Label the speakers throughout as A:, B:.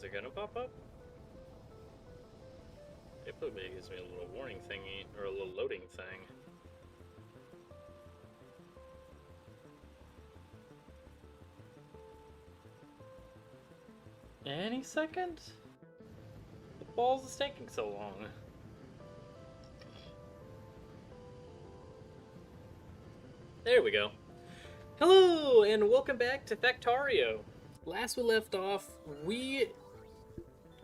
A: Is it gonna pop up? It probably gives me a little warning thingy, or a little loading thing. Any second? The balls is taking so long. There we go. Hello, and welcome back to Factorio. Last we left off, we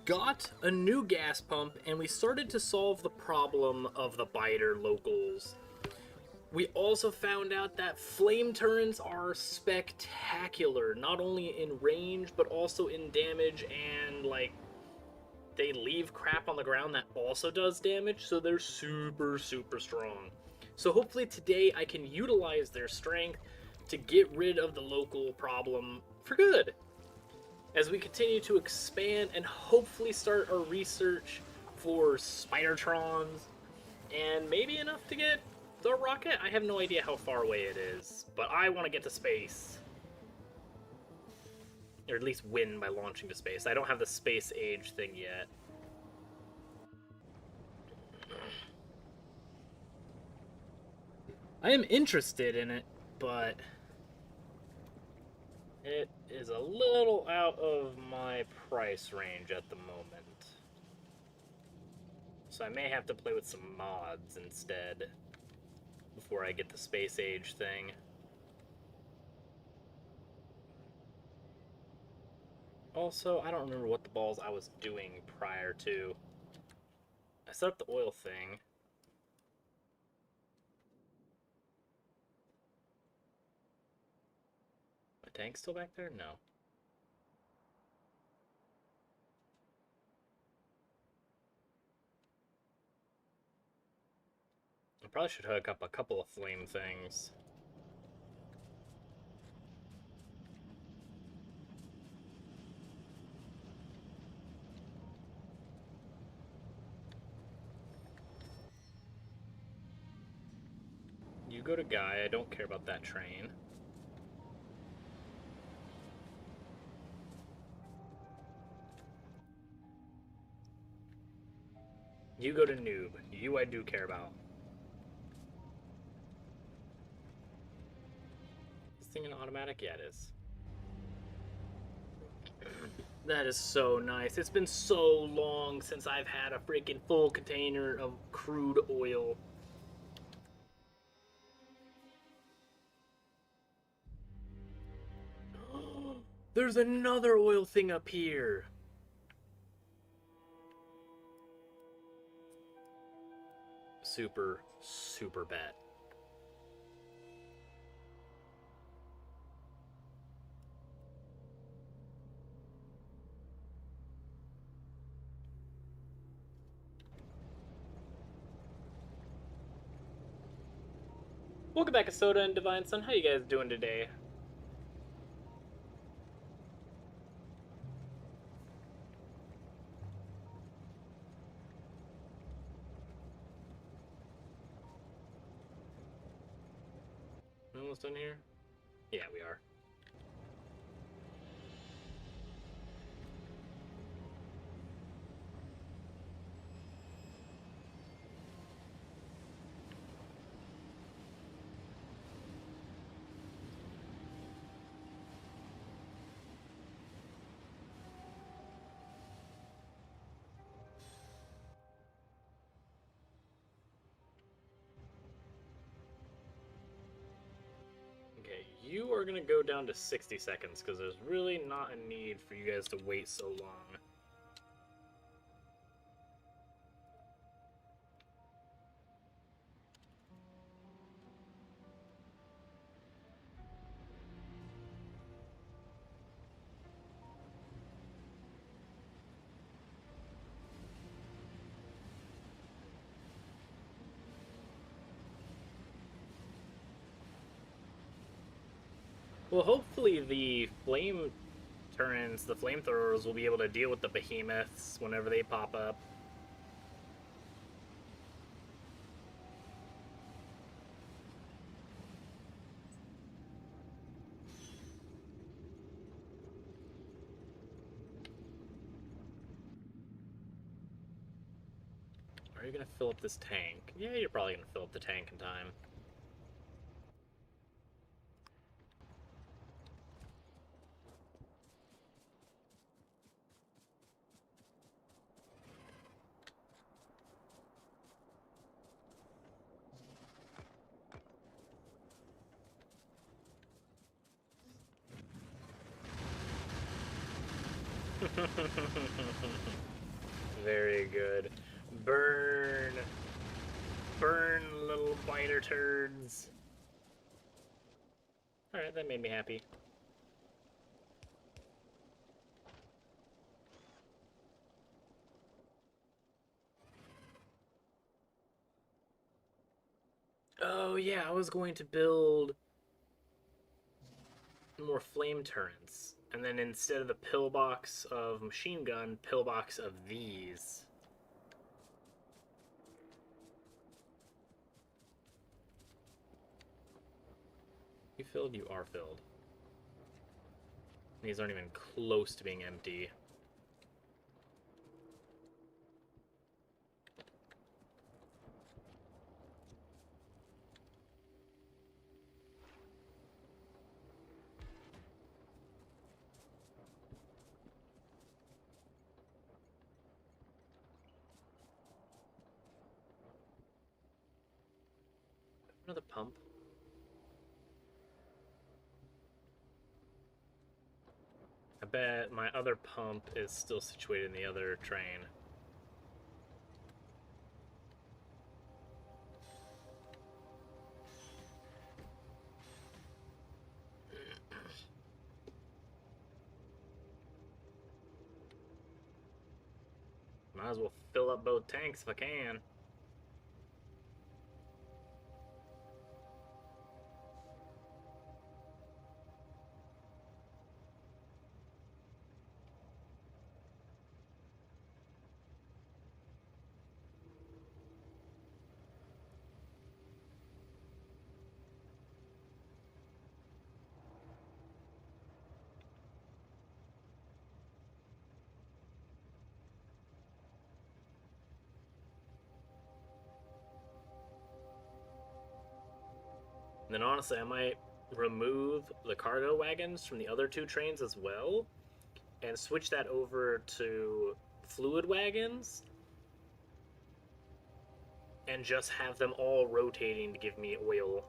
A: got a new gas pump, and we started to solve the problem of the biter locals. We also found out that flame turrets are spectacular, not only in range, but also in damage, and, like, they leave crap on the ground that also does damage, so they're super, super strong. So hopefully today I can utilize their strength to get rid of the local problem for good, as we continue to expand and hopefully start our research for Spidertrons, and maybe enough to get the rocket. I have no idea how far away it is, but I want to get to space. Or at least win by launching to space. I don't have the space age thing yet. I am interested in it, but it is a little out of my price range at the moment. So I may have to play with some mods instead before I get the space age thing. Also, I don't remember what the balls I was doing prior to. I set up the oil thing. My tank's still back there? No. I probably should hook up a couple of flame things. You go to Guy, I don't care about that train. You go to Noob. You I do care about. Is this thing an automatic? Yeah, it is. That is so nice. It's been so long since I've had a freaking full container of crude oil. There's another oil thing up here. Super, super bet. Welcome back to Soda and Divine Sun. How you guys doing today? We almost done here? Yeah, we are. Okay, you are gonna go down to 60 seconds because there's really not a need for you guys to wait so long. Well, hopefully the flame turrets, the flamethrowers, will be able to deal with the behemoths whenever they pop up. you gonna fill up this tank? Yeah, you're probably gonna fill up the tank in time. Very good. Burn! Burn, little biter turds! Alright, that made me happy. Oh yeah, I was going to build more flame turrets. And then instead of the pillbox of machine gun, pillbox of these. You filled? You are filled. These aren't even close to being empty. Another pump. I bet my other pump is still situated in the other train. Might as well fill up both tanks if I can. And then honestly, I might remove the cargo wagons from the other two trains as well and switch that over to fluid wagons and just have them all rotating to give me oil.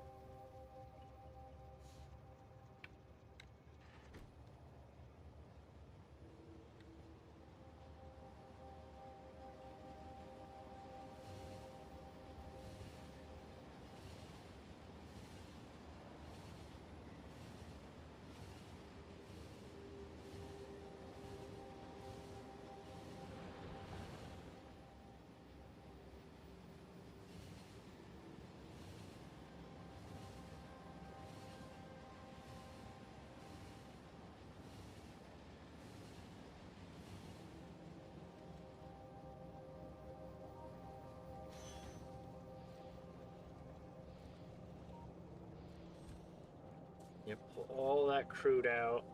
A: You pull all that crude out.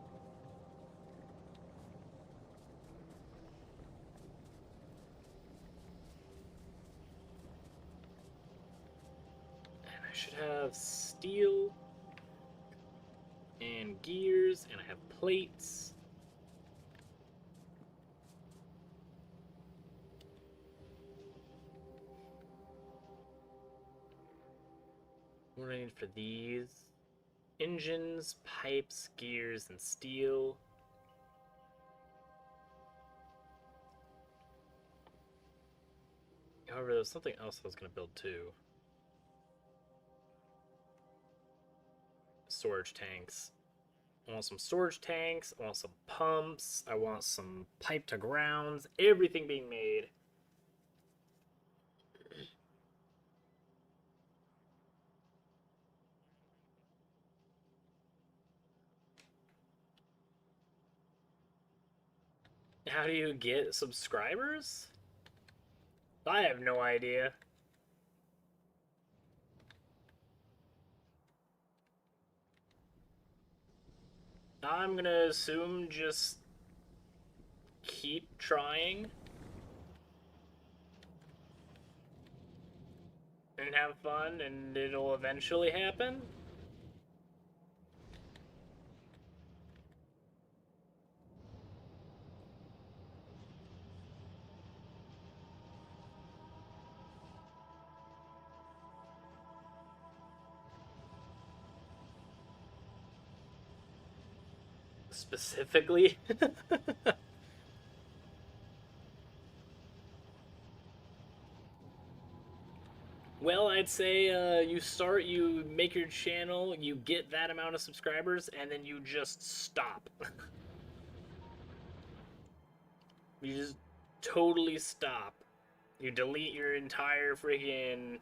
A: And I should have steel and gears, and I have plates. What do I need for these? Engines, pipes, gears, and steel. However, there's something else I was going to build too. Storage tanks. I want some storage tanks. I want some pumps. I want some pipe to grounds. Everything being made. How do you get subscribers? I have no idea. I'm gonna assume just keep trying. and have fun, and it'll eventually happen. Specifically. Well, I'd say you make your channel, you get that amount of subscribers, and then you just stop. You just totally stop. You delete your entire freaking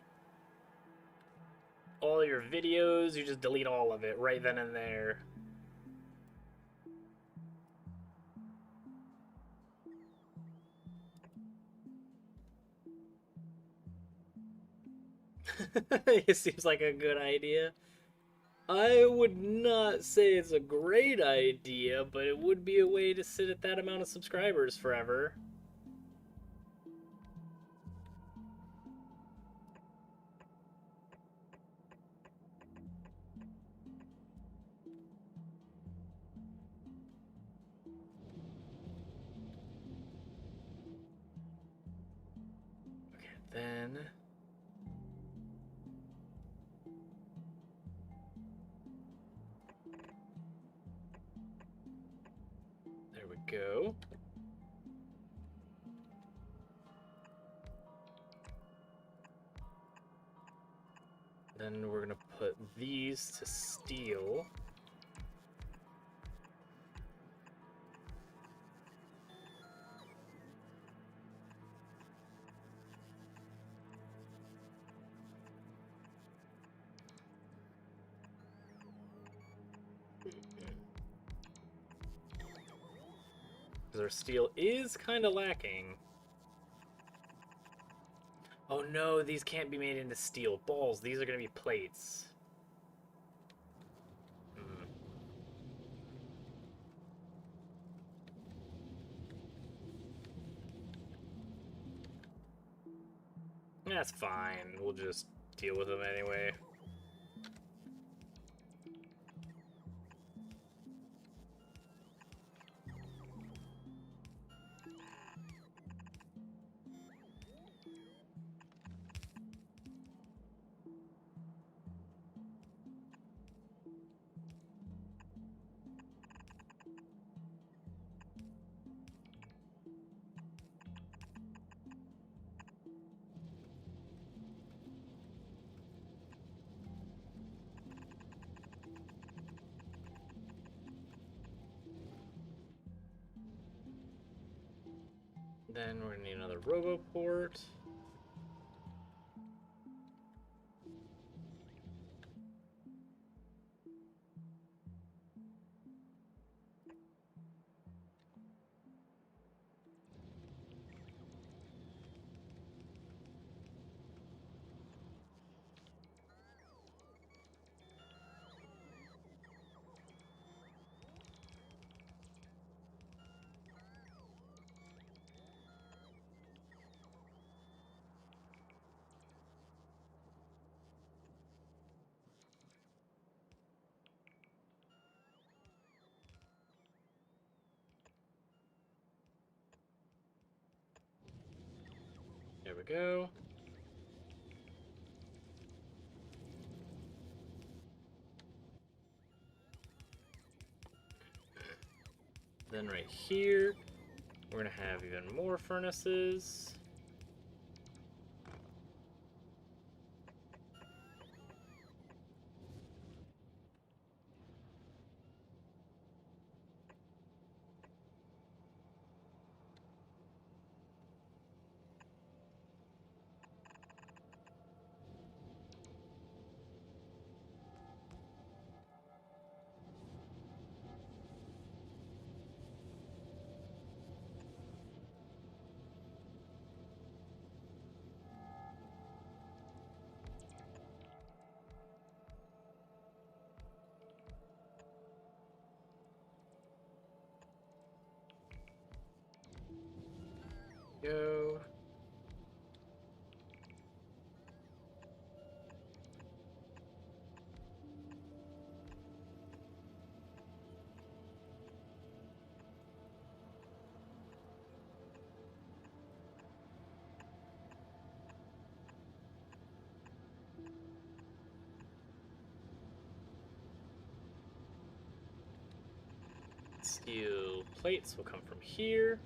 A: all your videos. You just delete all of it right then and there. It seems like a good idea. I would not say it's a great idea, but it would be a way to sit at that amount of subscribers forever. Okay, then there we go. Then we're gonna put these to steel. Because our steel is kind of lacking. Oh no, these can't be made into steel balls. These are gonna be plates. Hmm. That's fine. We'll just deal with them anyway. Then we're gonna need another robo port. There we go. Then right here, we're gonna have even more furnaces. Go. Steel plates will come from here.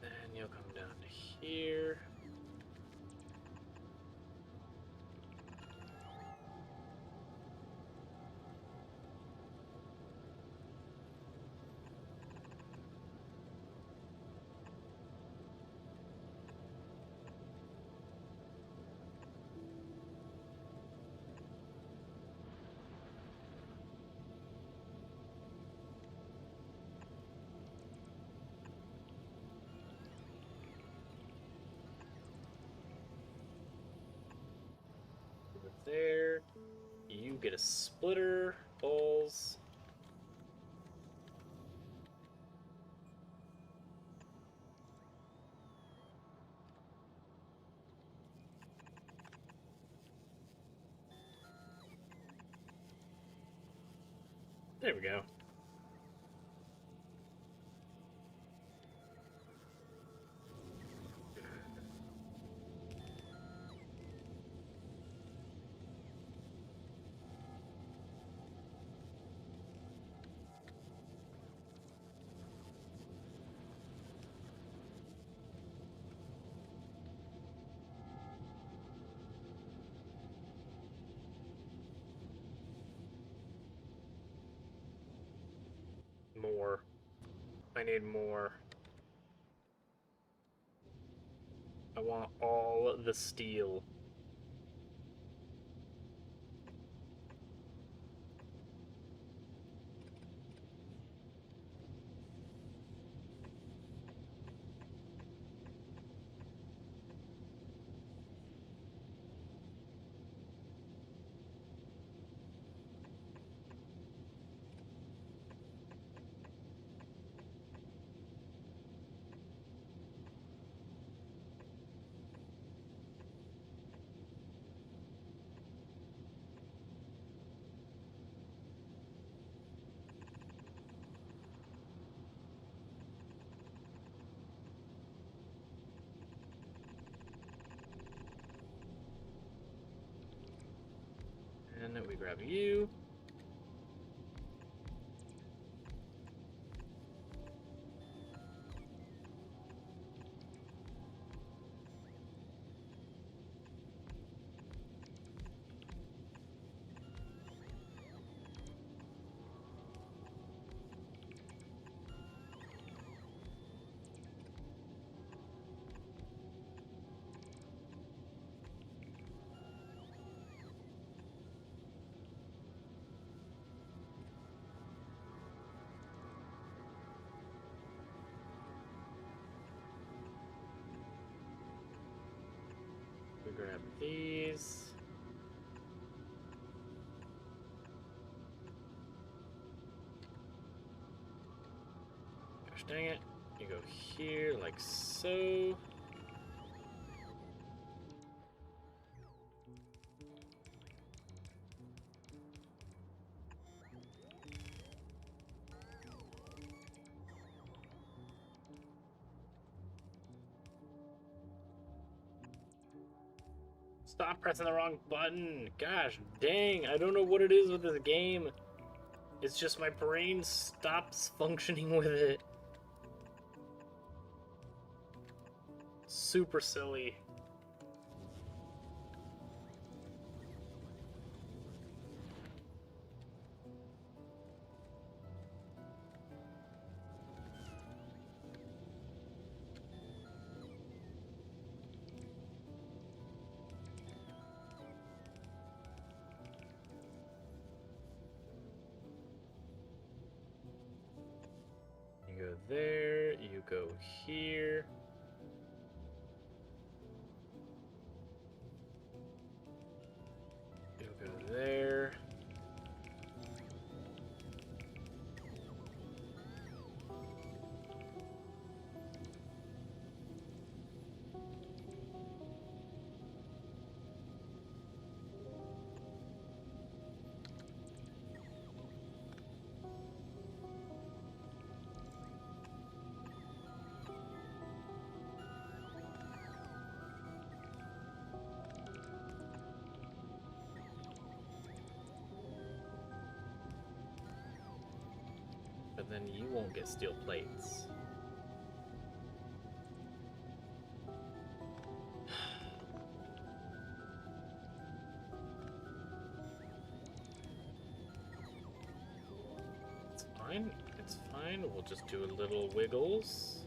A: Then you'll come down to here. Over there. You get a splitter, balls. There we go. More. I need more. I want all the steel. And we grab you. We grab these. Gosh dang it. You go here like so. Stop pressing the wrong button. Gosh dang, I don't know what it is with this game. It's just my brain stops functioning with it. Super silly. You go there, you go here. You go there. then you won't get steel plates. It's fine. It's fine. We'll just do a little wiggles.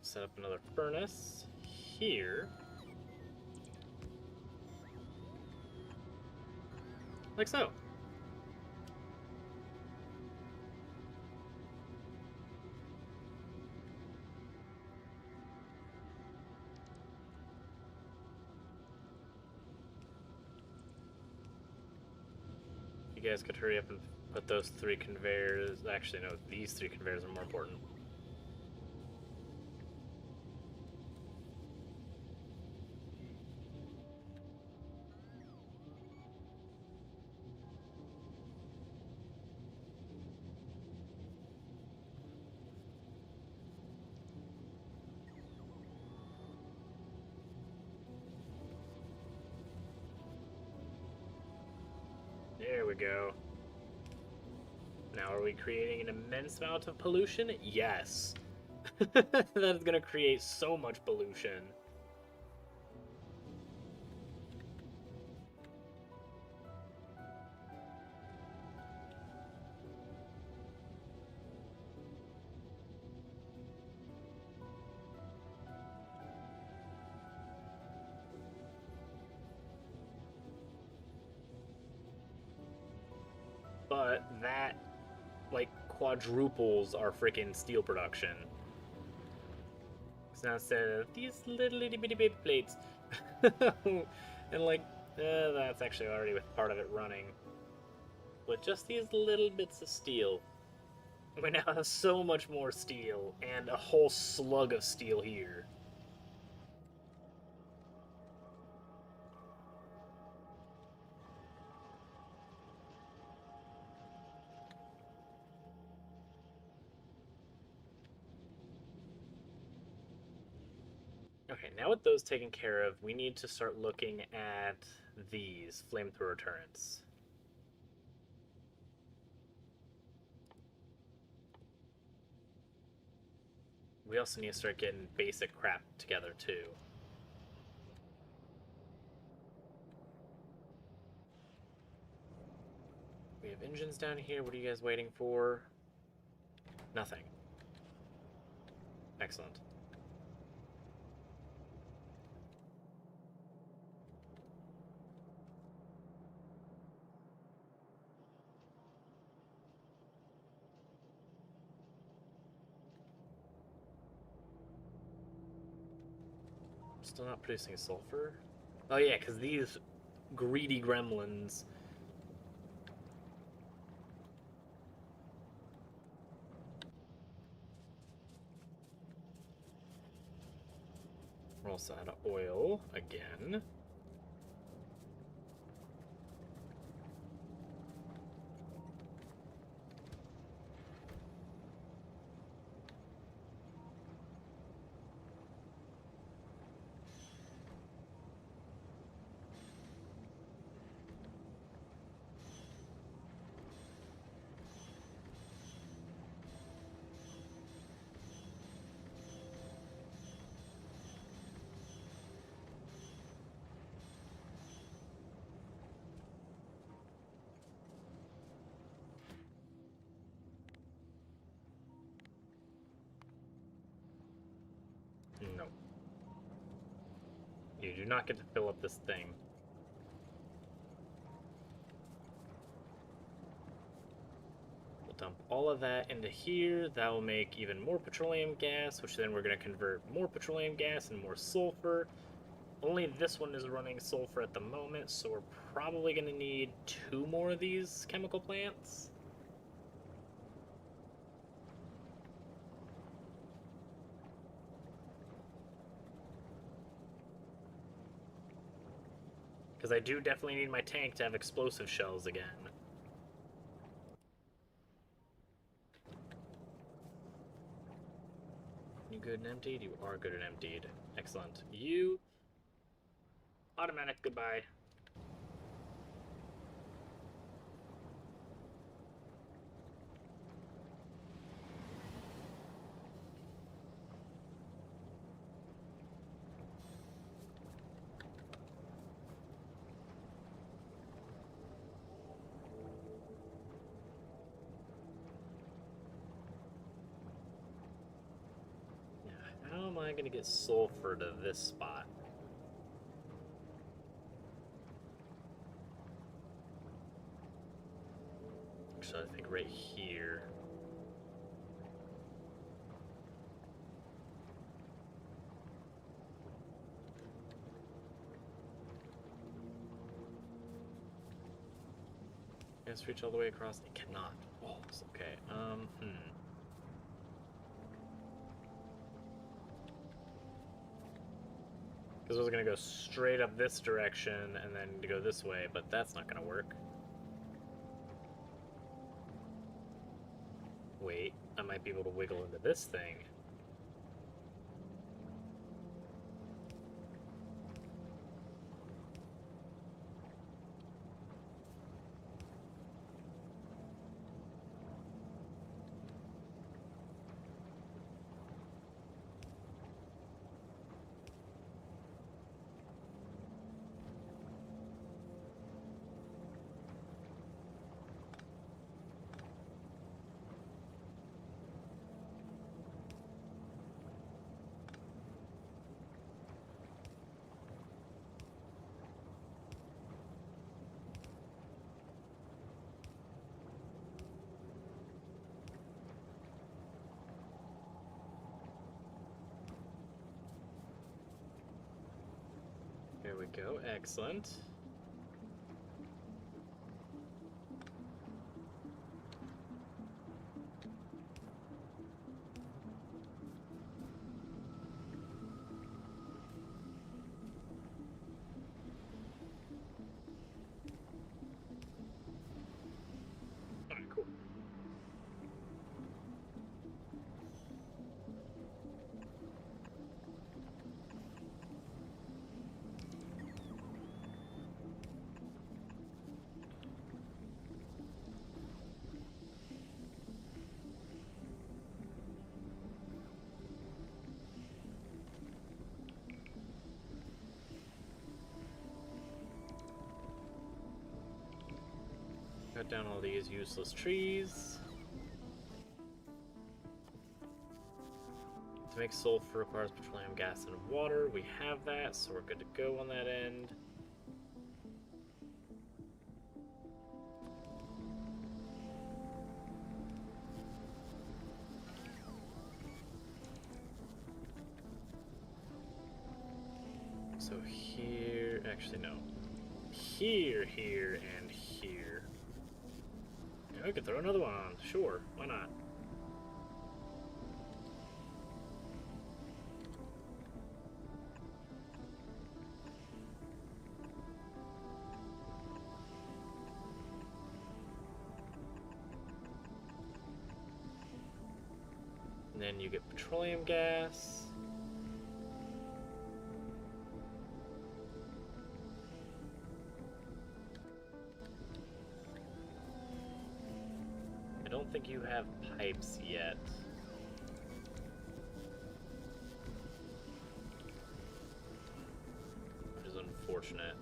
A: Set up another furnace here. Like so. You guys could hurry up and put those 3 conveyors. Actually, no, these 3 conveyors are more important. There we go. Now, are we creating an immense amount of pollution? Yes. That is going to create so much pollution. But that, like, quadruples our freaking steel production. So now instead of these little itty bitty baby plates, and like, that's actually already with part of it running. With just these little bits of steel, we now have so much more steel and a whole slug of steel here. Okay, now with those taken care of, we need to start looking at these flamethrower turrets. We also need to start getting basic crap together too. We have engines down here. What are you guys waiting for? Nothing. Excellent. Still not producing sulfur? Oh yeah, because these greedy gremlins. We're also out of oil again. No. You do not get to fill up this thing. We'll dump all of that into here. That will make even more petroleum gas, which then we're going to convert more petroleum gas and more sulfur. Only this one is running sulfur at the moment, so we're probably going to need 2 more of these chemical plants. Because I do definitely need my tank to have explosive shells again. You good and emptied? You are good and emptied. Excellent. You Automatic goodbye. How am I going to get sulfur to this spot? Actually, I think right here. Let's reach all the way across. It cannot. Oh, okay. Because I was going to go straight up this direction and then to go this way, but that's not going to work. Wait, I might be able to wiggle into this thing. There we go, excellent. Alright, cool. Cut down all these useless trees. To make sulfur requires petroleum gas and water. We have that, so we're good to go on that end. So here, actually no. Here, and here. Yeah, we could throw another one on, sure, why not? And then you get petroleum gas. I don't think you have pipes yet. Which is unfortunate.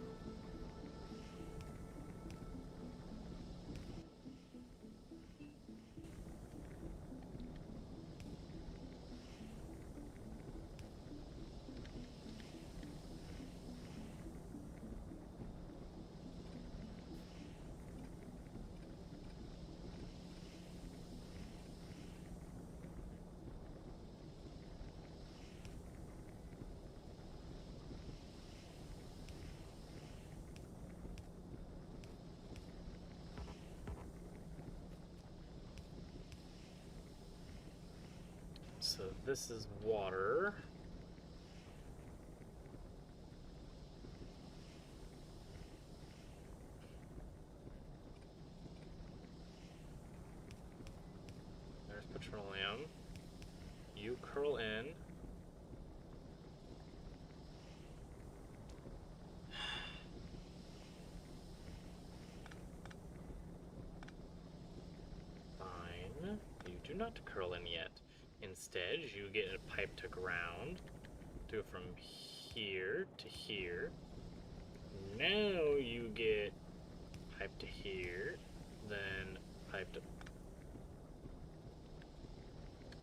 A: So this is water. There's petroleum. You curl in. you not curl in yet. Instead, you get a pipe to ground, to go from here to here. Now you get pipe to here, then pipe to...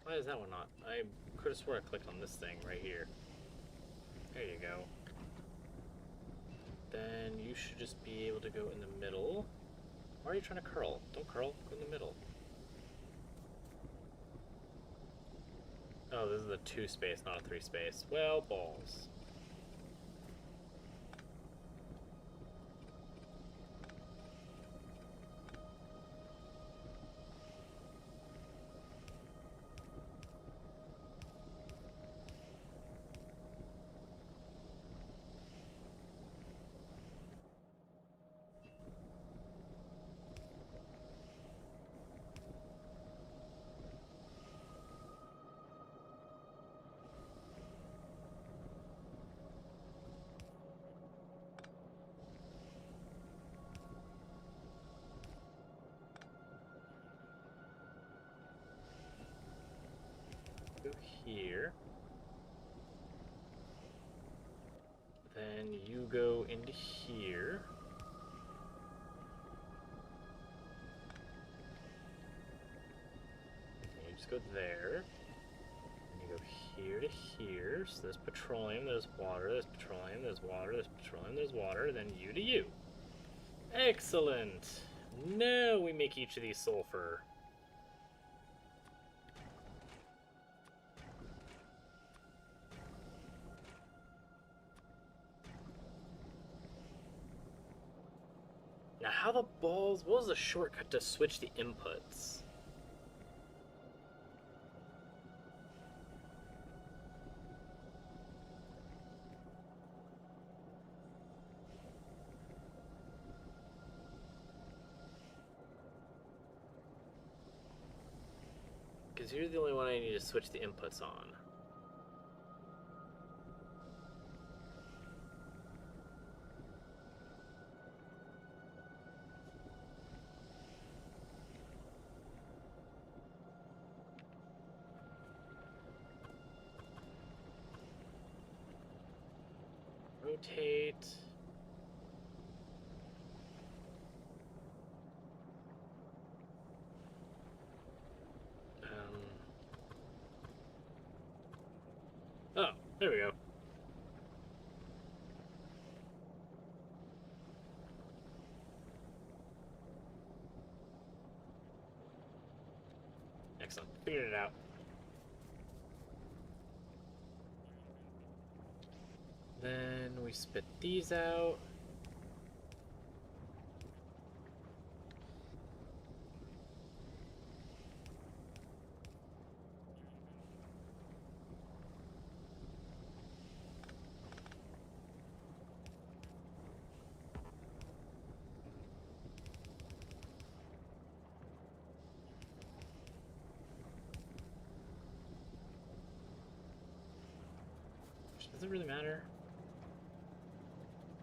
A: Why is that one not? I could have swore I clicked on this thing right here. There you go. Then you should just be able to go in the middle. Why are you trying to curl? Don't curl, go in the middle. Oh, this is a 2 space, not a 3 space. Well, balls. Go here. Then you go into here. And you just go there. And you go here to here. So there's petroleum, there's water, there's petroleum, there's water, there's petroleum, there's water, then you to you. Excellent! Now we make each of these sulfur. Now, how the balls... What was the shortcut to switch the inputs? Because you're the only one I need to switch the inputs on. Rotate. Oh, there we go. Excellent. Figured it out. Then we spit these out. Does it really matter?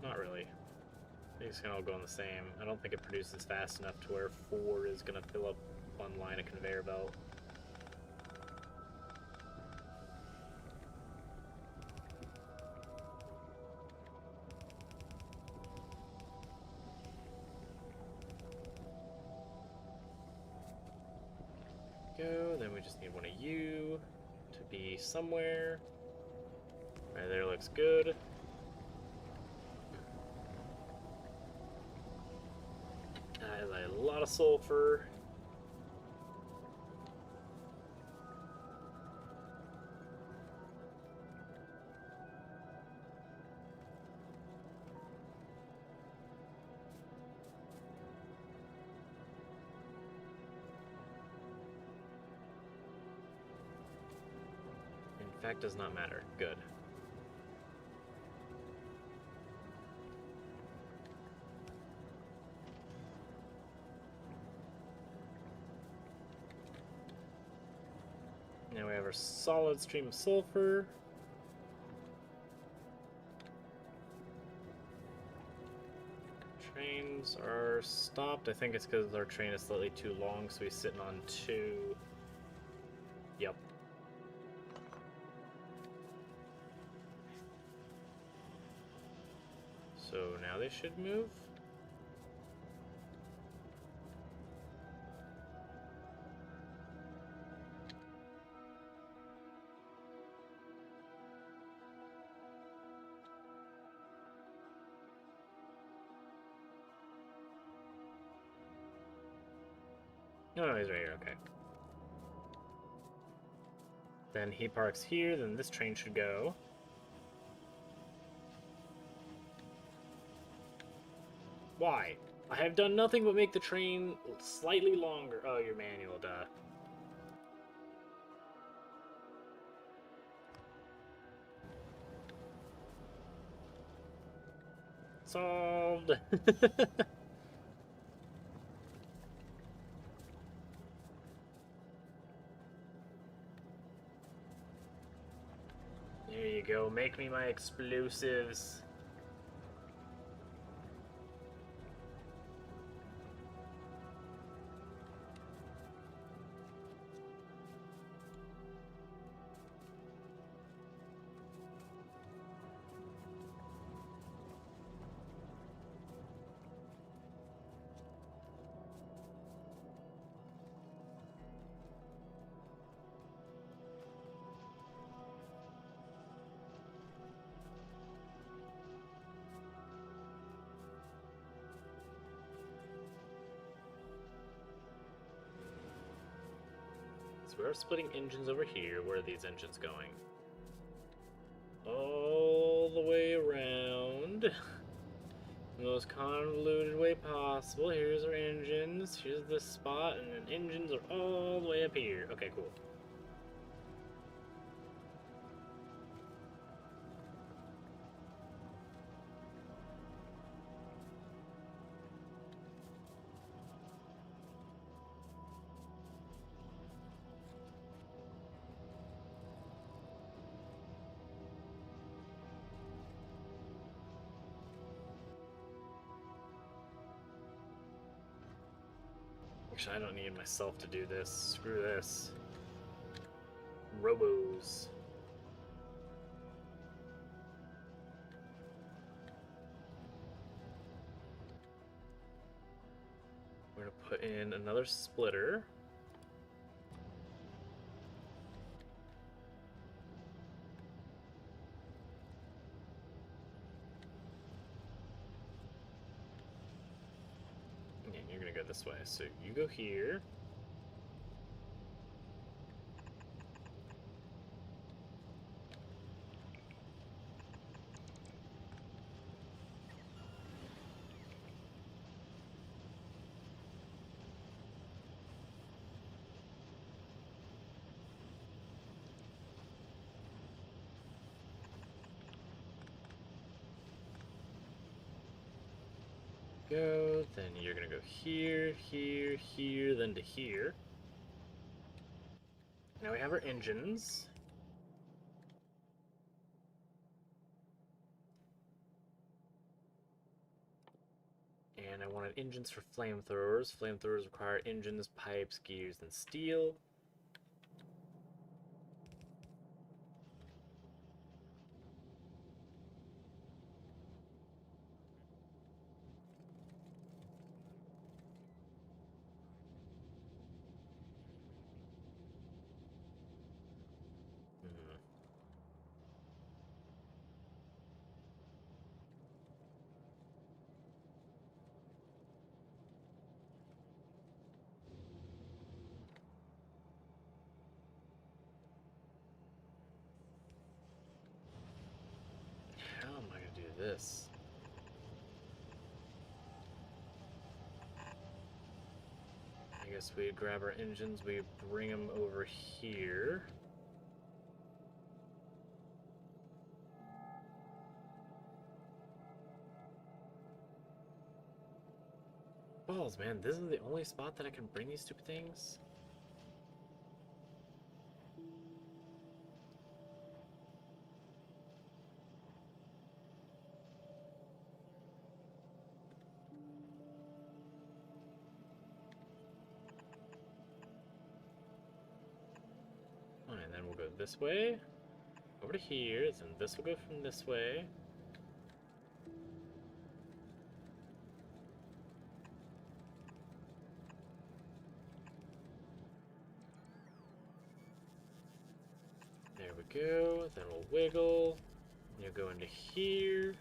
A: Not really. I think it's gonna all go on the same. I don't think it produces fast enough to where 4 is gonna fill up one line of conveyor belt. Go, then we just need one of you to be somewhere. Right there looks good. That is a lot of sulfur. In fact, does not matter. Good. Now we have our solid stream of sulfur. Trains are stopped. I think it's because our train is slightly too long, so he's sitting on 2. Yep. So now they should move. No, he's right here, okay. Then he parks here, then this train should go. Why? I have done nothing but make the train slightly longer. Oh, you're manual, duh. Solved! There you go, make me my explosives. So we're splitting engines over here. Where are these engines going? All the way around. The most convoluted way possible. Here's our engines. Here's this spot, and then engines are all the way up here. Okay, cool. Actually, I don't need myself to do this. Screw this. Robos. We're gonna put in another splitter. And you're gonna go this way. So you go here. Go, then you're gonna go here, here, here, then to here. Now we have our engines. And I wanted engines for flamethrowers. Flamethrowers require engines, pipes, gears, and steel. How am I gonna do this? I guess we grab our engines, we bring them over here. Balls, man, this is the only spot that I can bring these stupid things? go this way, over to here, then this will go from this way. There we go, then we'll wiggle, and you'll go into here.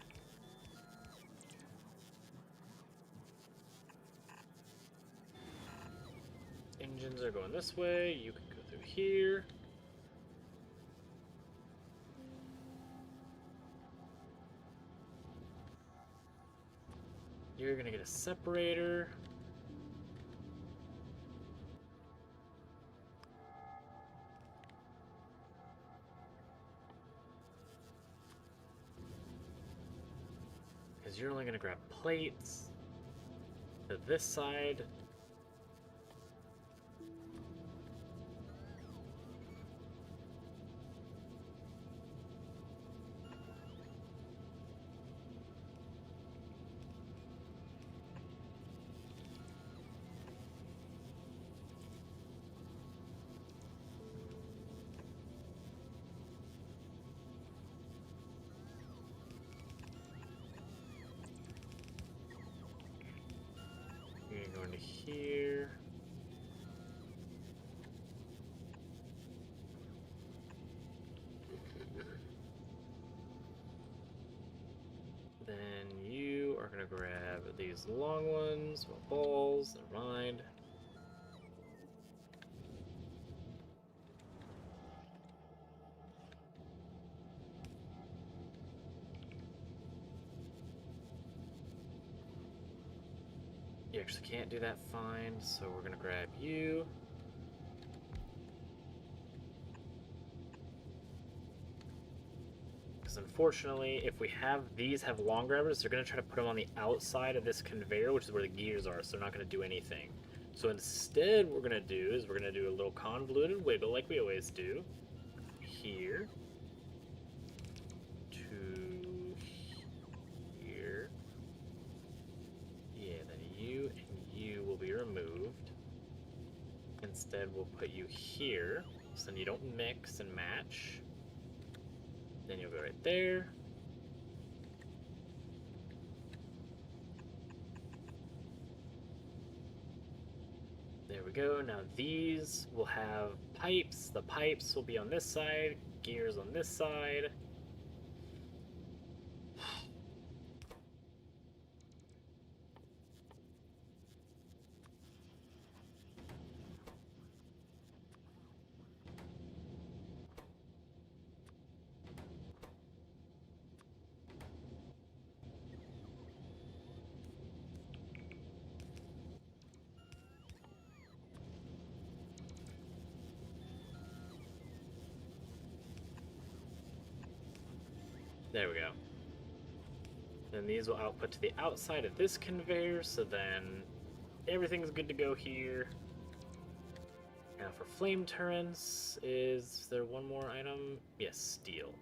A: Engines are going this way, you can go through here. You're gonna get a separator. Because you're only gonna grab plates to this side. You're gonna go into here. Then you are gonna grab these long ones, well, balls, never mind. You actually can't do that fine, so we're gonna grab you. Because unfortunately, if we have these have long grabbers, they're gonna try to put them on the outside of this conveyor, which is where the gears are, so they're not gonna do anything. So instead, what we're gonna do is we're gonna do a little convoluted wiggle like we always do. Here. To here. Yeah, then you and you will be removed. Instead, we'll put you here, so then you don't mix and match. Then you'll go right there. There we go. Now these will have pipes. The pipes will be on this side, gears on this side. There we go. Then these will output to the outside of this conveyor, so then everything's good to go here. Now for flame turrets, is there one more item? Yes, steel.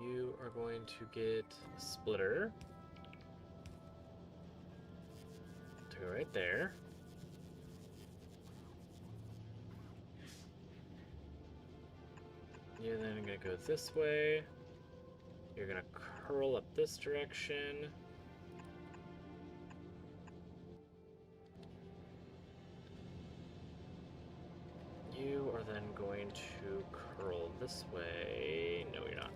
A: You are going to get a splitter to go right there. You're then going to go this way. You're going to curl up this direction. You are then going to curl this way. No, you're not.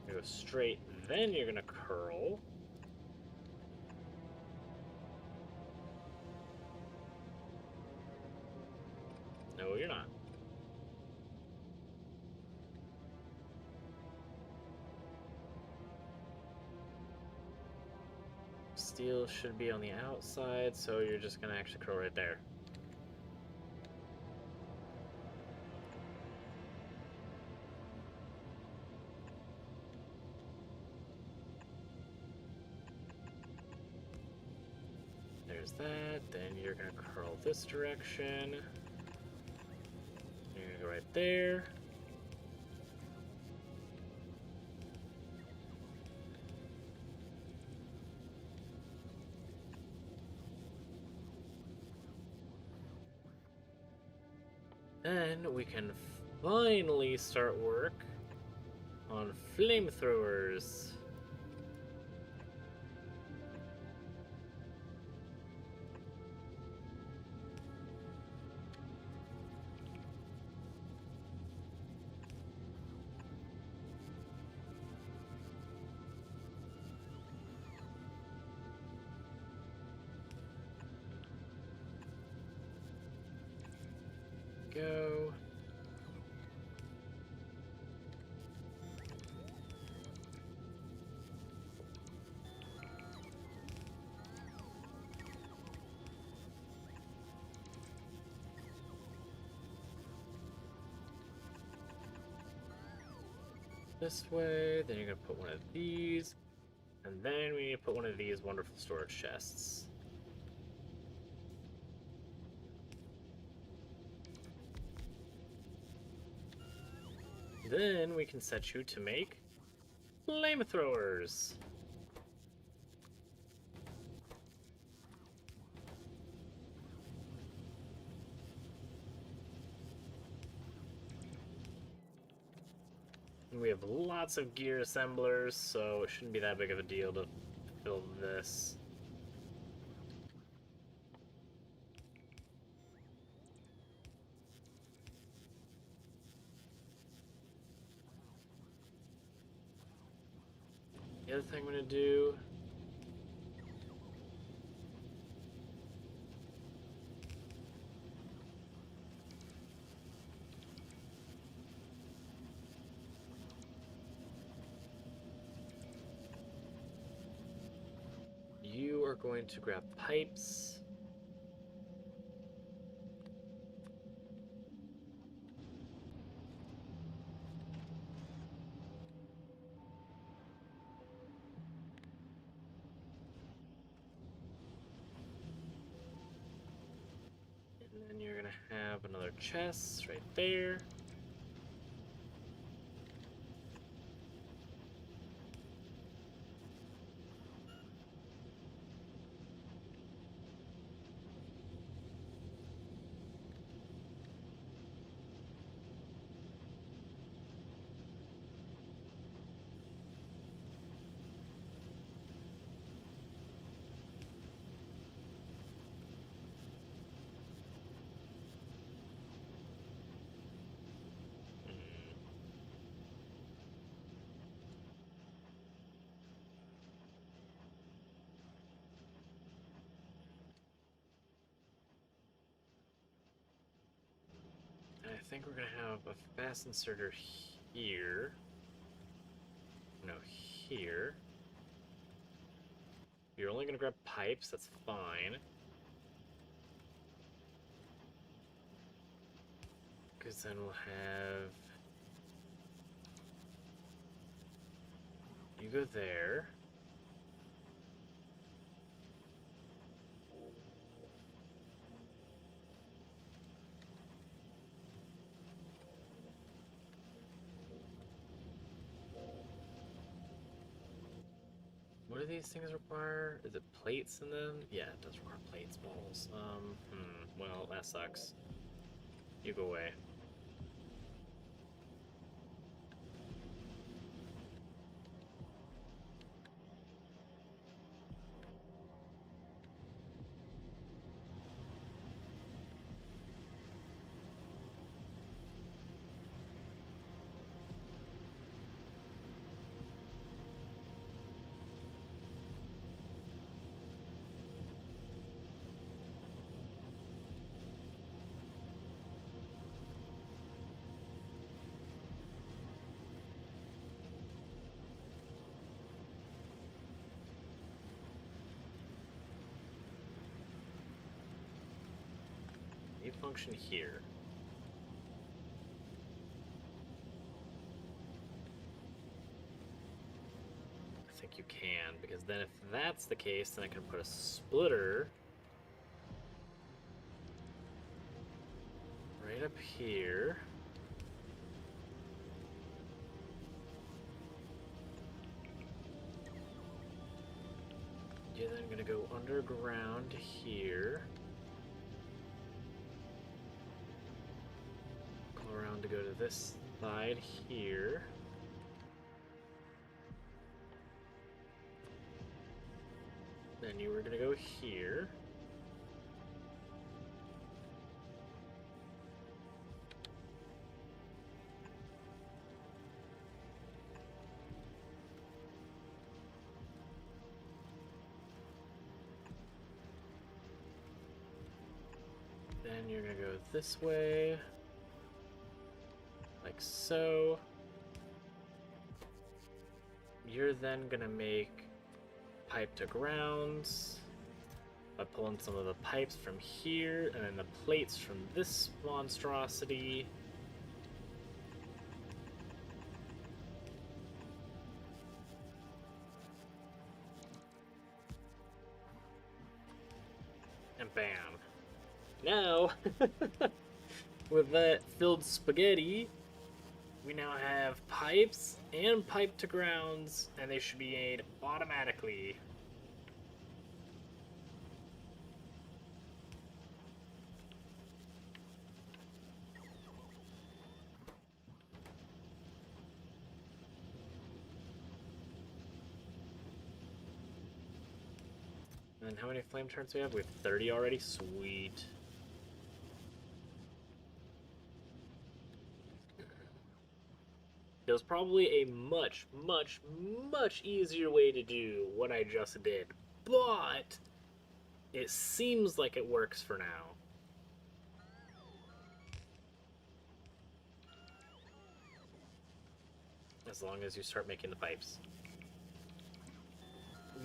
A: You go straight, then you're going to curl. No, you're not. Steel should be on the outside, so you're just going to actually curl right there. There's that. Then you're gonna curl this direction. You're gonna go right there. Then we can finally start work on flamethrowers. Go. This way, then you're gonna put one of these, and then we need to put one of these wonderful storage chests. Then we can set you to make flamethrowers. We have lots of gear assemblers, so it shouldn't be that big of a deal to fill this. The other thing I'm gonna do, you are going to grab pipes. And then you're gonna have another chest right there. And I think we're gonna have a fast inserter here. No, here. You're only gonna grab pipes, that's fine. Because then we'll have... You go there. What do these things require? Is it plates in them? Yeah, it does require plates, balls. Well, that sucks. You go away. You function here. I think you can, because then if that's the case, then I can put a splitter right up here. You're then gonna go underground here. Go around to go to this side here. Then you were gonna go here. Then you're gonna go this way. Like so. You're then gonna make pipe to grounds by pulling some of the pipes from here and then the plates from this monstrosity. And bam. Now, with that filled spaghetti, we now have pipes and pipe to grounds, and they should be made automatically. And how many flame turrets do we have? We have 30 already? Sweet. There was probably a much, much, much easier way to do what I just did, but it seems like it works for now. As long as you start making the pipes.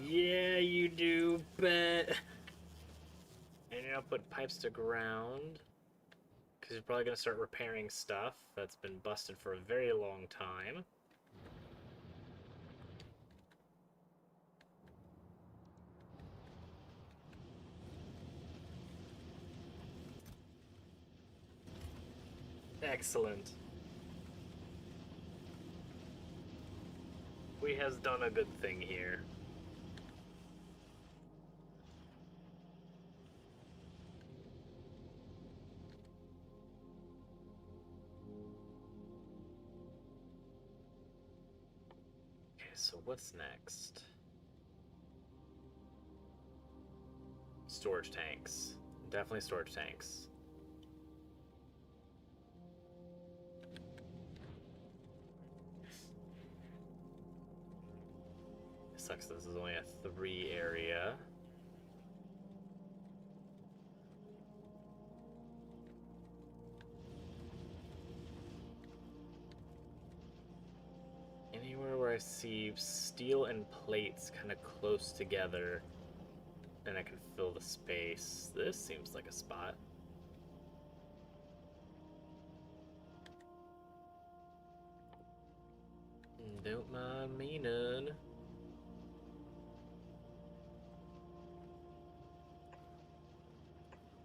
A: Yeah, you do, bet. And you're gonna put pipes to ground, because you're probably gonna start repairing stuff that's been busted for a very long time. Excellent. We has done a good thing here. Okay, so what's next? Storage tanks. Definitely storage tanks. It sucks this is only a 3 area. Anywhere where I see steel and plates kind of close together, and I can fill the space. This seems like a spot. Don't mind me none.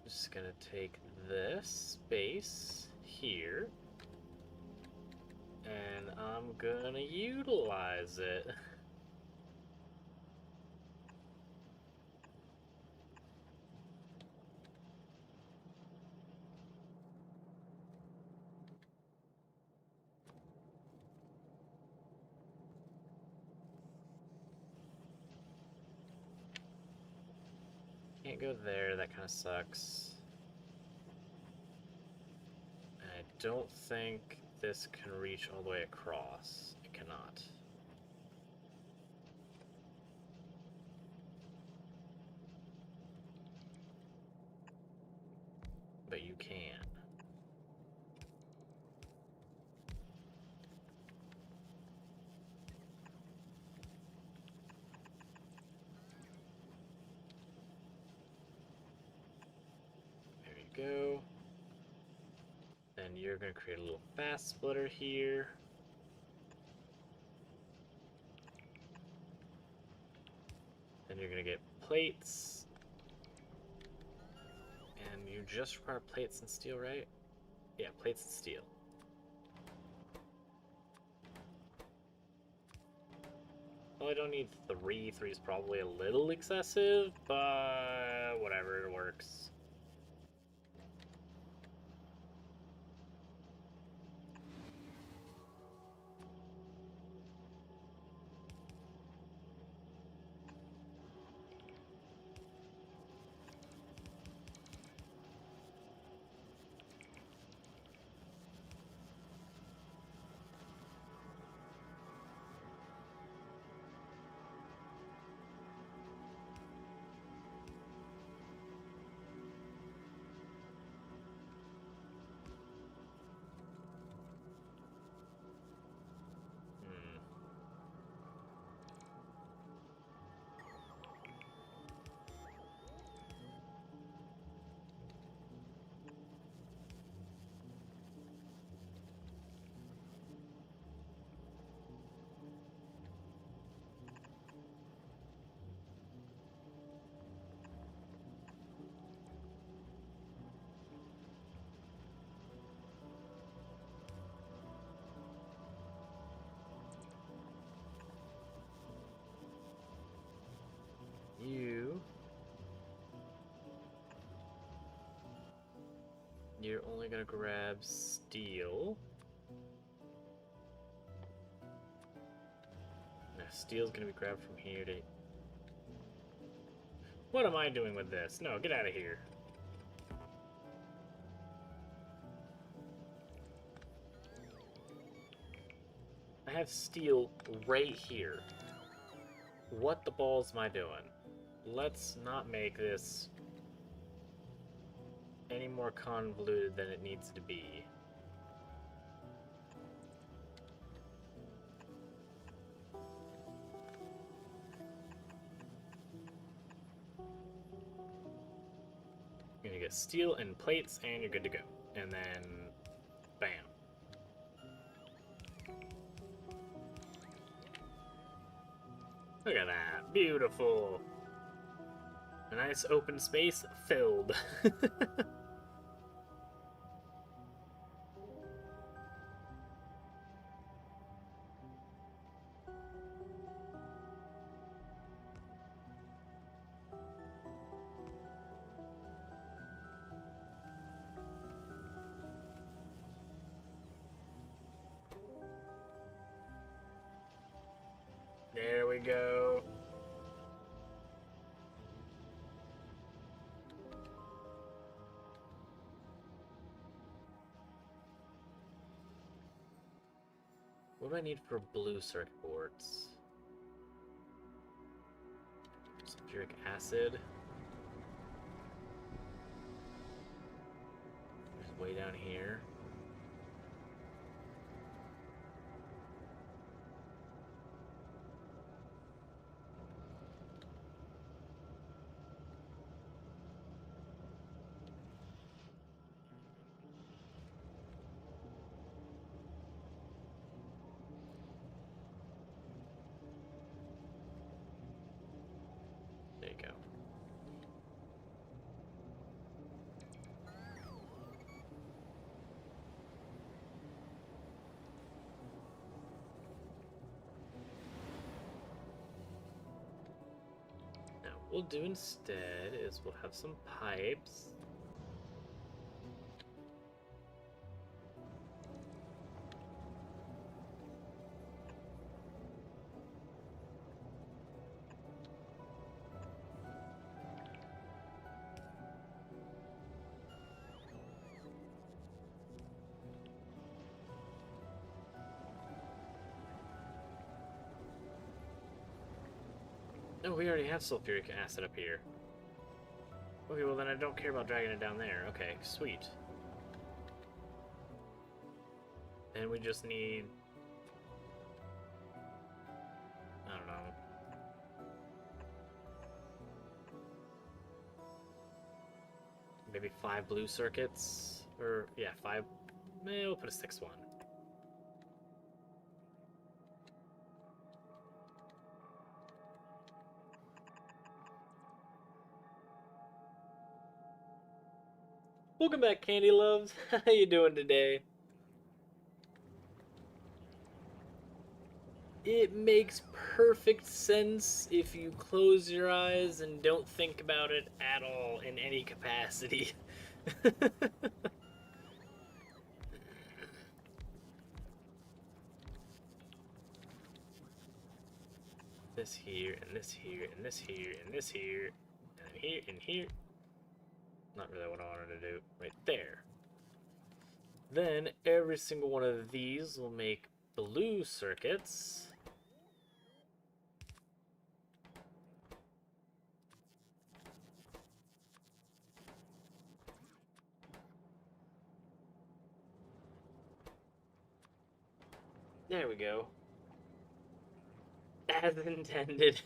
A: Just gonna take this space here, and I'm gonna utilize it. Can't go there, that kind of sucks. I don't think this can reach all the way across. It cannot. But you can. There you go. Then you're going to create a little fast splitter here. Then you're going to get plates. And you just require plates and steel, right? Yeah, plates and steel. Well, I don't need 3. 3 is probably a little excessive, but whatever, it works. You're only gonna grab steel. Now, steel's gonna be grabbed from here to... What am I doing with this? No, get out of here. I have steel right here. What the balls am I doing? Let's not make this any more convoluted than it needs to be. You're gonna get steel and plates, and you're good to go. And then, bam. Look at that. Beautiful. A nice open space filled. There we go. What do I need for blue circuit boards? Sulfuric acid. There's way down here. There you go. Now, what we'll do instead is we'll have some pipes. No, we already have sulfuric acid up here. Okay, well then I don't care about dragging it down there. Okay, sweet. And we just need... I don't know. Maybe 5 blue circuits? Or, yeah, 5... Maybe we'll put a 6th one. Welcome back, Candy Loves. How you doing today? It makes perfect sense if you close your eyes and don't think about it at all in any capacity. This here, and this here, and this here, and this here, and here, and here. Not really what I wanted to do. Right there. Then every single one of these will make blue circuits. There we go. As intended.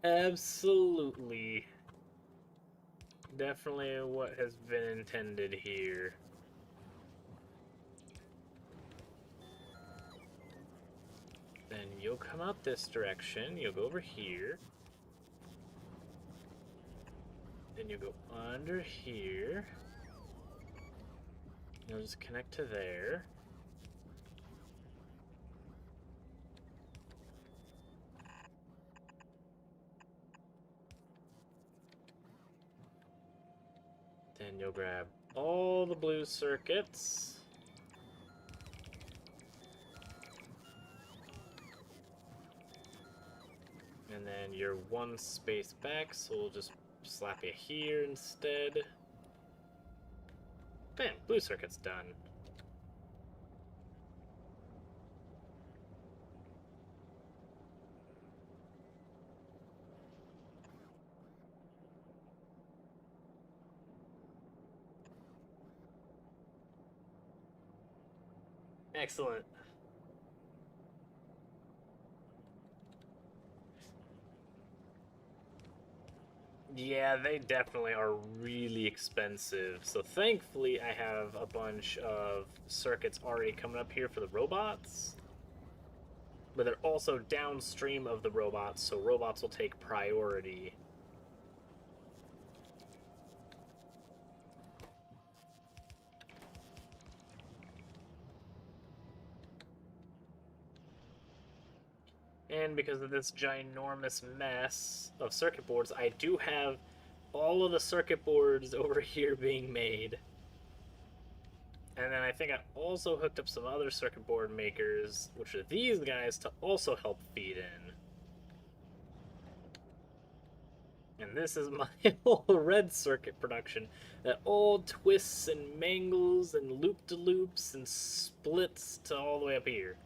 A: Absolutely. Definitely what has been intended here. Then you'll come out this direction. You'll go over here. Then you'll go under here. You'll just connect to there. Then you'll grab all the blue circuits. And then you're one space back, so we'll just slap you here instead. Bam, blue circuit's done. Excellent. Yeah, they definitely are really expensive. So thankfully I have a bunch of circuits already coming up here for the robots. But they're also downstream of the robots, so robots will take priority. And because of this ginormous mess of circuit boards, I do have all of the circuit boards over here being made. And then I think I also hooked up some other circuit board makers, which are these guys, to also help feed in. And this is my whole red circuit production that all twists and mangles and loop-de-loops and splits to all the way up here.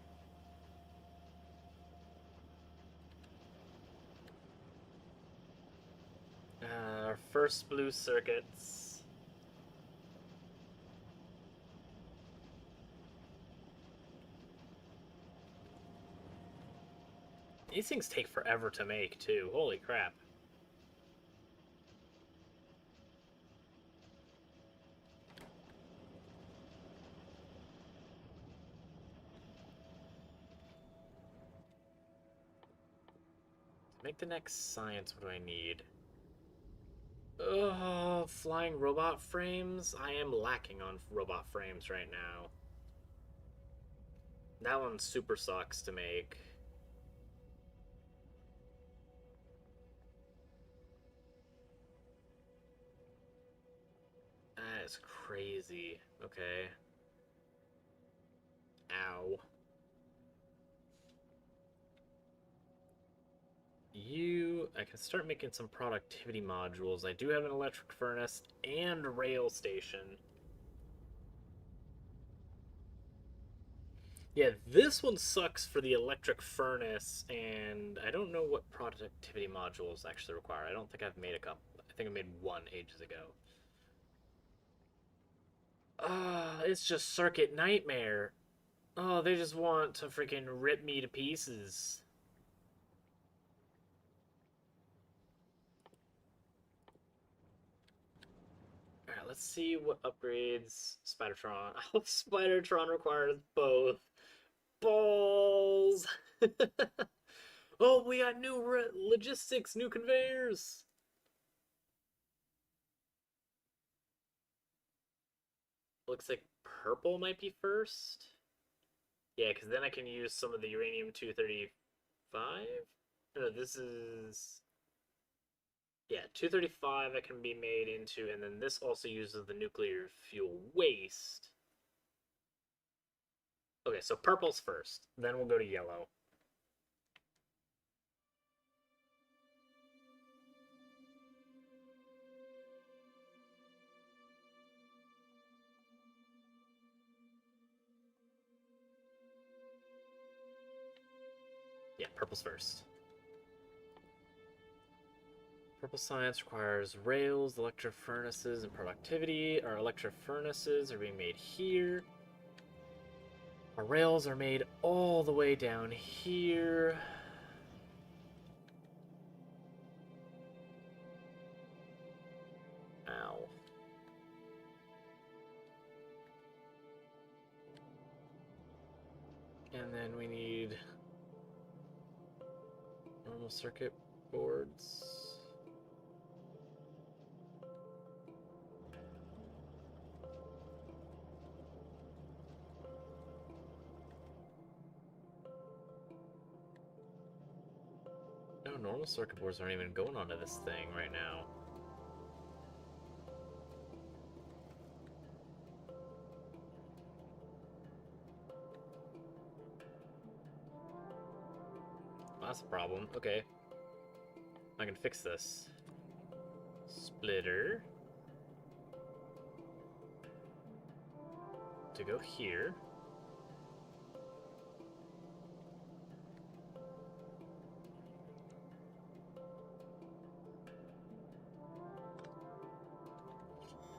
A: Our first blue circuits. These things take forever to make, too. Holy crap. To make the next science, what do I need? Ugh, flying robot frames? I am lacking on robot frames right now. That one super sucks to make. That is crazy. Okay. Ow. I can start making some productivity modules. I do have an electric furnace and rail station. Yeah, this one sucks for the electric furnace, and I don't know what productivity modules actually require. I don't think I've made a couple. I think I made one ages ago. Ah, it's just Circuit Nightmare. Oh, they just want to freaking rip me to pieces. Alright, let's see what upgrades Spidertron. Oh, Spidertron requires both. Balls! Oh, we got new logistics, new conveyors! Looks like purple might be first. Yeah, because then I can use some of the uranium-235. No, this is... Yeah, 235 I can be made into, and then this also uses the nuclear fuel waste. Okay, so purple's first. Then we'll go to yellow. Yeah, purple's first. Purple science requires rails, electro furnaces, and productivity. Our electro furnaces are being made here. Our rails are made all the way down here. Ow. And then we need normal circuit boards. No, normal circuit boards aren't even going onto this thing right now. That's a problem. Okay. I can fix this. Splitter. To go here.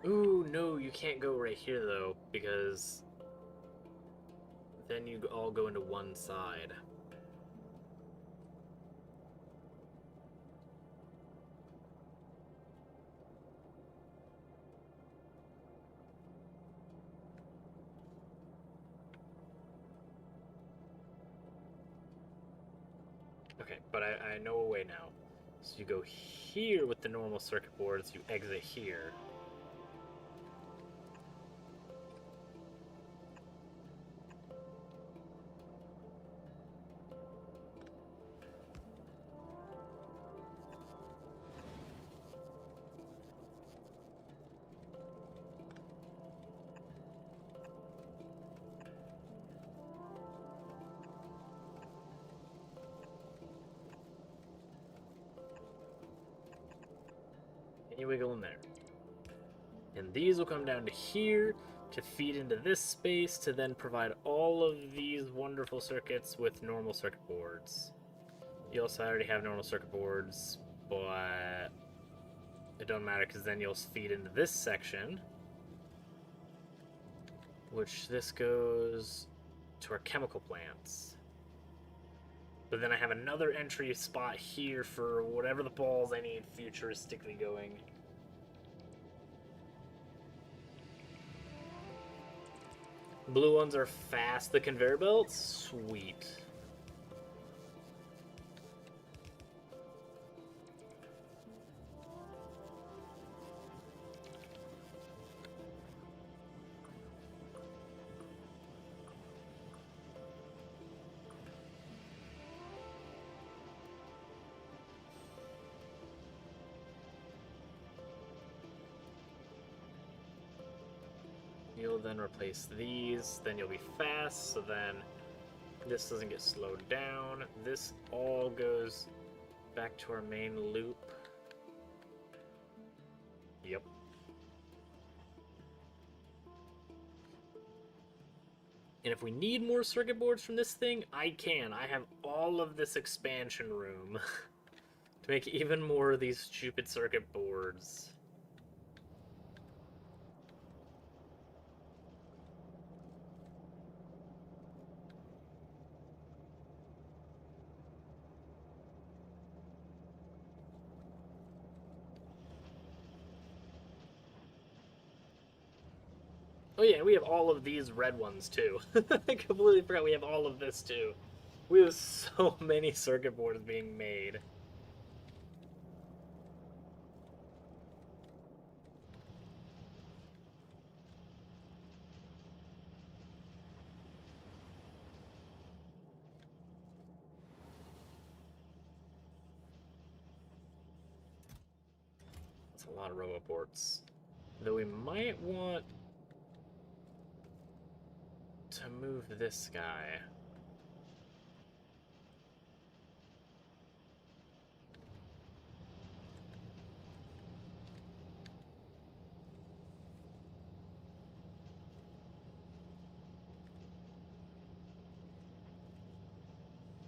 A: Ooh, no, you can't go right here though, because then you all go into one side. Okay, but I know a way now. So you go here with the normal circuit boards, you exit here. And you wiggle in there. And these will come down to here to feed into this space to then provide all of these wonderful circuits with normal circuit boards. You also already have normal circuit boards, but it don't matter because then you'll feed into this section, which this goes to our chemical plants. But then I have another entry spot here for whatever the balls I need futuristically going. Blue ones are fast, the conveyor belts? Sweet. You'll then replace these, then you'll be fast, so then this doesn't get slowed down. This all goes back to our main loop. Yep. And if we need more circuit boards from this thing, I can. I have all of this expansion room to make even more of these stupid circuit boards. Oh yeah, and we have all of these red ones too. I completely forgot we have all of this too. We have so many circuit boards being made. a lot of roboports. Though we might want to move this guy.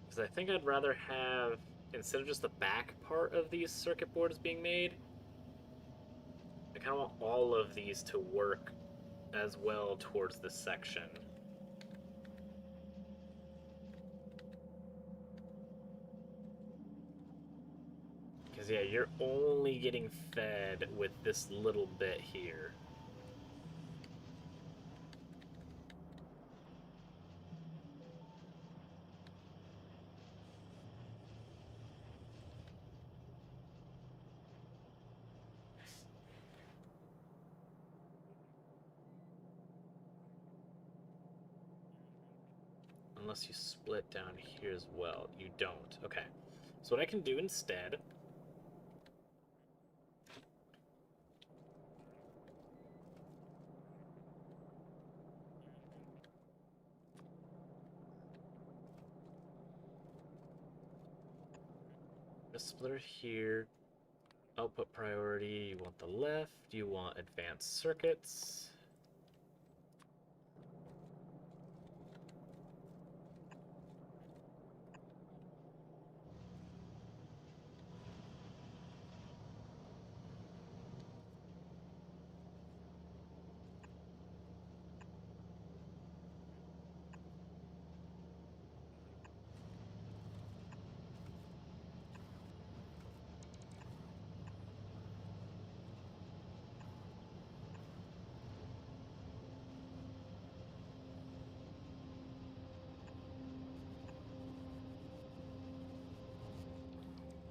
A: Because I think I'd rather have, instead of just the back part of these circuit boards being made, I kind of want all of these to work as well towards this section. Because, yeah, you're only getting fed with this little bit here. Unless you split down here as well. You don't. Okay. So what I can do instead... a splitter here. Output priority. You want the left. You want advanced circuits.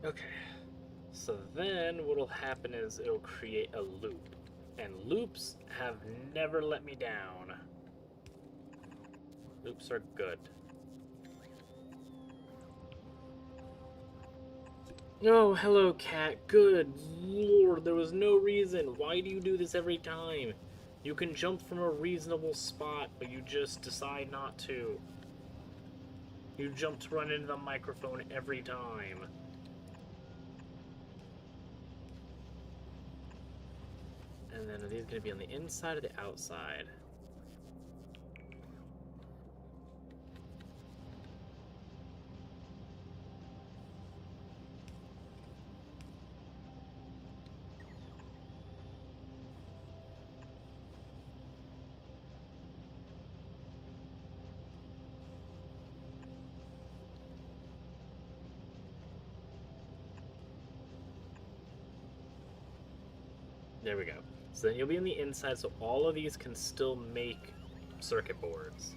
A: Okay, so then what'll happen is it'll create a loop. And loops have never let me down. Loops are good. Oh, hello, cat. Good lord, there was no reason. Why do you do this every time? You can jump from a reasonable spot, but you just decide not to. You jump to run into the microphone every time. And then are these going to be on the inside or the outside? There we go. So then you'll be on the inside, so all of these can still make circuit boards.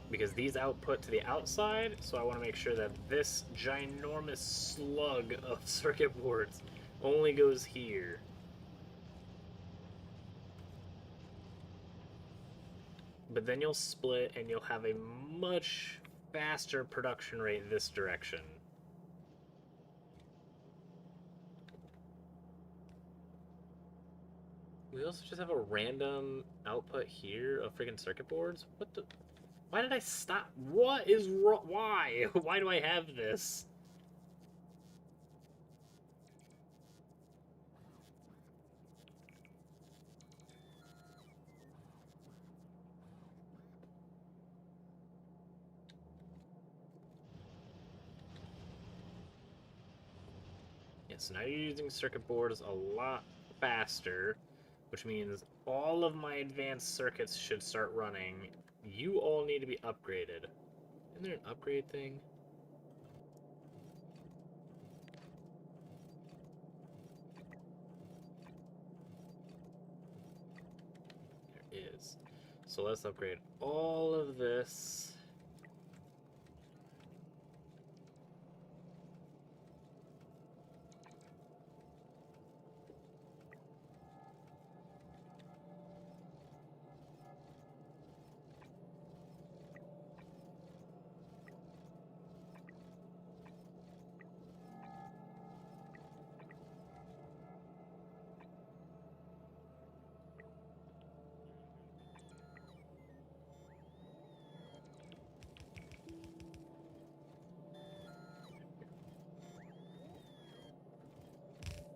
A: Because these output to the outside, so I want to make sure that this ginormous slug of circuit boards only goes here. But then you'll split and you'll have a much faster production rate this direction. We also just have a random output here of freaking circuit boards? What the... Why did I stop? What is wrong? Why? Why do I have this? Yeah, so now you're using circuit boards a lot faster, which means all of my advanced circuits should start running. You all need to be upgraded. Isn't there an upgrade thing? There is. So let's upgrade all of this.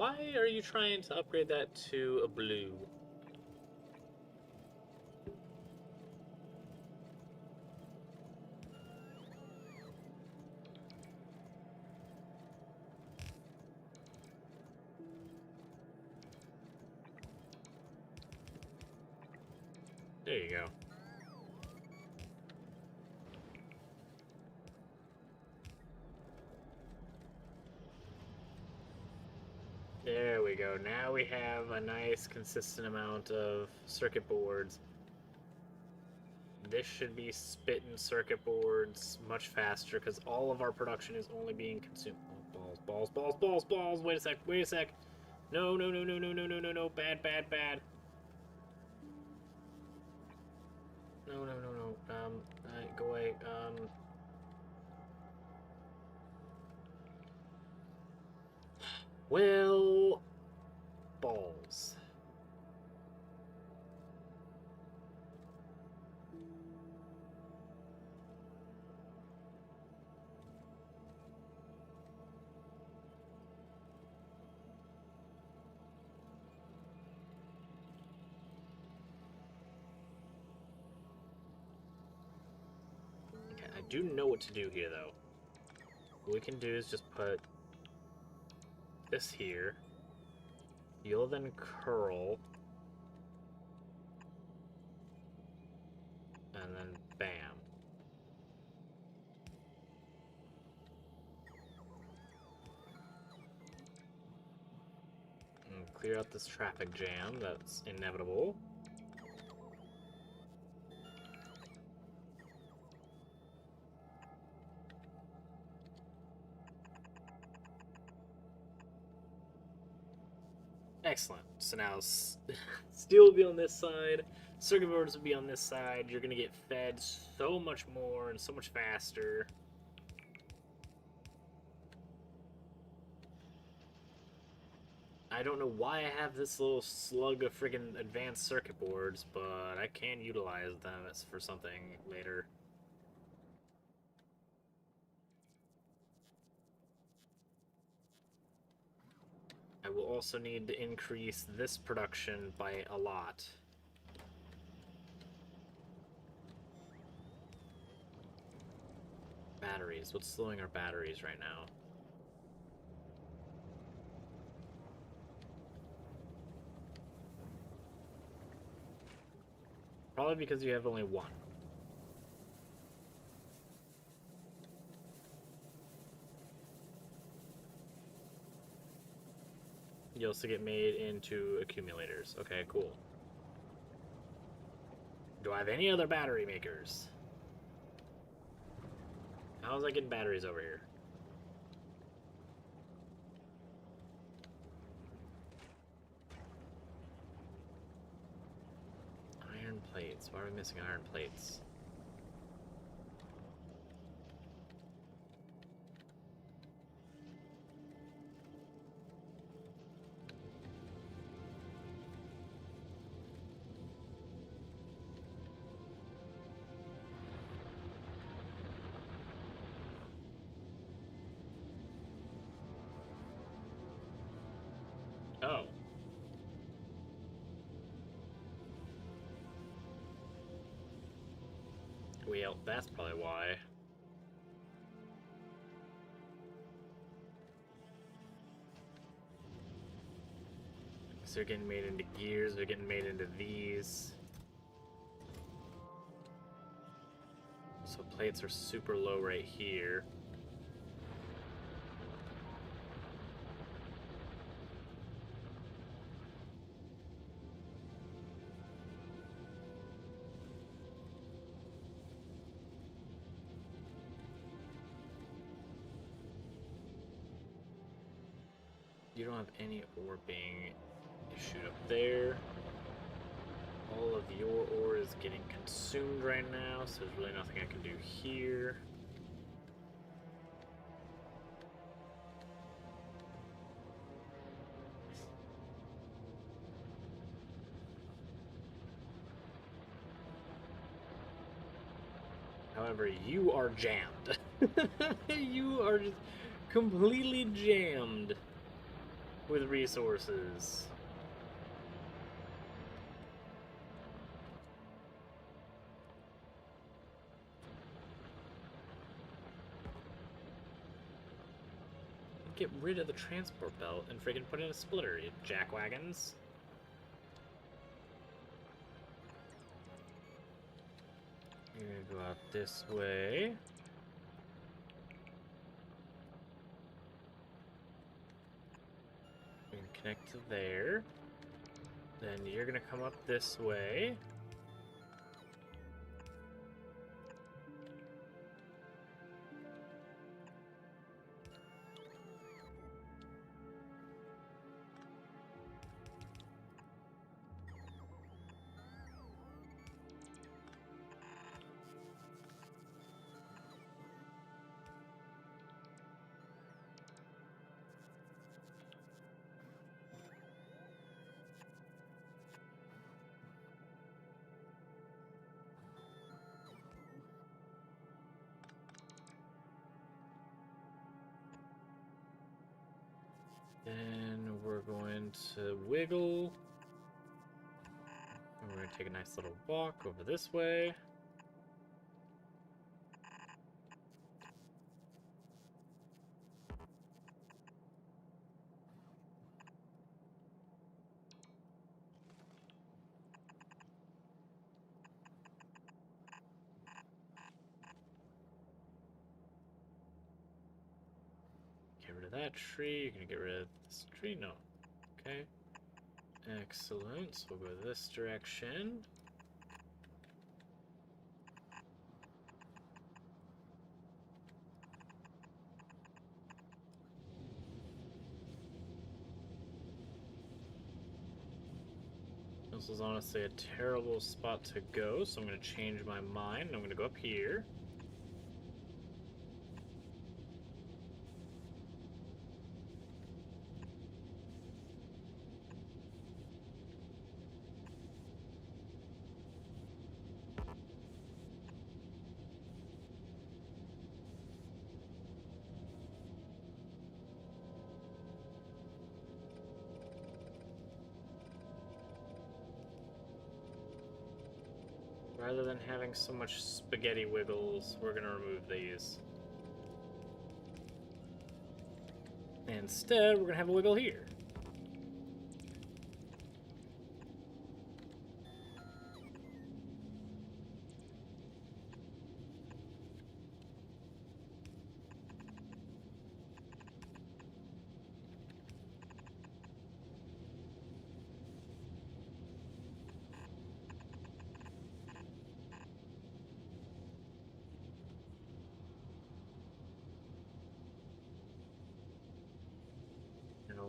A: Why are you trying to upgrade that to a blue? There you go. There we go. Now we have a nice consistent amount of circuit boards. This should be spitting circuit boards much faster because all of our production is only being consumed. Oh, balls, balls, balls, balls, balls. Wait a sec, wait a sec. No, no, no, no, no, no, no, no, no. Bad, bad, bad. No, no, no, no. Go away. Well, balls. Okay, I do know what to do here, though. What we can do is just put this here. You'll then curl. And then bam. And clear out this traffic jam that's inevitable. Excellent. So now steel will be on this side, circuit boards will be on this side. You're gonna get fed so much more and so much faster. I don't know why I have this little slug of friggin' advanced circuit boards, but I can utilize them as for something later. I will also need to increase this production by a lot. Batteries. What's slowing our batteries right now? Probably because you have only one. You also get made into accumulators. Okay, cool. Do I have any other battery makers? How was I getting batteries over here? Iron plates. Why are we missing iron plates? Oh. Well, that's probably why. So they're getting made into gears, they're getting made into these. So plates are super low right here. You don't have any ore being issued up there. All of your ore is getting consumed right now, so there's really nothing I can do here. However, you are jammed. You are just completely jammed. with resources. Get rid of the transport belt and friggin' put in a splitter, you jackwagons. You're gonna go out this way. You can connect to there. Then you're gonna come up this way. Then we're going to wiggle. And we're going to take a nice little walk over this way. Get rid of that tree. You're going to get rid of this tree? No. Okay. Excellent. So we'll go this direction. This is honestly a terrible spot to go, so I'm going to change my mind. I'm going to go up here. Rather than having so much spaghetti wiggles, we're going to remove these. Instead, we're going to have a wiggle here.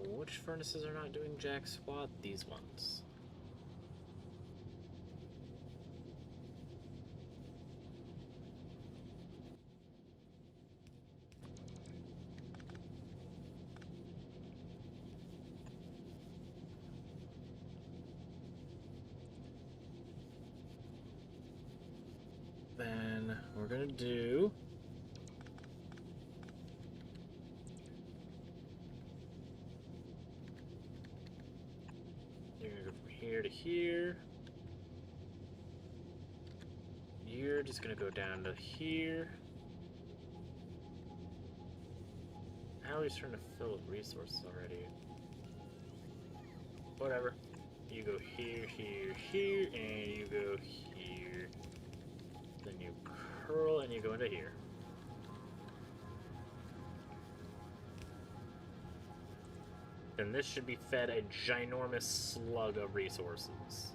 A: Which furnaces are not doing jack squat? These ones. Then we're gonna do here to here. You're just gonna go down to here. How are we starting to fill with resources already? Whatever. You go here, here, here, and you go here. Then you curl and you go into here. Then this should be fed a ginormous slug of resources.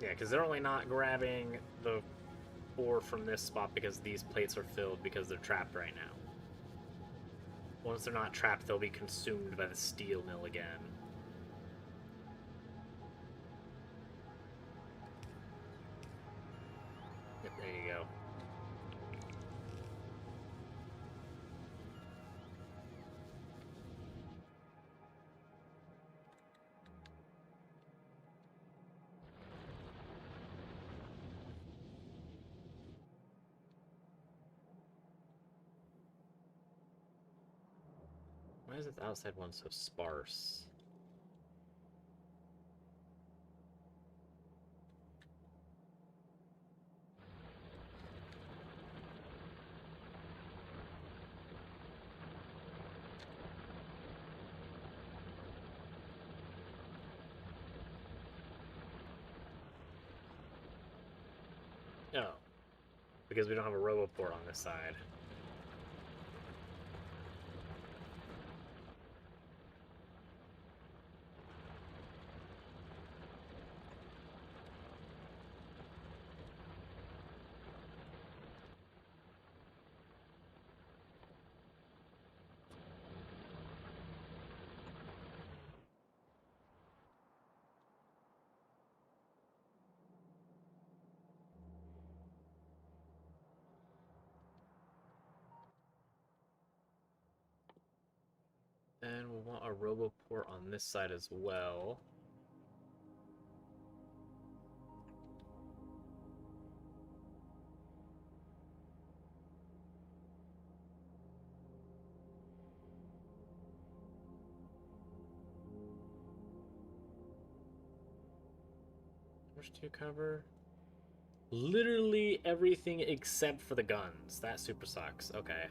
A: Yeah, because they're only not grabbing the ore from this spot because these plates are filled because they're trapped right now. Once they're not trapped, they'll be consumed by the steel mill again. Yep, there you go. Why is this outside one so sparse? No, because we don't have a roboport on this side. And we'll want a roboport on this side as well. How much do you cover? Literally everything except for the guns. That super sucks. Okay.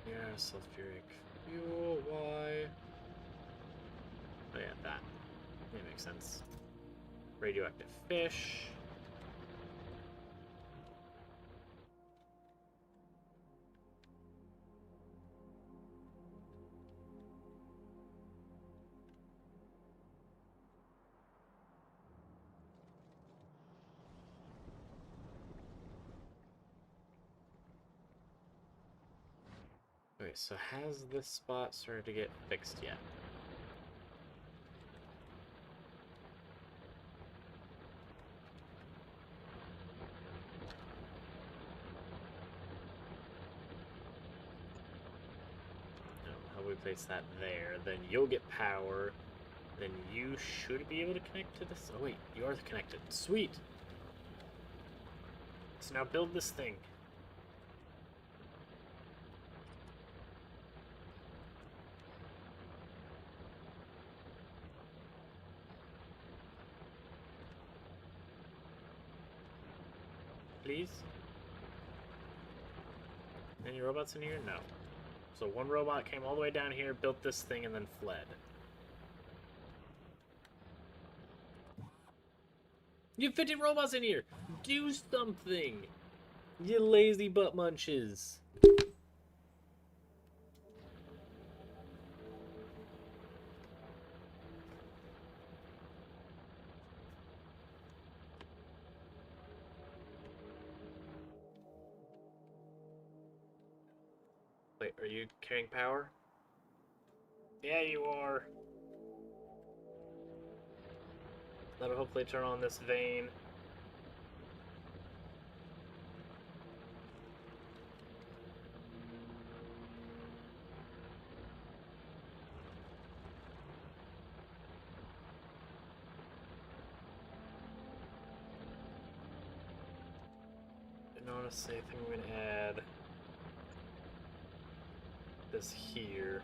A: Yeah, sulfuric fuel, why? Oh yeah, that. That makes sense. Radioactive fish. Okay, so has this spot started to get fixed yet? No, how we place that there? Then you'll get power. Then you should be able to connect to this. Oh wait, you are connected. Sweet! So now build this thing. Please? Any robots in here? No. So one robot came all the way down here, built this thing, and then fled. You have 50 robots in here! Do something! You lazy butt munches! Wait, are you carrying power? Yeah, you are. That'll hopefully turn on this vein. And honestly, I think I'm gonna add this here.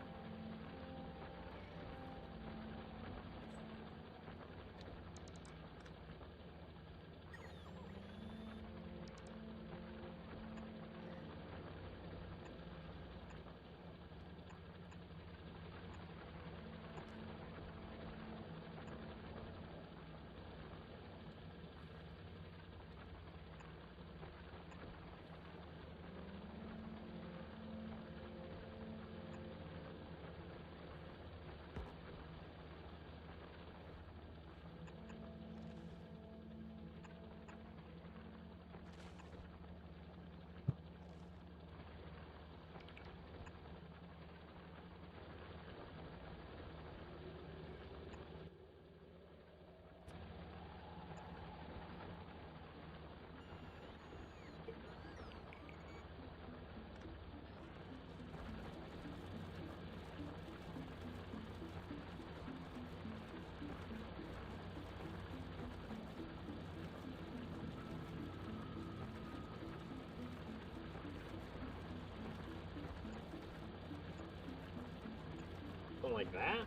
A: like that.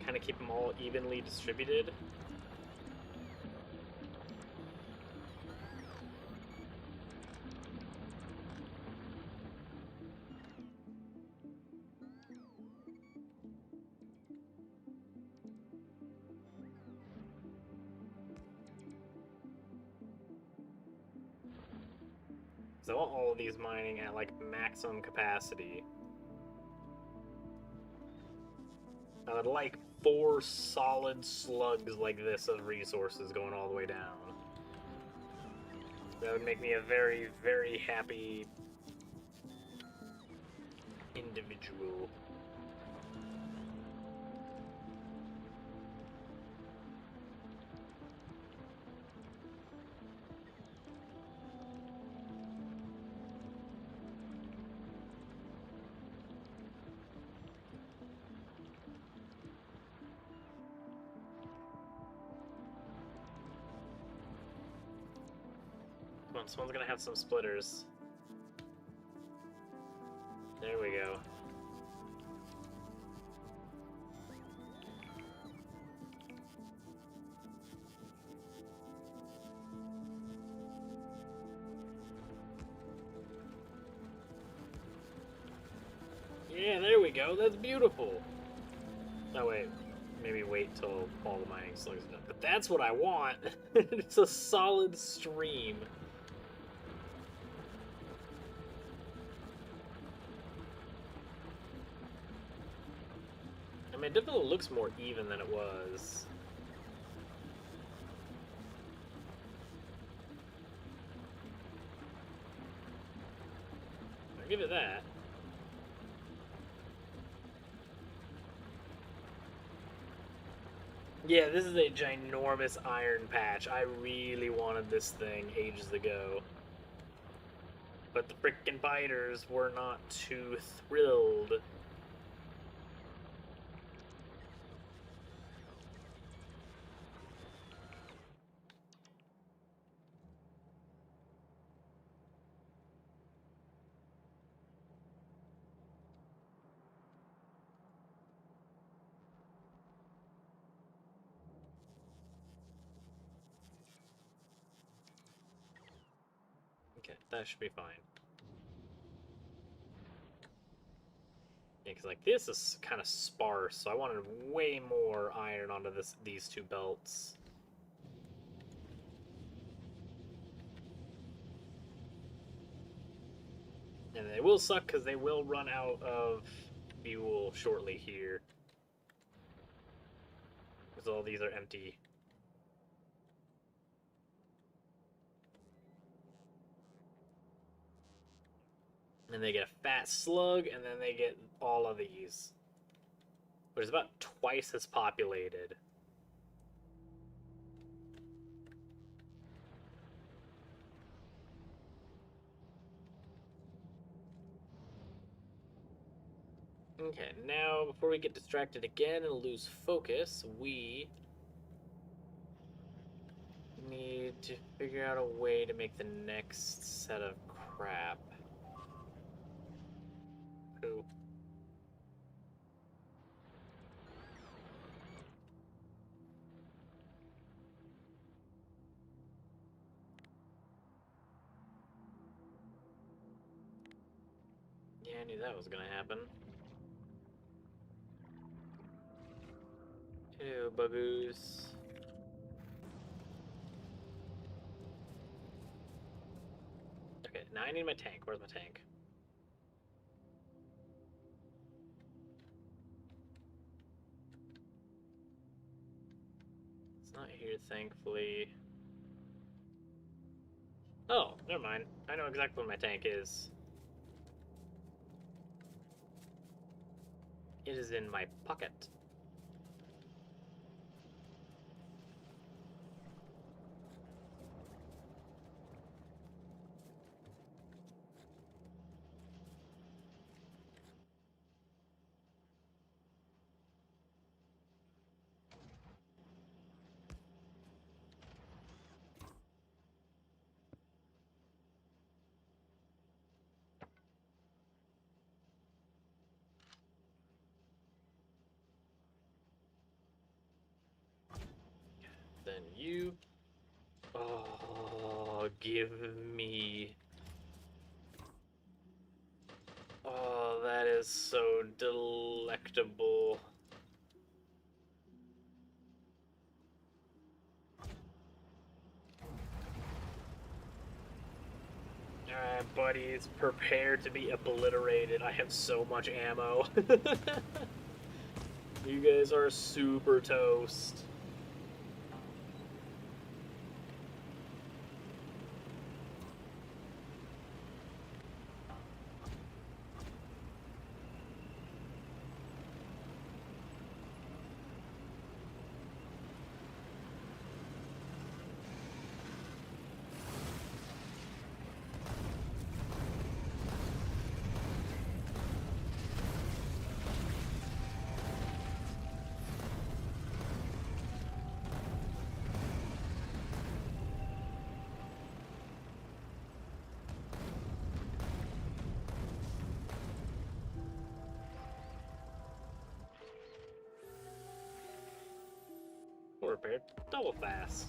A: Kind of keep them all evenly distributed. So I want all of these mining at like maximum capacity. I would like 4 solid slugs like this of resources going all the way down. That would make me a very, very happy individual. Come on, someone's gonna have some splitters. There we go. Yeah, there we go. That's beautiful. Oh, wait. Maybe wait till all the mining slugs are done. But that's what I want. It's a solid stream. I mean, it definitely looks more even than it was. I'll give it that. Yeah, this is a ginormous iron patch. I really wanted this thing ages ago. But the frickin' biters were not too thrilled. Okay, that should be fine. Yeah, because like this is kind of sparse, so I wanted way more iron onto these 2 belts. And they will suck because they will run out of fuel shortly here. Because all these are empty. And they get a fat slug, and then they get all of these. But it's about twice as populated. Okay, now before we get distracted again and lose focus, we need to figure out a way to make the next set of crap. Who? Yeah, I knew that was gonna happen. Ew, baboos. Okay, now I need my tank. Where's my tank? It's not here, thankfully. Oh, never mind. I know exactly what my tank is. It is in my pocket. then you... Oh, give me... Oh, that is so delectable. Alright, buddies, prepare to be obliterated. I have so much ammo. You guys are super toast. We're prepared. Double fast.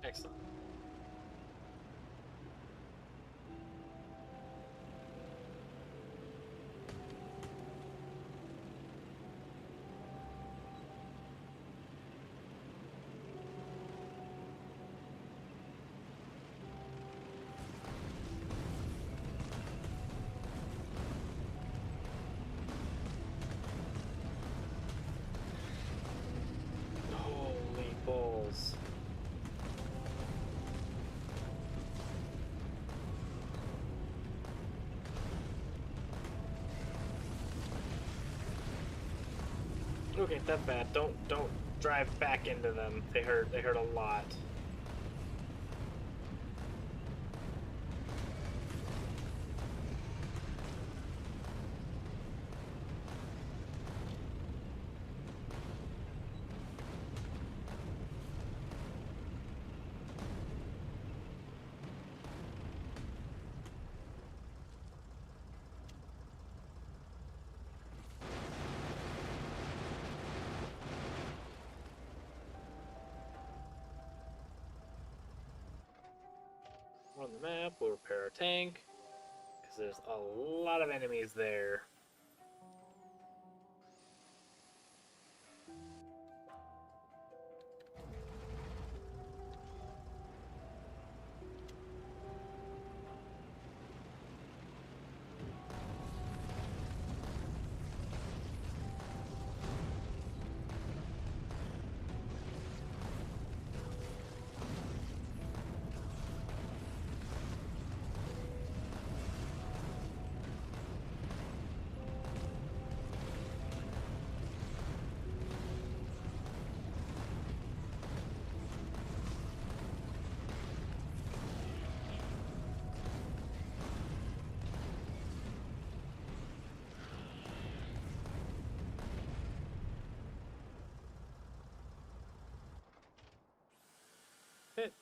A: Excellent. Holy balls. Okay, that's bad. Don't drive back into them. They hurt a lot. On the map, we'll repair our tank, because there's a lot of enemies there.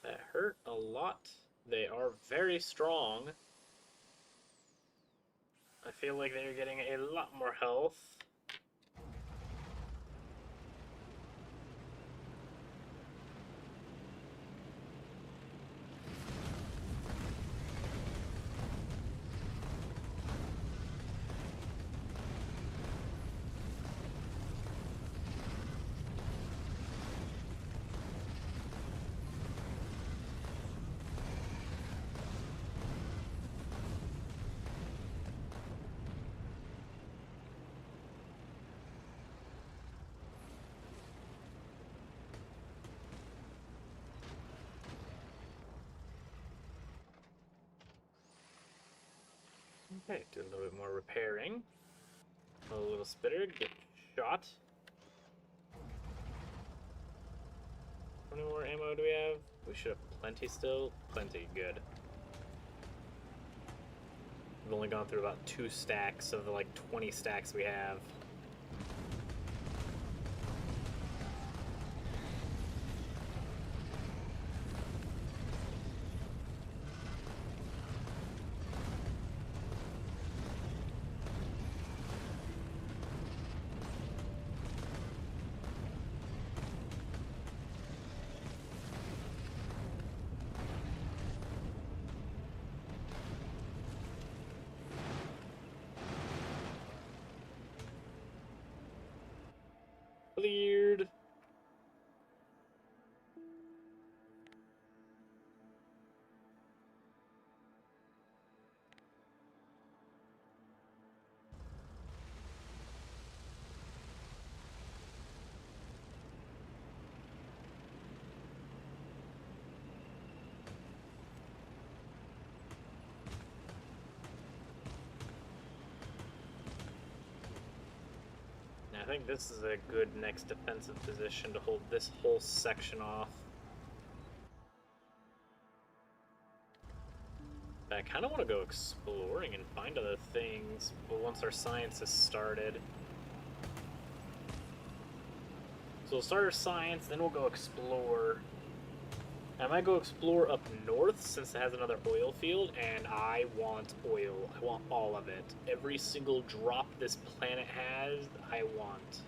A: That hurt a lot. They are very strong. I feel like they're getting a lot more health. Okay, do a little bit more repairing. A little spitter, get shot. How many more ammo do we have? We should have plenty still. Plenty, good. We've only gone through about 2 stacks of the like 20 stacks we have. Cleared. I think this is a good next defensive position to hold this whole section off. I kind of want to go exploring and find other things, but once our science is started. So we'll start our science, then we'll go explore. I might go explore up north since it has another oil field, and I want oil. I want all of it. Every single drop this planet has, I want.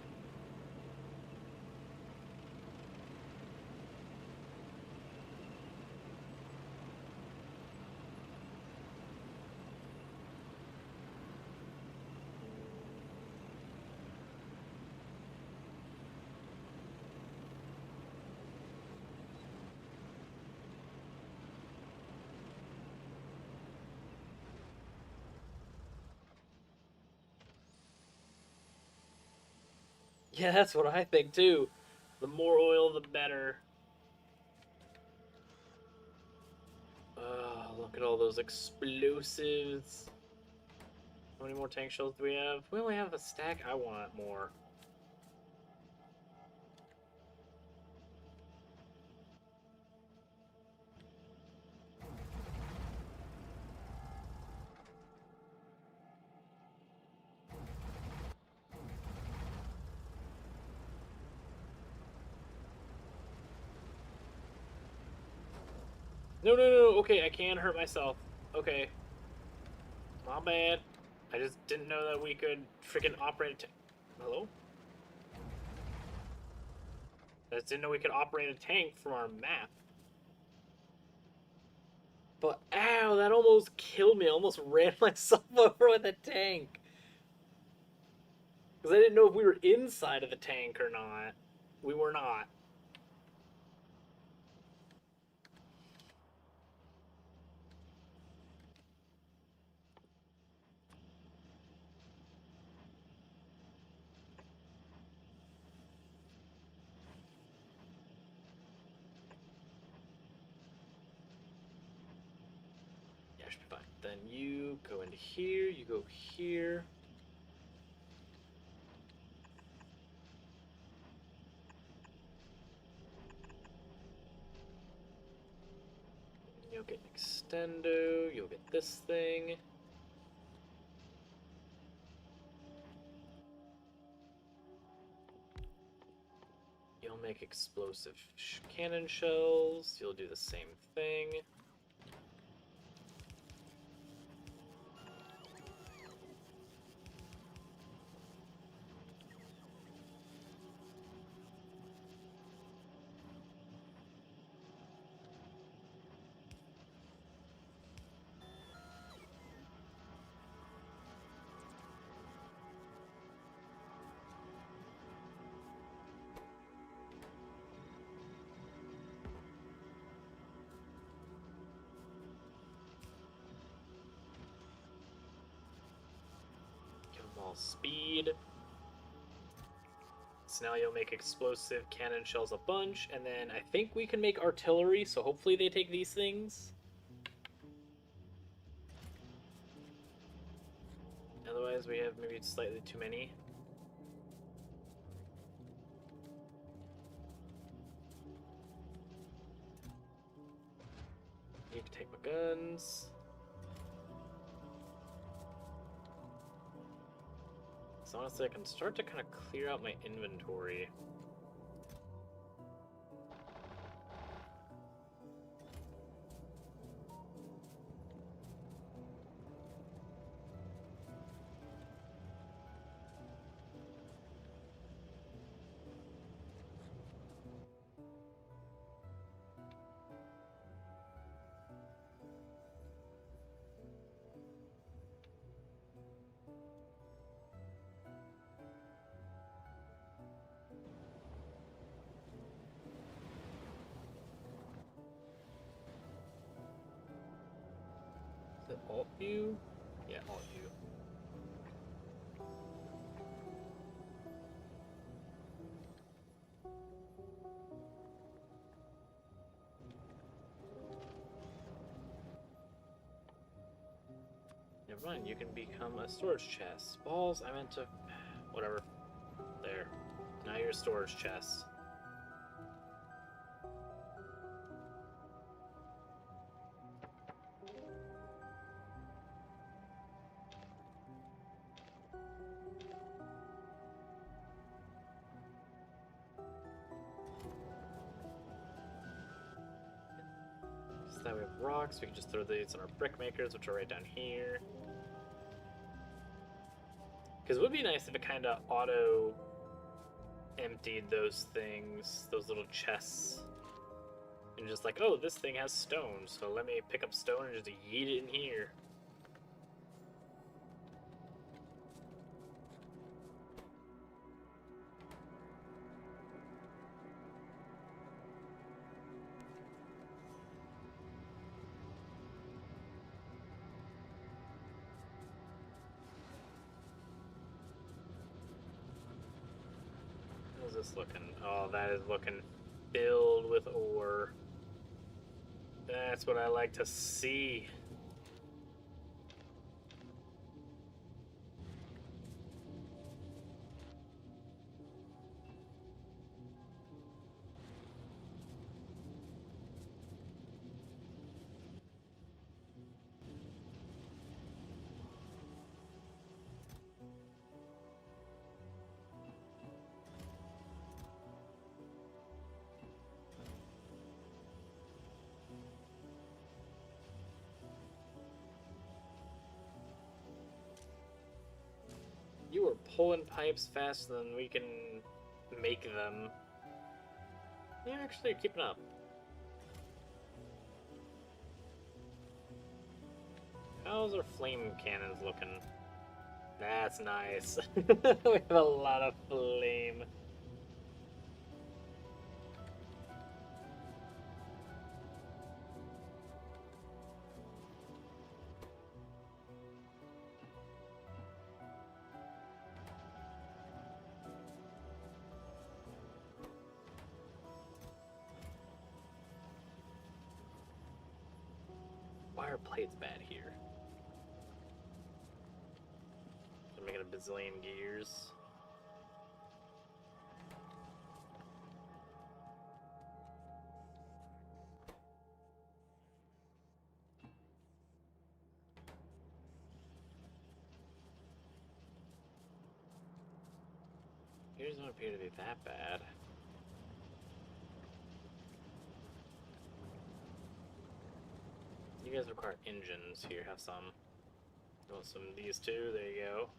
A: Yeah, that's what I think too. The more oil, the better. Look at all those explosives. How many more tank shells do we have? We only have a stack. I want more. No, no, no. Okay, I can hurt myself. Okay. My bad. I just didn't know that we could freaking operate a Hello? I just didn't know we could operate a tank from our map. But, ow, that almost killed me. I almost ran myself over with a tank. Because I didn't know if we were inside of the tank or not. We were not. Yeah, should be fine. Then you go into here, you go here. You'll get an extendo, you'll get this thing. You'll make explosive cannon shells, you'll do the same thing. Give them all speed. So now you'll make explosive cannon shells a bunch, and then I think we can make artillery, so hopefully they take these things. realize we have maybe slightly too many. Need to take my guns. So honestly, I can start to kind of clear out my inventory. Is it alt view? Yeah, alt view. Never mind, you can become a storage chest. Balls, I meant to... Whatever. There. Now you're a storage chest. So that we have rocks, we can just throw these on our brick makers, which are right down here. Because it would be nice if it kind of auto emptied those things, those little chests. And just like, oh, this thing has stone, so let me pick up stone and just yeet it in here. How's this looking? Oh, that is looking filled with ore. That's what I like to see. You are pulling pipes faster than we can make them. Yeah, actually, you're keeping up. How's our flame cannons looking? That's nice. We have a lot of flame. Wire plate's bad here. I'm making a bazillion gears. Gears don't appear to be that bad. You guys require engines. Here, have some. You want some of these too? There you go.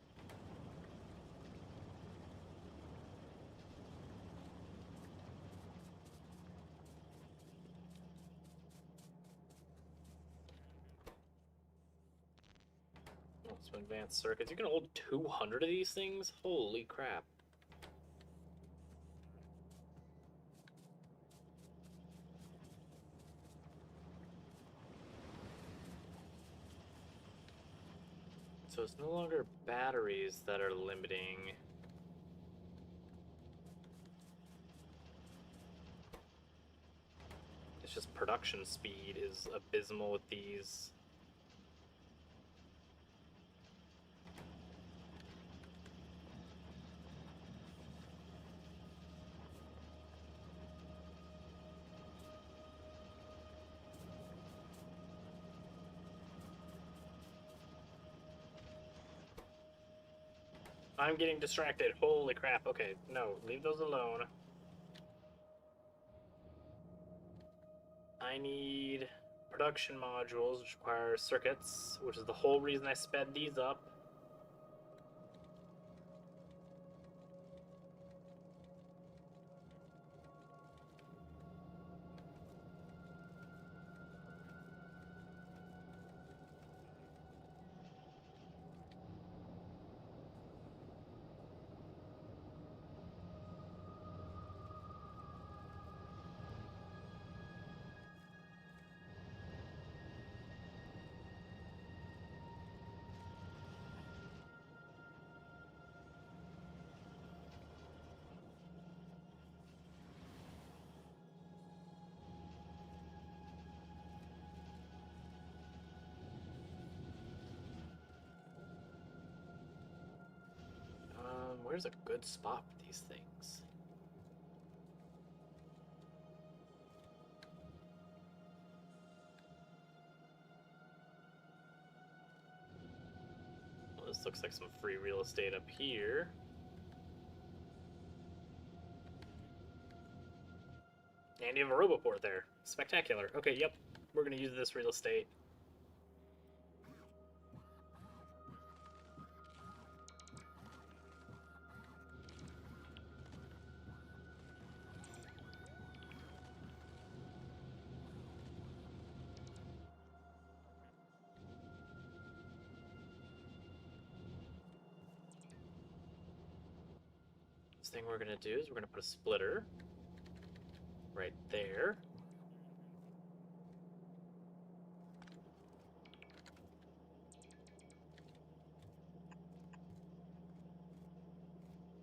A: Oh, some advanced circuits. You can hold 200 of these things? Holy crap. So it's no longer batteries that are limiting. It's just production speed is abysmal with these. I'm getting distracted. Holy crap. Okay, no, leave those alone. I need production modules, which require circuits, which is the whole reason I sped these up. Where's a good spot for these things? Well, this looks like some free real estate up here. And you have a roboport there. Spectacular. Okay, yep. We're going to use this real estate. This thing we're going to do is we're going to put a splitter right there.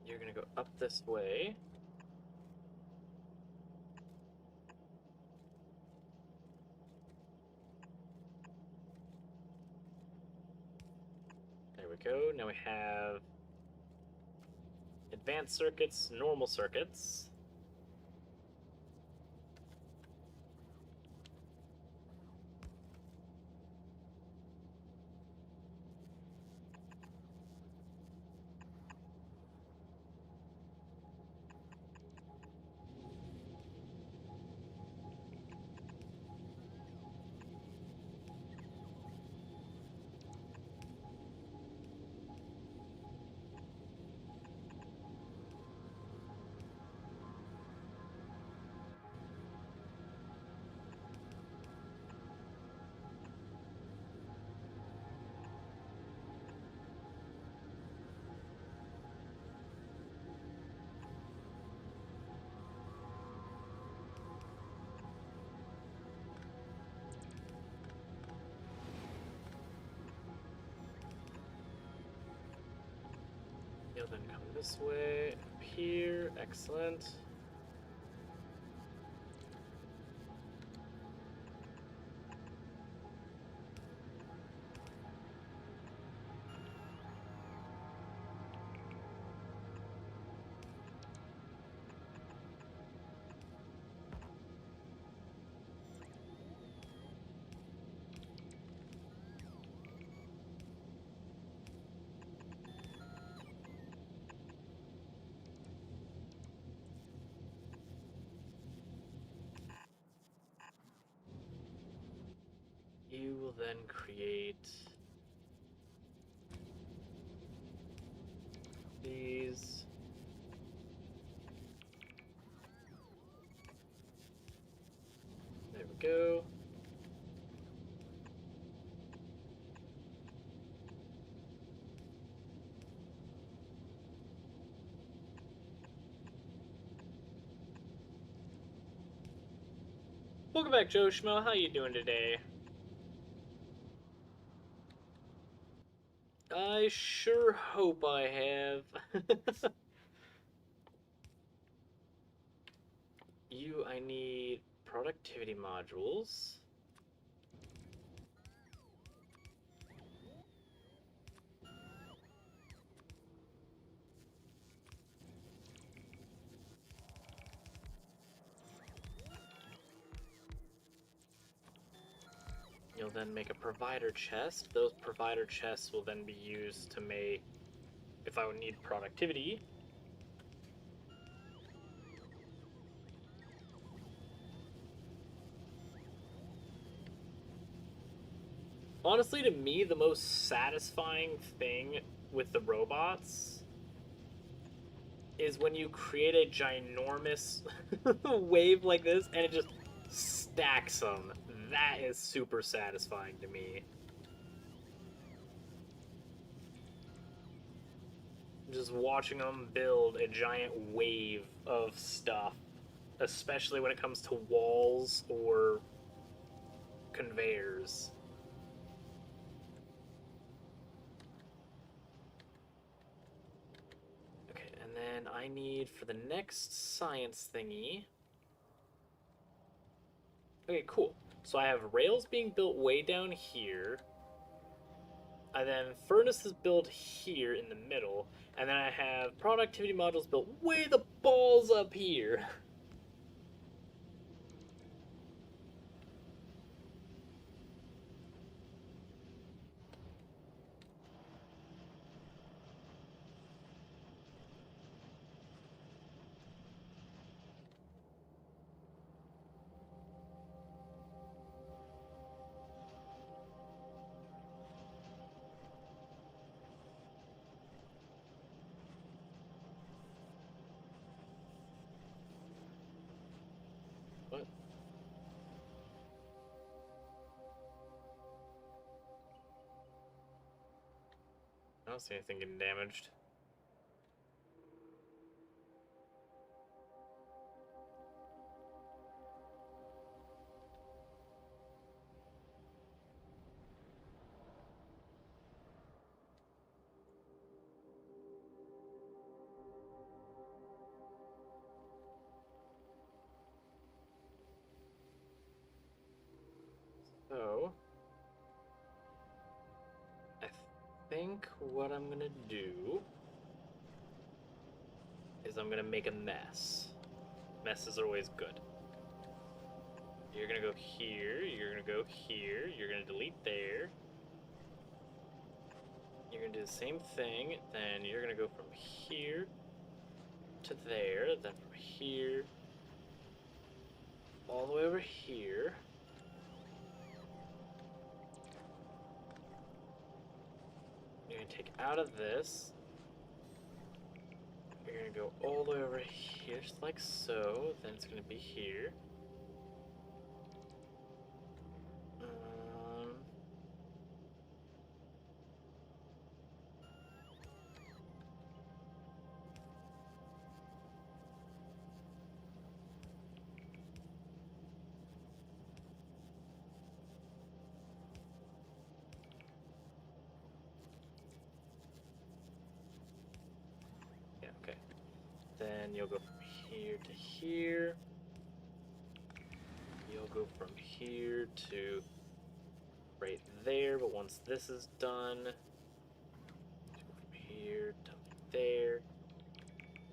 A: You're going to go up this way. There we go. Now we have advanced circuits, normal circuits. You'll then come this way, up here. Excellent. You will then create these. There we go. Welcome back, Joe Schmo. How you doing today? I sure hope I have. I need productivity modules. You'll then make a provider chest. Those provider chests will then be used to make if I would need productivity. Honestly, to me, the most satisfying thing with the robots is when you create a ginormous wave like this and it just stacks them. That is super satisfying to me. Just watching them build a giant wave of stuff, especially when it comes to walls or conveyors. Okay, and then I need for the next science thingy. Okay, cool. So I have rails being built way down here. And then furnace is built here in the middle. And then I have productivity modules built way the balls up here. What? I don't see anything getting damaged. So, I think what I'm gonna do is I'm gonna make a mess. Messes are always good. You're gonna go here, you're gonna go here, you're gonna delete there. You're gonna do the same thing, then you're gonna go from here to there, then from here all the way over here. You're gonna take out of this. You're gonna go all the way over here, just like so. Then it's gonna be here. Yeah, okay. Then you'll go from here to here. You'll go from here to right there, but once this is done, go from here to there.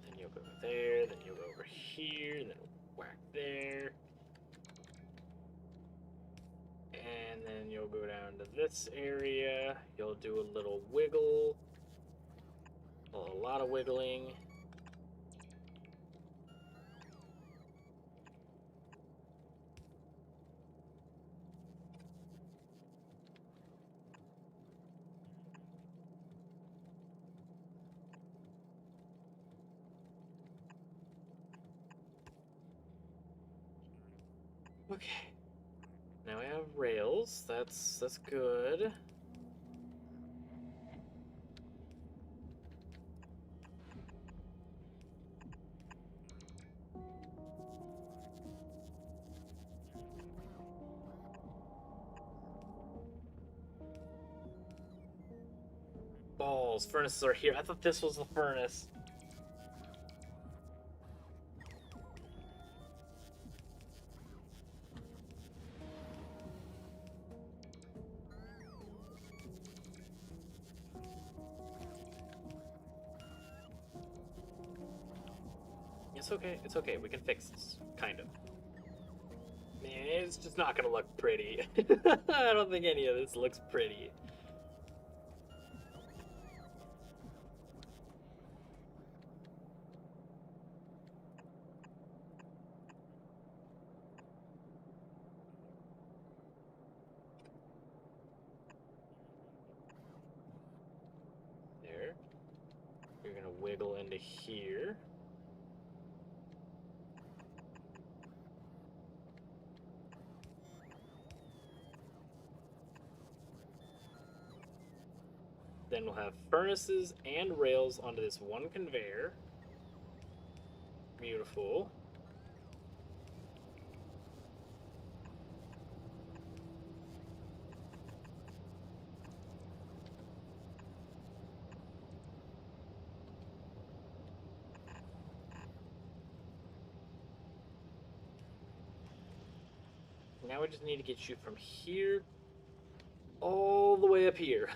A: Then you'll go there, then you'll go over here, and then whack there. And then you'll go down to this area. You'll do a little wiggle. A lot of wiggling. Okay. Now we have rails. That's good. Balls. Furnaces are here. I thought this was the furnace. It's okay. It's okay. We can fix this. Kind of. It's just not gonna look pretty. I don't think any of this looks pretty. You're gonna wiggle into here. Then we'll have furnaces and rails onto this one conveyor. Beautiful. Now we just need to get you from here all the way up here.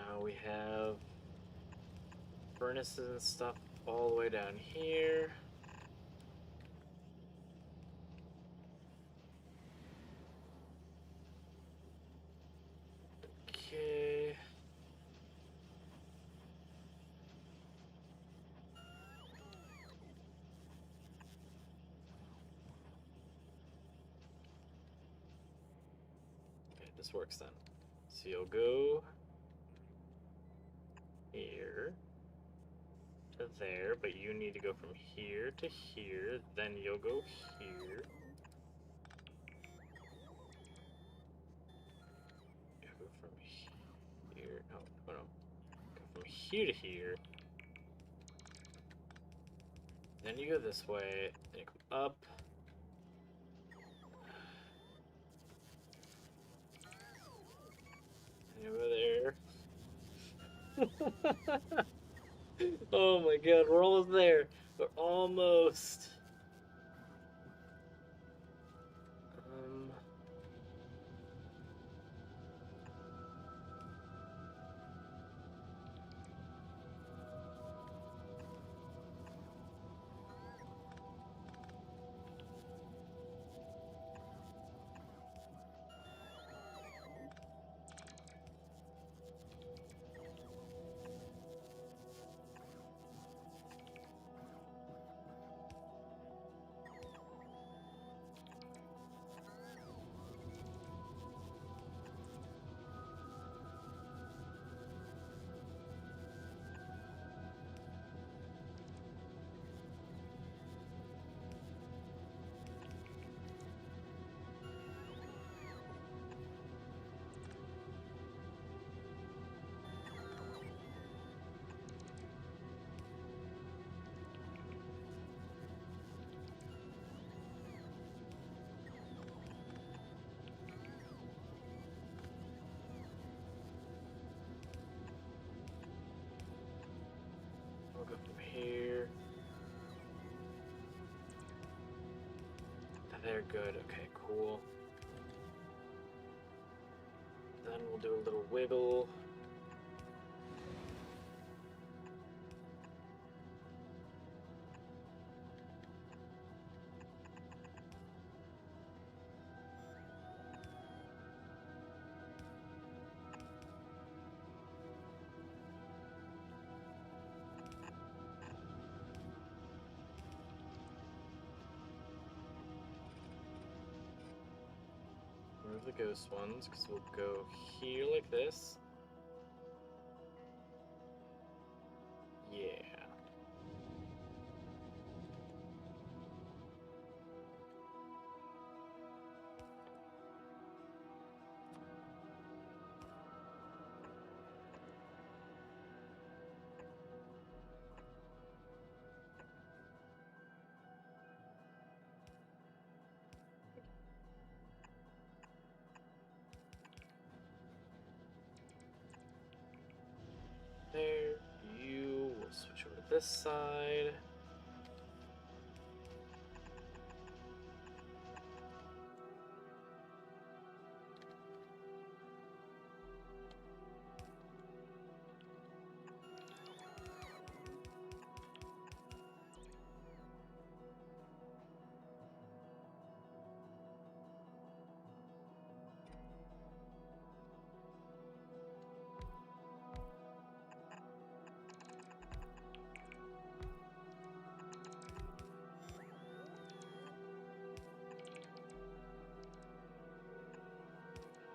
A: Now we have furnaces and stuff all the way down here. Okay. Okay, this works then. So you'll go here to there, but you need to go from here to here, then you'll go here. Go from here. No, no, no. Go from here to here. Then you go this way, then you come up. And you go there. Oh my god, we're almost there. We're almost. Um. We'll go from here. They're good. Okay, cool. Then we'll do a little wiggle. Remove the ghost ones, because we'll go here like this. Yeah. this side.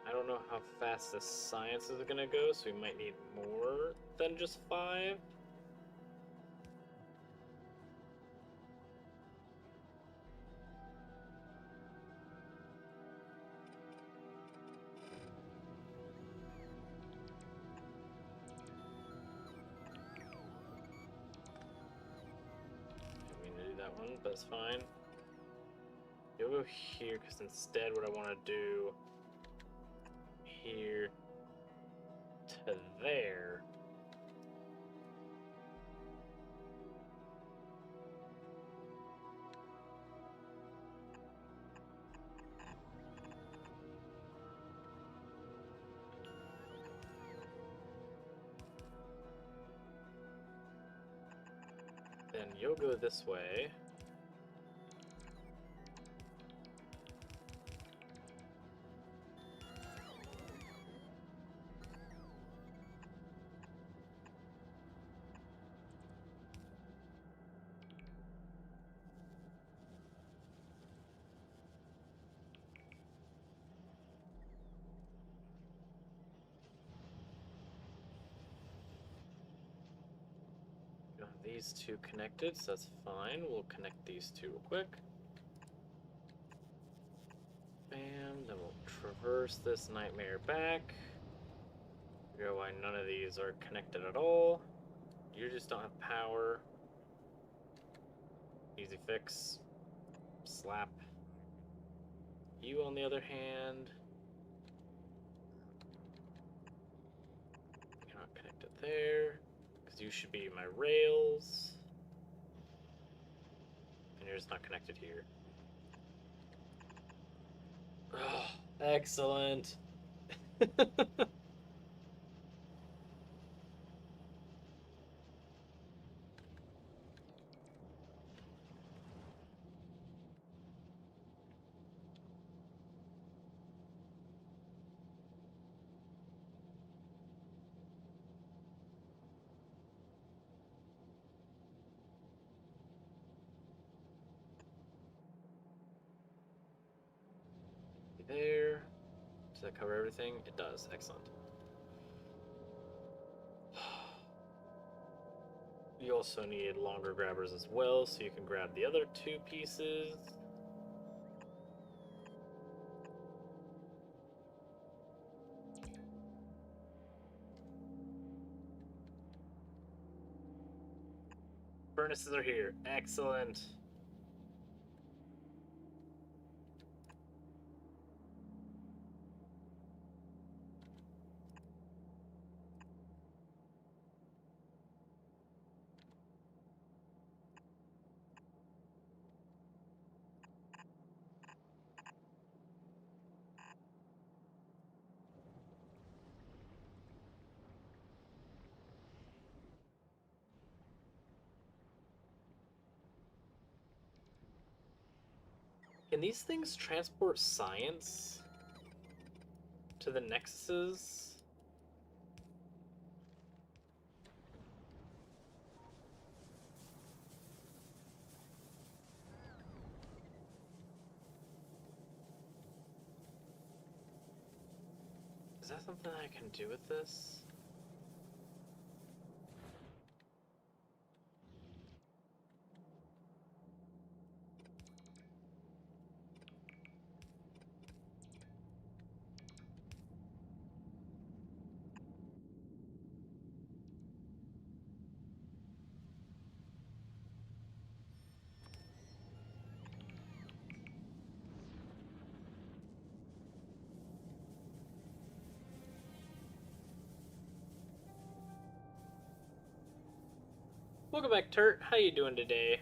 A: I don't know how fast this science is gonna go, so we might need more than just 5. I mean to do that one, but that's fine. You'll go here, because instead what I want to do here to there. Then you'll go this way. We don't have these two connected, so that's fine. We'll connect these two real quick. Bam, then we'll traverse this nightmare back. Figure out why none of these are connected at all. You just don't have power. Easy fix. Slap. You, on the other hand, you're not connected there, because you should be my rails. And you're just not connected here. Oh, excellent. There. Does that cover everything? It does. Excellent. You also need longer grabbers as well, so you can grab the other 2 pieces. Furnaces are here. Excellent. Can these things transport science to the nexuses? Is that something I can do with this? Welcome back, Turt. How you doing today?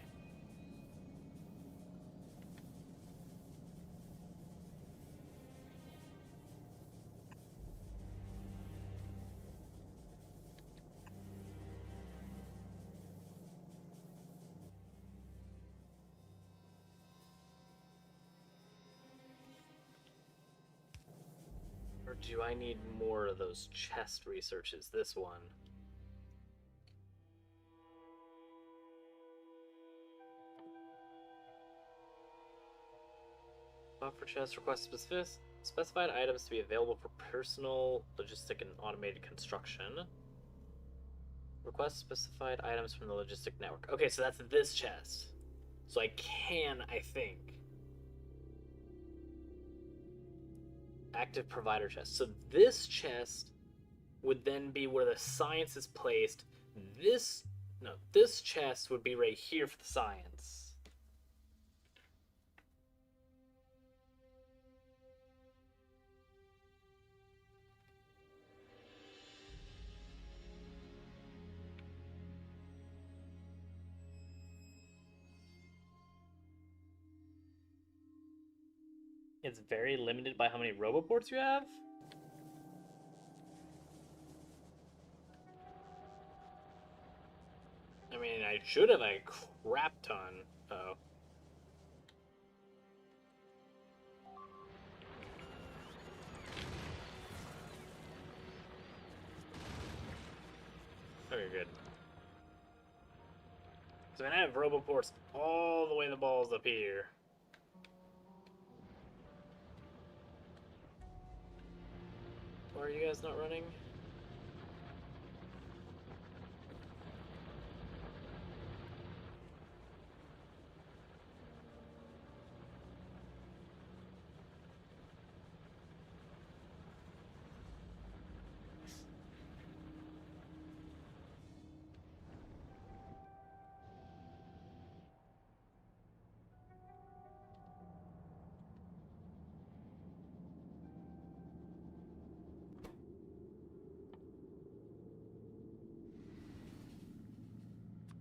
A: Or do I need more of those chest researches? This one. For chest, request specified items to be available for personal, logistic, and automated construction. Request specified items from the logistic network. Okay, so that's this chest. So I think. Active provider chest. So this chest would then be where the science is placed. This chest would be right here for the science. It's very limited by how many roboports you have. I mean, I should have a crap ton. Oh. Oh, you're good. So I have roboports all the way the balls up here. Why are you guys not running?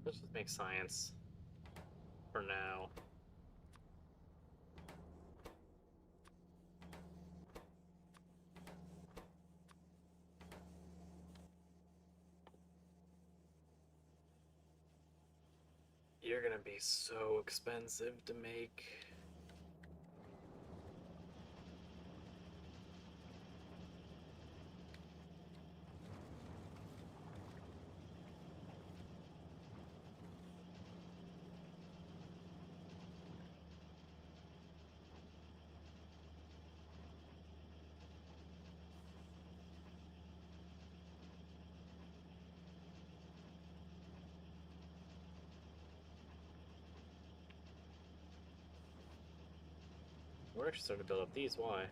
A: Let's just make science for now. You're gonna be so expensive to make. We're actually starting to build up these. Why?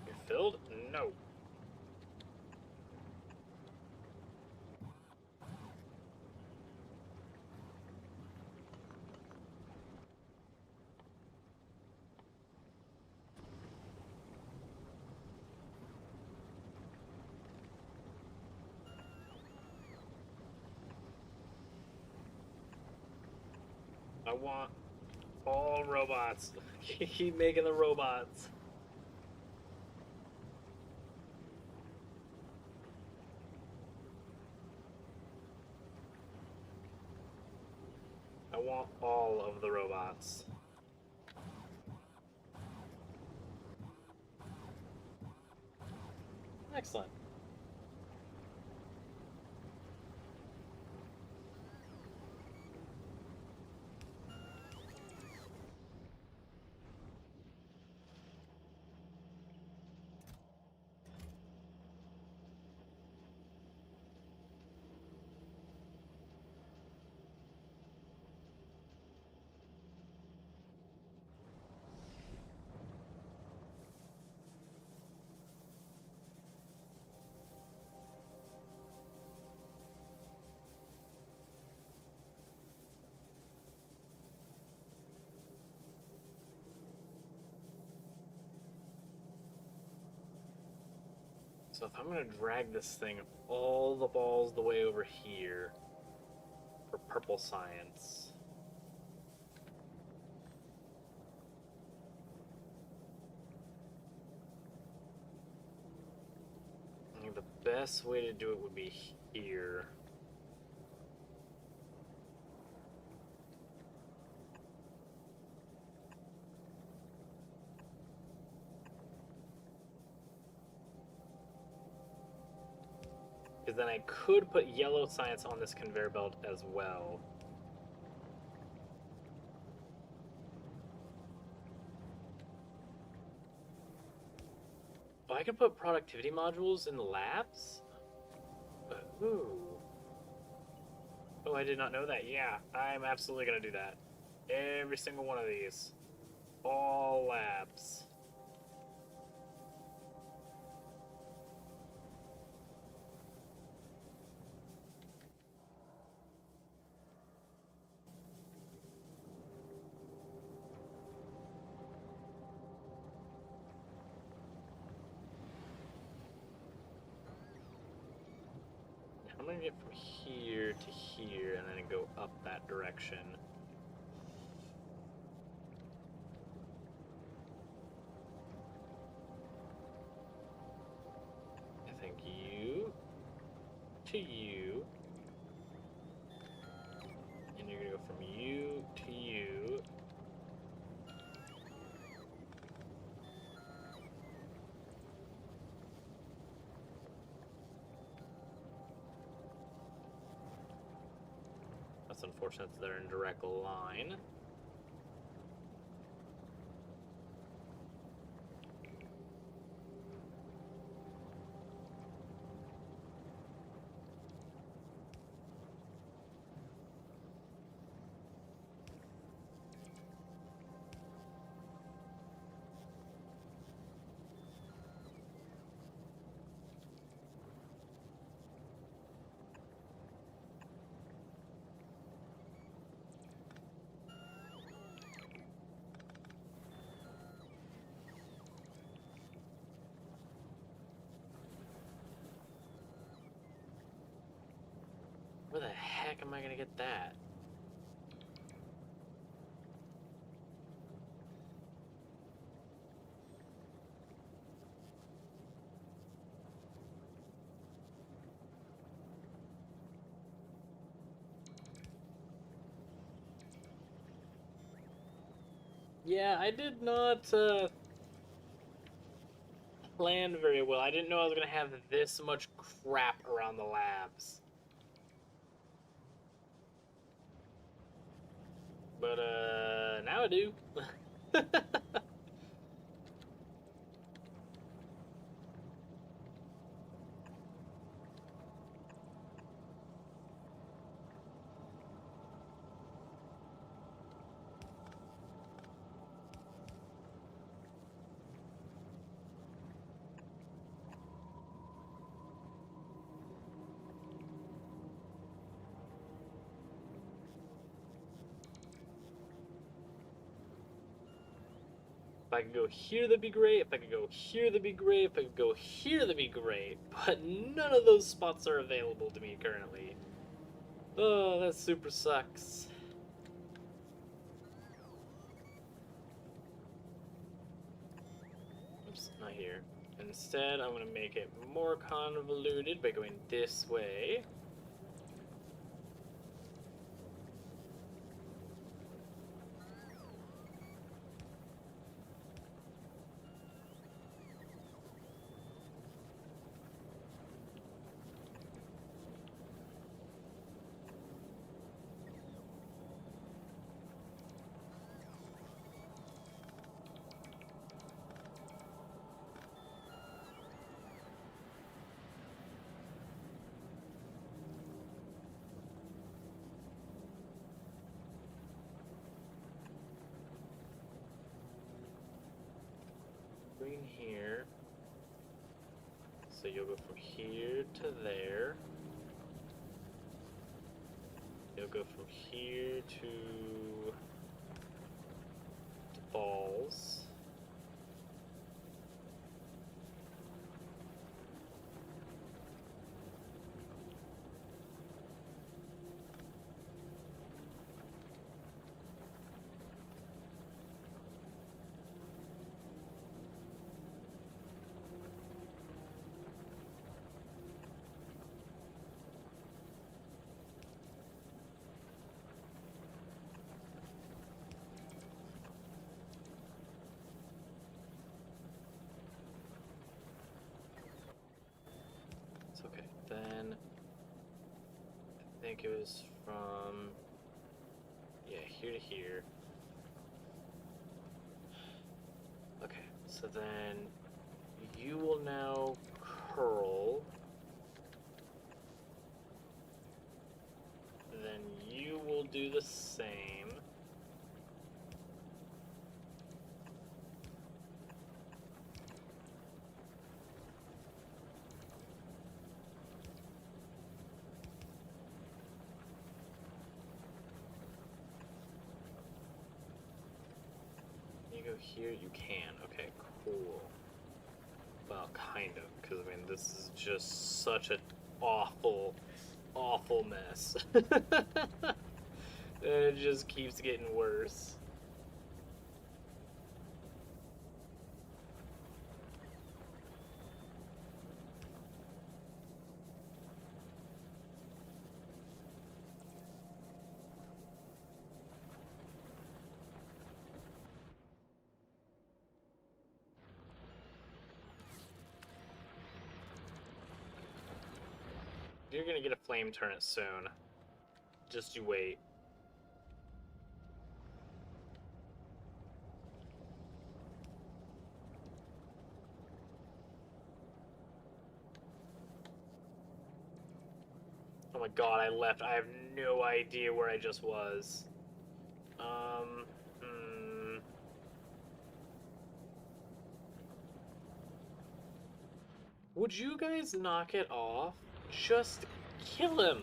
A: You're filled? No. I want all robots. Keep making the robots. I want all of the robots. Excellent. So if I'm gonna drag this thing all the balls the way over here for purple science. I think the best way to do it would be here. Because then I could put yellow science on this conveyor belt as well. Oh, I can put productivity modules in the labs? Ooh. Oh, I did not know that. Yeah, I'm absolutely going to do that. Every single one of these. All labs. I'm going to get from here to here and then go up that direction. I think you to you. And you're going to go from you to you. That's unfortunate that they're in direct line. Where the heck am I gonna get that? Yeah, I did not plan very well. I didn't know I was gonna have this much crap around the labs. But now I do. If I could go here, that'd be great. If I could go here, that'd be great. If I could go here, that'd be great. But none of those spots are available to me currently. Oh, that super sucks. Oops, not here. Instead, I'm going to make it more convoluted by going this way. Green here. So you'll go from here to there. You'll go from here to balls. then I think it was from, yeah, here to here. Okay, so then you will now curl. Then you will do the same. You go here, you can. Okay, cool. Well, kind of, because I mean, this is just such an awful, awful mess. It just keeps getting worse. You're gonna get a flame turret soon. Just you wait. Oh my god, I left. I have no idea where I just was. Hmm. Would you guys knock it off? Just kill him.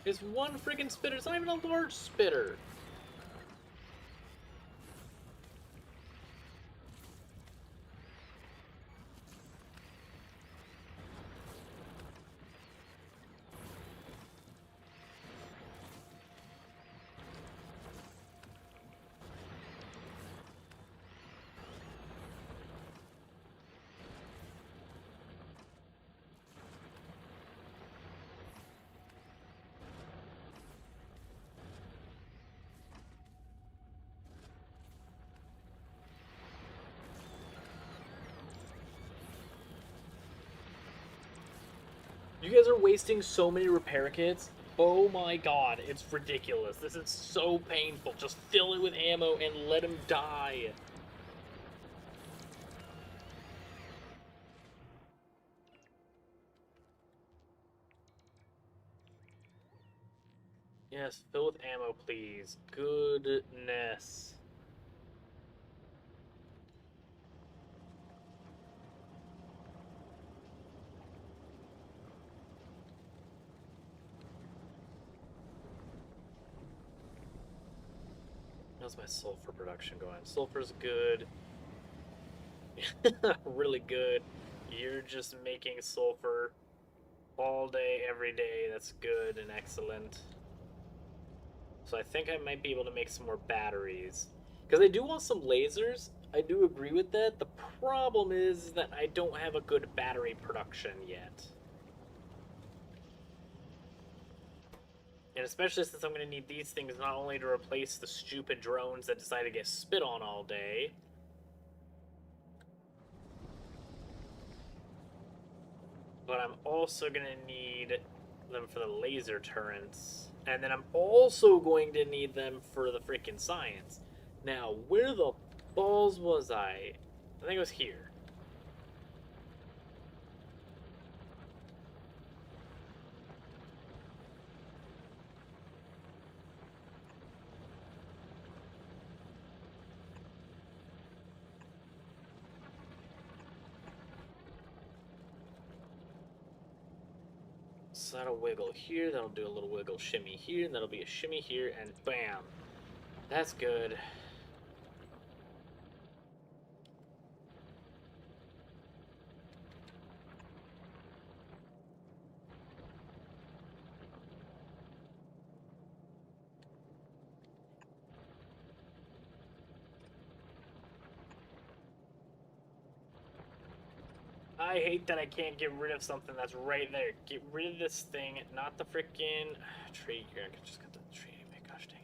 A: It's one friggin' spitter. It's not even a large spitter. You guys are wasting so many repair kits. Oh my god, it's ridiculous. This is so painful. Just fill it with ammo and let him die. Yes, fill with ammo, please. Goodness. How's my sulfur production going? Sulfur's good. Really good. You're just making sulfur all day, every day. That's good and excellent. So I think I might be able to make some more batteries. Because I do want some lasers. I do agree with that. The problem is that I don't have a good battery production yet. And especially since I'm going to need these things not only to replace the stupid drones that decide to get spit on all day, but I'm also going to need them for the laser turrets. And then I'm also going to need them for the freaking science. Now, where the balls was I? I think it was here. So that'll wiggle here, that'll do a little wiggle shimmy here, and that'll be a shimmy here, and bam. That's good. I hate that I can't get rid of something that's right there. Get rid of this thing, not the freaking tree. Here, I can just cut the tree anyway. Gosh dang it.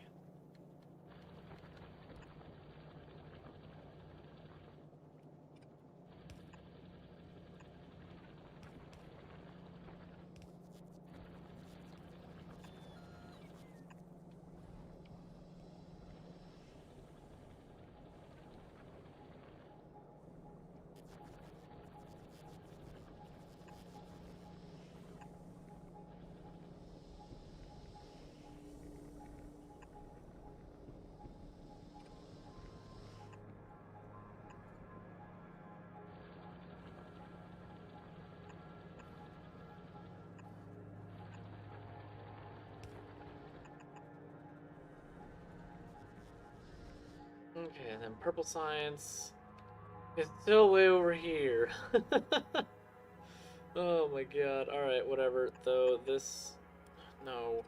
A: Okay, then purple science is still way over here. Oh my god. Alright, whatever. Though this... No.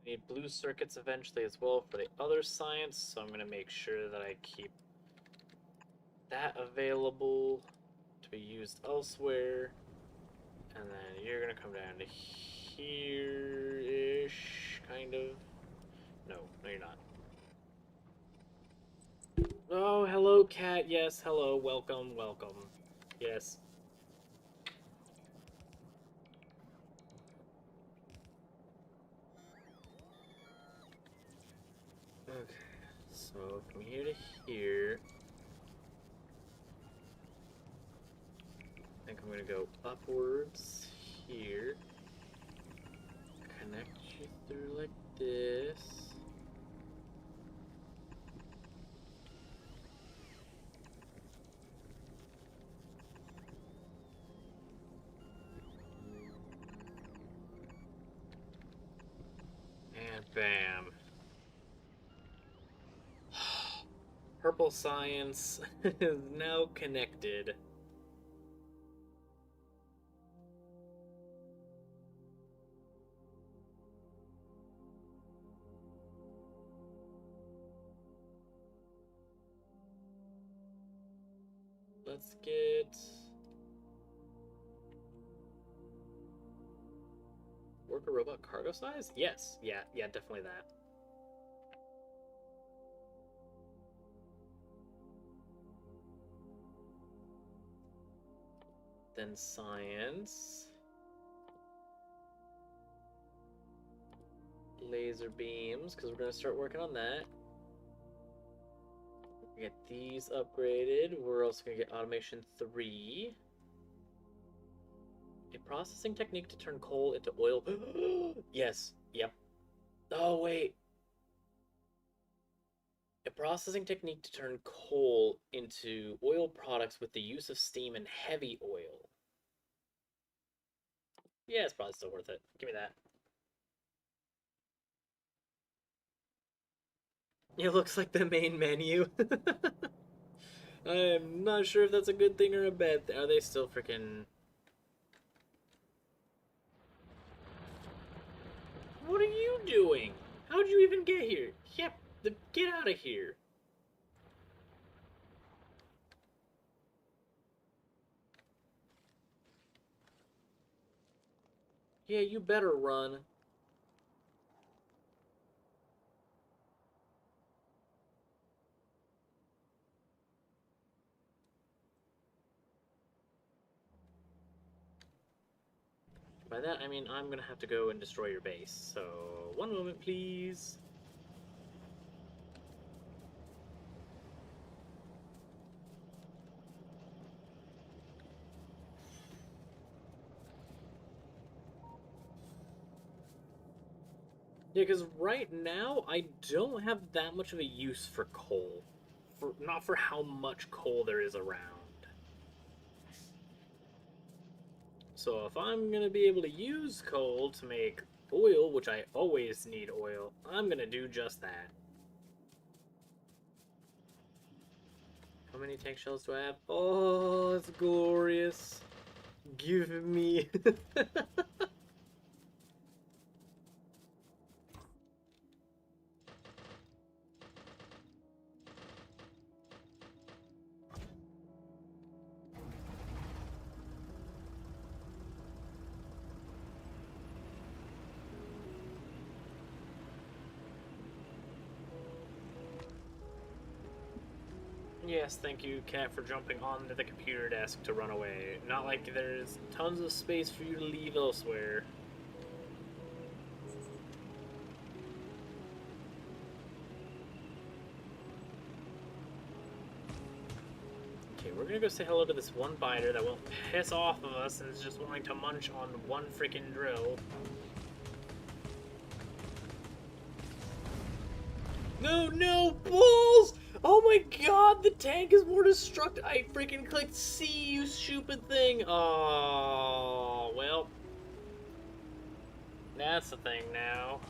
A: Need blue circuits eventually as well for the other science, so I'm going to make sure that I keep that available to be used elsewhere. And then you're going to come down to here-ish, kind of. No, you're not. Oh, hello, cat. Yes, hello. Welcome, welcome. Yes. Okay, so from here to here, I think I'm gonna go upwards here, connect you through like this. And bam. Purple science is now connected. Let's get... Worker robot cargo size? Yes. Yeah, definitely that. Then science. Laser beams, because we're going to start working on that. We get these upgraded. We're also going to get automation 3. A processing technique to turn coal into oil. Yes. Yep. Oh, wait. A processing technique to turn coal into oil products with the use of steam and heavy oil. Yeah, it's probably still worth it. Give me that. It looks like the main menu. I'm not sure if that's a good thing or a bad thing. Are they still freaking... What are you doing? How'd you even get here? Yep, get out of here. Yeah, you better run. By that, I mean I'm gonna have to go and destroy your base. So, one moment, please. Yeah, because right now, I don't have that much of a use for coal. Not for how much coal there is around. So if I'm gonna be able to use coal to make oil, which I always need oil, I'm gonna do just that. How many tank shells do I have? Oh, it's glorious. Give me. Yes, thank you, cat, for jumping onto the computer desk to run away. Not like there's tons of space for you to leave elsewhere. Okay, we're gonna go say hello to this one biter that won't piss off of us and is just wanting to munch on one freaking drill. No, no, balls! Oh my god, the tank is more destructive. I freaking clicked C, you stupid thing. Oh, well. That's the thing now.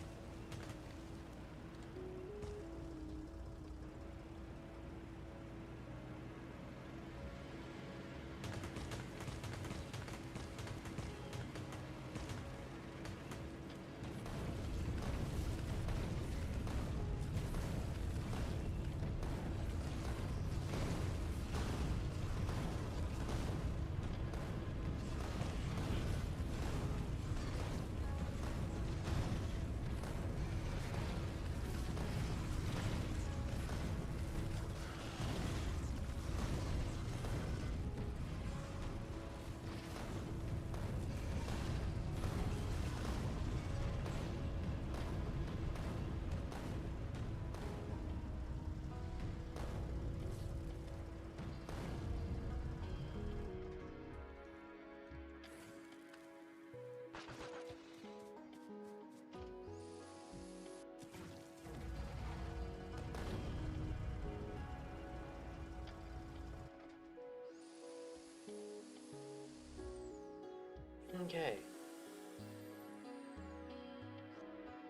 A: Okay.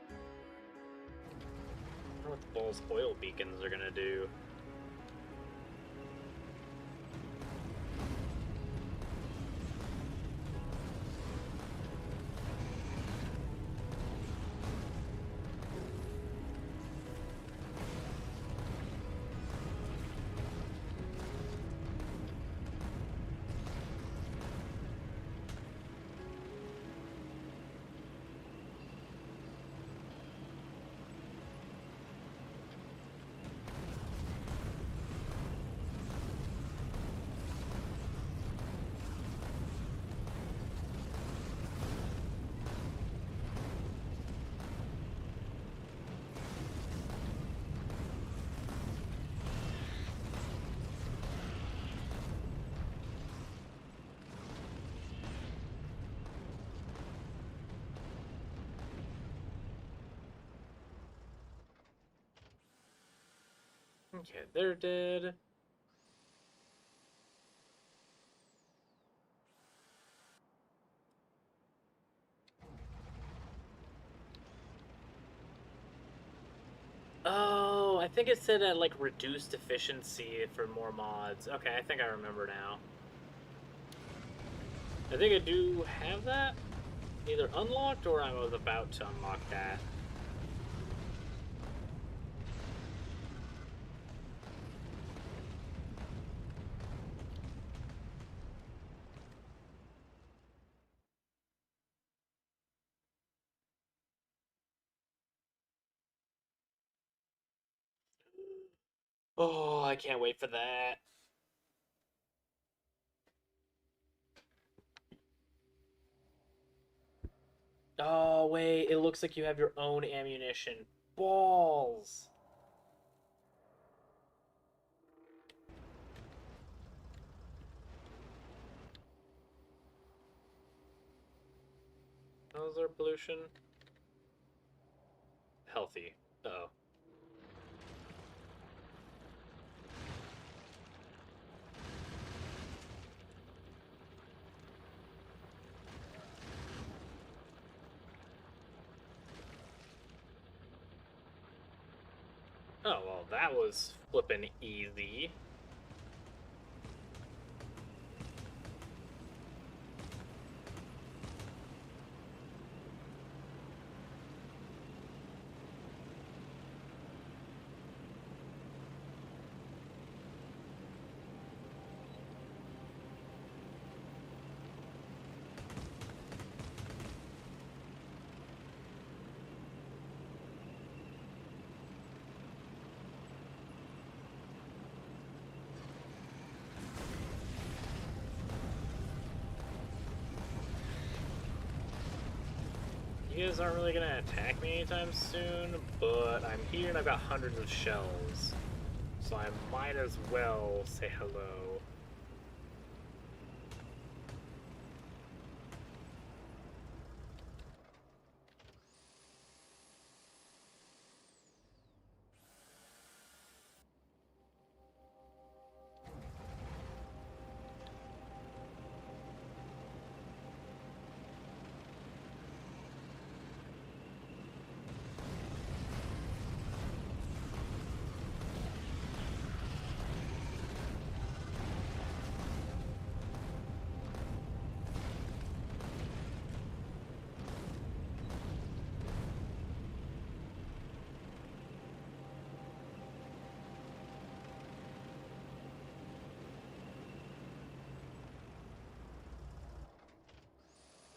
A: I wonder what the bull's oil beacons are gonna do. Okay, they're dead. Oh, I think it said at like reduced efficiency for more mods. Okay, I think I remember now. I think I do have that either unlocked or I was about to unlock that. Oh, I can't wait for that. Oh, wait, it looks like you have your own ammunition. Balls! How's our pollution? Healthy. Uh-oh. Oh, well, that was flippin' easy. You guys aren't really gonna attack me anytime soon, but I'm here and I've got hundreds of shells. So I might as well say hello.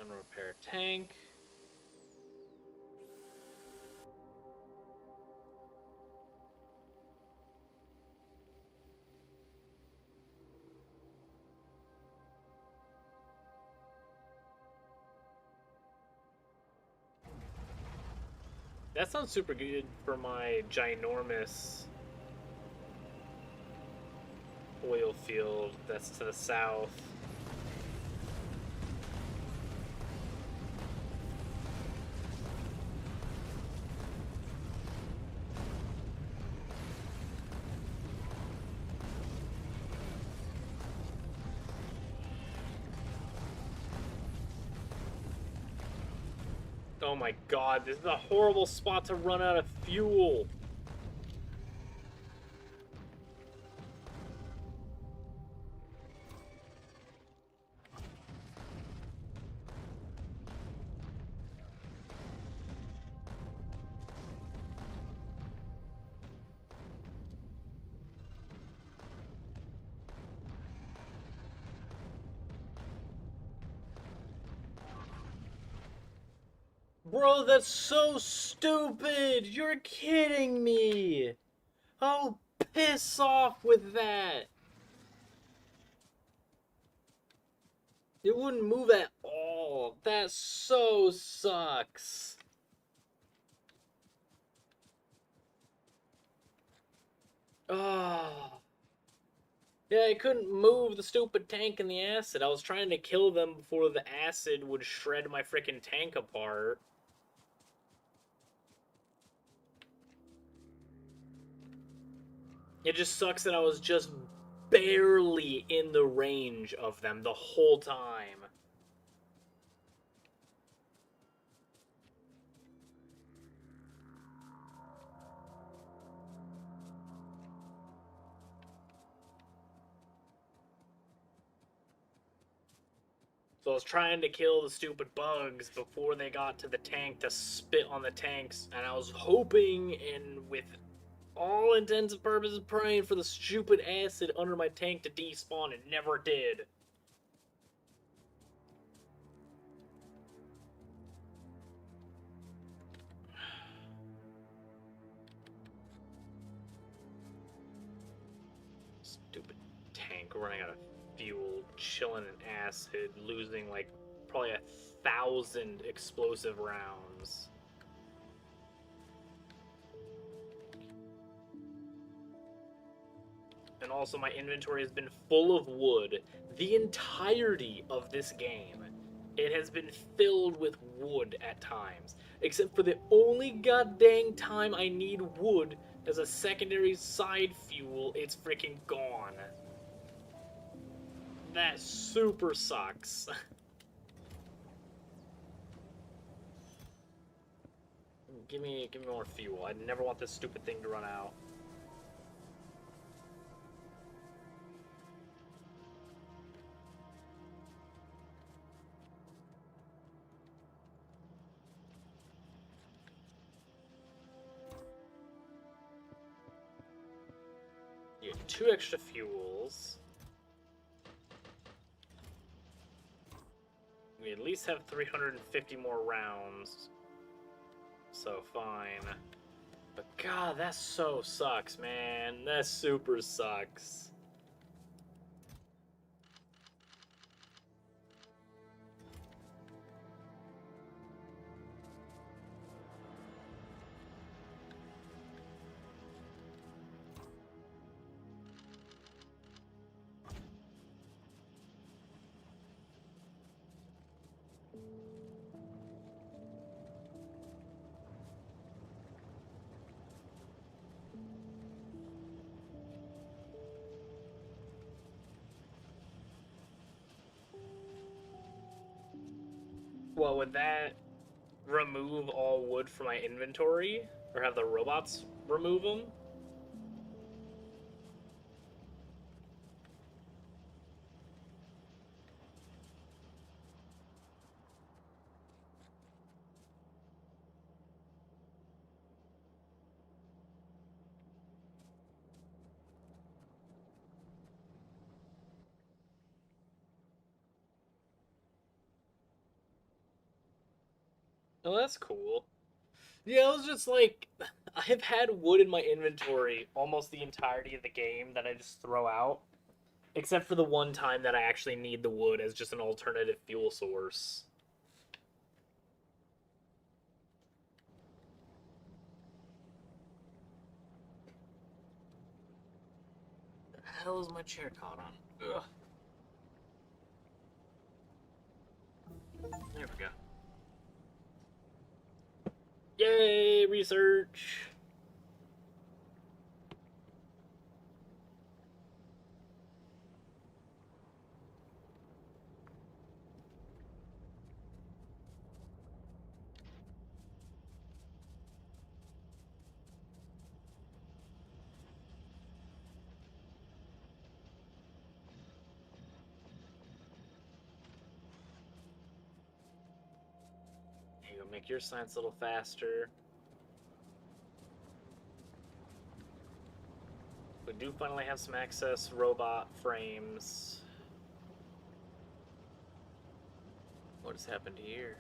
A: And repair tank. That sounds super good for my ginormous oil field that's to the south. Oh my god, this is a horrible spot to run out of fuel. Bro, that's so stupid! You're kidding me! Oh, piss off with that! It wouldn't move at all. That so sucks. Oh. Yeah, I couldn't move the stupid tank and the acid. I was trying to kill them before the acid would shred my freaking tank apart. It just sucks that I was just barely in the range of them the whole time. So I was trying to kill the stupid bugs before they got to the tank to spit on the tanks, and I was hoping and with all intents and purposes praying for the stupid acid under my tank to despawn. It never did. Stupid tank running out of fuel, chilling in acid, losing like probably 1,000 explosive rounds. And also my inventory has been full of wood the entirety of this game. It has been filled with wood at times, except for the only goddamn time I need wood as a secondary side fuel, it's freaking gone. That super sucks. give me more fuel. I never want this stupid thing to run out. You get 2 extra fuels. We at least have 350 more rounds. So fine. But god, that so sucks, man. That super sucks. Well, would that remove all wood from my inventory? Or have the robots remove them? Oh, that's cool. Yeah, it was just like I've had wood in my inventory almost the entirety of the game that I just throw out, except for the one time that I actually need the wood as just an alternative fuel source. The hell is my chair caught on? Ugh. There we go. Yay, research! Here you go, make your science a little faster. We do finally have some excess robot frames. What has happened here?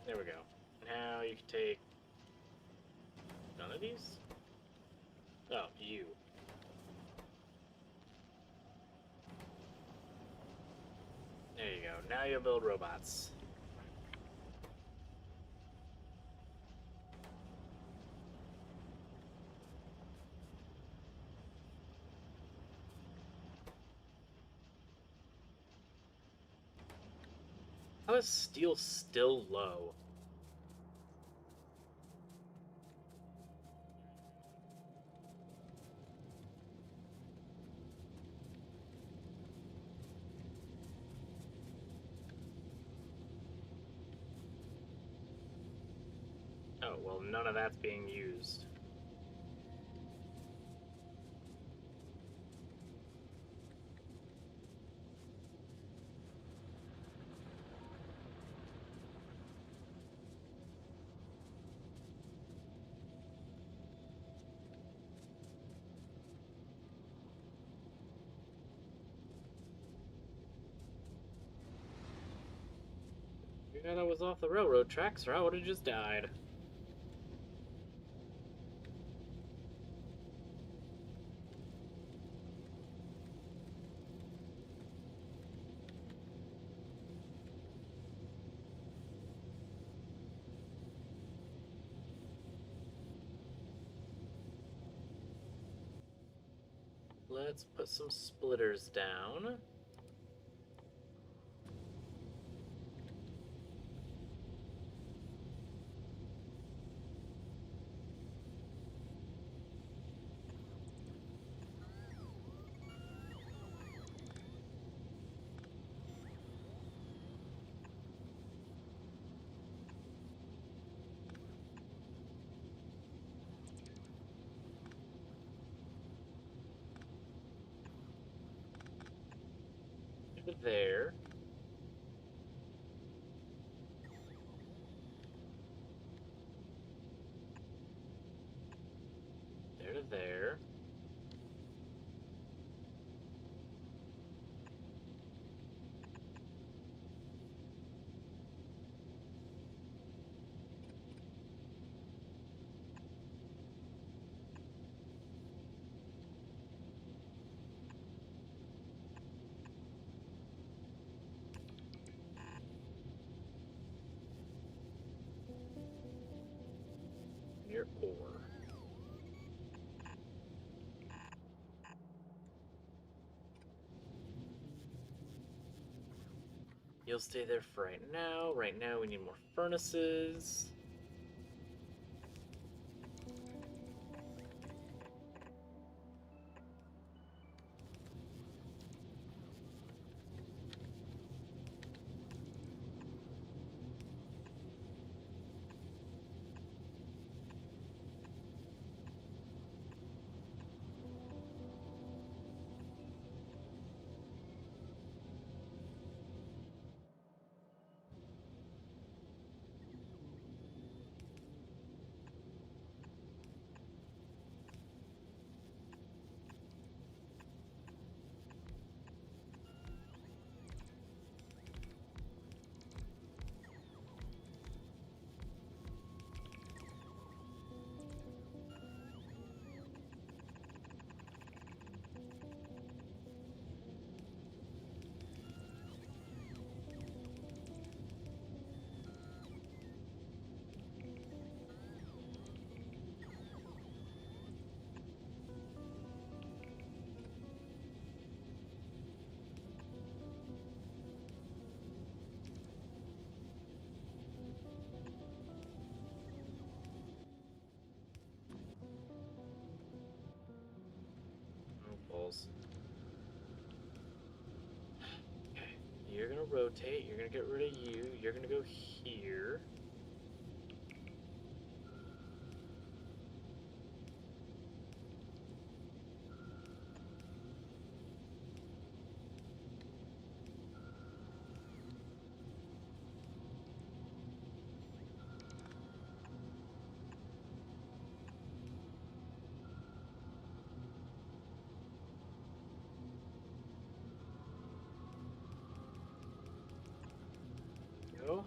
A: There we go. Now you can take none of these? Oh, you. There you go. Now you'll build robots. How is steel still low? Oh, well, none of that's being used. If that was off the railroad tracks, or I would have just died. Let's put some splitters down. There. There to there. You'll stay there for right now. Right now we need more furnaces. Oh, balls. Okay. You're gonna rotate. You're gonna get rid of you. You're gonna go here. Go.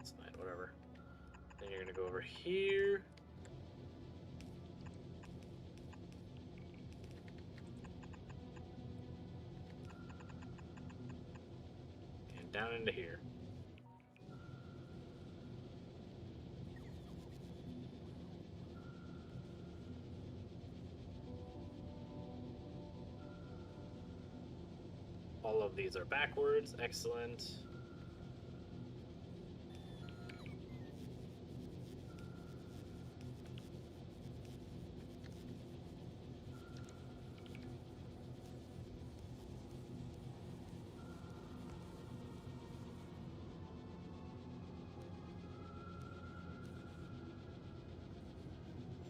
A: It's fine, whatever. Then you're gonna go over here. And down into here. All of these are backwards. Excellent.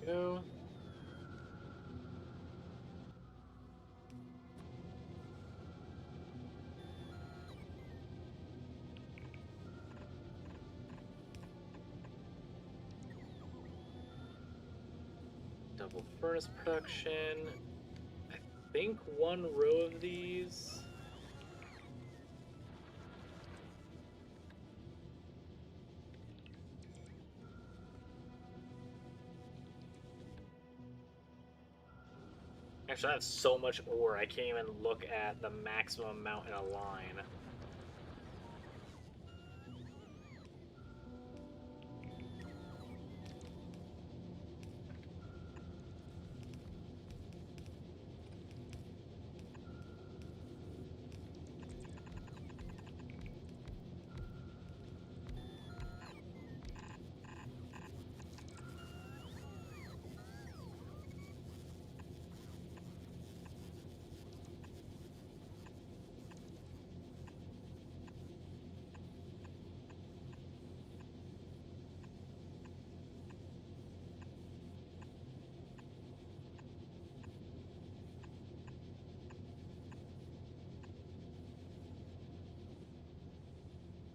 A: Go. Double furnace production. I think one row of these. Actually, I have so much ore, I can't even look at the maximum amount in a line.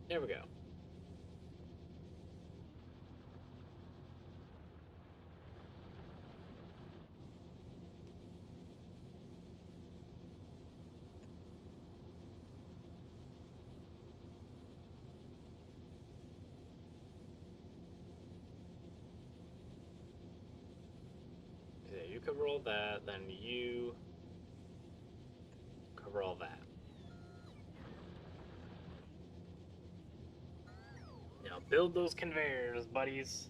A: There we go. Yeah, you cover all that, then you cover all that. Now build those conveyors, buddies.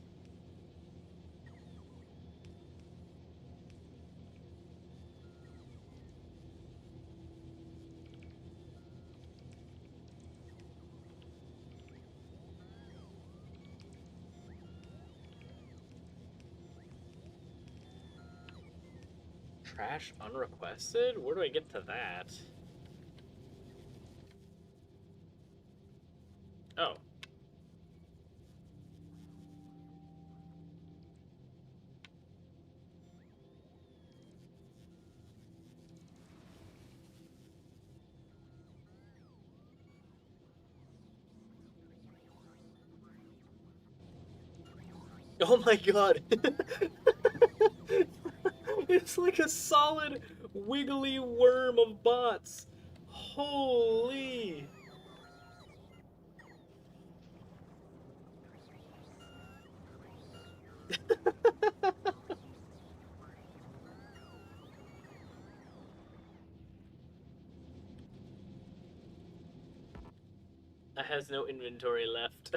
A: Trash unrequested? Where do I get to that? Oh. Oh my god! It's like a solid wiggly worm of bots. Holy! It has no inventory left.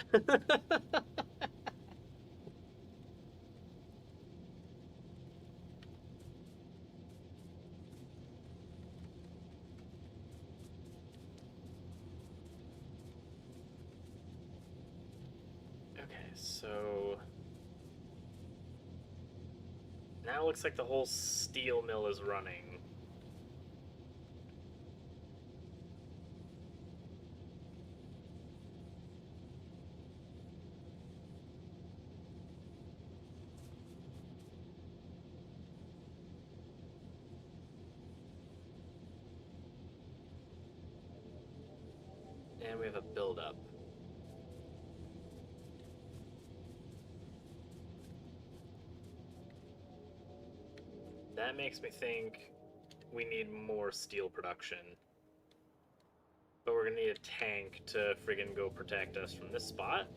A: Okay, so now it looks like the whole steel mill is running. And we have a buildup. That makes me think we need more steel production. But we're gonna need a tank to friggin' go protect us from this spot.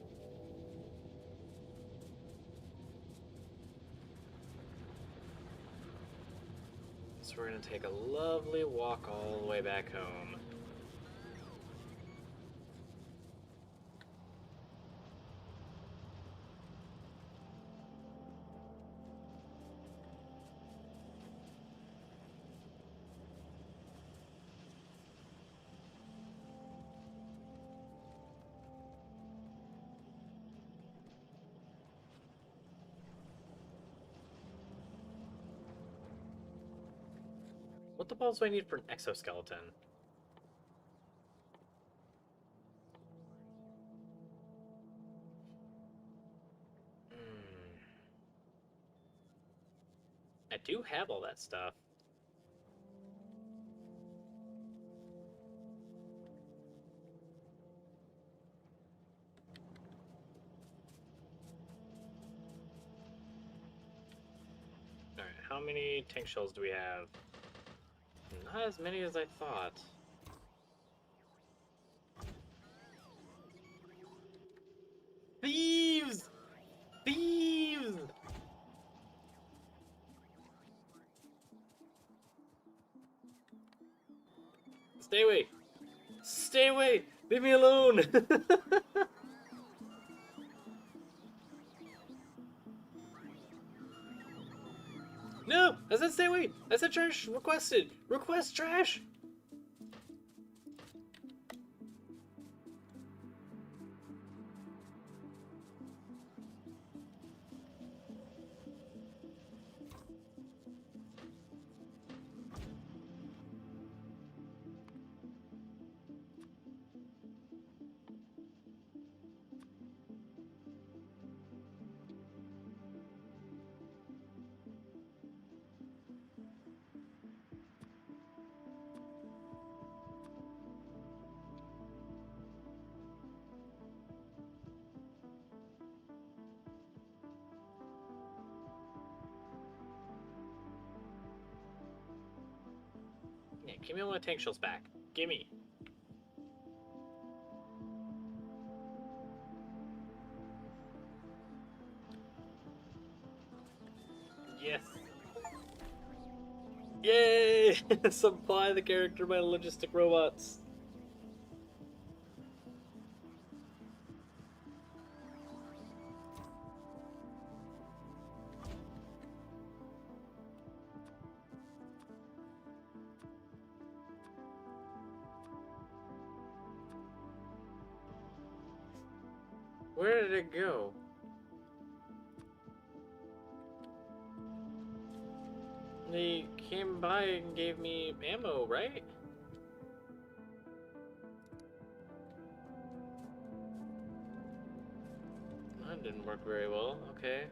A: So we're gonna take a lovely walk all the way back home. What the balls do I need for an exoskeleton? I do have all that stuff. Alright, how many tank shells do we have? Not as many as I thought. Thieves! Thieves! Stay away! Stay away! Leave me alone! No! I said stay away! I said trash requested! Request trash! Yeah, give me all my tank shells back. Gimme. Yes. Yay! Supply the character by logistic robots. Where did it go? They came by and gave me ammo, right? That didn't work very well. Okay.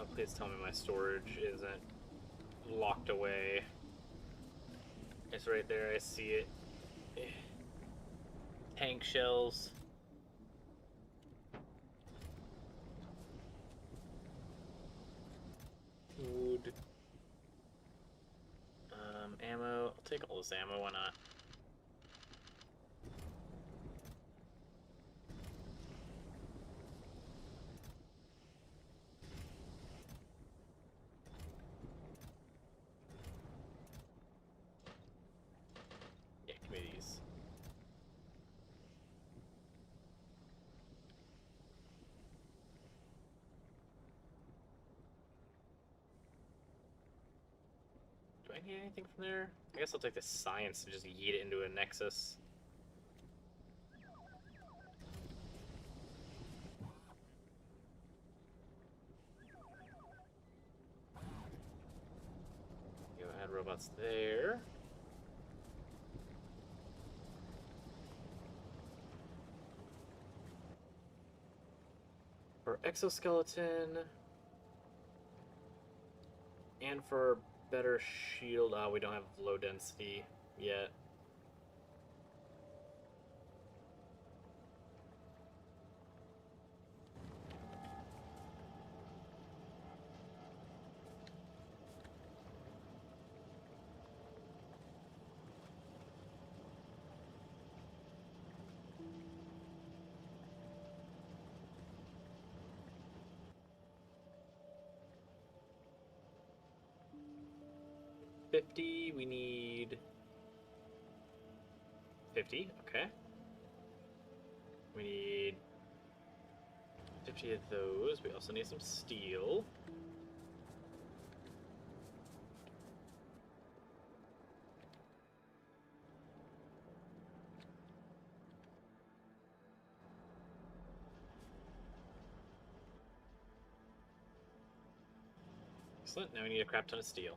A: Oh, please tell me my storage isn't locked away. It's right there. I see it. Tank shells. Wood. Ammo. I'll take all this ammo. Why not? Yeah, give me these. Do I need anything from there? I guess I'll take the science and just yeet it into a nexus. Go add robots there. For exoskeleton and for better shield. Oh, we don't have low density yet. We need 50, okay. We need 50 of those. We also need some steel. Excellent, now we need a crap ton of steel.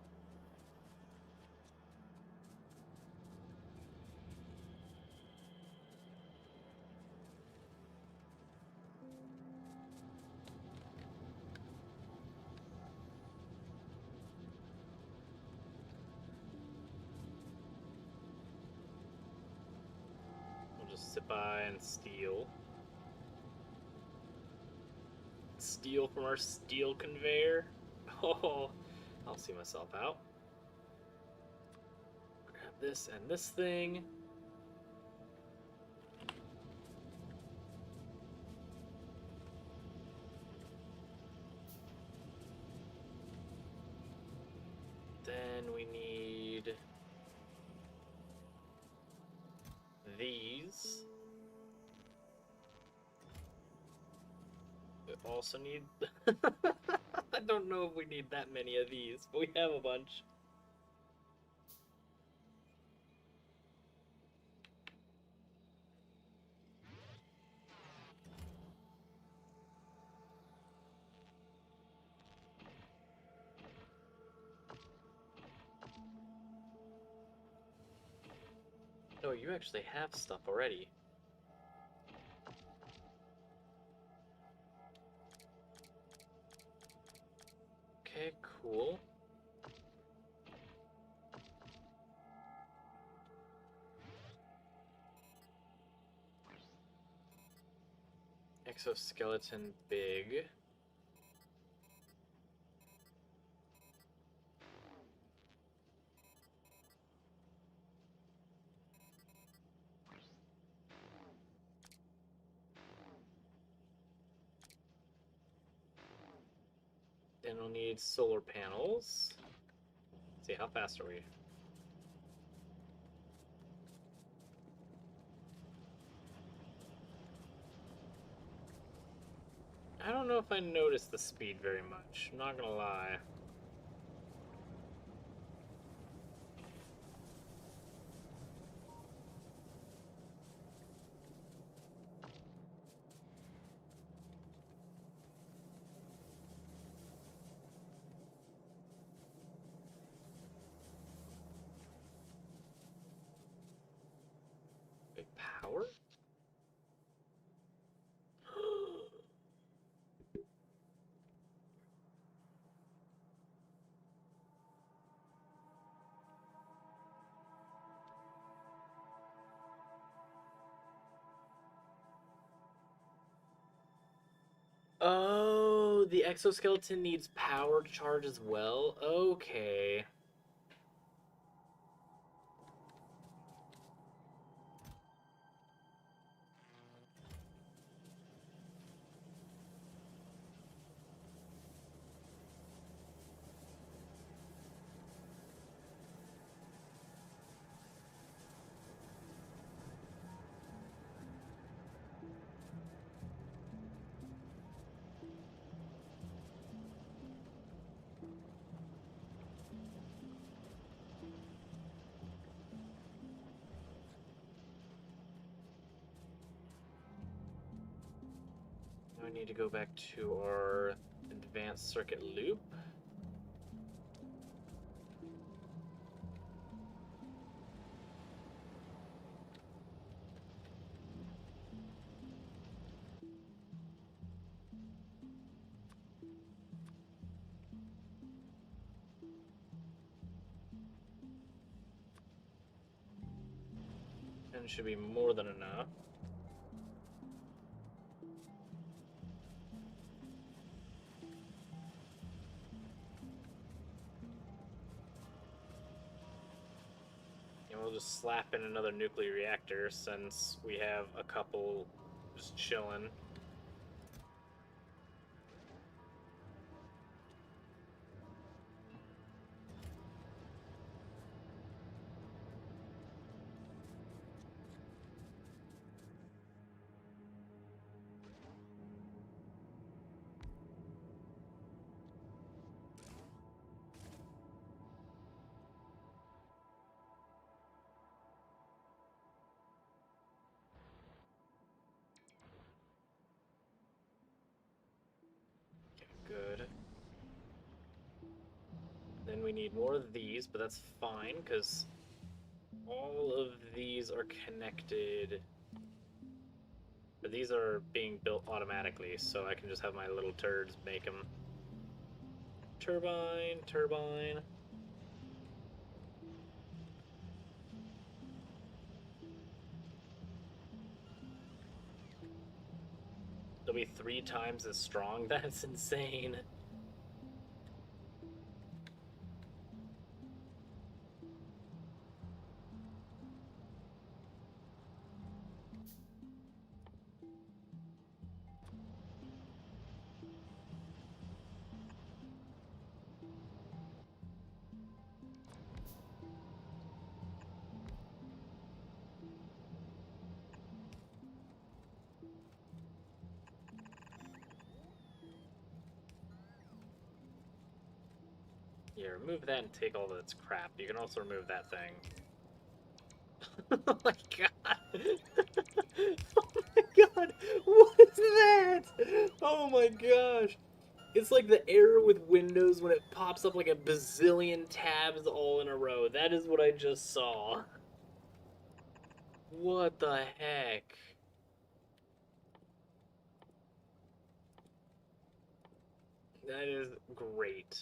A: We'll just sit by and steal. Steal from our steel conveyor. Oh, I'll see myself out. Grab this and this thing. Then we need these. We also need... I don't know if we need that many of these, but we have a bunch. Oh, you actually have stuff already. Okay, cool. Exoskeleton big. and we'll need solar panels. Let's see, how fast are we? I don't know if I noticed the speed very much, I'm not gonna lie. Wait, power? Oh, the exoskeleton needs power to charge as well? Okay. Now I need to go back to our advanced circuit loop. And it should be more than enough. And we'll just slap in another nuclear reactor since we have a couple just chilling. Good. Then we need more of these, but that's fine, because all of these are connected. But these are being built automatically, so I can just have my little turds make them. Turbine, turbine. They'll be 3 times as strong? That's insane. Yeah, remove that and take all that's crap. You can also remove that thing. Oh my god! Oh my god! What is that? Oh my gosh! It's like the error with Windows when it pops up like a bazillion tabs all in a row. That is what I just saw. What the heck? That is great.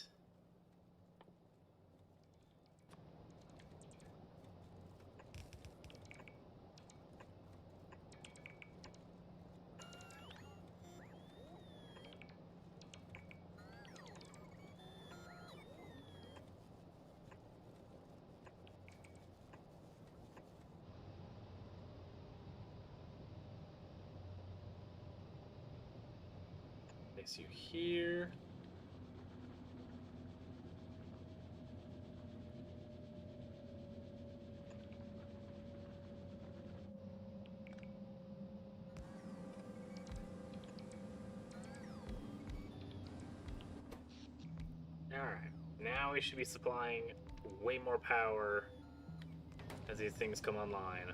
A: Place you here. Alright, now we should be supplying way more power as these things come online.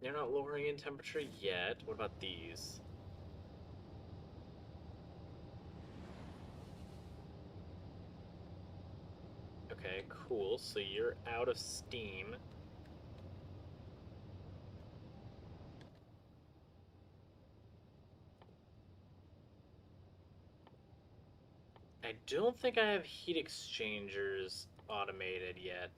A: They're not lowering in temperature yet. What about these? Okay, cool. So you're out of steam. I don't think I have heat exchangers automated yet.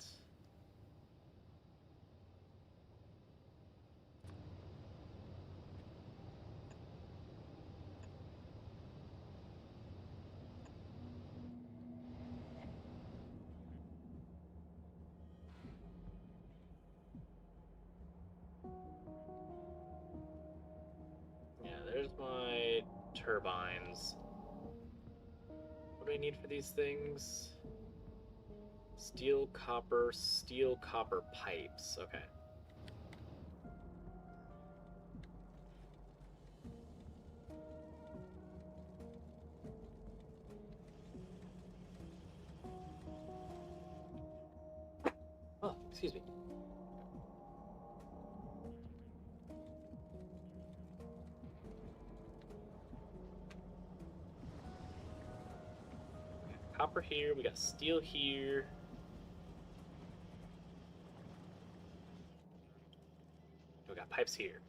A: Yeah, there's my turbines. What do I need for these things? Steel, copper pipes. Okay. Oh, excuse me. Copper here, we got steel here. We got pipes here.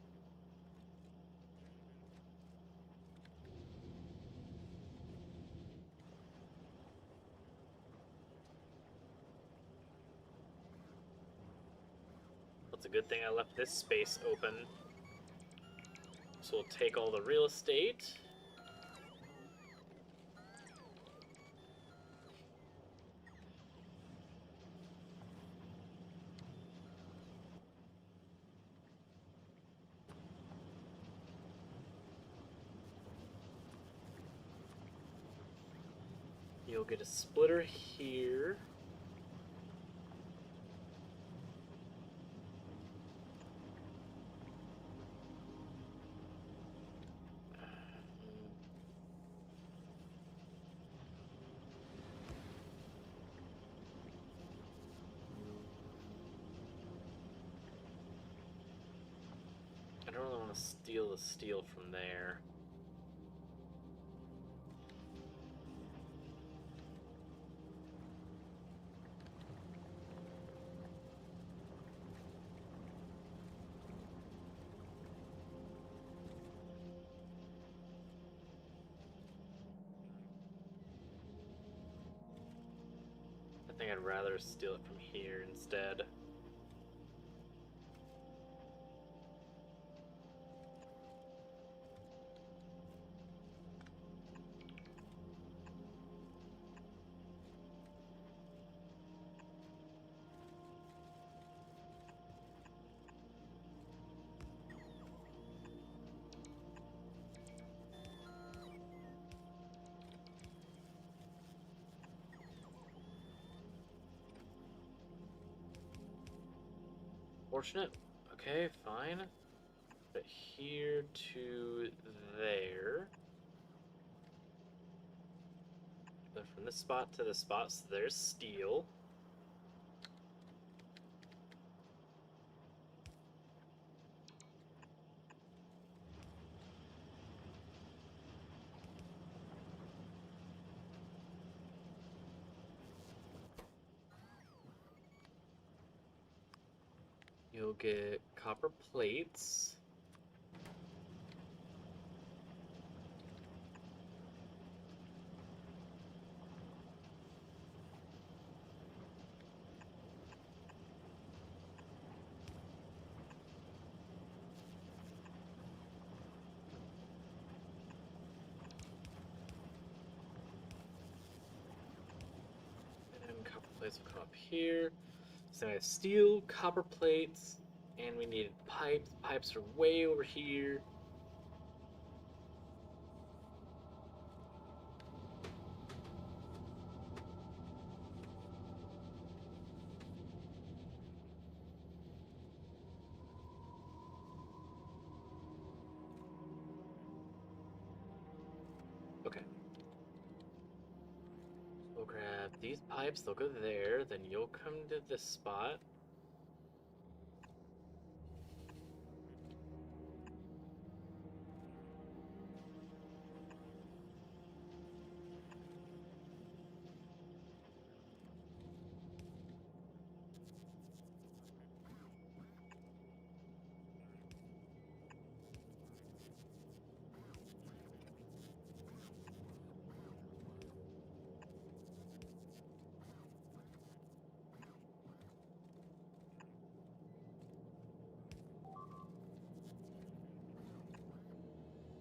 A: It's a good thing I left this space open. So we'll take all the real estate. You'll get a splitter here. I don't really want to steal the steel from there. I think I'd rather steal it from here instead. Fortunate. Okay, fine. But here to there. Then from this spot to this spot, so there's steel. You'll get copper plates. And copper plates will come up here. So I have steel, copper plates, and we need pipes. Pipes are way over here. We'll grab these pipes, they'll go there, then you'll come to this spot.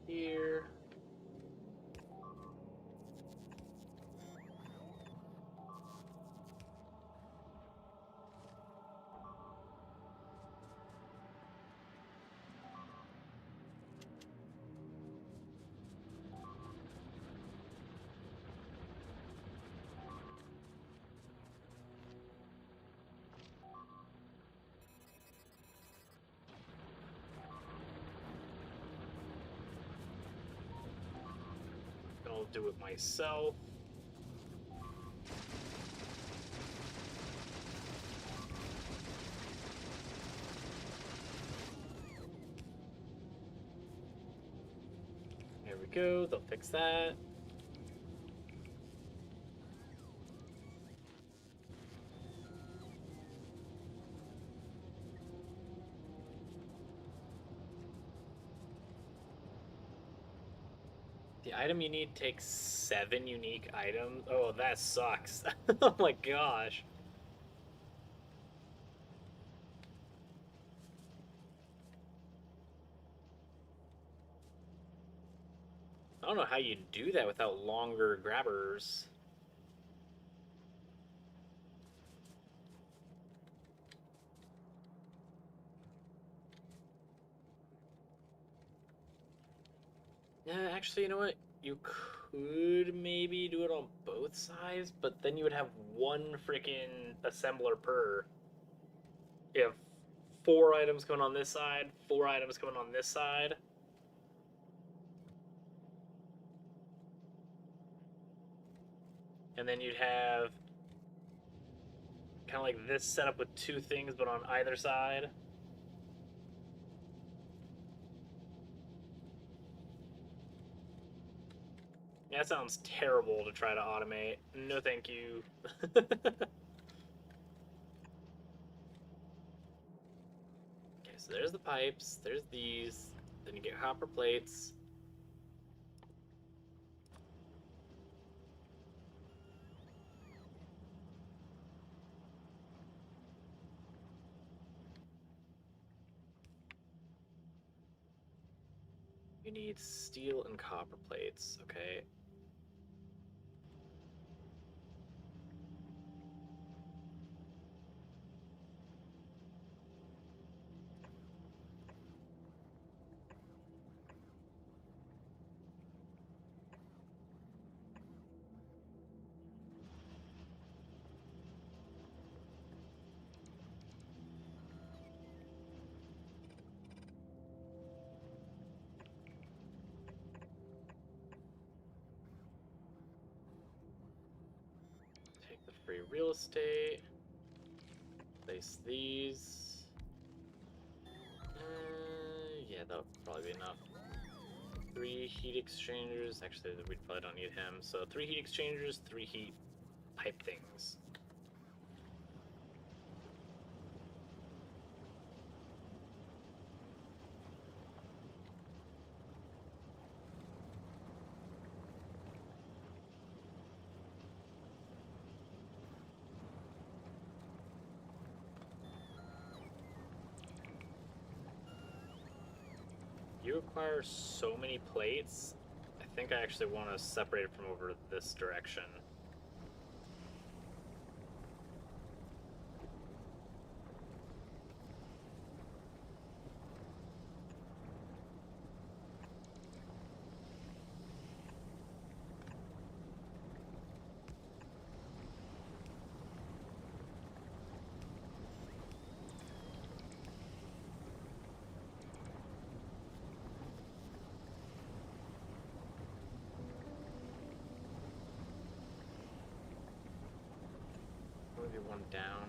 A: Here. I'll do it myself. There we go, they'll fix that. The item you need takes 7 unique items. Oh, that sucks. Oh my gosh. I don't know how you do that without longer grabbers. Yeah, actually, you know what? You could maybe do it on both sides, but then you would have one freaking assembler per. You have 4 items coming on this side, 4 items coming on this side. And then you'd have kind of like this setup with 2 things, but on either side. Yeah, that sounds terrible to try to automate. No, thank you. Okay, so there's the pipes, there's these, then you get hopper plates. You need steel and copper plates, okay. Take the free real estate. Place these. Yeah, that'll probably be enough. 3 heat exchangers. Actually, we probably don't need him. So 3 heat exchangers, 3 heat pipe things. You require so many plates. I think I actually want to separate it from over this direction. one down.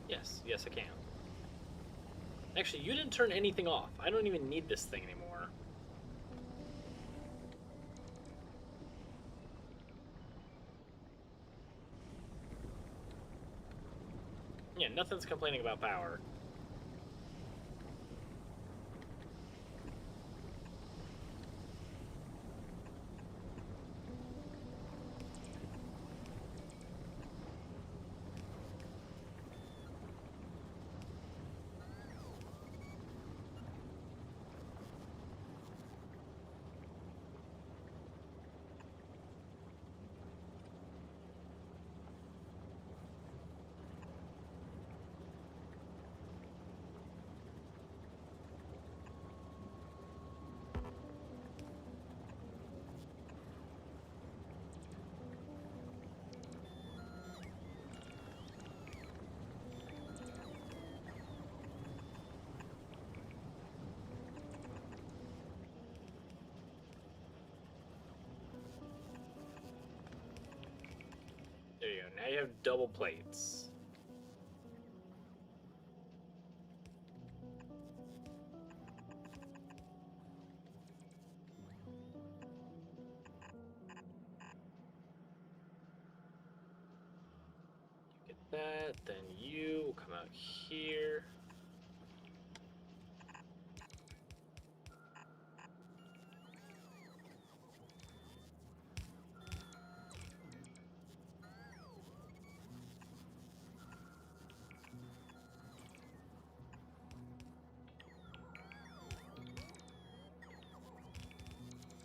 A: Yes, yes I can. Actually, you didn't turn anything off. I don't even need this thing anymore. Yeah, nothing's complaining about power. There you go. Now you have double plates. Get that, then you will come out here.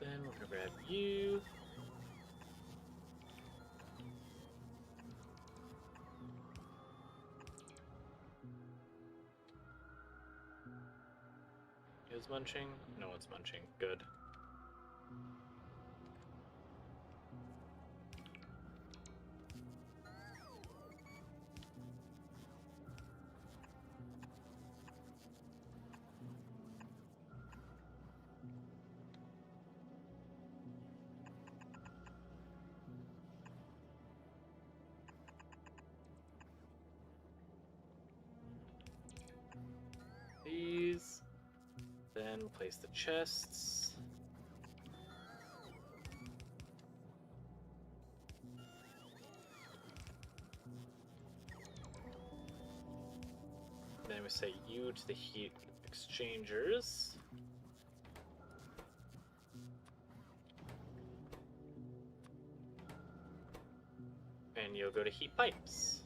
A: Then we're gonna grab you. Is munching? No, it's munching. Good. These. Then place the chests. Then we set you to the heat exchangers. And you'll go to heat pipes.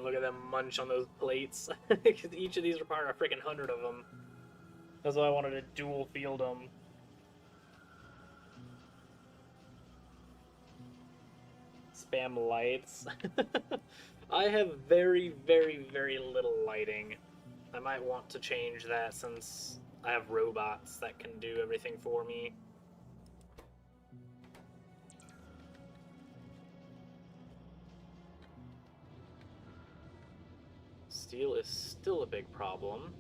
A: Look at them munch on those plates. Each of these require a freaking 100 of them. That's why I wanted to dual field them. Spam lights. I have very, very, very little lighting. I might want to change that since I have robots that can do everything for me. Steel is still a big problem.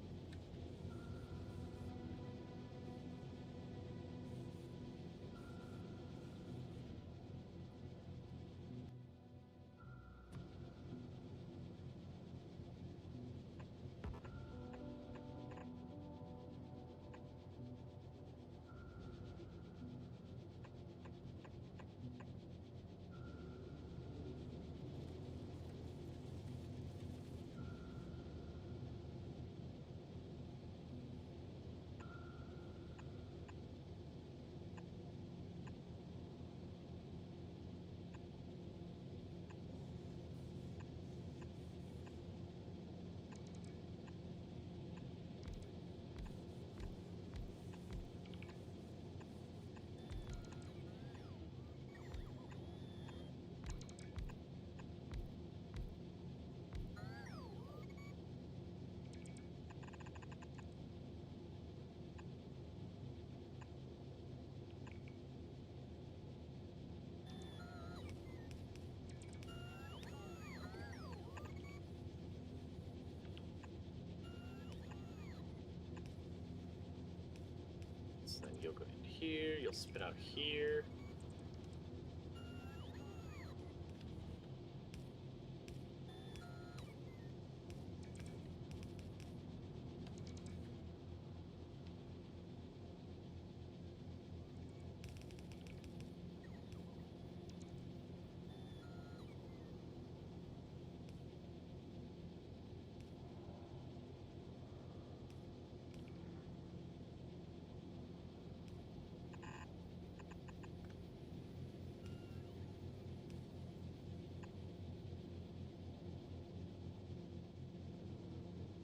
A: So then you'll go in here, you'll spit out here.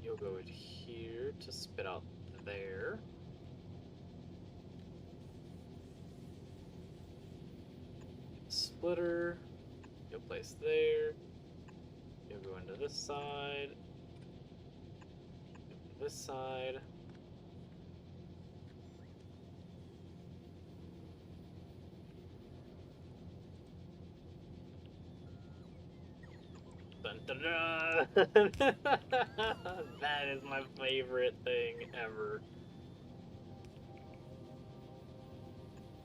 A: You'll go in here to spit out there. Splitter. You'll place there. You'll go into this side. Into this side. Dun, dun, dun. That is my favorite thing ever.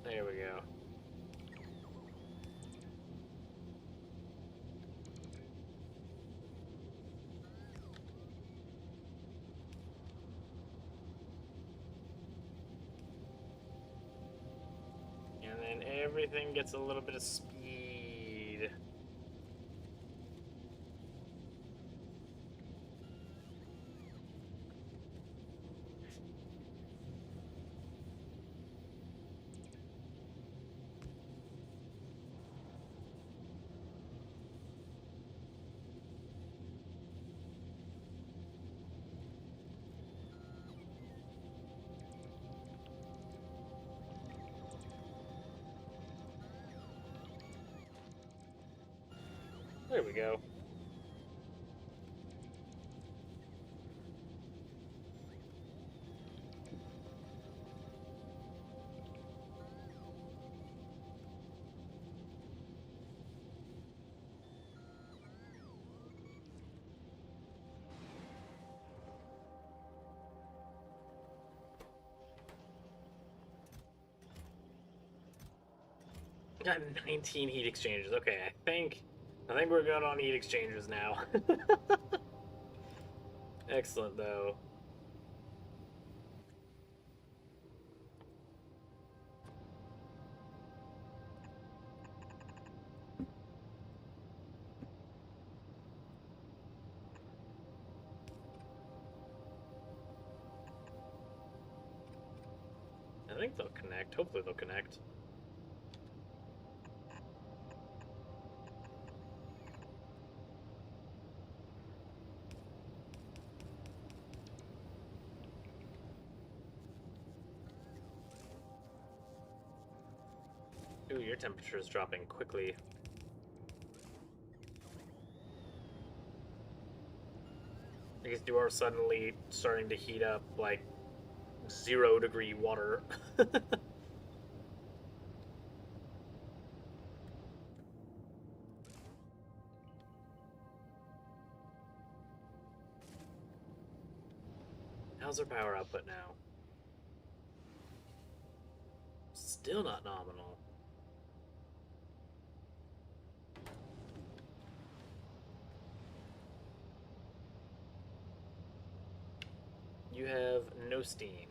A: There we go. And then everything gets a little bit of speed. There we go. Got 19 heat exchangers. Okay, I think we're good on heat exchangers now. Excellent, though. I think they'll connect. Hopefully they'll connect. Ooh, your temperature is dropping quickly. I guess you are suddenly starting to heat up like 0-degree water. How's our power output now? Still not nominal. You have no steam.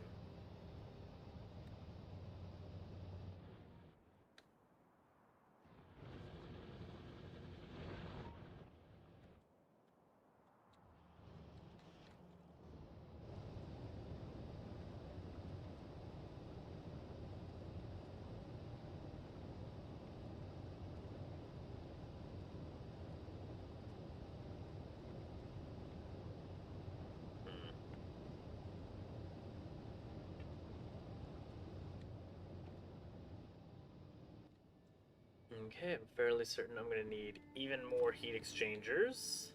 A: Okay, I'm fairly certain I'm going to need even more heat exchangers.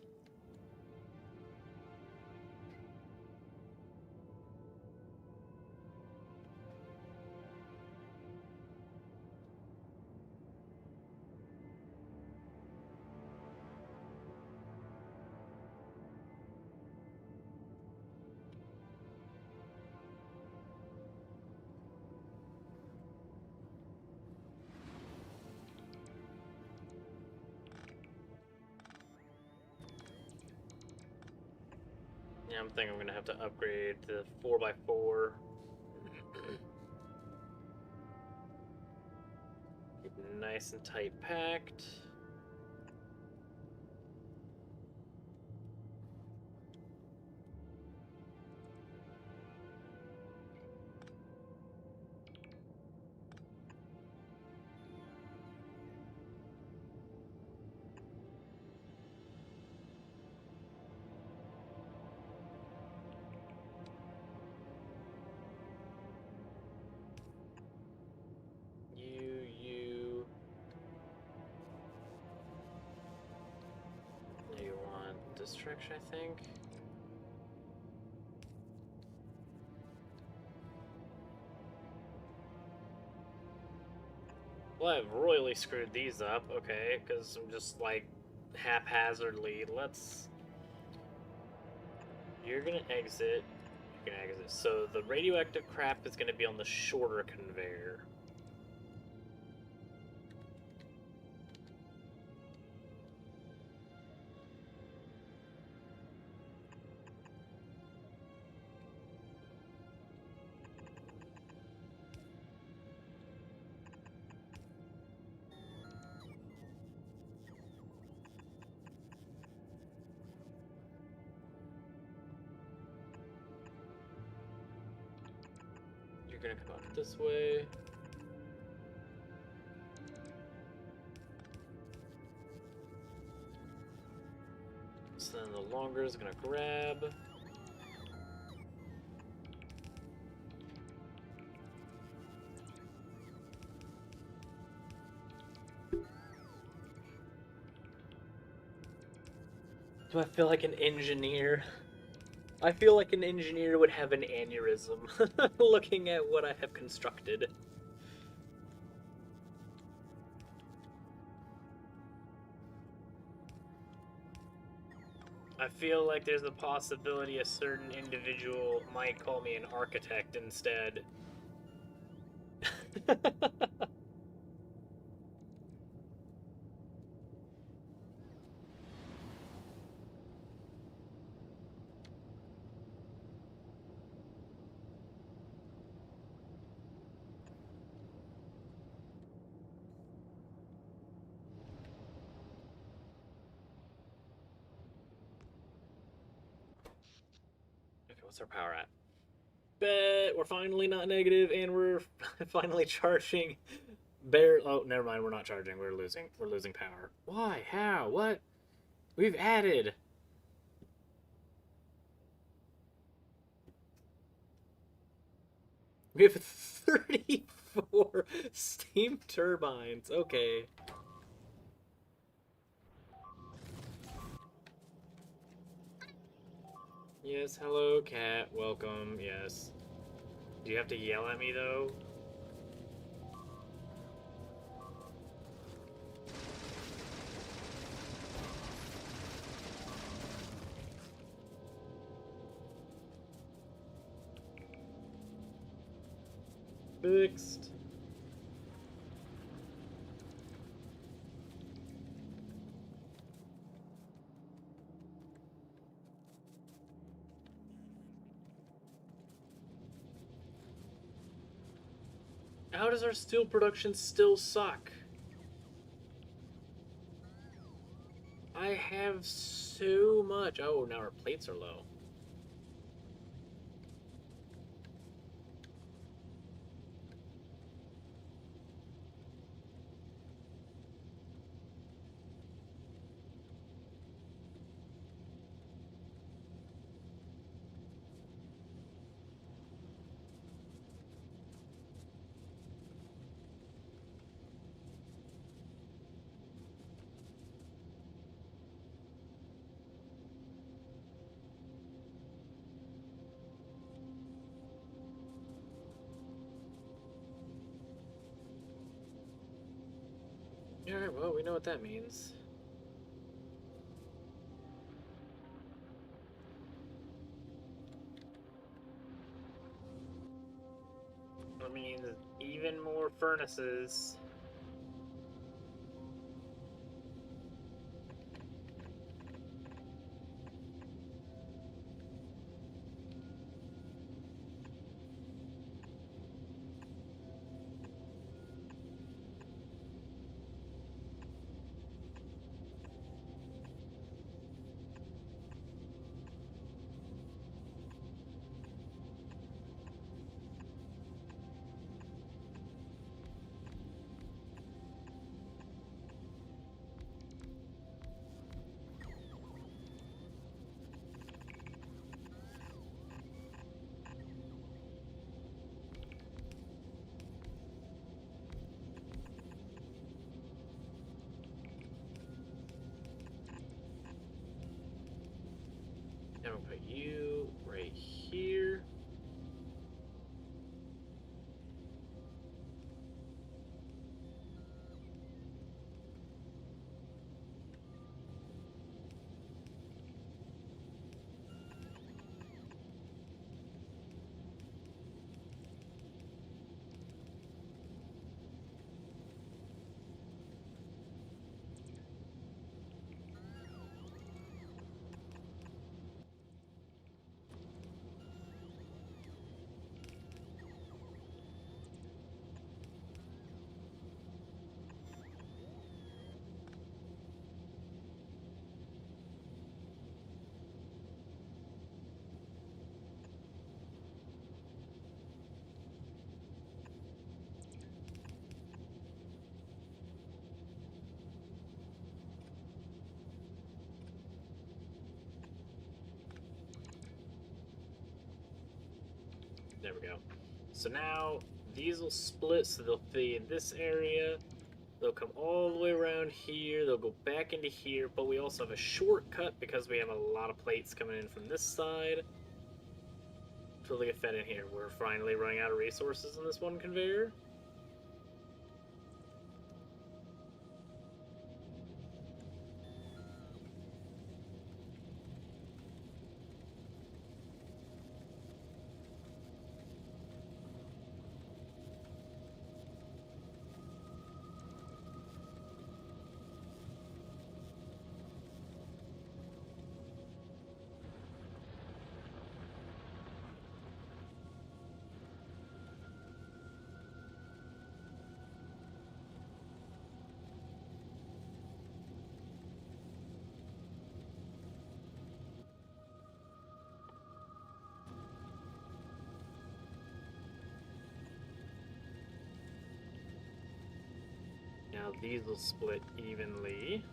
A: Yeah, I'm thinking I'm gonna have to upgrade to 4x4. Keep it nice and tight packed. You. You want this direction, I think. Well, I've royally screwed these up, okay, because I'm just like haphazardly. You're gonna exit. You're gonna exit. So the radioactive crap is gonna be on the shorter conveyor. You're gonna come up this way. So then the longer is gonna grab. Do I feel like an engineer? I feel like an engineer would have an aneurysm looking at what I have constructed. I feel like there's a possibility a certain individual might call me an architect instead. Okay, what's our power at? Bet we're finally not negative, and we're finally charging. Oh, never mind. We're not charging. We're losing. We're losing power. Why? How? What? We've added. We have 34 steam turbines. Okay. Yes, hello, cat. Welcome. Yes. Do you have to yell at me, though? Fixed. How does our steel production still suck? I have so much. Oh, now our plates are low. Alright, well, we know what that means. That means even more furnaces. And we'll put you right here. There we go. So now these will split, so they'll feed this area. They'll come all the way around here. They'll go back into here, but we also have a shortcut because we have a lot of plates coming in from this side. To get fed in here. We're finally running out of resources in this one conveyor. Now these will split evenly.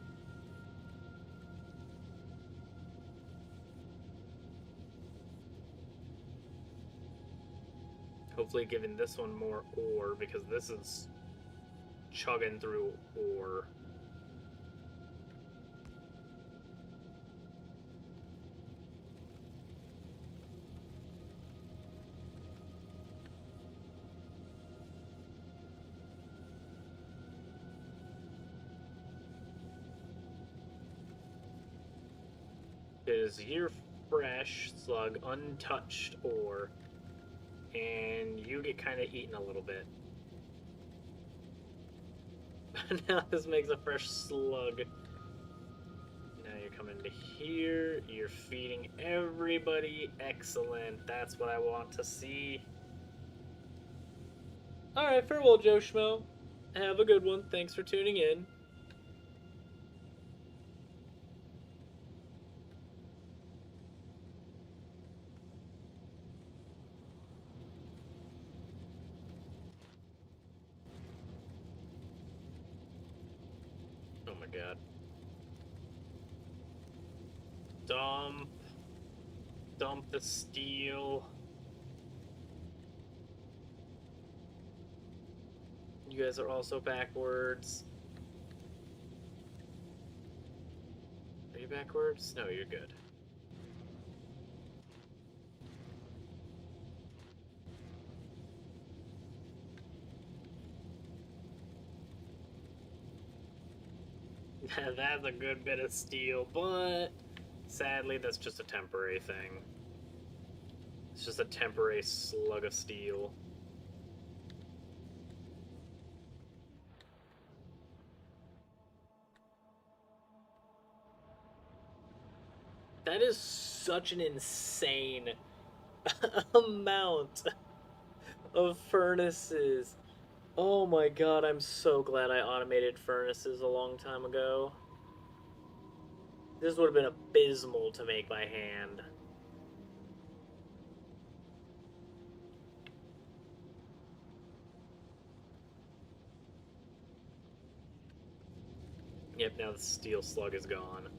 A: Hopefully giving this one more ore, because this is chugging through ore. Is your fresh slug untouched ore, and you get kind of eaten a little bit. Now this makes a fresh slug. Now you're coming to here. You're feeding everybody. Excellent. That's what I want to see. Alright, farewell, Joe Schmo. Have a good one. Thanks for tuning in. Oh my god. Dump. Dump the steel. You guys are also backwards. Are you backwards? No, you're good. That's a good bit of steel, but sadly that's just a temporary thing. It's just a temporary slug of steel. That is such an insane amount of furnaces. Oh my god, I'm so glad I automated furnaces a long time ago. This would have been abysmal to make by hand. Yep, now the steel slug is gone.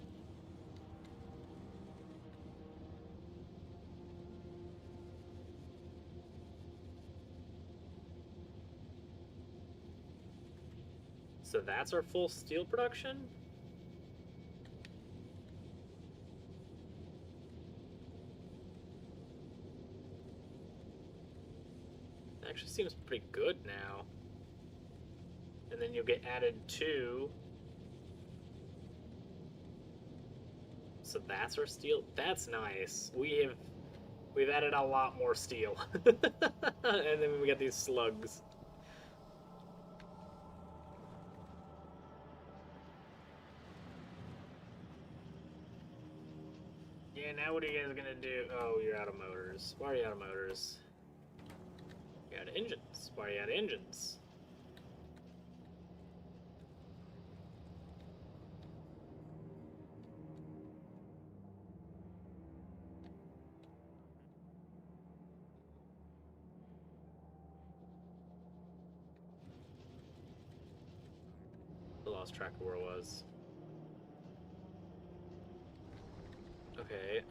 A: So that's our full steel production? Actually seems pretty good now. And then you'll get added to. So that's our steel. That's nice. We've added a lot more steel. And then we got these slugs. Yeah, now what are you guys gonna do? Oh, you're out of motors. Why are you out of motors? You're out of engines. Why are you out of engines? I lost track of where it was. Okay,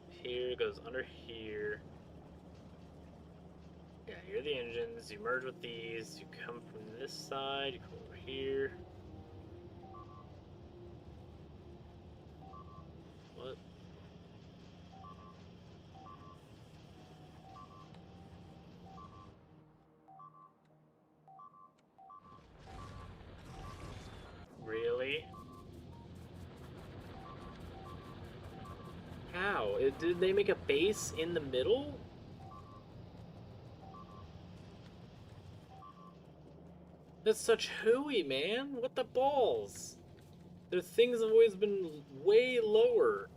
A: here it goes under here. Yeah, here are the engines. You merge with these. You come from this side. You come over here. What? Really? How? Did they make a base in the middle? That's such hooey, man. What the balls? Their things have always been way lower.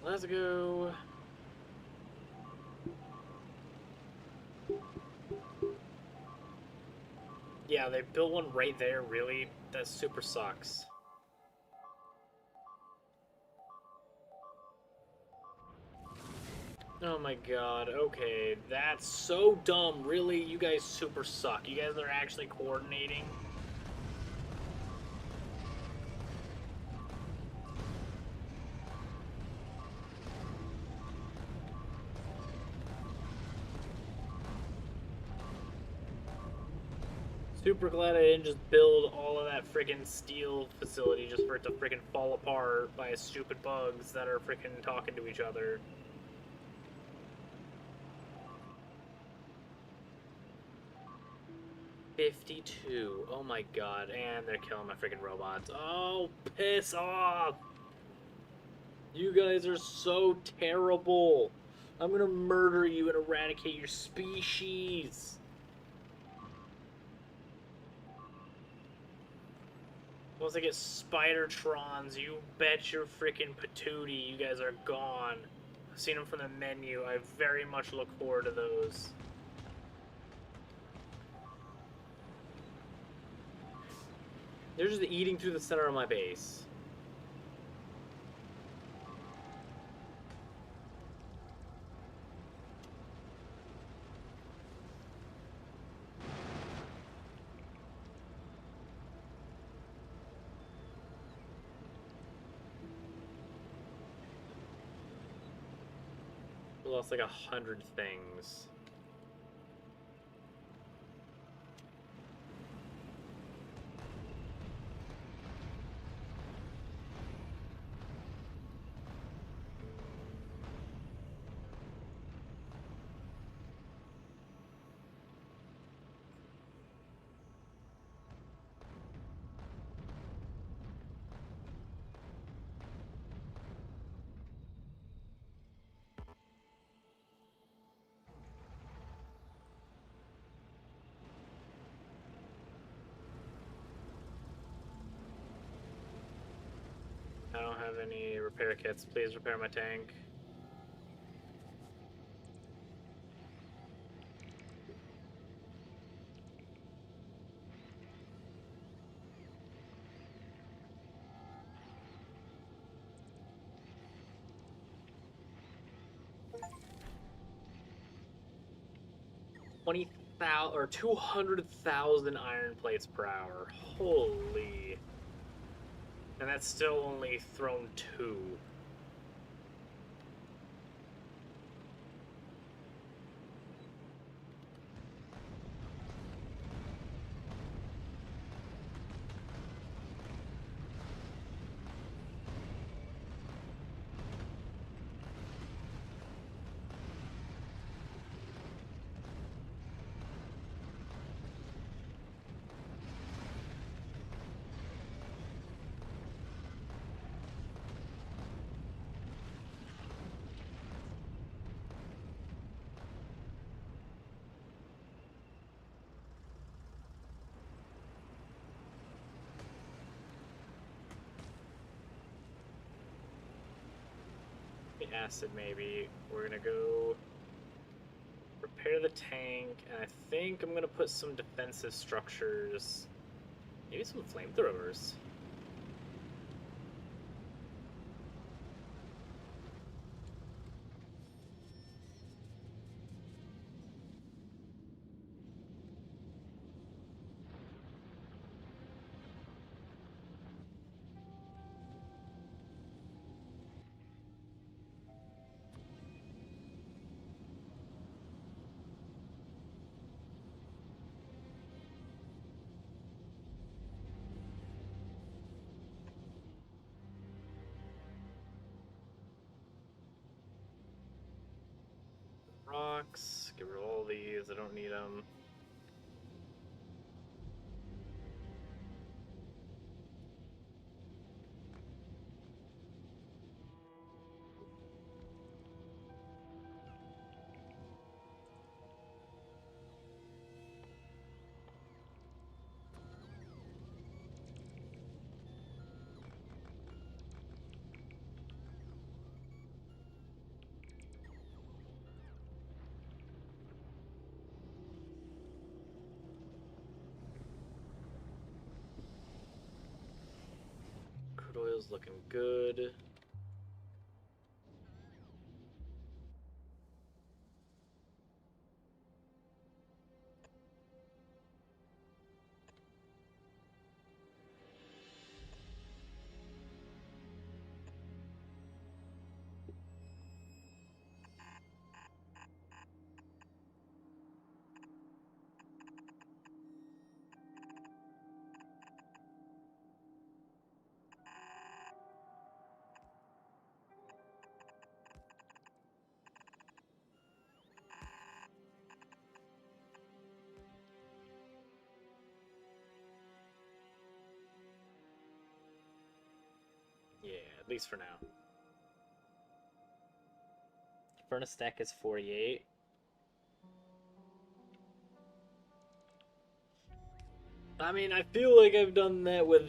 A: Let's go. Yeah, they built one right there, really? That super sucks. Oh my god, okay. That's so dumb. Really? You guys super suck. You guys are actually coordinating? Super glad I didn't just build all of that freaking steel facility just for it to freaking fall apart by stupid bugs that are freaking talking to each other. $52. Oh my god, and they're killing my freaking robots. Oh, piss off! You guys are so terrible. I'm gonna murder you and eradicate your species. Once I get Spidertrons, you bet your freaking patootie you guys are gone. I've seen them from the menu. I very much look forward to those. They're just eating through the center of my base. We lost like 100 things. I don't have any repair kits. Please repair my tank. 20,000 or 200,000 iron plates per hour. Holy. And that's still only thrown 2. Acid, maybe. We're gonna go repair the tank, and I think I'm gonna put some defensive structures, maybe some flamethrowers. Rocks, get rid of all these, I don't need them. Crude oil's looking good. Yeah, at least for now. Furnace stack is 48. I mean, I feel like I've done that with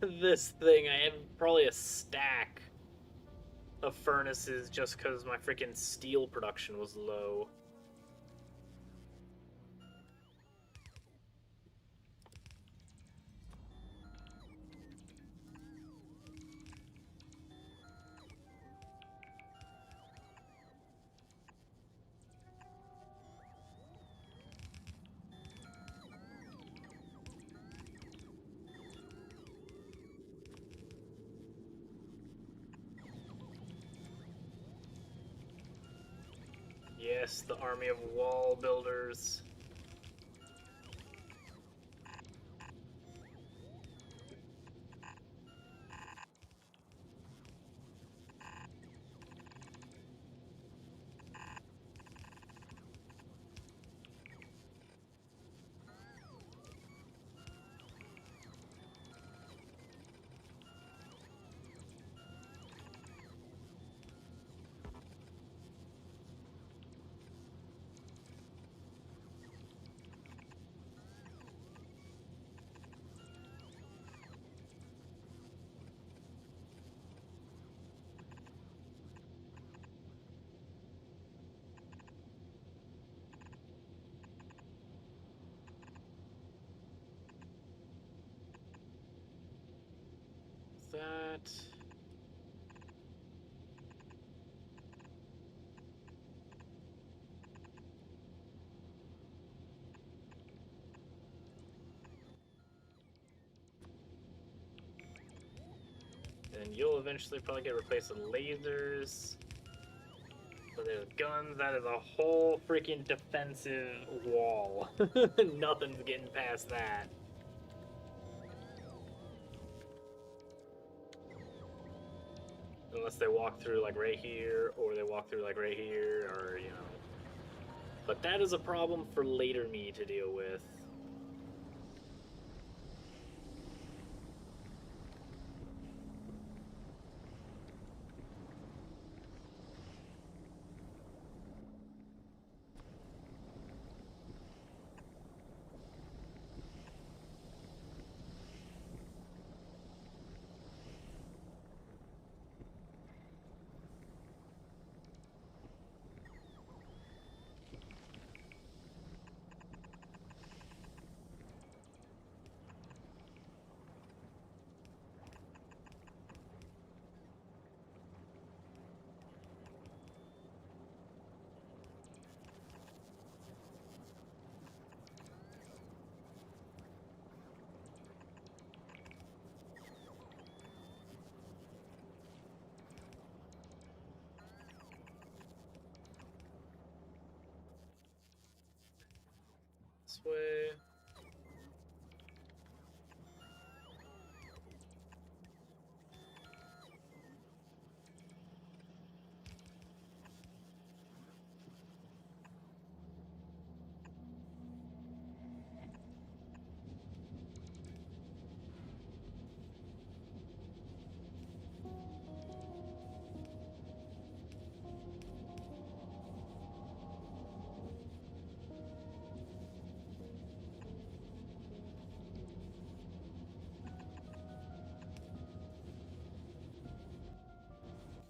A: this thing. I have probably a stack of furnaces just because my freaking steel production was low. Yes, the army of wall builders. That. Then you'll eventually probably get replaced with lasers. So there's guns. That is a whole freaking defensive wall. Nothing's getting past that. Unless they walk through like right here, or they walk through like right here, or you know. But that is a problem for later me to deal with. This way.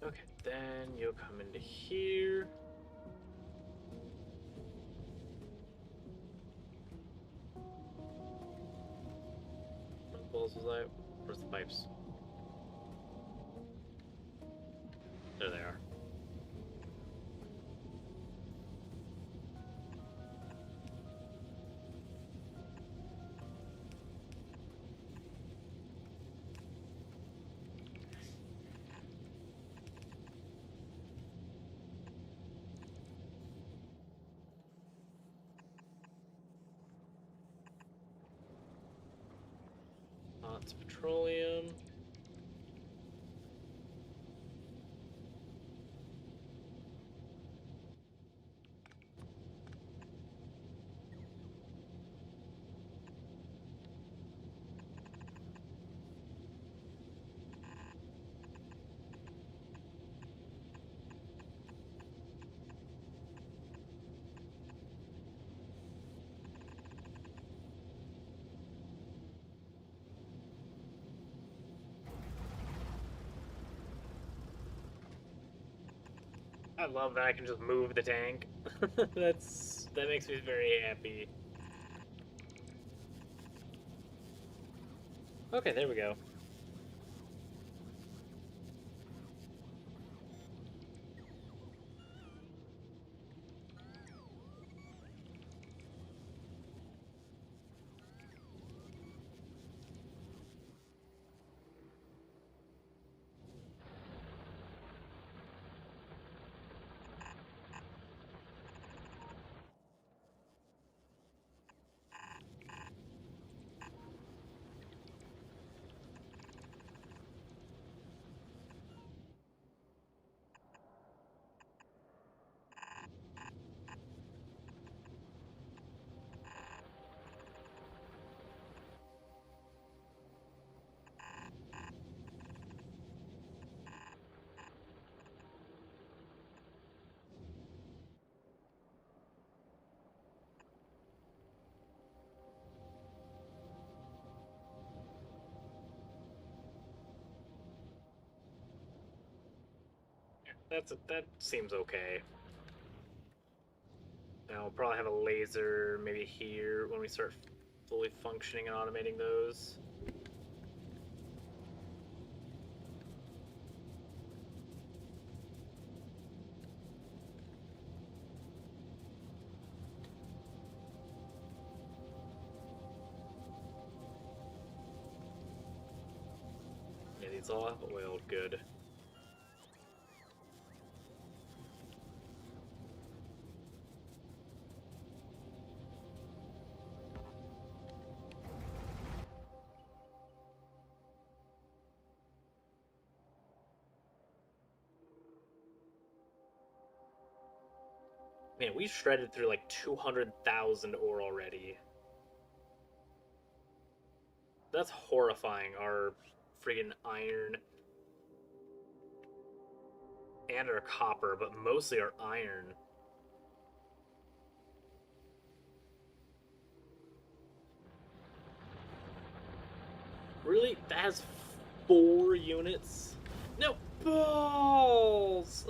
A: Okay, then you'll come into here. Where the balls was I? Where's the pipes? There they are. It's petroleum. I love that I can just move the tank. That makes me very happy. Okay, there we go. That seems okay. Now we'll probably have a laser maybe here when we start fully functioning and automating those. it's all oiled good. Man, we shredded through like 200,000 ore already. That's horrifying, our friggin' iron and our copper, but mostly our iron. Really? That has 4 units? No! Balls!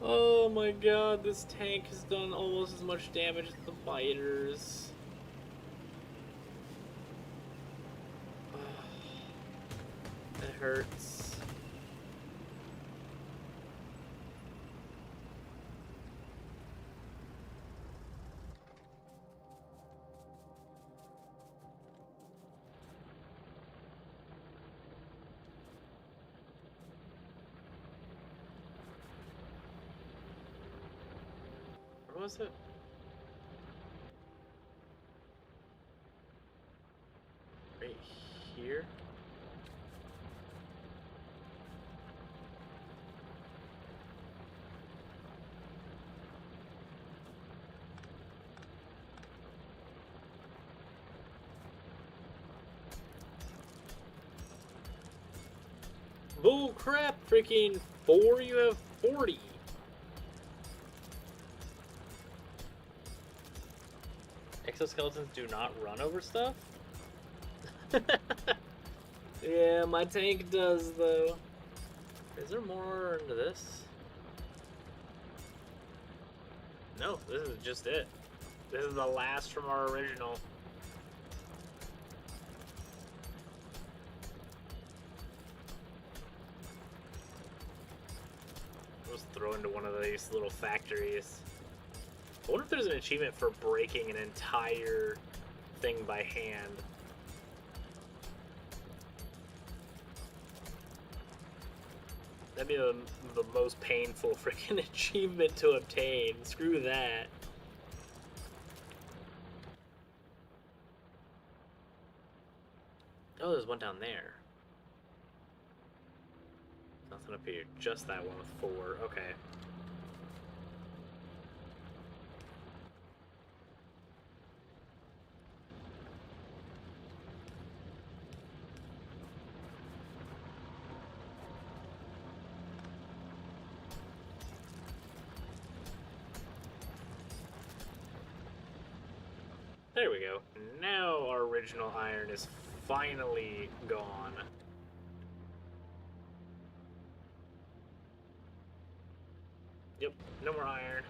A: Oh my god, this tank has done almost as much damage as the biters. It hurts. Where was it? Right here? Bull crap, freaking 4, you have 40. Exoskeletons do not run over stuff? Yeah, my tank does, though. Is there more into this? No, this is just it. This is the last from our original. Let's throw into one of these little factories. I wonder if there's an achievement for breaking an entire thing by hand. That'd be the most painful freaking achievement to obtain. Screw that. Oh, there's one down there. Nothing up here. Just that one with 4. Okay. There we go. Now our original iron is finally gone. Yep, no more iron.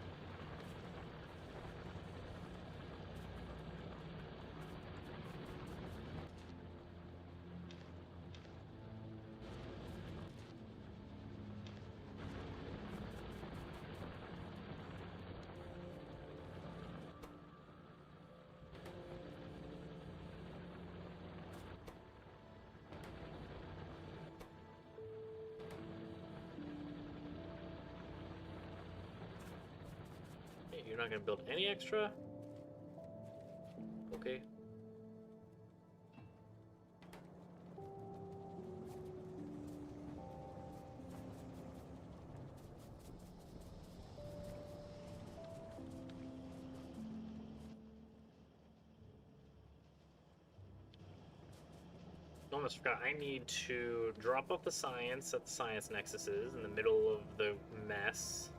A: You're not gonna build any extra? Okay. Almost forgot. I need to drop off the science at the science nexuses in the middle of the mess.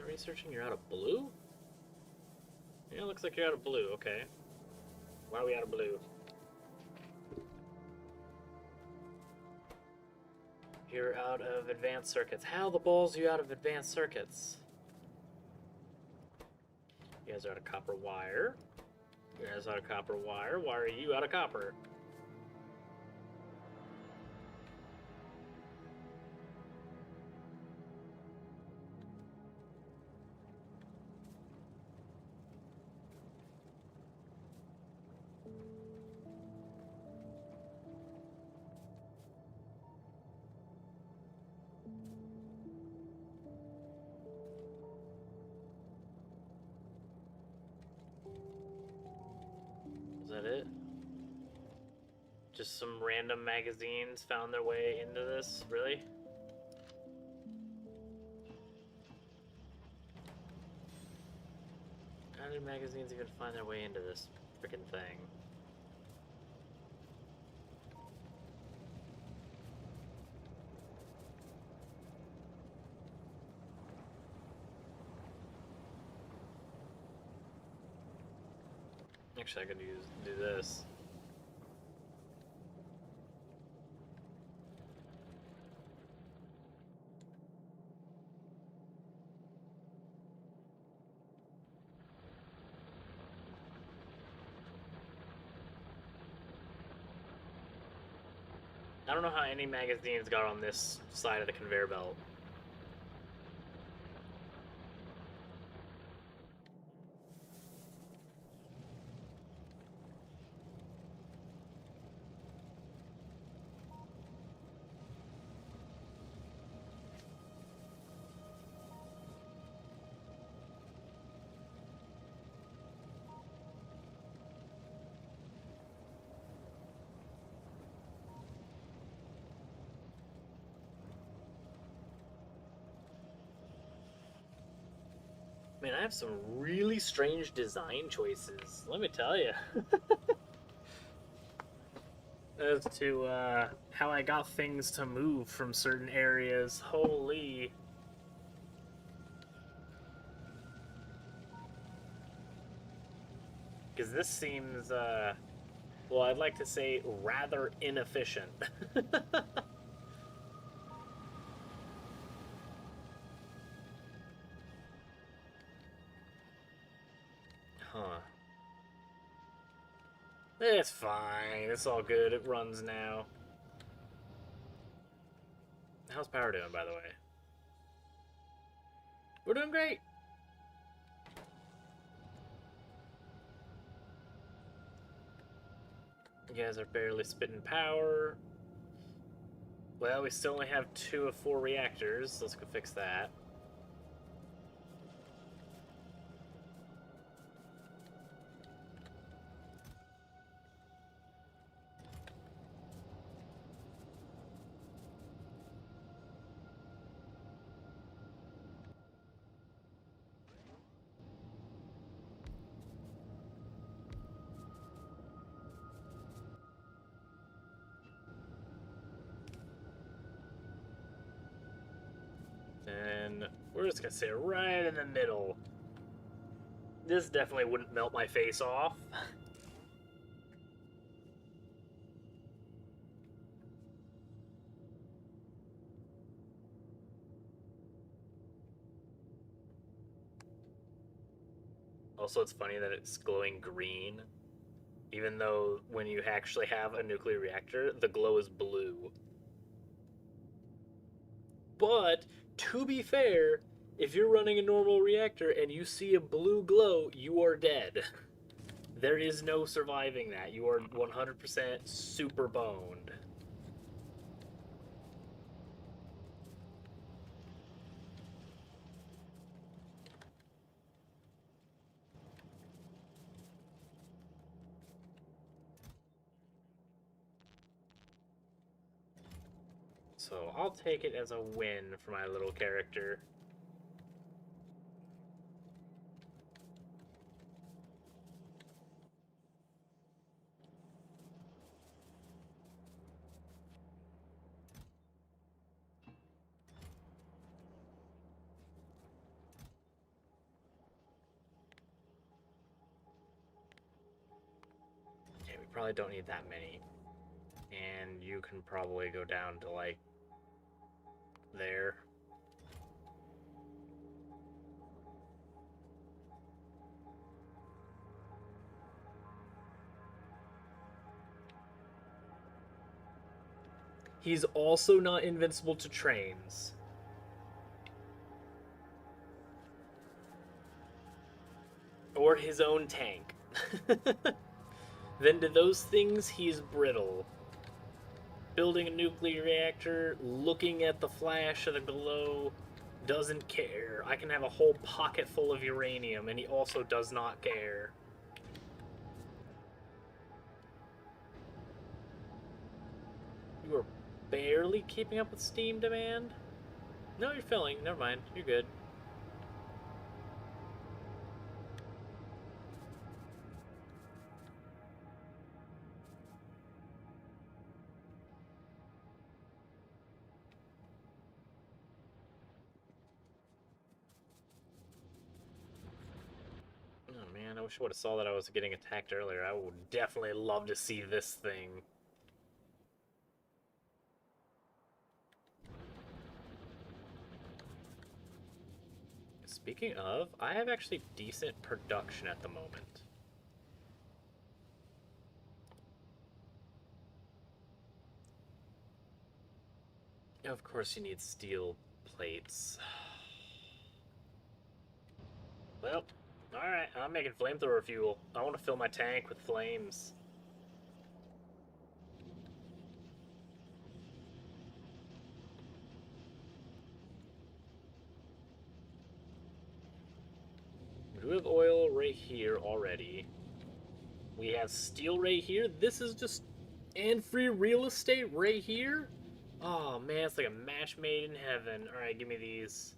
A: Researching, you're out of blue? Yeah, it looks like you're out of blue, okay. Why are we out of blue? You're out of advanced circuits. How the balls are you out of advanced circuits? You guys are out of copper wire. You guys are out of copper wire. Why are you out of copper? Just some random magazines found their way into this, really? How did magazines even find their way into this freaking thing? Actually, I could do this. I don't know how any magazines got on this side of the conveyor belt. Man, I have some really strange design choices, let me tell you. As to how I got things to move from certain areas. Holy. Because this seems, well, I'd like to say rather inefficient. Huh. It's fine. It's all good. It runs now. How's power doing, by the way? We're doing great. You guys are barely spitting power. Well, we still only have 2 of 4 reactors. Let's go fix that. And we're just gonna sit right in the middle. This definitely wouldn't melt my face off. Also, it's funny that it's glowing green, even though when you actually have a nuclear reactor, the glow is blue. But, to be fair, if you're running a normal reactor and you see a blue glow, you are dead. There is no surviving that. You are 100% super boned. So I'll take it as a win for my little character. Okay, we probably don't need that many. And you can probably go down to, like, there. He's also not invincible to trains. Or his own tank. Then to those things, he's brittle. Building a nuclear reactor, looking at the flash of the glow, doesn't care. I can have a whole pocket full of uranium, and he also does not care. barely keeping up with Steam demand. No, you're filling. Never mind. You're good. Oh man, I wish I would have saw that I was getting attacked earlier. I would definitely love to see this thing. Speaking of, I have actually decent production at the moment. Of course you need steel plates. Well, alright, I'm making flamethrower fuel. I want to fill my tank with flames. We have oil right here already. We have steel right here. This is just... and free real estate right here? Oh man, it's like a match made in heaven. Alright, give me these.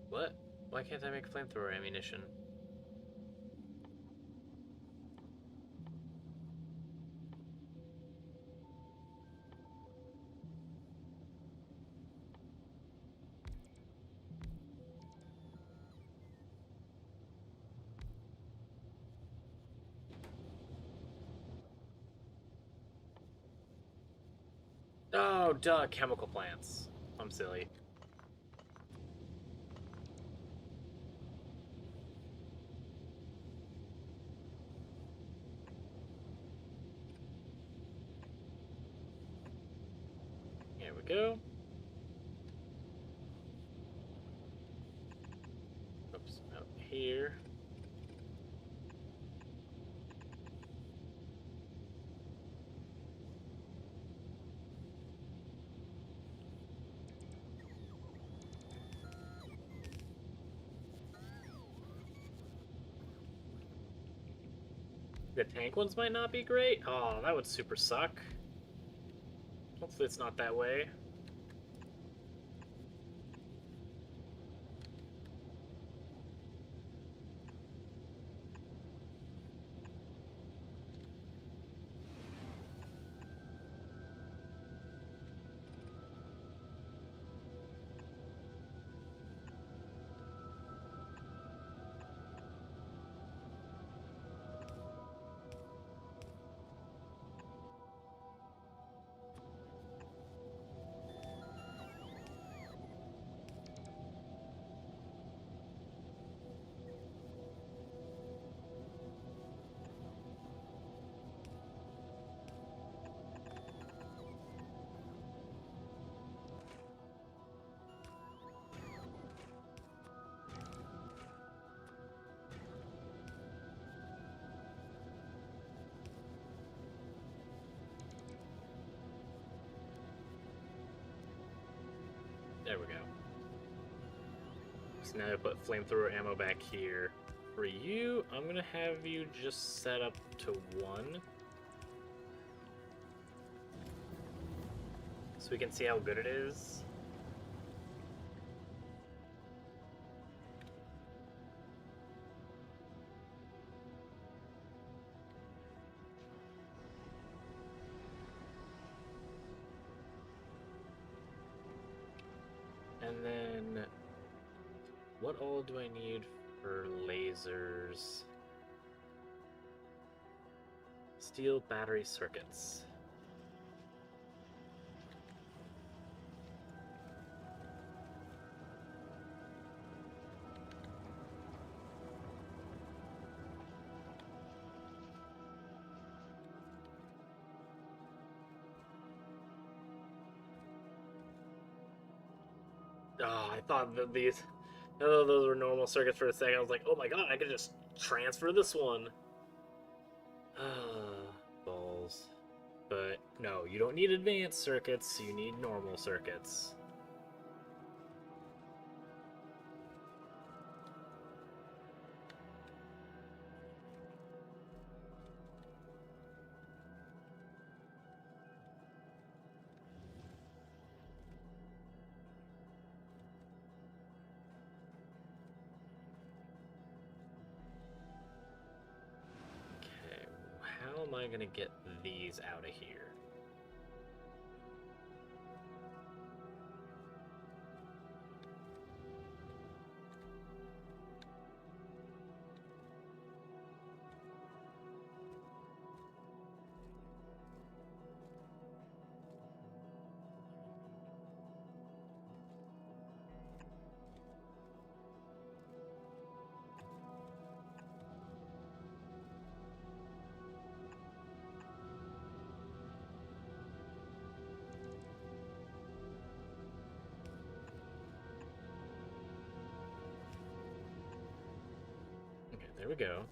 A: What? Why can't I make flamethrower ammunition? Oh, duh, chemical plants. I'm silly. Here we go. Oops, out here. The tank ones might not be great. Oh, that would super suck. Hopefully it's not that way. There we go. So now I put flamethrower ammo back here. For you, I'm gonna have you just set up to 1. So we can see how good it is. And then, what all do I need for lasers? Steel battery circuits. Oh, I thought that these... I thought those were normal circuits for a second. I was like, oh my god, I could just transfer this one. Balls. But no, you don't need advanced circuits, you need normal circuits. Okay, how am I gonna get these out of here? Okay, there we go.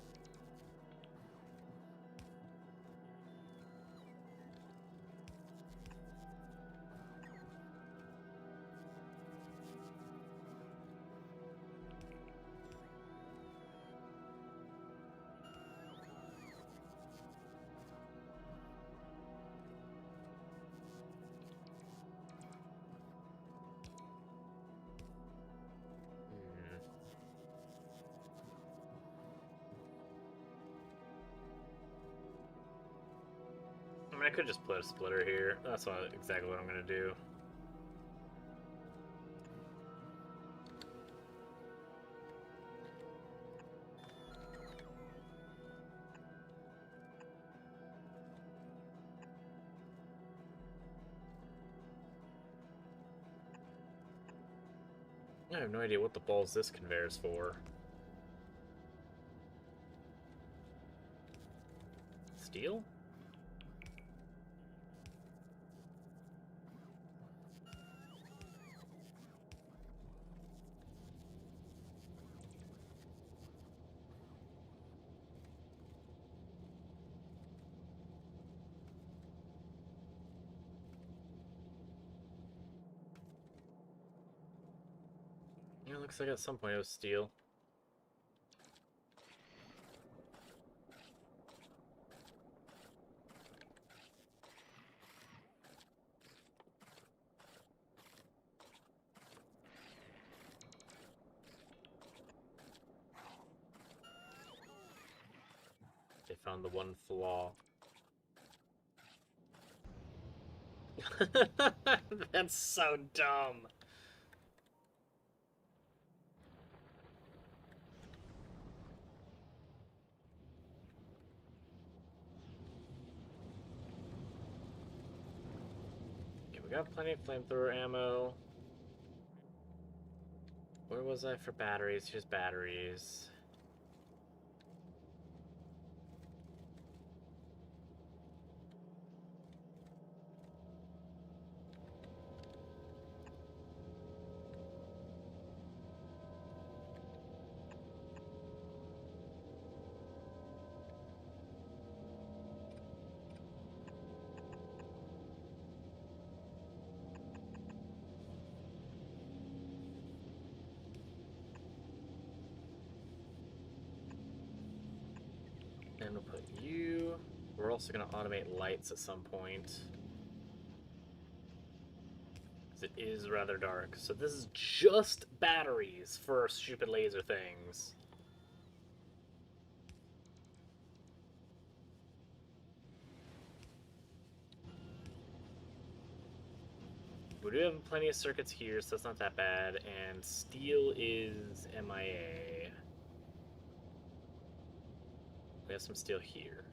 A: I mean, I could just put a splitter here. That's exactly what I'm gonna do. I have no idea what the balls this conveyor's for. Steel? Yeah, looks like at some point it was steel. They found the one flaw. That's so dumb. Okay, we got plenty of flamethrower ammo. Where was I for batteries? Here's batteries. And we'll put you. We're also going to automate lights at some point. Because it is rather dark. So this is just batteries for stupid laser things. We do have plenty of circuits here, so that's not that bad. And steel is MIA. We have some steel here.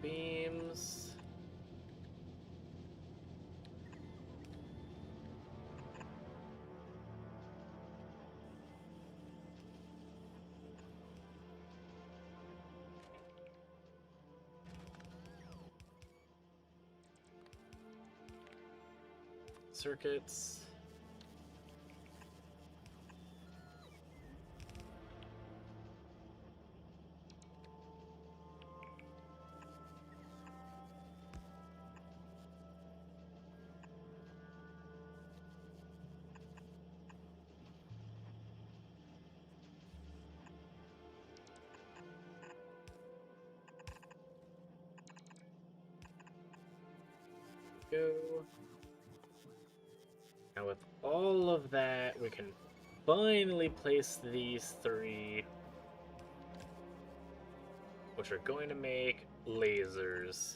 A: beams. Circuits. Go. Now with all of that, we can finally place these three, which are going to make lasers.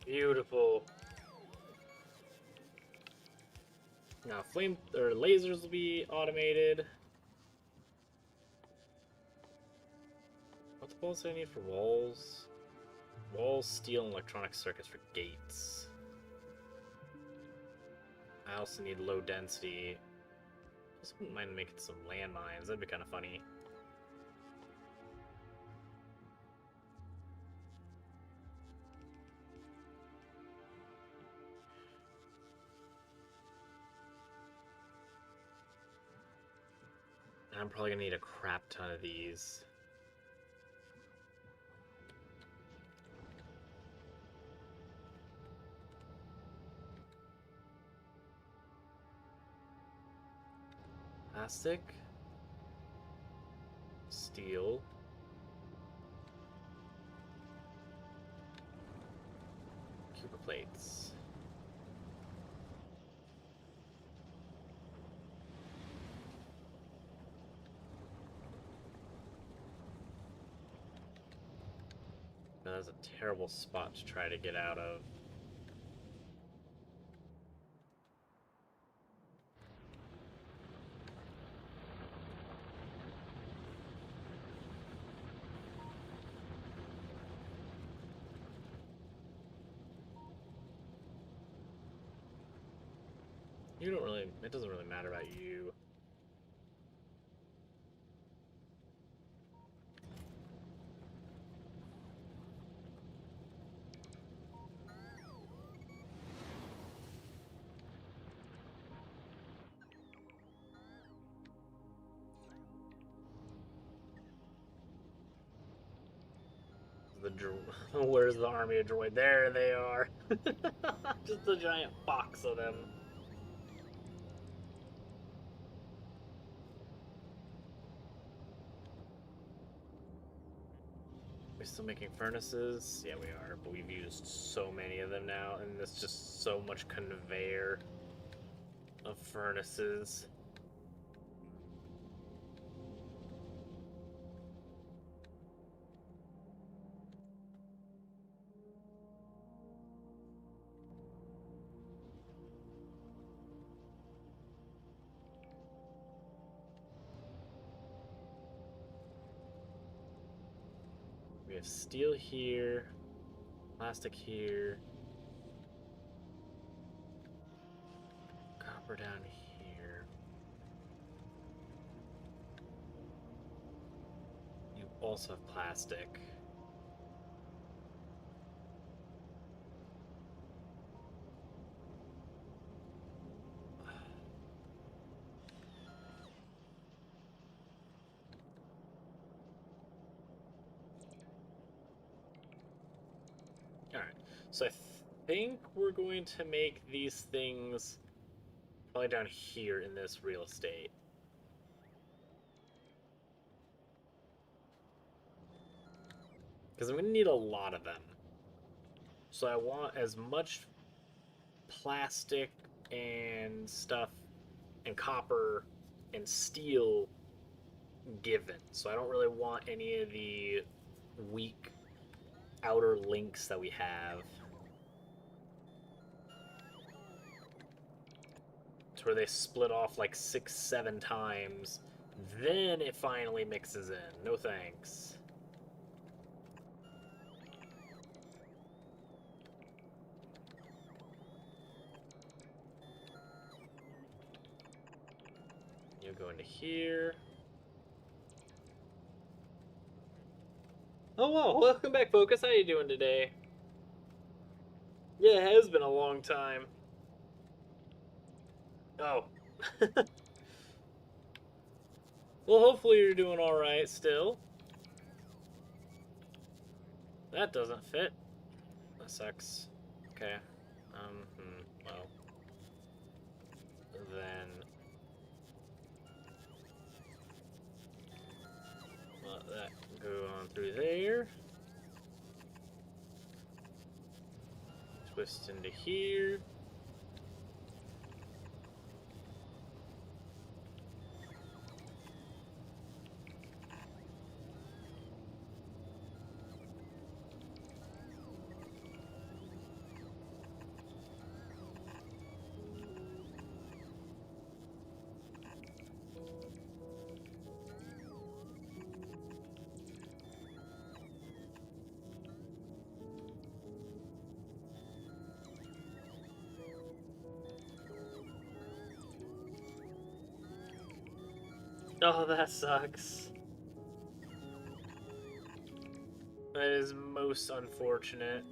A: Beautiful. Now flame or lasers will be automated. What the balls do I need for walls? Walls, steel, and electronic circuits for gates. I also need low density. Just wouldn't mind making some landmines. That'd be kind of funny. I'm probably gonna need a crap ton of these. Plastic, steel, Cooper plates. Now, that's a terrible spot to try to get out of. You don't really, it doesn't really matter about you. Where's the army of droid? There they are. Just a giant box of them. We're still making furnaces? Yeah, we are, but we've used so many of them now, and there's just so much conveyor of furnaces. We have steel here, plastic here, copper down here. You also have plastic. Alright, so think we're going to make these things probably down here in this real estate. Because I'm going to need a lot of them. So I want as much plastic and stuff and copper and steel given. So I don't really want any of the weak outer links that we have. To where they split off like 6, 7 times. Then it finally mixes in. No thanks. You go into here. Oh, wow. Welcome back, Focus. How you doing today? Yeah, it has been a long time. Oh. Well, hopefully you're doing alright still. That doesn't fit. That sucks. Okay. Well. Then... let that go on through there. Twist into here. Oh, that sucks. That is most unfortunate.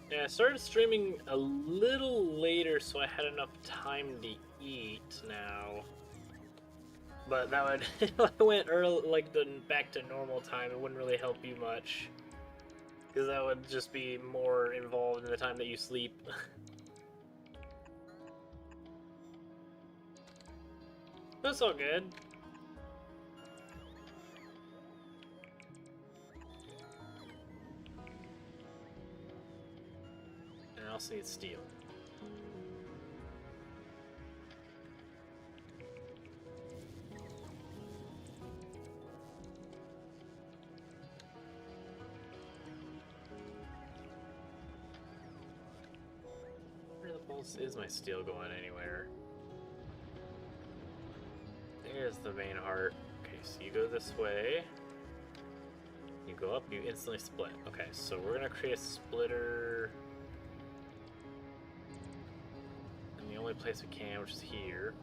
A: Yeah, I started streaming a little later so I had enough time to eat now. But that would, if I went early, like back to normal time, it wouldn't really help you much. Because that would just be more involved in the time that you sleep. That's all good. And I also need steel. Where the balls is my steel going anywhere? There's the vein heart. Okay, so you go this way. You go up, you instantly split. Okay, so we're gonna create a splitter in the only place we can, which is here.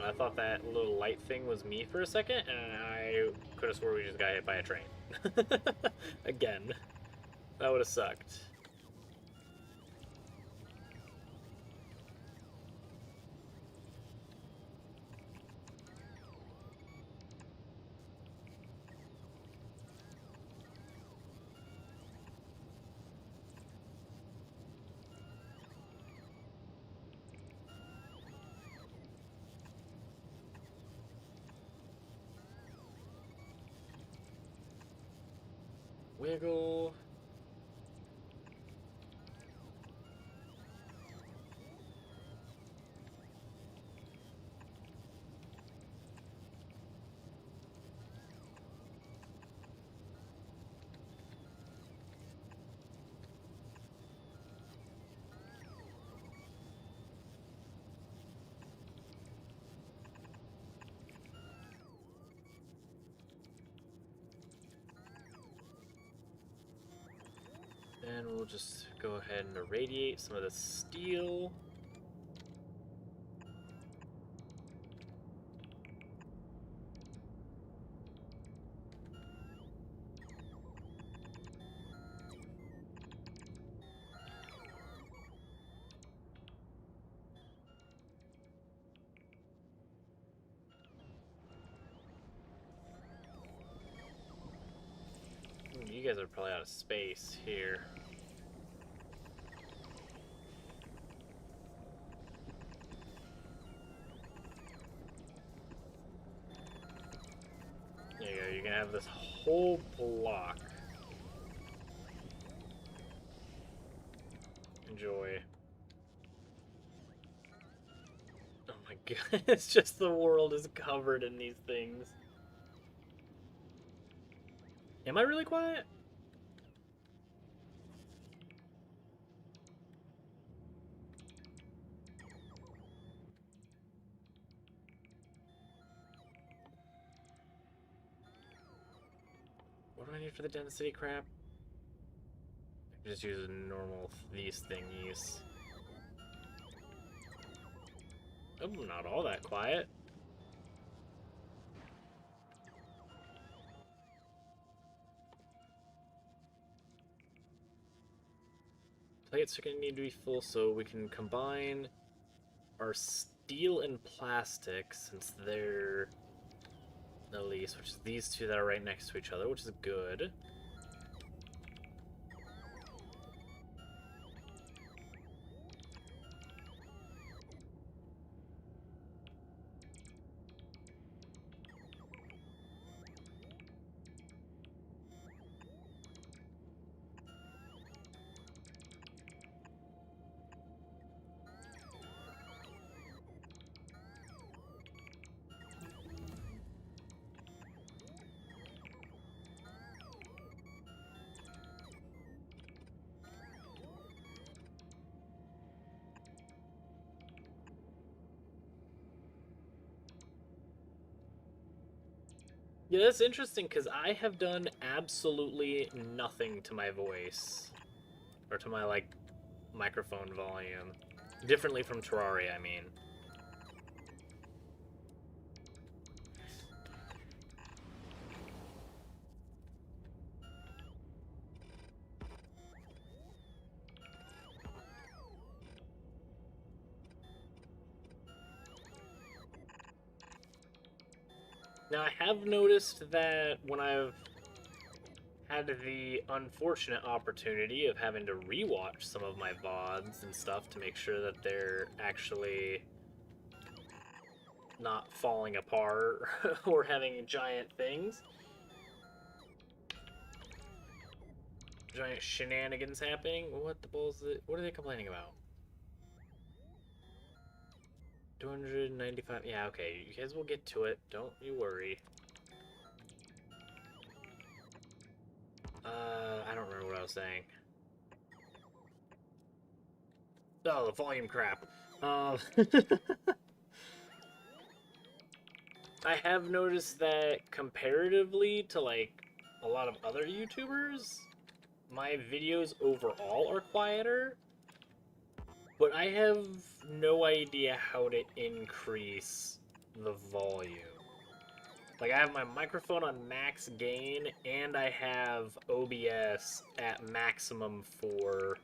A: I thought that little light thing was me for a second, and I could have swore we just got hit by a train. Again. That would have sucked. Wiggle. And we'll just go ahead and irradiate some of the steel. You guys are probably out of space here. There you go, you're gonna have this whole block. Enjoy. Oh my god, it's just the world is covered in these things. Am I really quiet? What do I need for the density crap? I just use normal these thingies. Oh, not all that quiet. Plates are going to need to be full so we can combine our steel and plastic, since they're the least, which is these two that are right next to each other, which is good. Yeah, that's interesting, because I have done absolutely nothing to my voice. Or to my, like, microphone volume. Differently from Terraria, I mean. Now, I have noticed that when I've had the unfortunate opportunity of having to rewatch some of my VODs and stuff to make sure that they're actually not falling apart or having giant things. Giant shenanigans happening. What the balls? What are they complaining about? 295. Yeah, okay. You guys will get to it. Don't you worry. I don't remember what I was saying. Oh, the volume crap. I have noticed that comparatively to, like, a lot of other YouTubers, my videos overall are quieter, but I have no idea how to increase the volume. Like, I have my microphone on max gain, and I have OBS at maximum for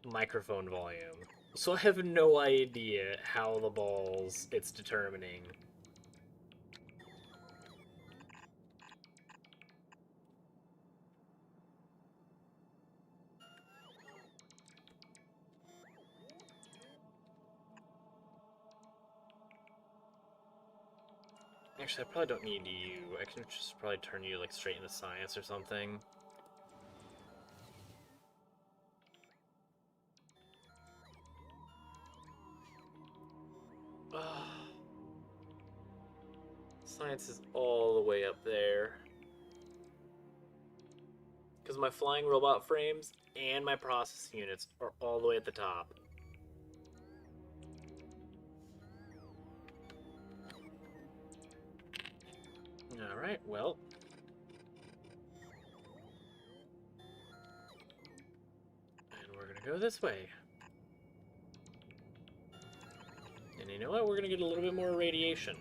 A: microphone volume. So I have no idea how the balls it's determining. Actually, I probably don't need you. I can just probably turn you, like, straight into science or something. Science is all the way up there. Because my flying robot frames and my processing units are all the way at the top. Alright, well. Go this way. And you know what? We're gonna get a little bit more radiation.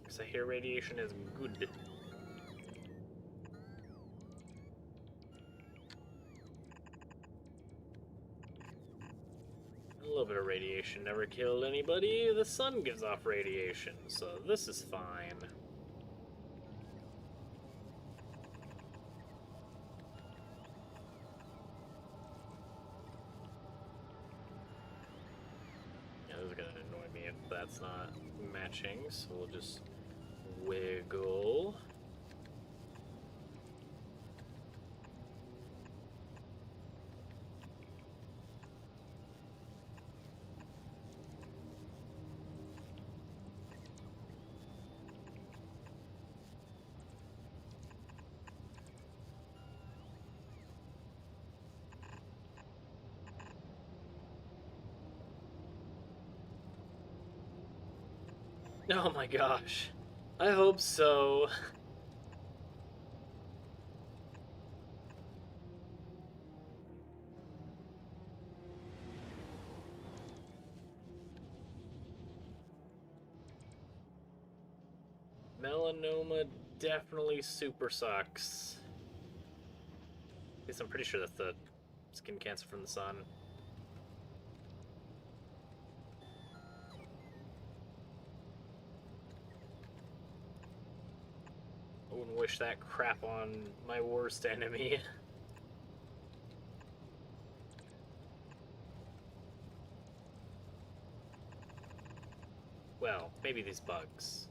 A: Because I hear radiation is good. A little bit of radiation never killed anybody. The sun gives off radiation, so this is fine. Yeah, this is gonna annoy me if that's not matching, so we'll just wiggle. Oh my gosh. I hope so. Melanoma definitely super sucks. At least I'm pretty sure that's the skin cancer from the sun. I wouldn't wish that crap on my worst enemy. Well, maybe these bugs.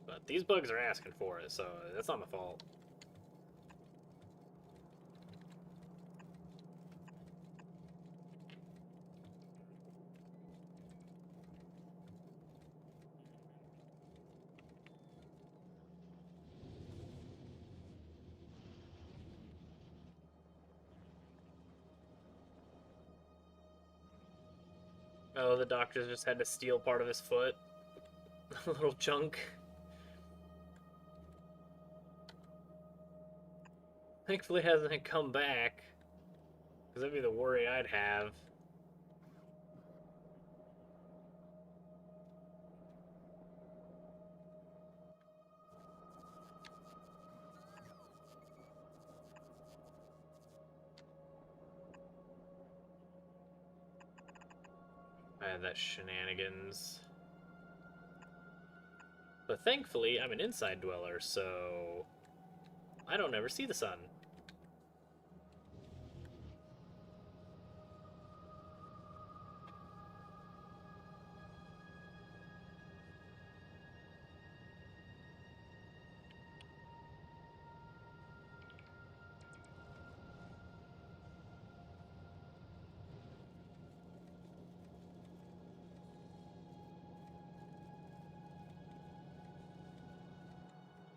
A: But these bugs are asking for it, so that's not my fault. Oh, the doctor just had to steal part of his foot. A little chunk. Thankfully, it hasn't come back. Because that'd be the worry I'd have. I had that shenanigans. But thankfully, I'm an inside dweller, so I don't ever see the sun.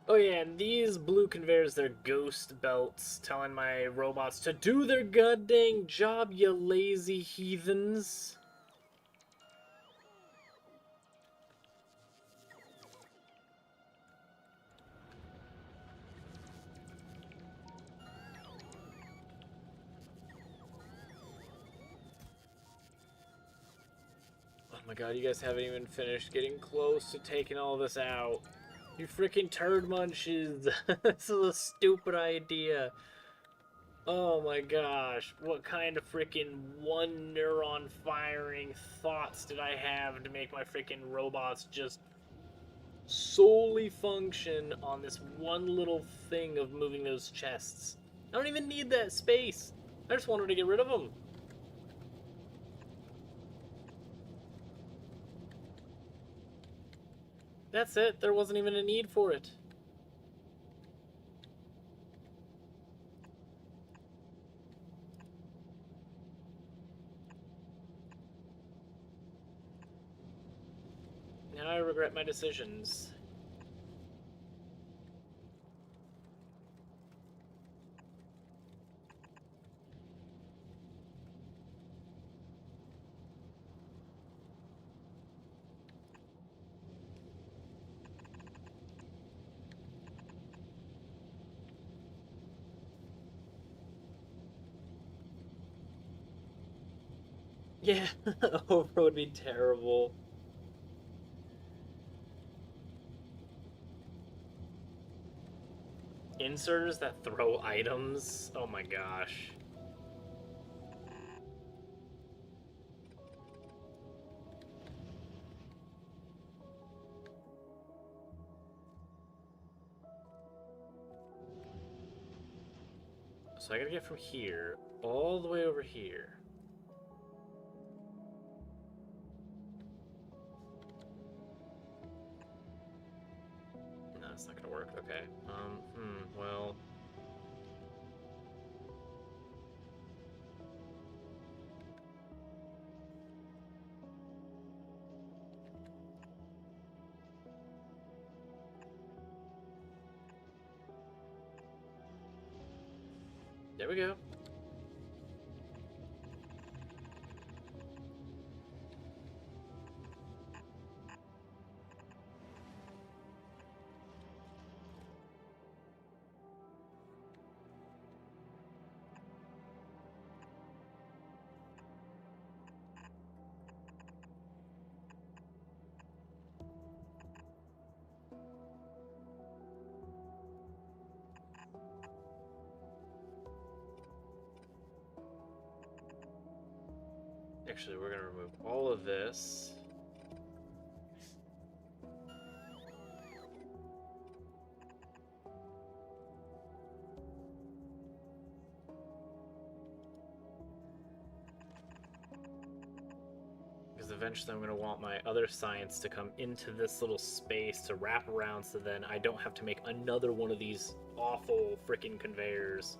A: Oh yeah, and these blue conveyors, they're ghost belts telling my robots to do their goddamn job, you lazy heathens. Oh my god, you guys haven't even finished getting close to taking all this out. You freaking turd munches. This is a stupid idea. Oh my gosh, what kind of freaking one neuron firing thoughts did I have to make my freaking robots just solely function on this one little thing of moving those chests? I don't even need that space. I just wanted to get rid of them. That's it. There wasn't even a need for it. Now I regret my decisions. Yeah, over would be terrible. Inserters that throw items? Oh my gosh. So I gotta get from here all the way over here. No, it's not gonna work. Okay. Well. There we go. Actually, we're gonna remove all of this. Because eventually I'm gonna want my other science to come into this little space to wrap around so then I don't have to make another one of these awful freaking conveyors.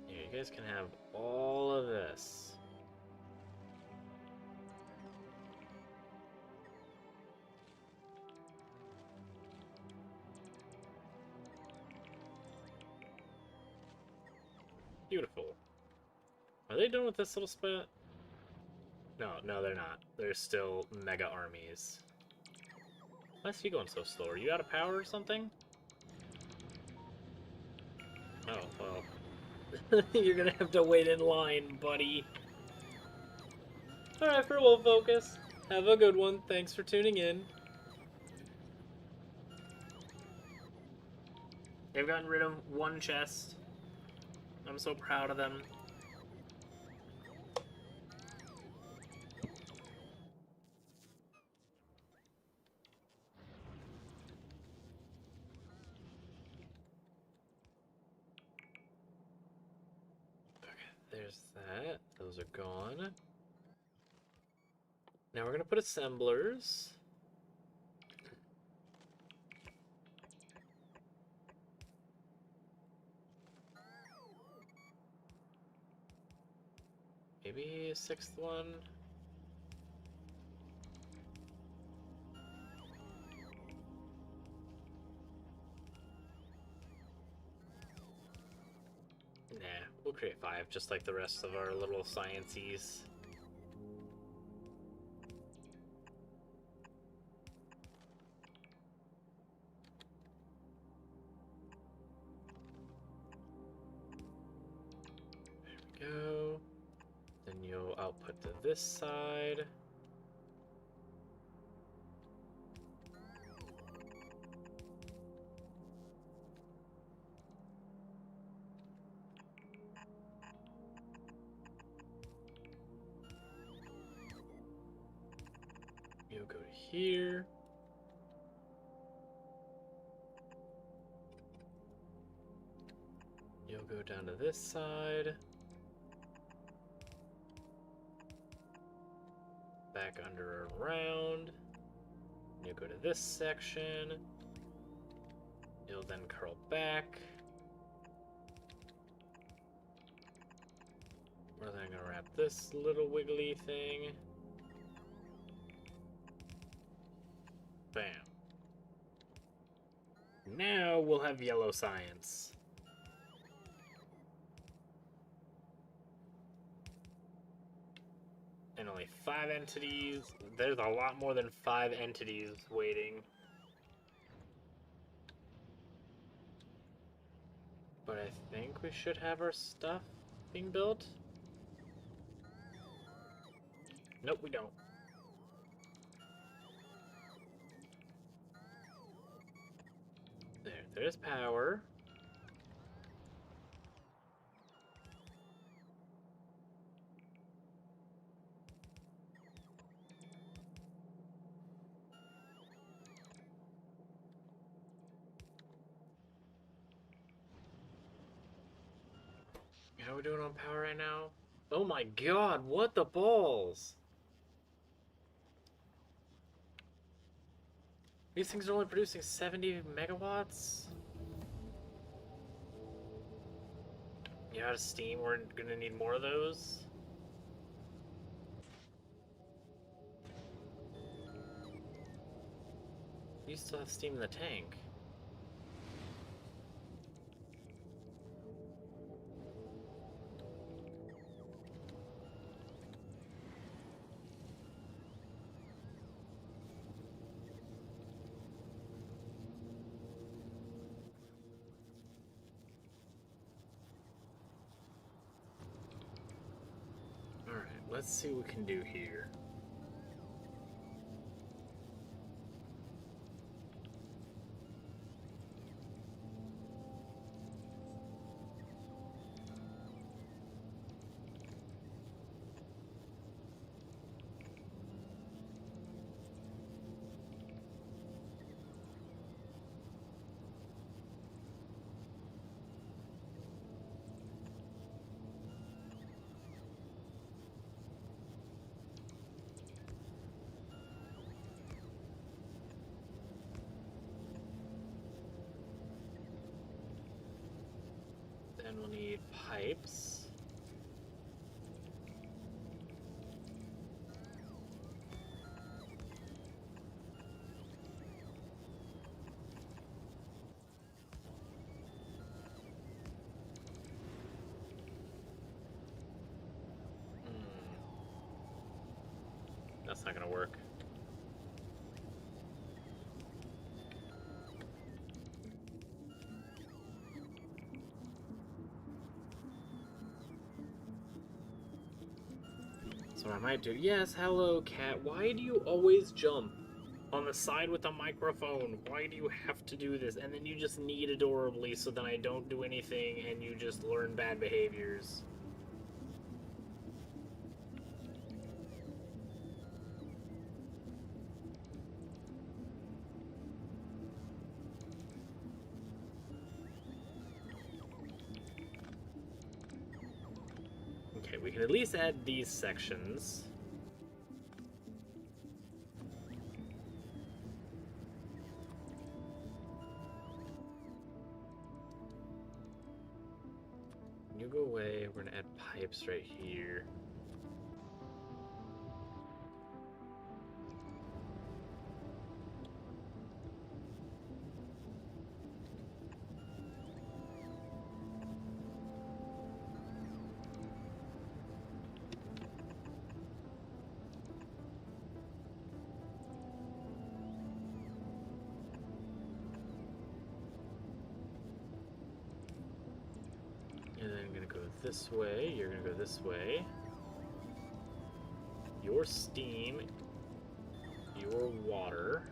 A: Yeah, you guys can have all of this. Beautiful. Are they done with this little spot? No, they're not. There's still mega armies. Why is he going so slow? Are you out of power or something? Oh, well. You're gonna have to wait in line, buddy. Alright, for Wolf Focus. Have a good one. Thanks for tuning in. They've gotten rid of one chest. I'm so proud of them. Okay, there's that. Those are gone. Now we're gonna put assemblers. Maybe a sixth one. Nah, we'll create 5, just like the rest of our little sciences. There we go. Then you'll output to this side. You'll go to here. You'll go down to this side. Back under and around. You'll go to this section. You'll then curl back. We're then gonna wrap this little wiggly thing. Bam. Now we'll have yellow science. And only 5 entities. There's a lot more than 5 entities waiting. But I think we should have our stuff being built. Nope, we don't. There's power. How are we doing on power right now? Oh my god, what the balls? These things are only producing 70 megawatts? Yeah, out of steam, we're gonna need more of those. You still have steam in the tank. Alright, let's see what we can do here. Then we'll need pipes. That's not gonna work. So what I might do, yes, hello cat, why do you always jump on the side with the microphone? Why do you have to do this? And then you just need adorably so then I don't do anything and you just learn bad behaviors. Okay, we can at least add these sections. You go away, we're gonna add pipes right here. And then I'm gonna go this way, you're gonna go this way. Your steam, your water.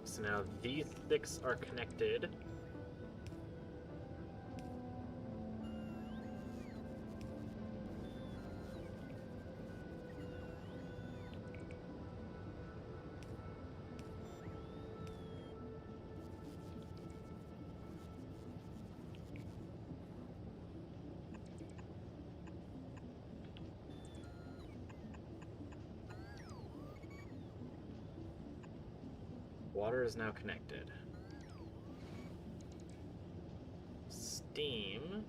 A: So now these six are connected. Water is now connected. Steam.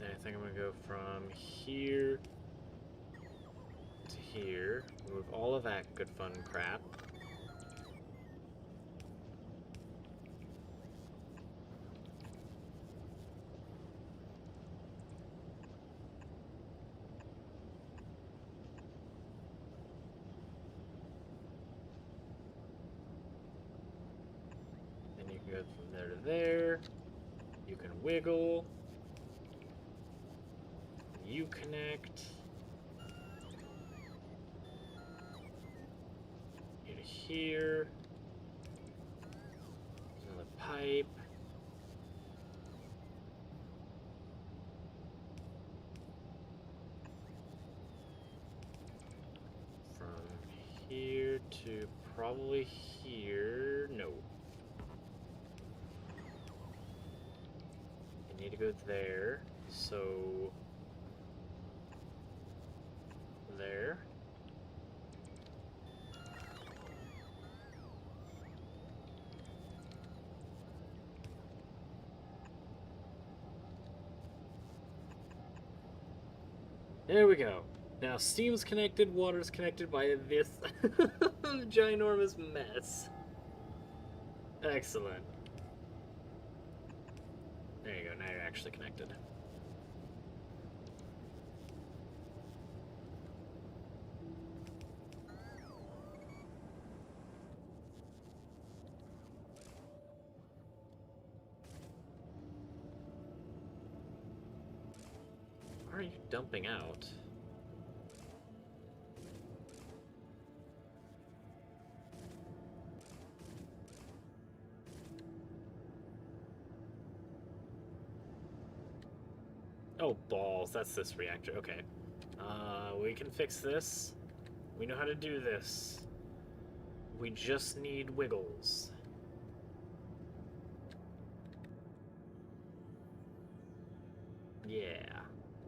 A: Then I think I'm gonna go from here to here. Remove all of that good fun crap. Then you can go from there to there. You can wiggle. You connect. Here to here. There's another pipe. From here to probably here. No. I need to go there. So there. There we go. Now steam's connected, water's connected by this ginormous mess. Excellent. There you go, now you're actually connected. Why are you dumping out? Oh, balls. That's this reactor. Okay. We can fix this. We know how to do this. We just need wiggles. Yeah.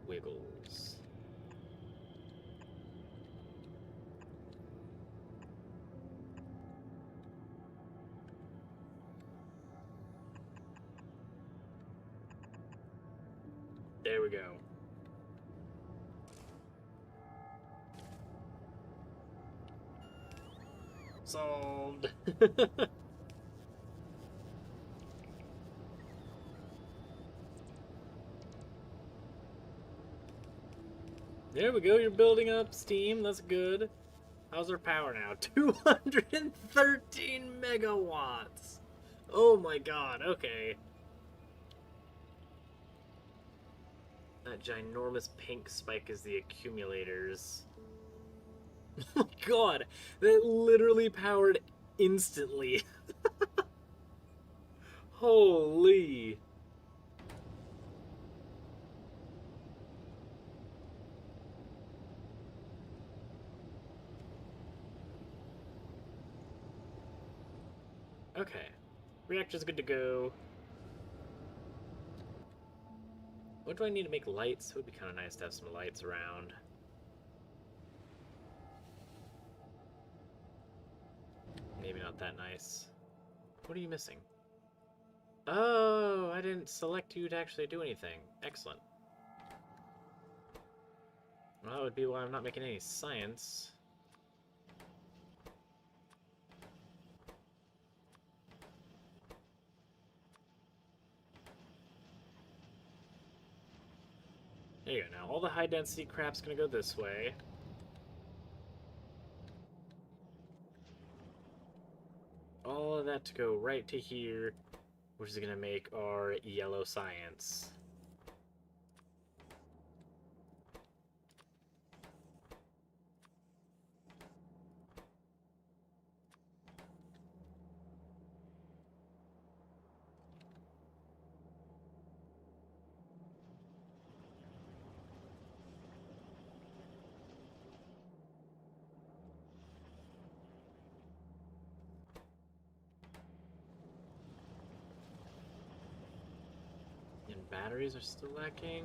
A: Wiggles. There we go. Solved. There we go, you're building up steam, that's good. How's our power now? 213 megawatts! Oh my god, okay. That ginormous pink spike is the accumulators. Oh my god, that literally powered instantly. Holy. Okay, reactor's good to go. What do I need to make lights? It would be kind of nice to have some lights around. Maybe not that nice. What are you missing? Oh, I didn't select you to actually do anything. Excellent. Well, that would be why I'm not making any science. There you go. Now all the high density crap's gonna go this way. All of that to go right to here, which is gonna make our yellow science. And batteries are still lacking.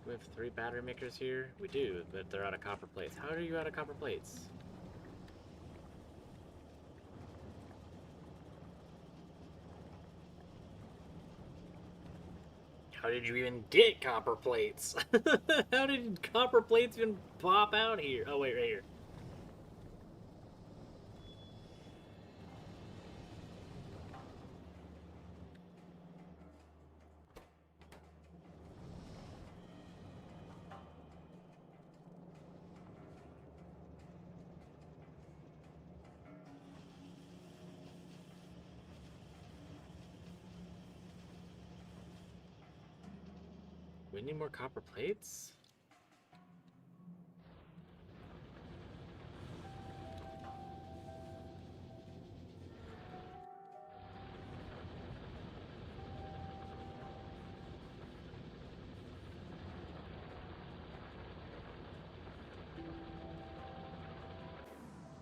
A: We have 3 battery makers here. We do, but they're out of copper plates. How are you out of copper plates? How did you even get copper plates? How did copper plates even pop out here? Oh, wait, right here. We need more copper plates?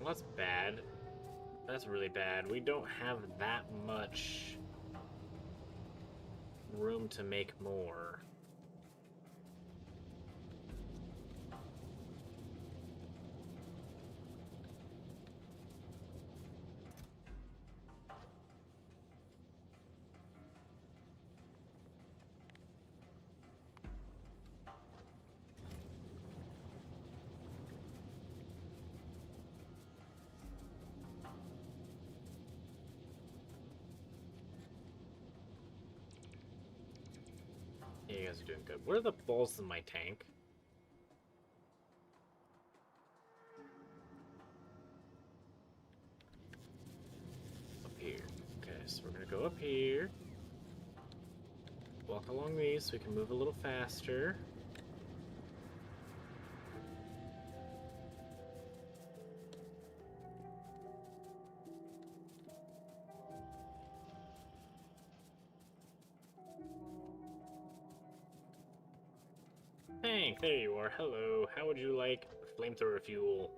A: Well, that's bad. That's really bad. We don't have that much room to make more. Yeah, you guys are doing good. Where are the balls in my tank? Up here. Okay, so we're gonna go up here. Walk along these so we can move a little faster. Tank, there you are. Hello. How would you like flamethrower fuel?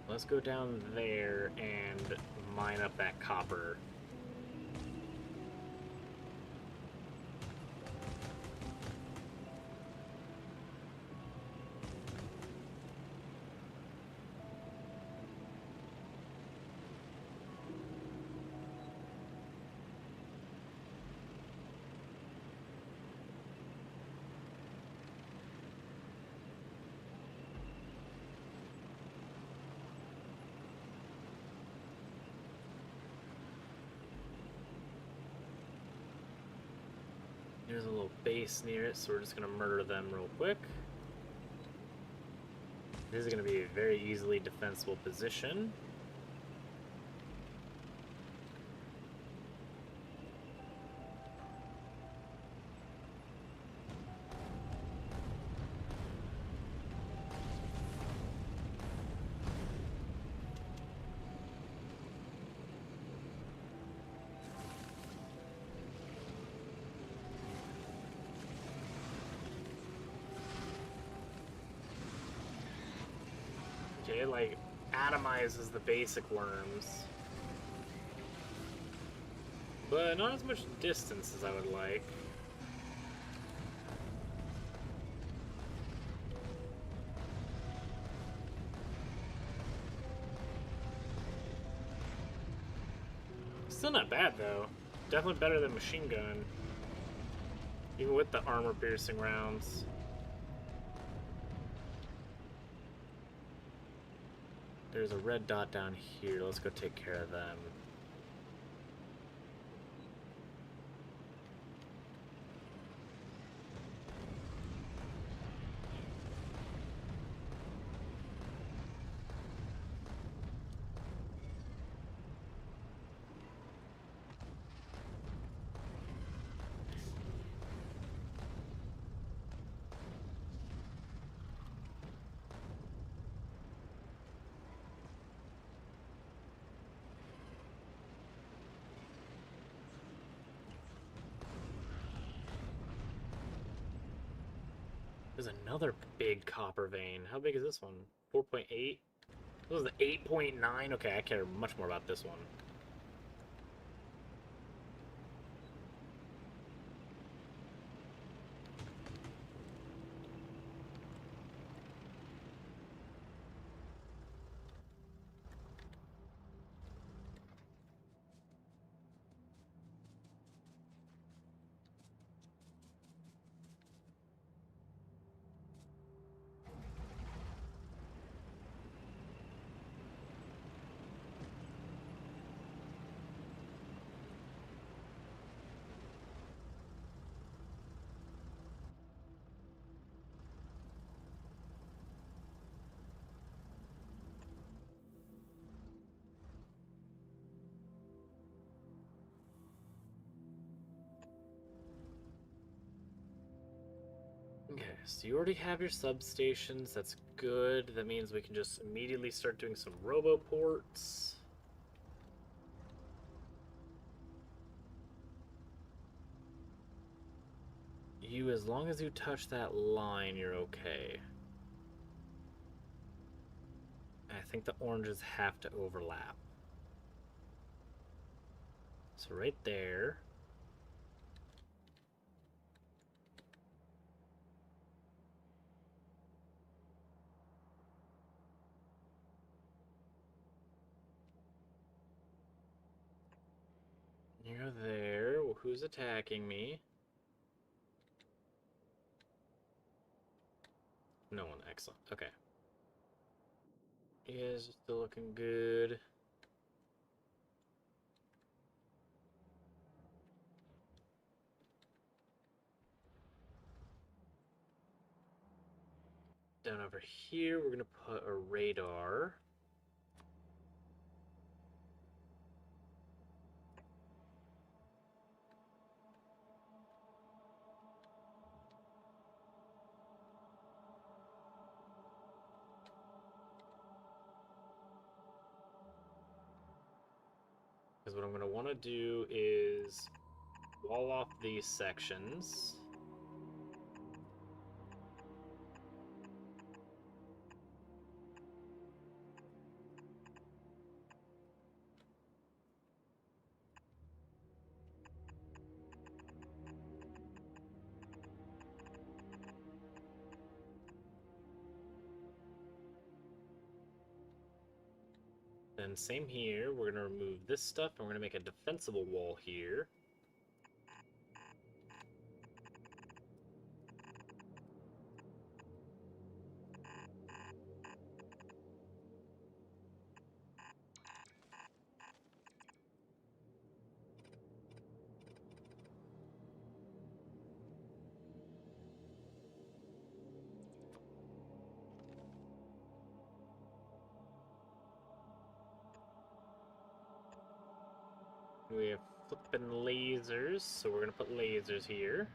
A: Let's go down there and mine up that copper. There's a little base near it, so we're just gonna murder them real quick. This is gonna be a very easily defensible position. Okay, it like atomizes the basic worms. But not as much distance as I would like. Still not bad though. Definitely better than machine gun. Even with the armor piercing rounds. There's a red dot down here. Let's go take care of them. There's another big copper vein. How big is this one? 4.8? This is the 8.9? Okay, I care much more about this one. Okay, so you already have your substations. That's good. That means we can just immediately start doing some roboports. You, as long as you touch that line, you're okay. I think the oranges have to overlap. So right there. You're there. Well, who's attacking me? No one. Excellent. Okay. You guys are still looking good. Down over here, we're gonna put a radar. Because what I'm gonna want to do is wall off these sections. Then same here, we're gonna remove this stuff and we're gonna make a defensible wall here. We have flipping lasers, so we're gonna put lasers here.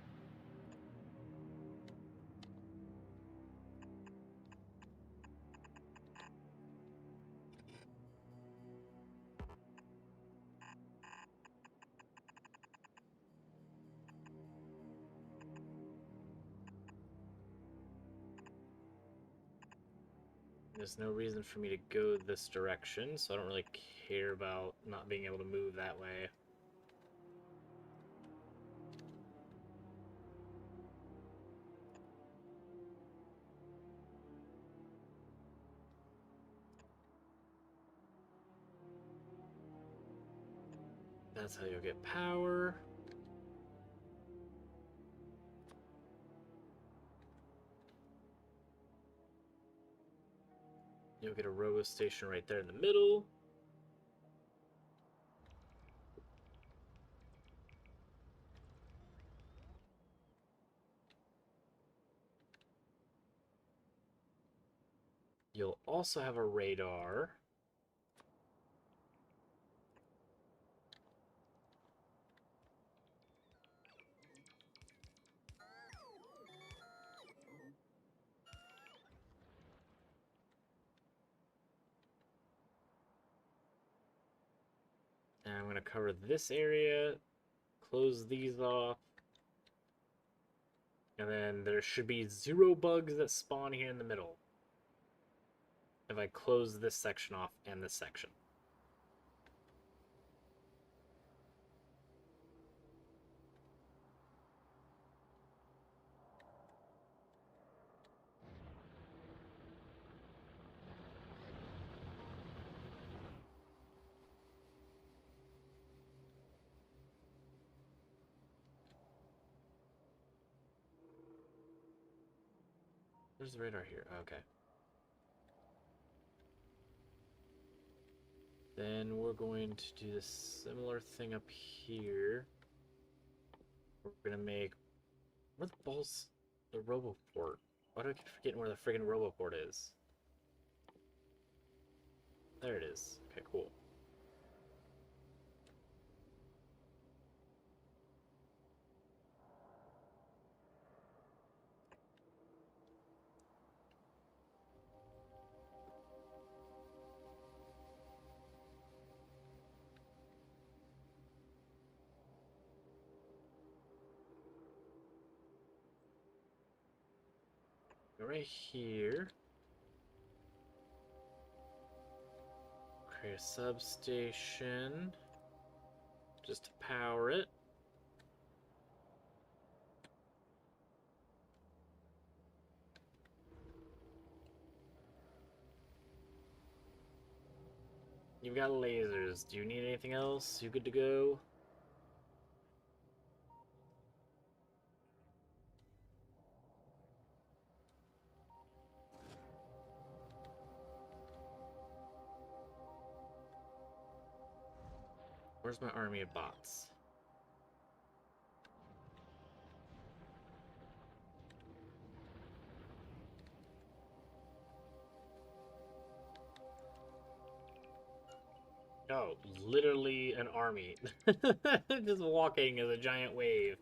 A: There's no reason for me to go this direction, so I don't really care about not being able to move that way. That's how you'll get power. You'll get a robo station right there in the middle. You'll also have a radar. And I'm going to cover this area, close these off. And then there should be 0 bugs that spawn here in the middle if I close this section off and this section. There's the radar here. Okay. Then we're going to do the similar thing up here. We're going to make... Where the balls... The roboport. Why do I keep forgetting where the friggin' roboport is? There it is. Okay, cool. Right here. Create a substation. Just to power it. You've got lasers. Do you need anything else? You good to go? Where's my army of bots? Oh, literally an army. Just walking as a giant wave.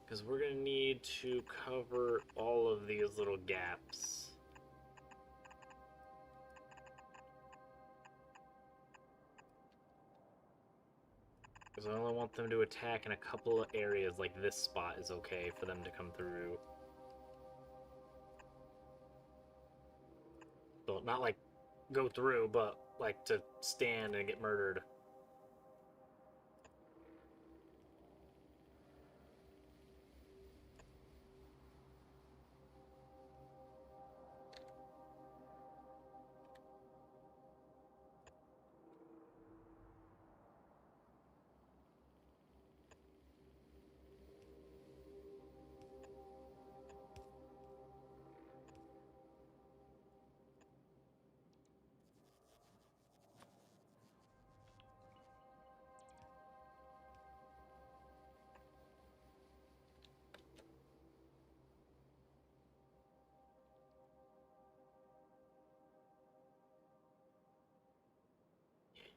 A: Because we're going to need to cover all of these little gaps. Because I only want them to attack in a couple of areas, like this spot is okay for them to come through. Well, not like go through, but like to stand and get murdered.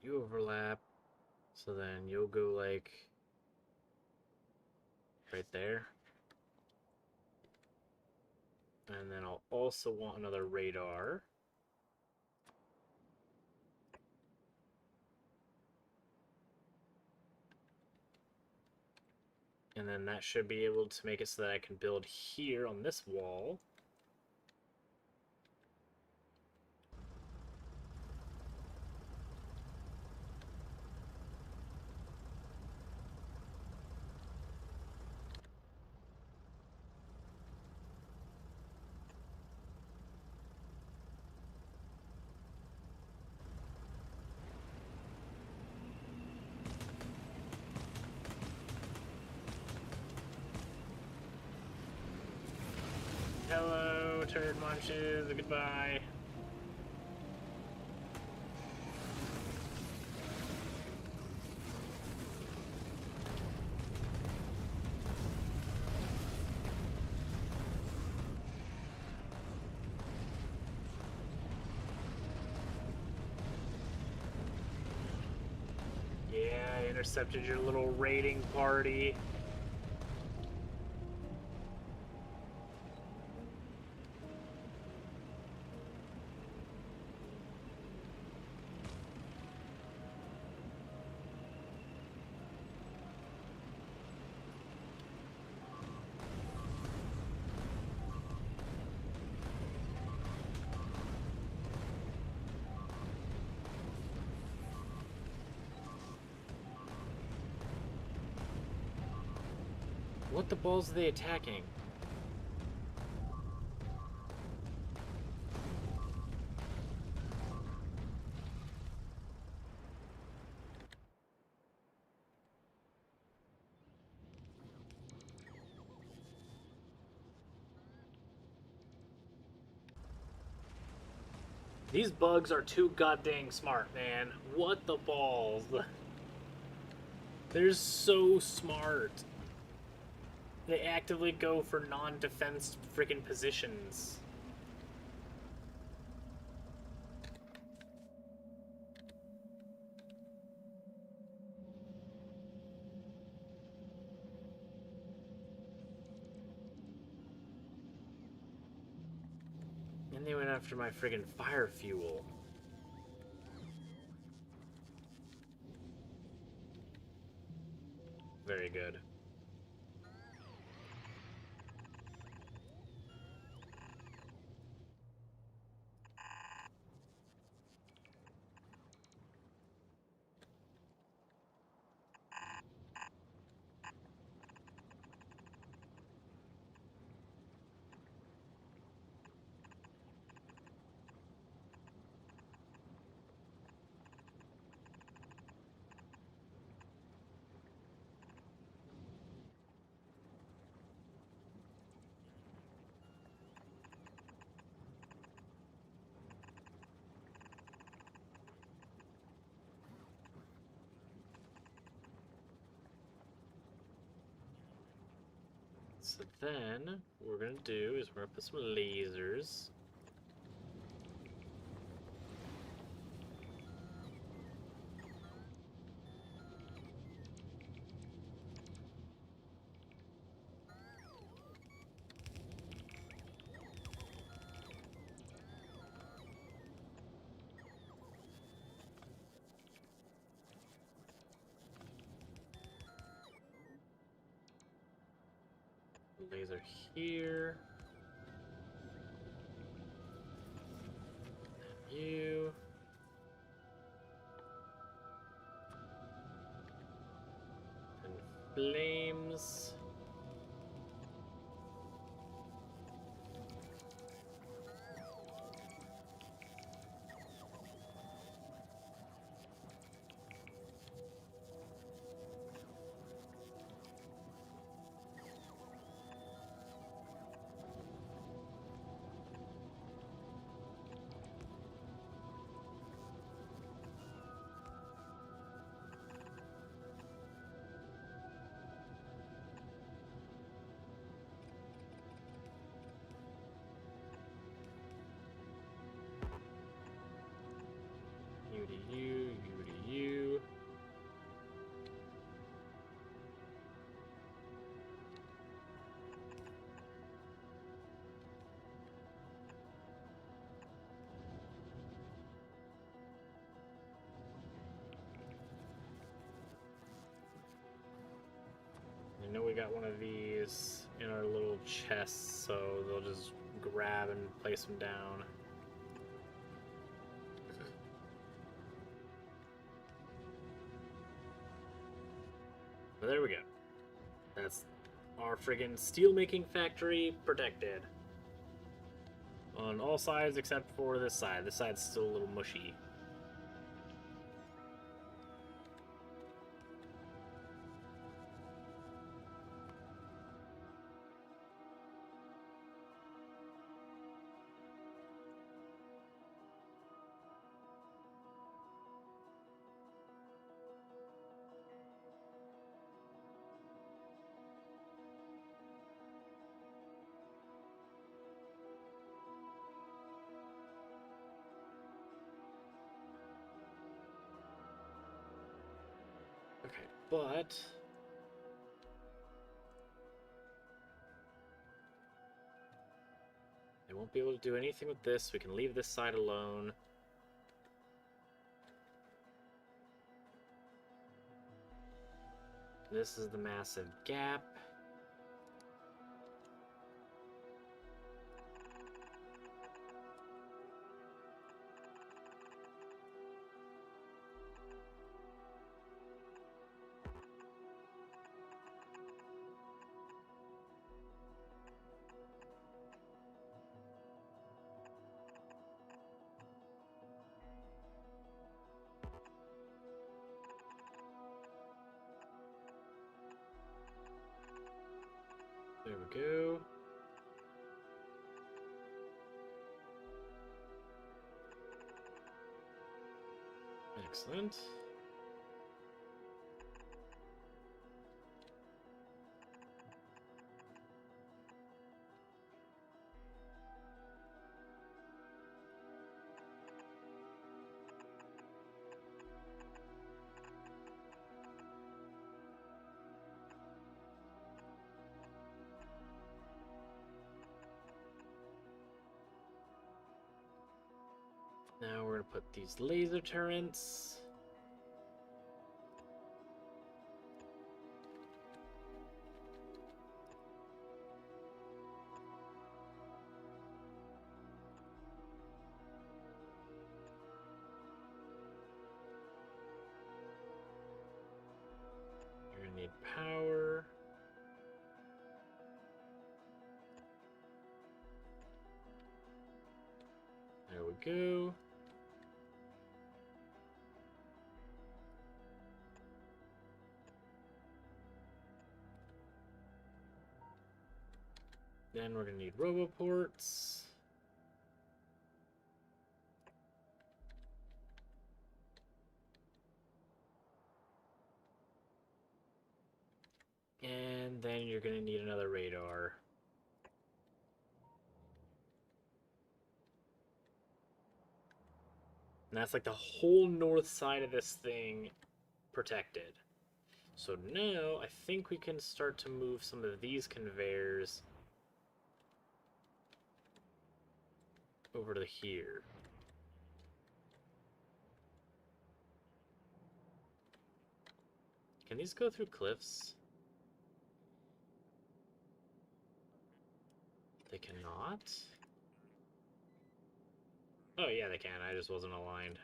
A: You overlap, so then you'll go like right there. And then I'll also want another radar. And then that should be able to make it so that I can build here on this wall. Hello, turd munches, goodbye. Yeah, I intercepted your little raiding party. What the balls are they attacking? These bugs are too goddamn smart, man. What the balls? They're so smart. They actively go for non-defense freaking positions. And they went after my friggin' fire fuel. Very good. So then, what we're gonna do is we're gonna put some lasers. Laser here. You. And flames. You to you, you to you. I know we got one of these in our little chests, so they'll just grab and place them down. But there we go. That's our friggin' steel-making factory protected. On all sides except for this side. This side's still a little mushy. Okay, but they won't be able to do anything with this. We can leave this side alone. This is the massive gap. There we go. Excellent. Now we're gonna put these laser turrets. You're gonna need power. There we go. Then we're gonna need roboports. And then you're gonna need another radar. And that's like the whole north side of this thing protected. So now I think we can start to move some of these conveyors over to here. Can these go through cliffs? They cannot? Oh yeah, they can. I just wasn't aligned.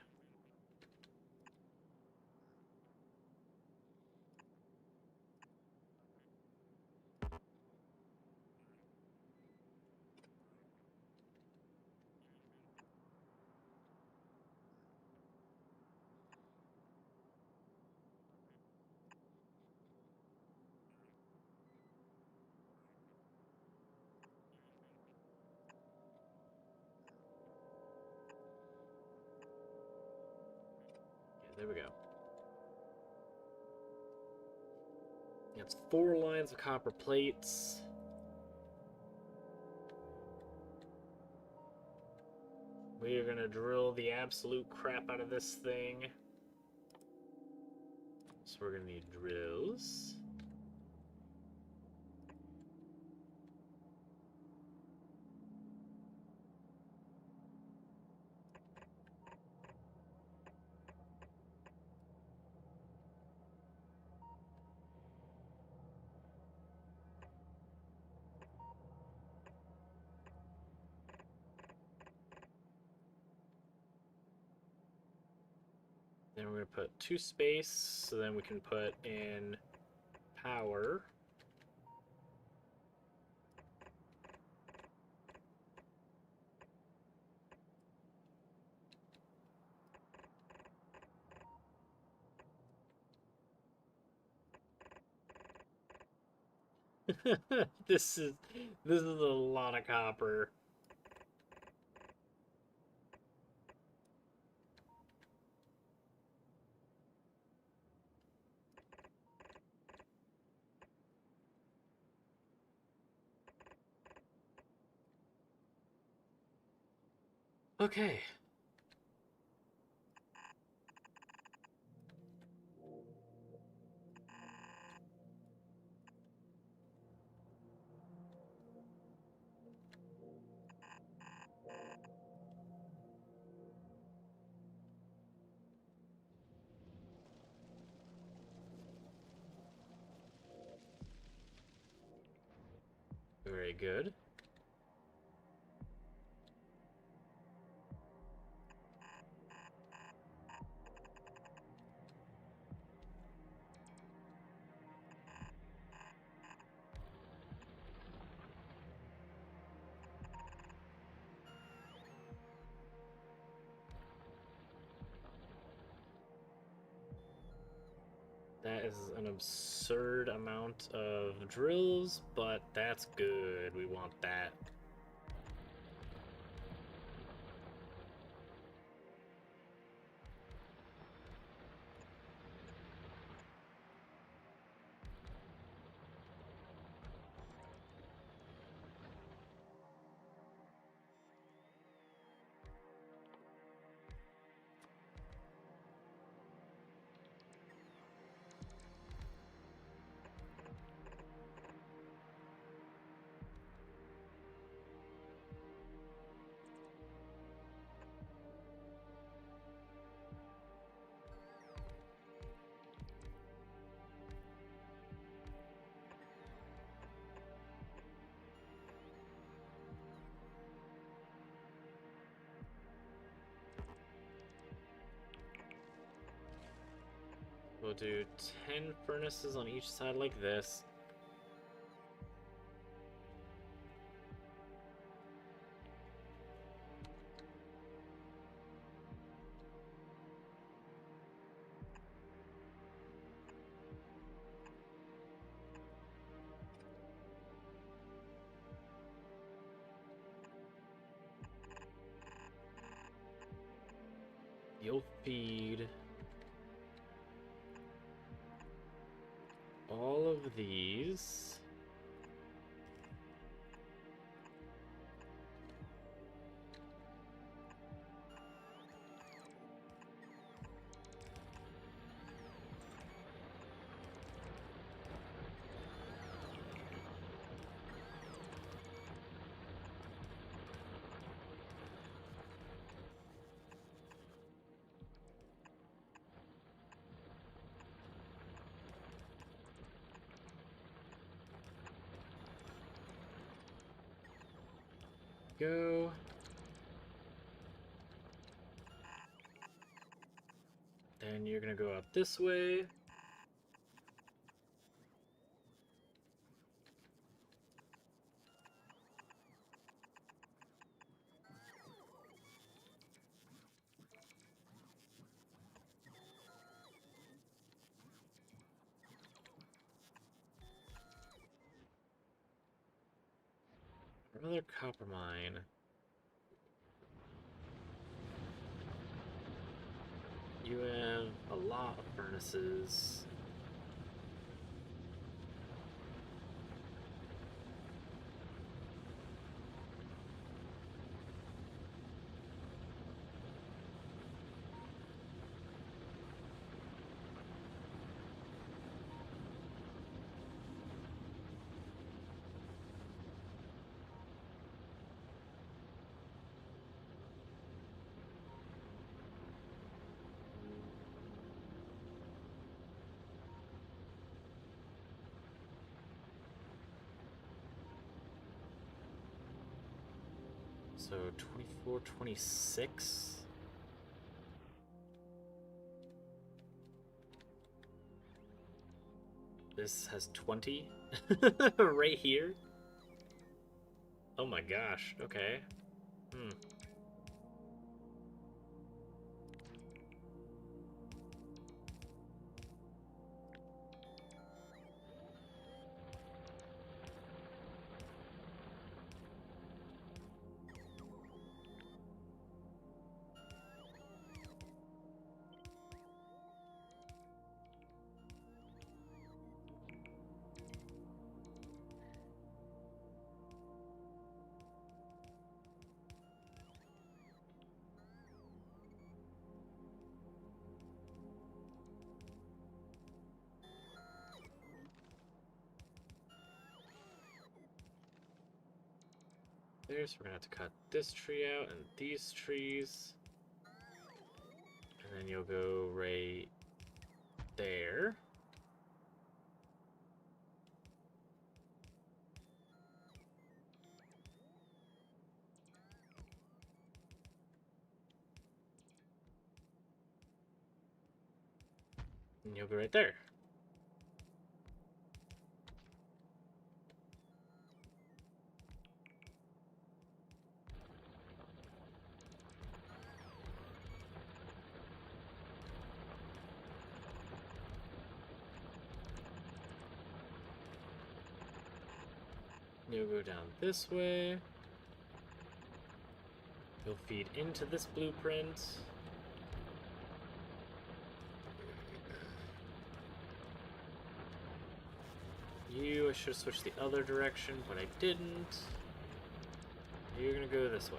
A: Yeah, there we go. It's 4 lines of copper plates. We are gonna drill the absolute crap out of this thing. So we're gonna need drills. Then we're gonna put 2 space, so then we can put in power. this is a lot of copper. Okay. Very good. That is an absurd amount of drills, but that's good. We want that. We'll do 10 furnaces on each side like this. You'll feed all of these. Go. Then you're gonna go up this way. Another copper mine. You have a lot of furnaces. So 24, 26. This has 20 right here. Oh my gosh, okay. There's, we're gonna have to cut this tree out and these trees. And then you'll go right there. And you'll go right there. You'll go down this way. You'll feed into this blueprint. I should have switched the other direction, but I didn't. You're gonna go this way.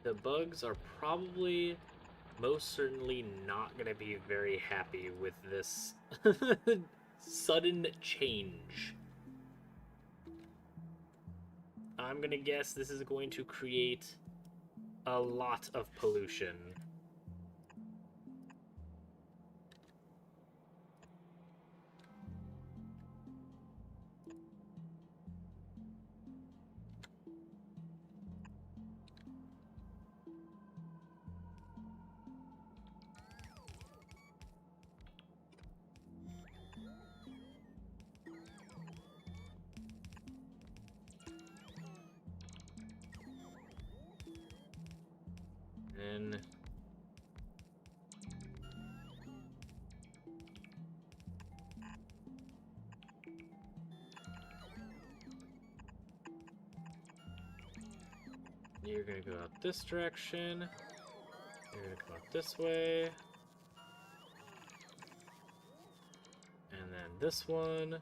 A: The bugs are probably most certainly not going to be very happy with this sudden change. I'm going to guess this is going to create a lot of pollution. And you're gonna go out this direction. You're gonna come out this way. And then this one.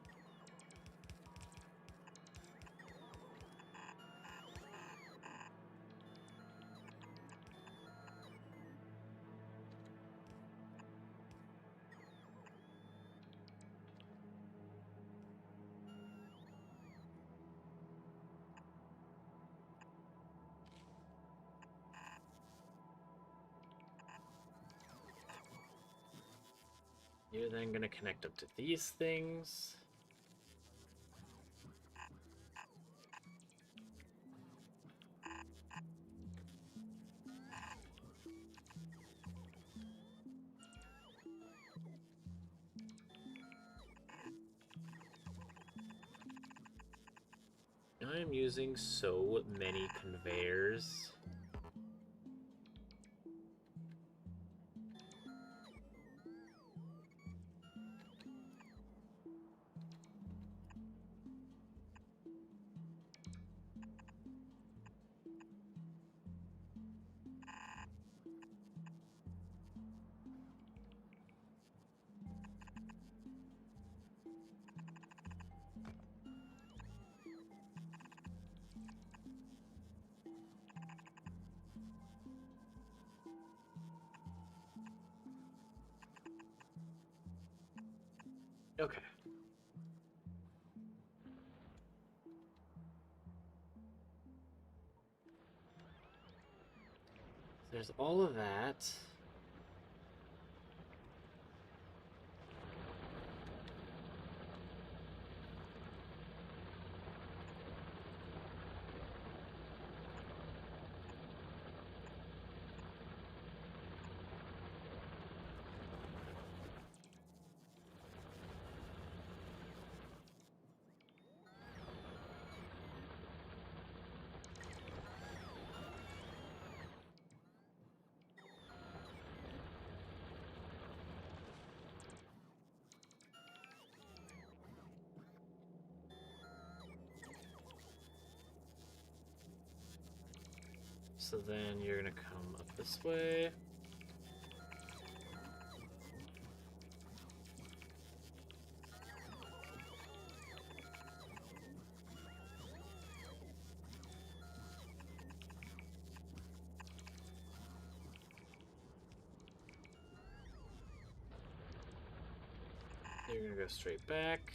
A: You're then going to connect up to these things. I'm using so many conveyors. Okay. There's all of that. So then you're gonna come up this way. You're gonna go straight back.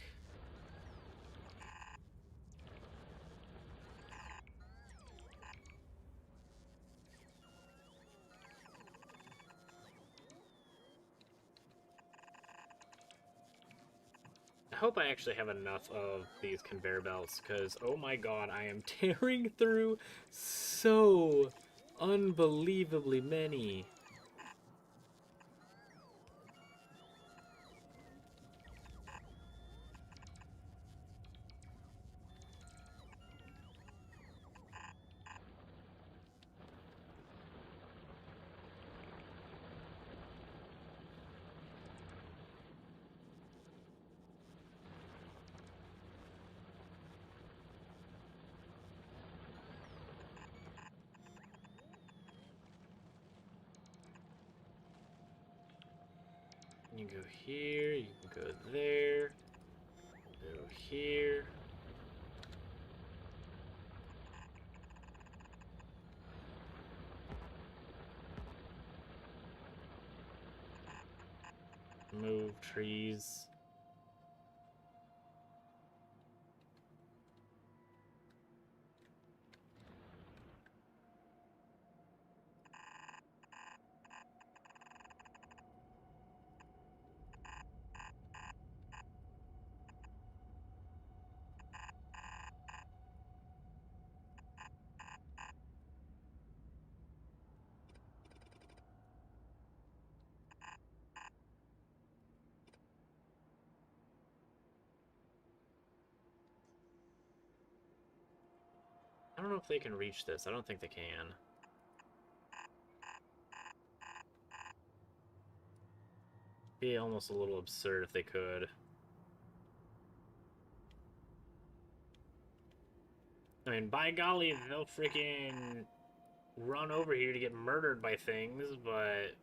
A: I hope I actually have enough of these conveyor belts, because, oh my god, I am tearing through so unbelievably many. You can go here, you can go there, go here. Move trees. I don't know if they can reach this. I don't think they can. Be almost a little absurd if they could. I mean, by golly, they'll freaking run over here to get murdered by things, but...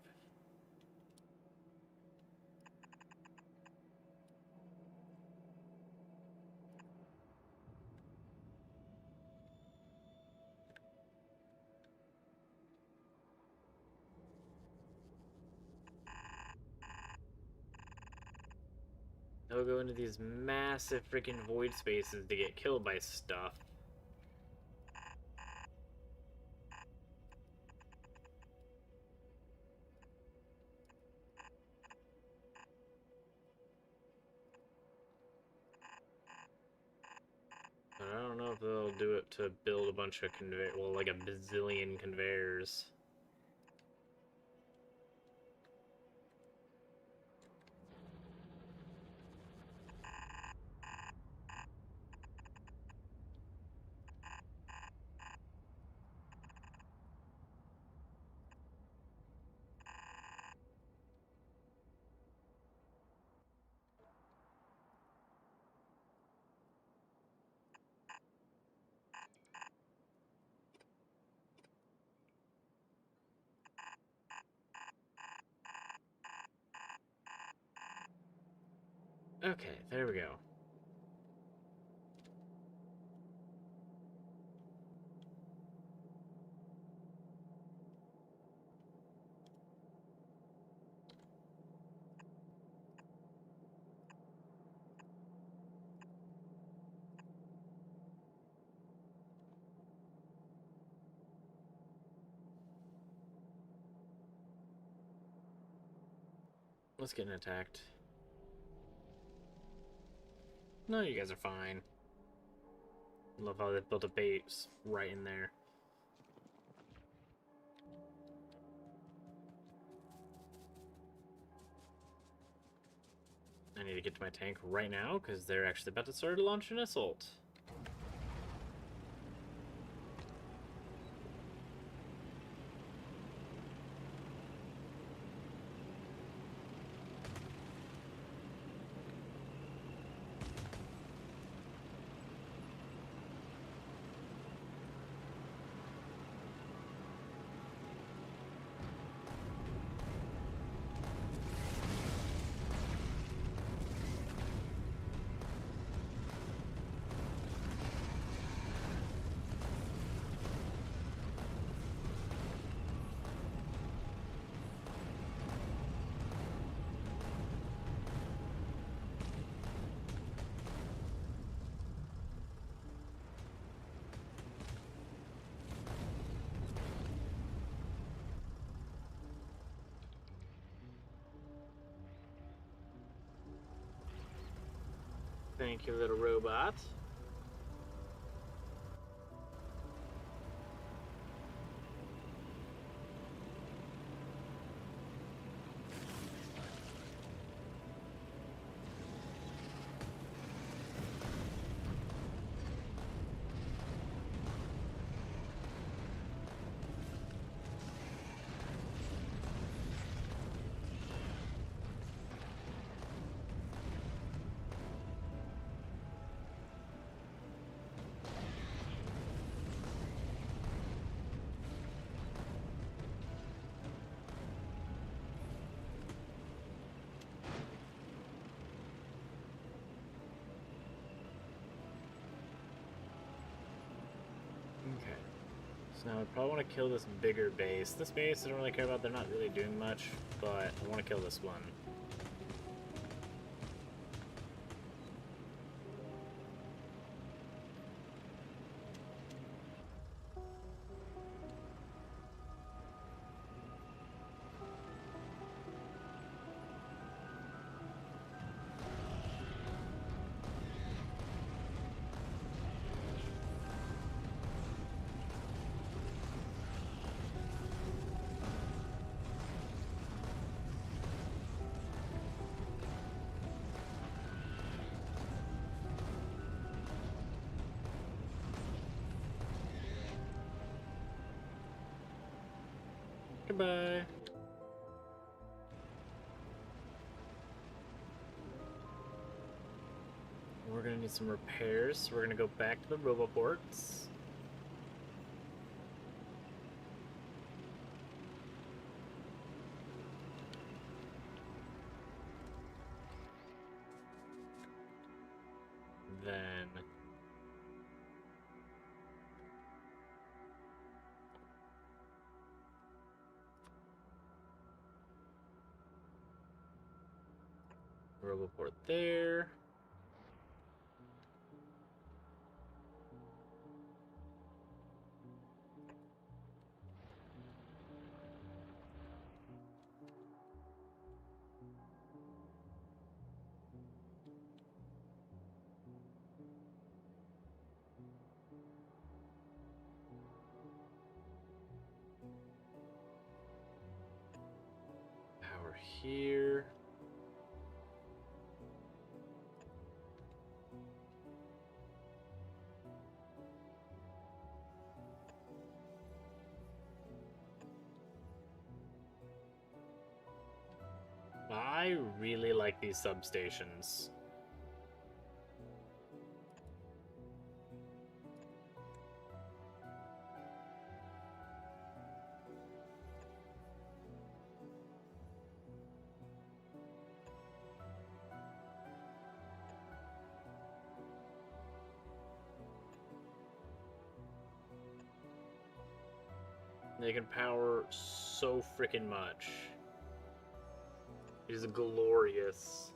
A: they'll go into these massive freaking void spaces to get killed by stuff. But I don't know if they'll do it to build a bunch of conveyor, well, like a bazillion conveyors. Okay, there we go. Let's get attacked. No, you guys are fine. Love how they built a base right in there. I need to get to my tank right now, because they're actually about to start to launch an assault. Thank you, little robot. Okay. So now I probably want to kill this bigger base. This base I don't really care about. They're not really doing much, but I want to kill this one. Goodbye. We're gonna need some repairs, so we're gonna go back to the roboports. Then roboport there. Power here. I really like these substations. They can power so freaking much. It is glorious.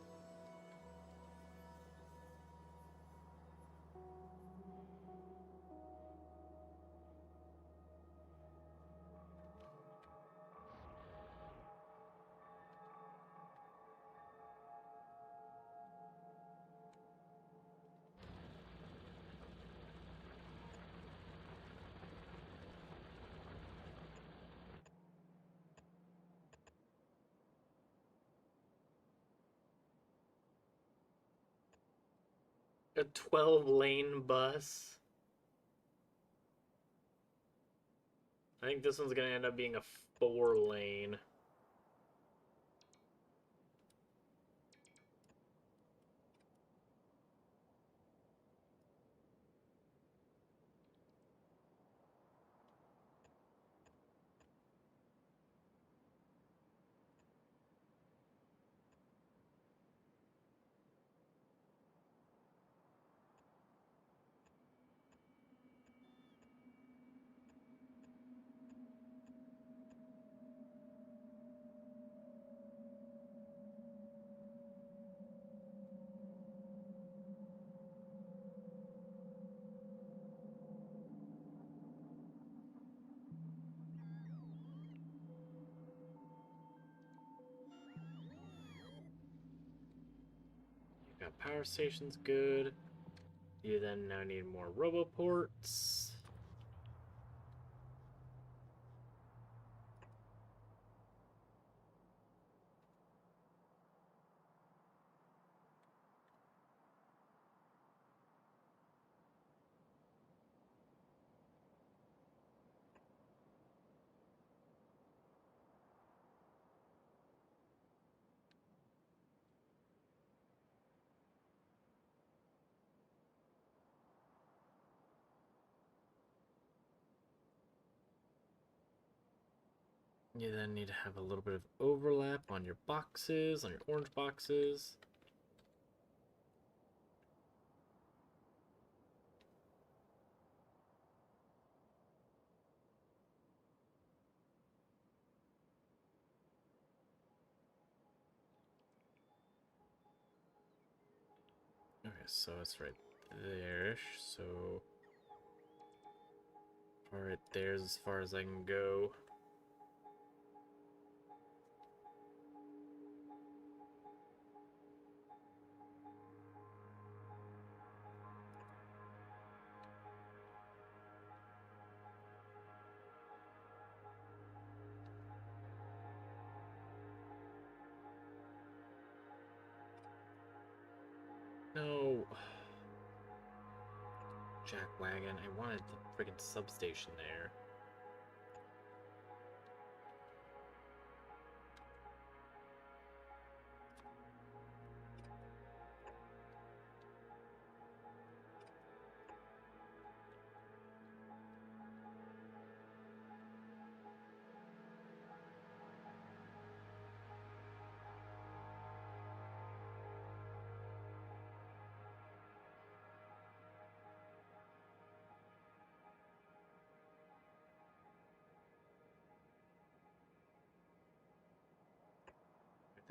A: A 12-lane bus. I think this one's gonna end up being a 4-lane. Got power stations, good. You then now need more roboports. You then need to have a little bit of overlap on your boxes, on your orange boxes. Okay, so it's right there. So right there's as far as I can go. No. Jackwagon. I wanted the friggin' substation there.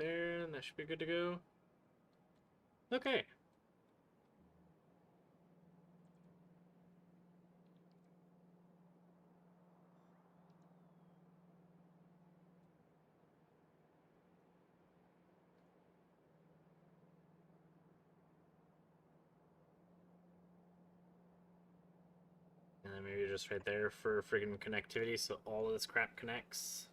A: there, and that should be good to go. Okay. And then maybe just right there for friggin' connectivity, so all of this crap connects.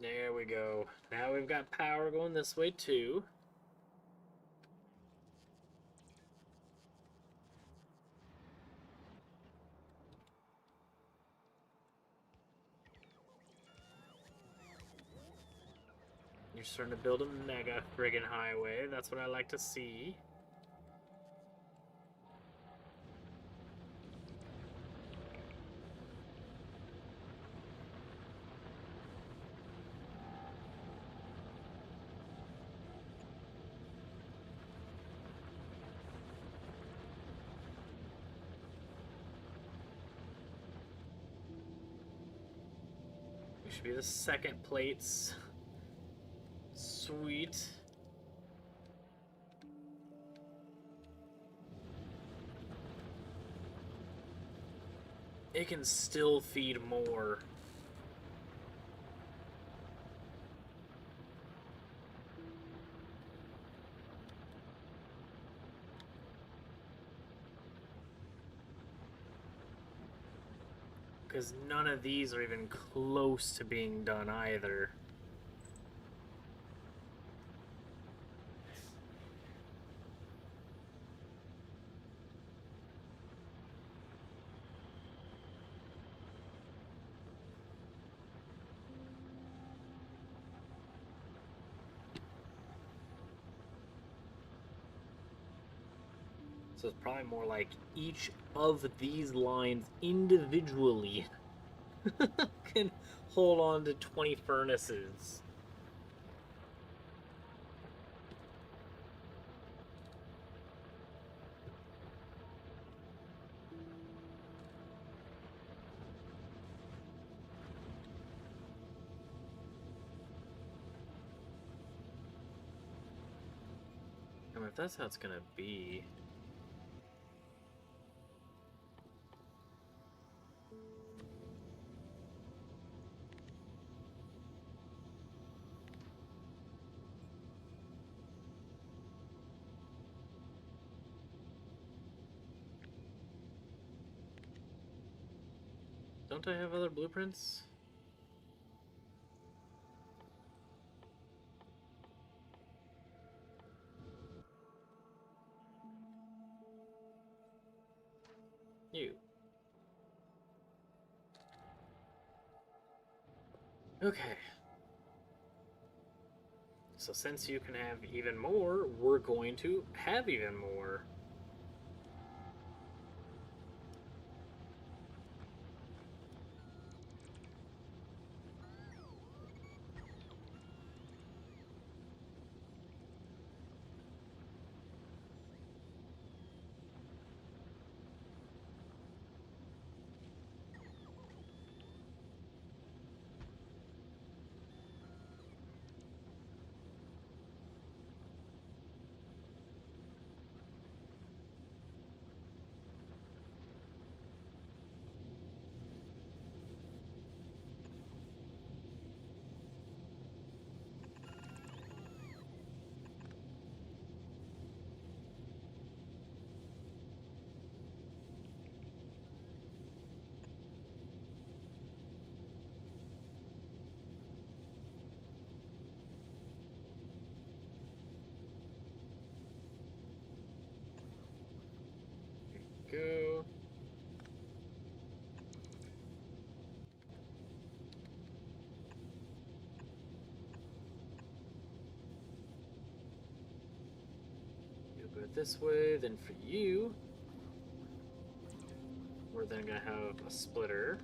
A: There we go. Now we've got power going this way too. You're starting to build a mega friggin' highway. That's what I like to see. We should be the second plates. Sweet. It can still feed more. Because none of these are even close to being done either. So it's probably more like each of these lines individually can hold on to 20 furnaces. I mean, if that's how it's gonna be. Don't I have other blueprints? You. Okay. So since you can have even more, we're going to have even more. Go. You'll go this way, then for you, we're then gonna have a splitter.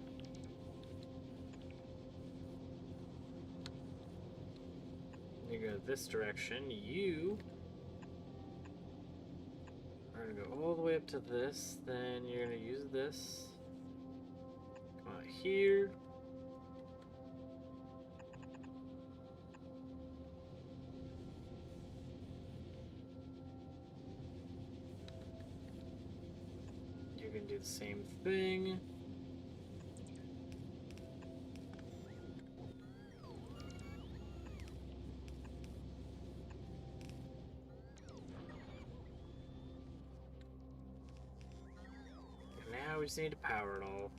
A: You go this direction. You are gonna go all the way up to this. Then you're gonna use this. Come out here. You're gonna do the same thing. Now we just need to power it all.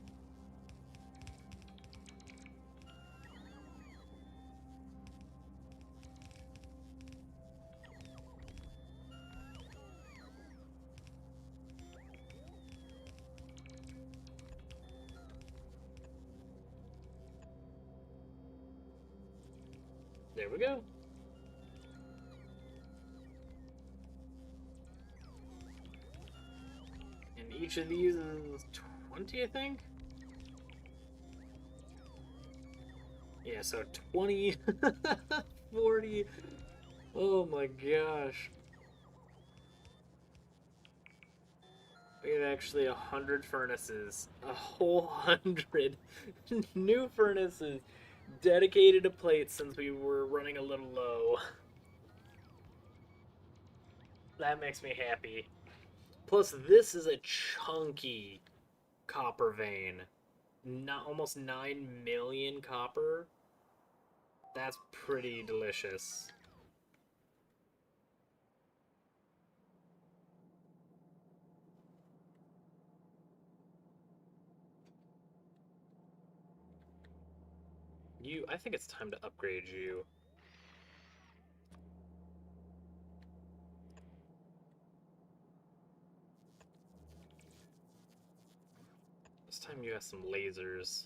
A: There we go. And each of these is 20, I think? Yeah, so 20, 40. Oh my gosh. We have actually 100 furnaces. A whole 100 new furnaces dedicated to plates since we were running a little low. That makes me happy. Plus, this is a chunky copper vein. Not almost 9 million copper. That's pretty delicious. I think it's time to upgrade you. This time you have some lasers.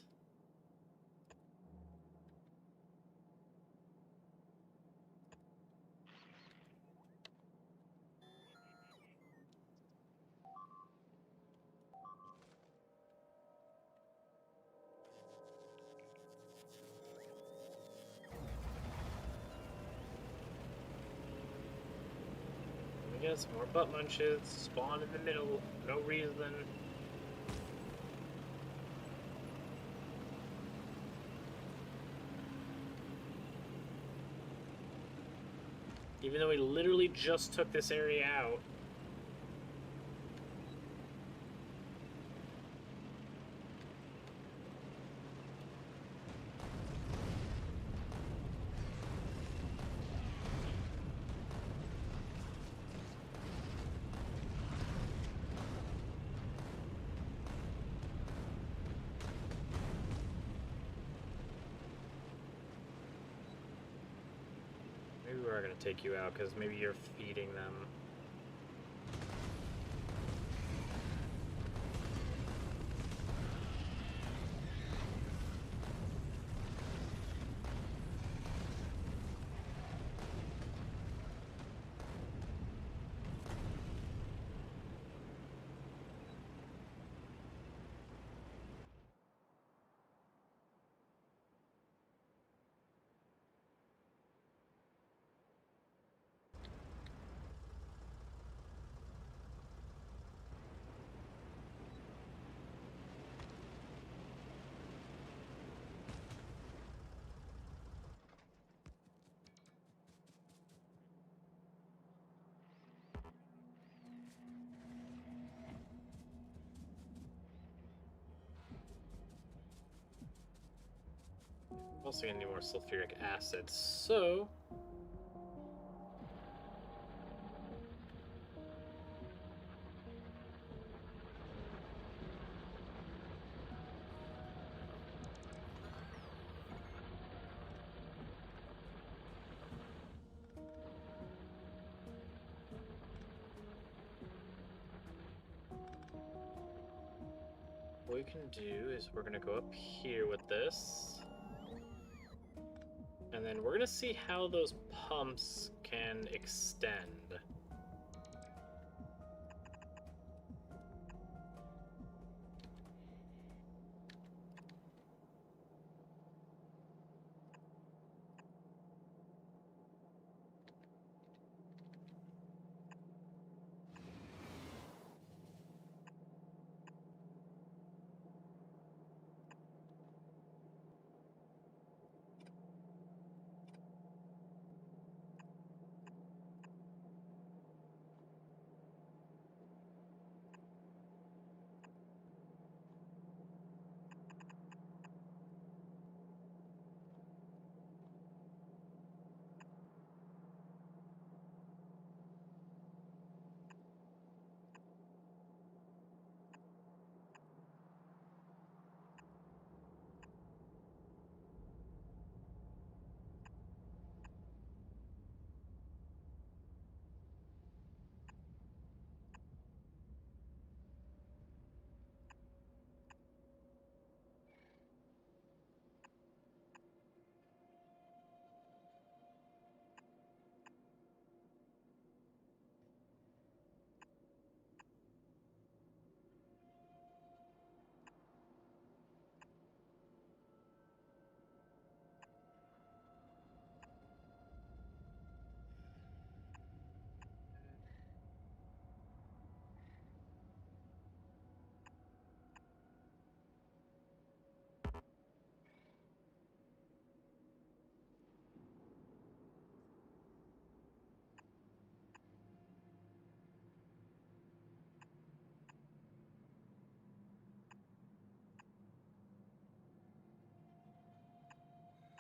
A: We got some more butt munches. Spawn in the middle. No reason. Even though we literally just took this area out. Maybe we are going to take you out because maybe you're feeding them. Also gonna need more sulfuric acid, so what we can do is we're gonna go up here with this. And then we're gonna see how those pumps can extend.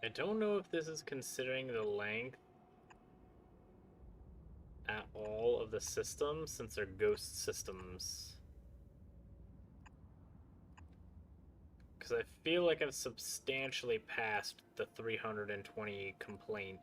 A: I don't know if this is considering the length at all of the systems, since they're ghost systems. Because I feel like I've substantially passed the 320 complaint.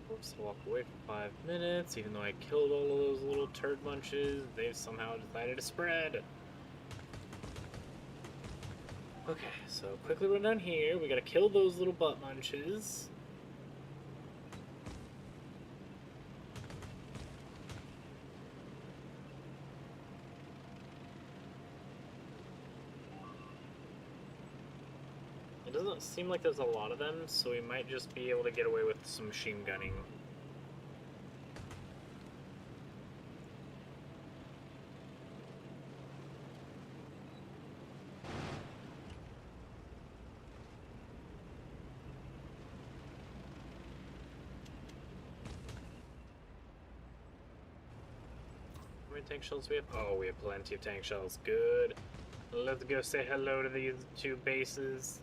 A: Forced to walk away for 5 minutes, even though I killed all of those little turd munches, they've somehow decided to spread. Okay, so quickly run down here. We gotta kill those little butt munches. It doesn't seem like there's a lot of them, so we might just be able to get away with some machine gunning. How many tank shells do we have? Oh, we have plenty of tank shells. Good. Let's go say hello to these two bases.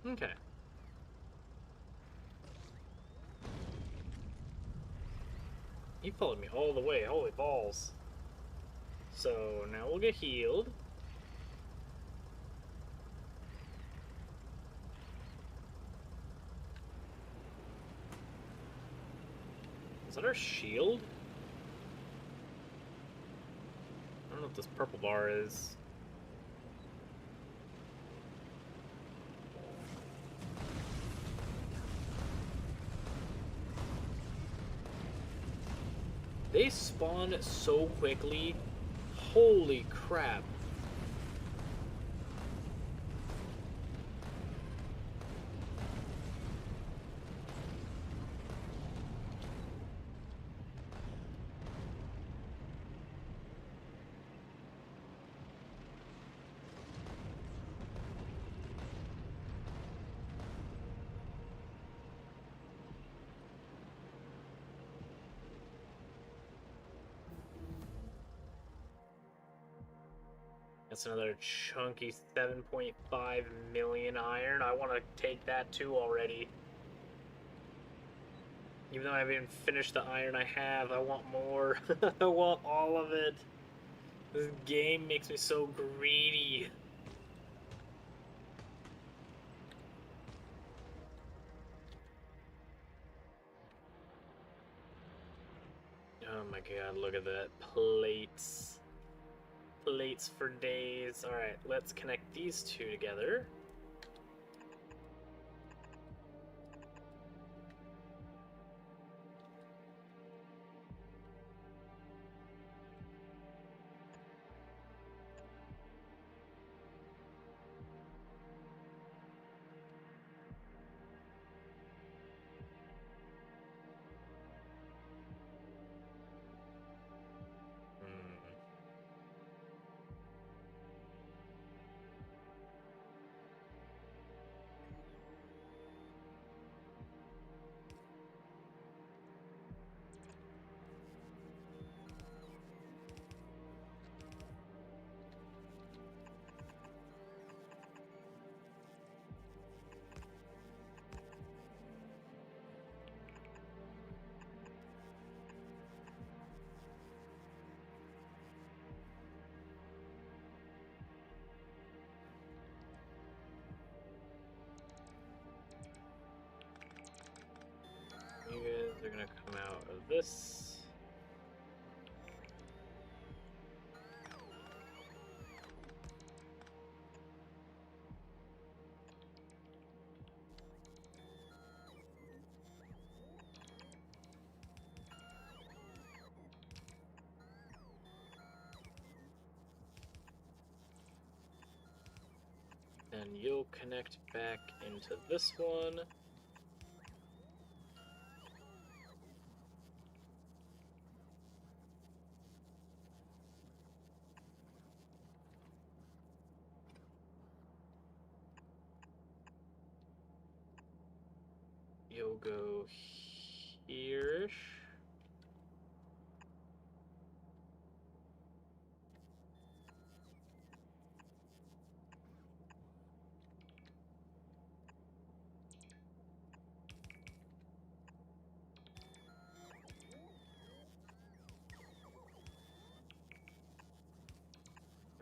A: Okay. He followed me all the way. Holy balls. So now we'll get healed. Is that our shield? I don't know what this purple bar is. They spawn so quickly. Holy crap. That's another chunky 7.5 million iron. I want to take that too already. Even though I haven't even finished the iron I have, I want more. I want all of it. This game makes me so greedy. Oh my god, look at that. Plates. Plates for days. Alright, let's connect these two together. are gonna come out of this. And you'll connect back into this one. You'll go here-ish.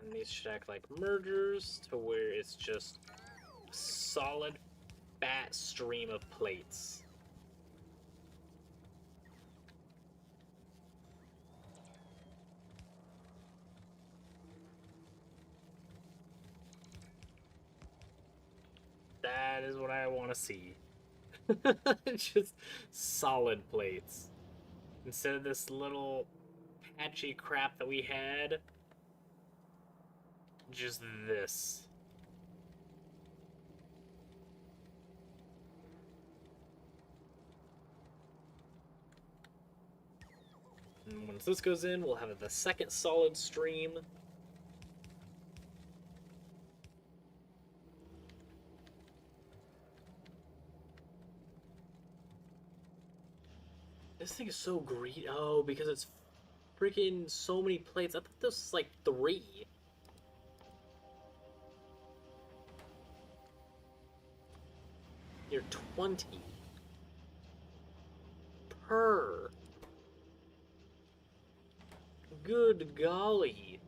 A: And these should act like mergers to where it's just a solid, fat stream of plates. That is what I want to see. Just solid plates. Instead of this little patchy crap that we had, just this. And once this goes in, we'll have the second solid stream. This thing is so greedy. Oh, because it's freaking so many plates. I thought this was like 3. You're 20 per. Good golly.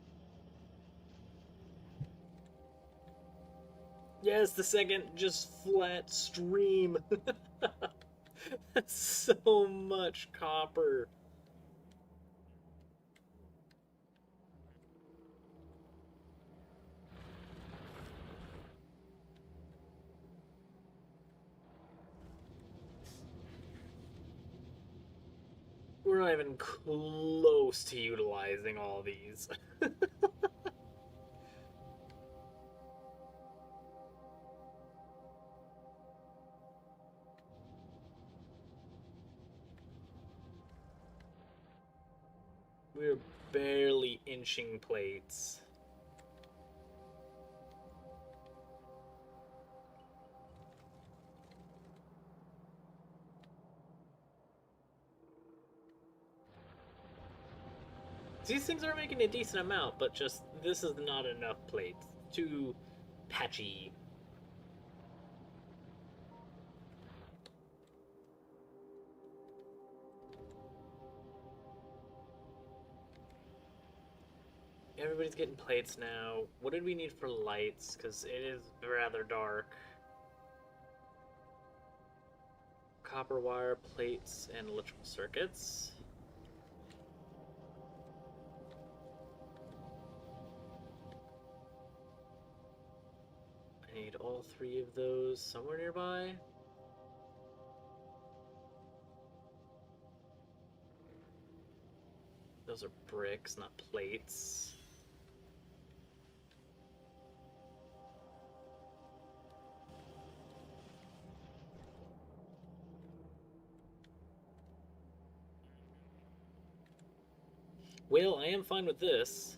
A: Yes, the second just flat stream. That's so much copper. We're not even close to utilizing all these. We're barely inching plates. These things are making a decent amount, but just this is not enough plates. Too patchy. Everybody's getting plates now. What did we need for lights? Because it is rather dark. Copper wire, plates, and electrical circuits. I need all 3 of those somewhere nearby. Those are bricks, not plates. Well, I am fine with this.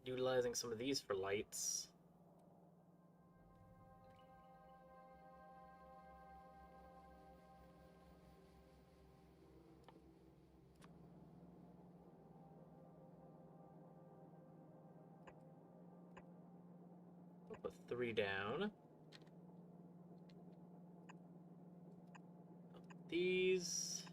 A: Utilizing some of these for lights. I'll put 3 down. These.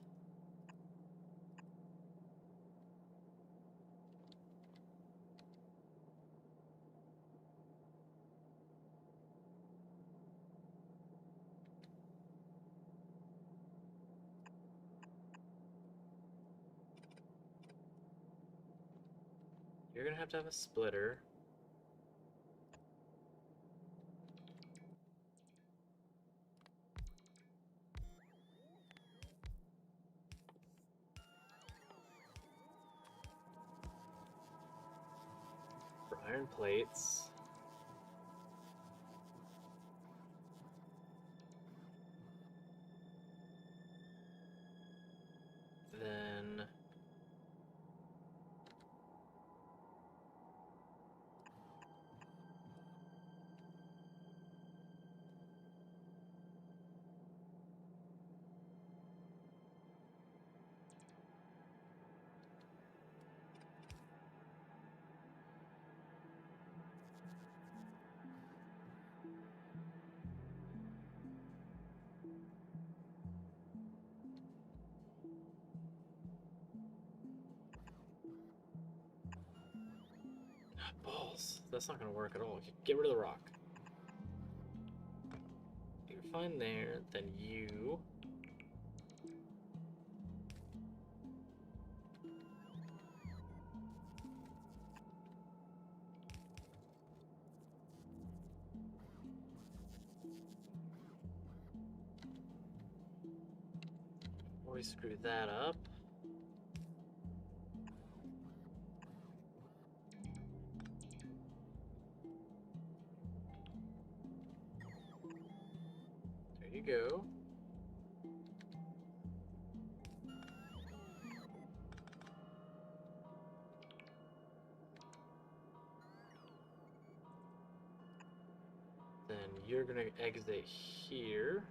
A: You're gonna have to have a splitter. For iron plates. Then balls. That's not gonna work at all. Get rid of the rock. You're fine there. Then you. We screw that up. There you go. Then you're gonna exit here.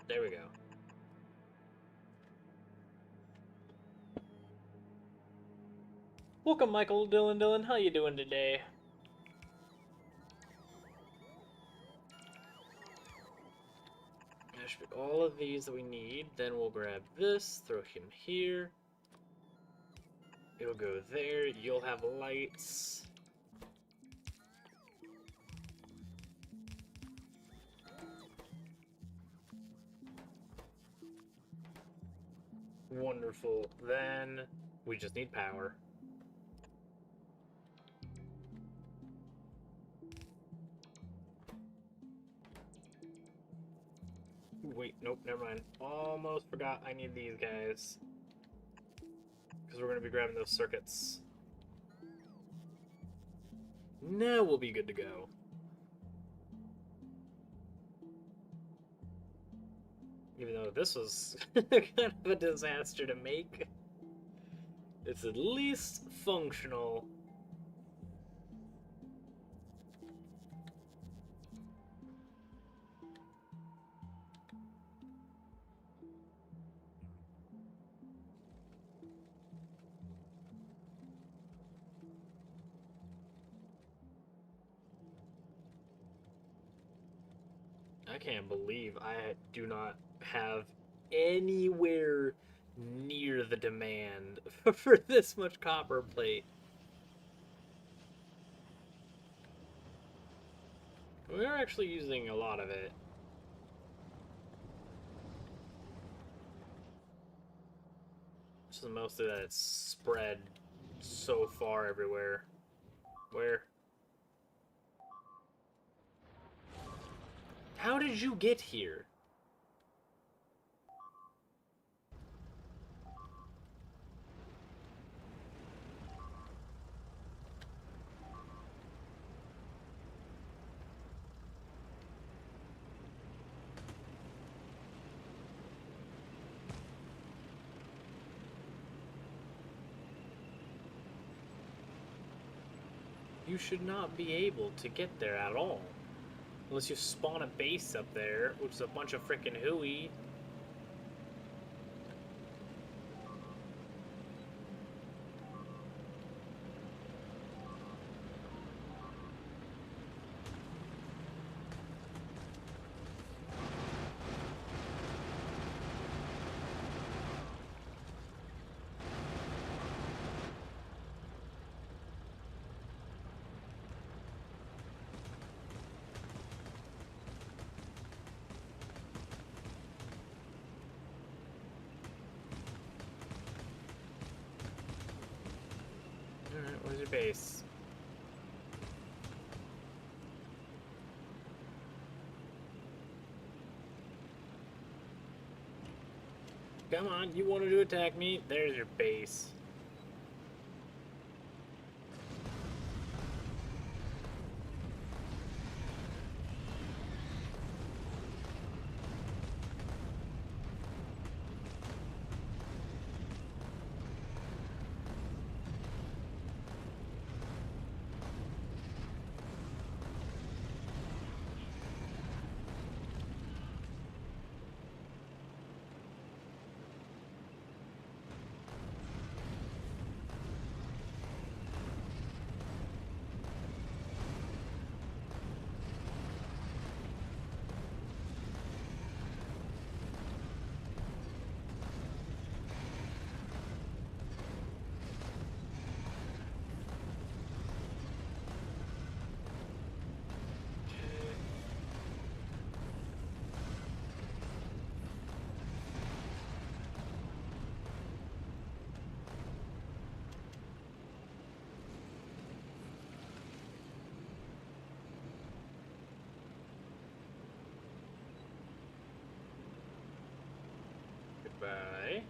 A: There we go. Welcome, Michael, Dylan. How you doing today? There should be all of these that we need. Then we'll grab this, throw him here. It'll go there. You'll have lights. Wonderful. Then we just need power. Wait, nope, never mind. Almost forgot I need these guys. Because we're going to be grabbing those circuits. Now we'll be good to go. Even though this was kind of a disaster to make. It's at least functional. I can't believe I do not have anywhere near the demand for this much copper plate. We are actually using a lot of it. Just mostly that it's spread so far everywhere. Where? How did you get here? You should not be able to get there at all. Unless you spawn a base up there, which is a bunch of frickin' hooey. Where's your base? Come on, you wanted to attack me? There's your base. Goodbye.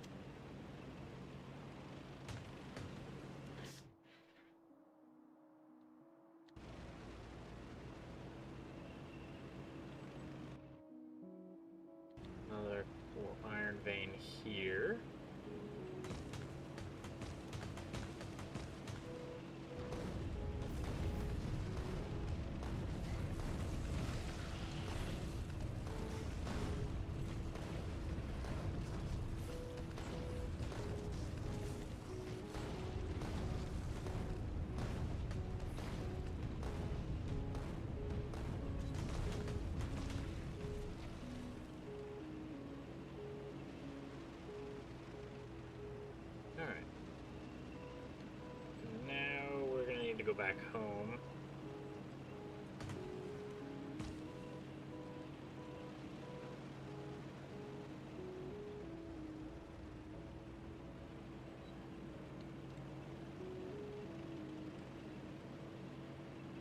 A: Another iron vein here. Alright. Now we're gonna need to go back home.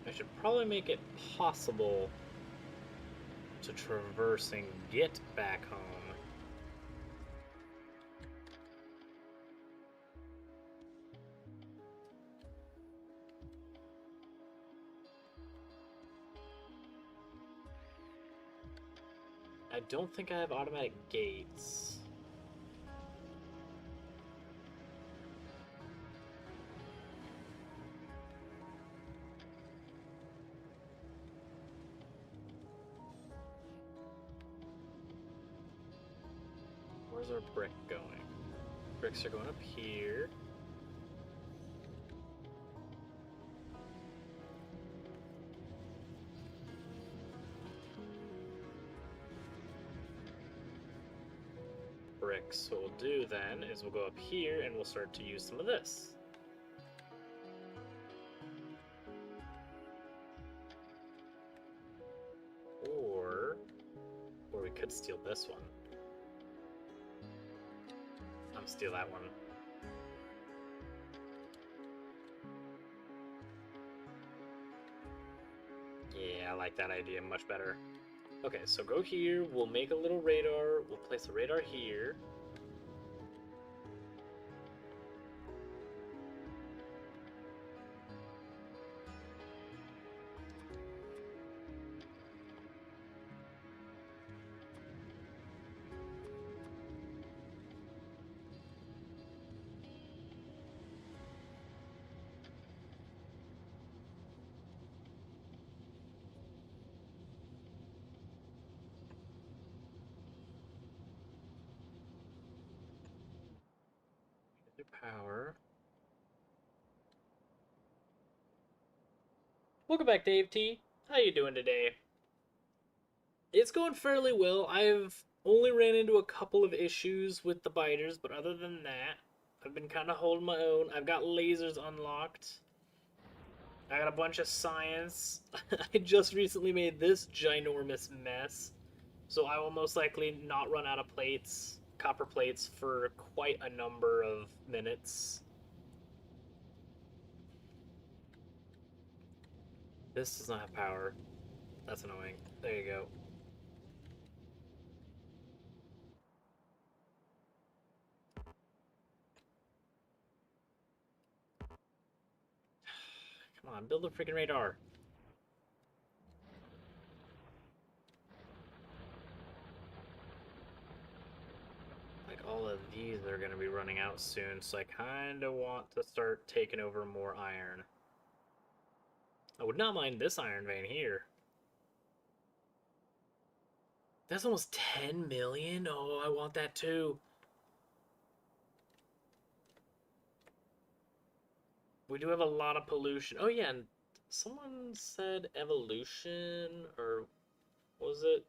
A: I should probably make it possible to traverse and get back home. I don't think I have automatic gates. Where's our brick going? Bricks are going up here. Bricks. So what we'll do then is we'll go up here and we'll start to use some of this. Or we could steal this one. Steal that one. Yeah, I like that idea much better. Okay, so go here, we'll make a little radar, we'll place a radar here. Power. Welcome back, Dave T. How you doing today? It's going fairly well. I've only ran into a couple of issues with the biters, but other than that, I've been kind of holding my own. I've got lasers unlocked. I got a bunch of science. I just recently made this ginormous mess, so I will most likely not run out of plates, copper plates, for quite a number of minutes. This does not have power. That's annoying. There you go. Come on, build a freaking radar. Like, all of these are going to be running out soon, so I kind of want to start taking over more iron. I would not mind this iron vein here. That's almost 10 million? Oh, I want that too. We do have a lot of pollution. Oh, yeah, and someone said evolution, or was it?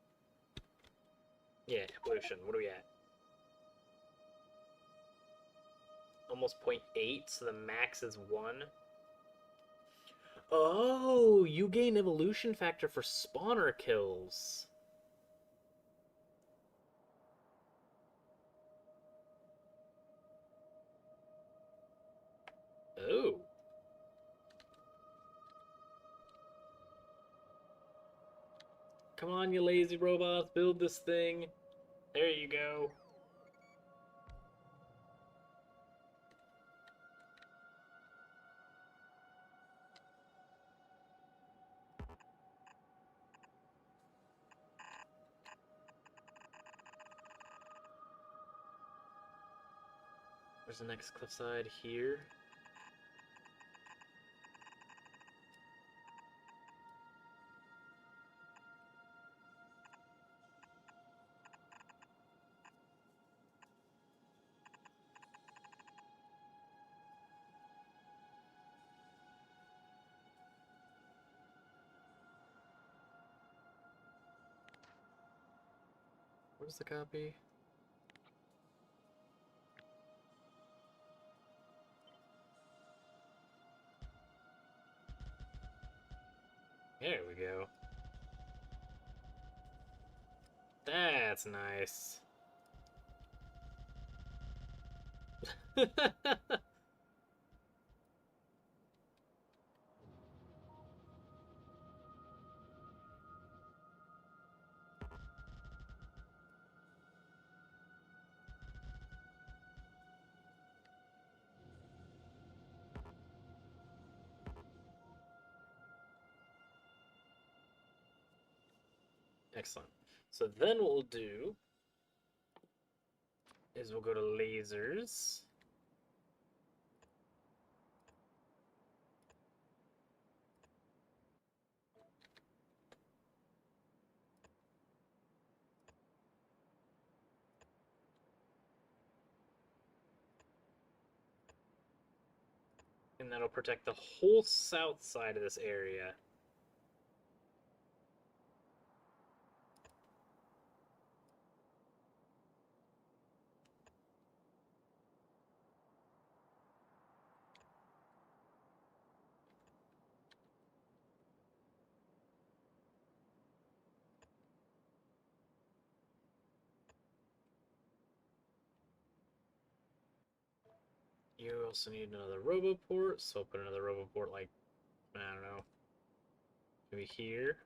A: Yeah, evolution. What are we at? Almost 0.8, so the max is 1. Oh, you gain evolution factor for spawner kills. Oh. Come on, you lazy robots, build this thing. There you go. Where's the next cliffside? Here. Where's the copy? There we go. That's nice. Excellent. So then what we'll do is we'll go to lasers. And that'll protect the whole south side of this area. You also need another roboport, so I'll put another roboport like, I don't know, maybe here.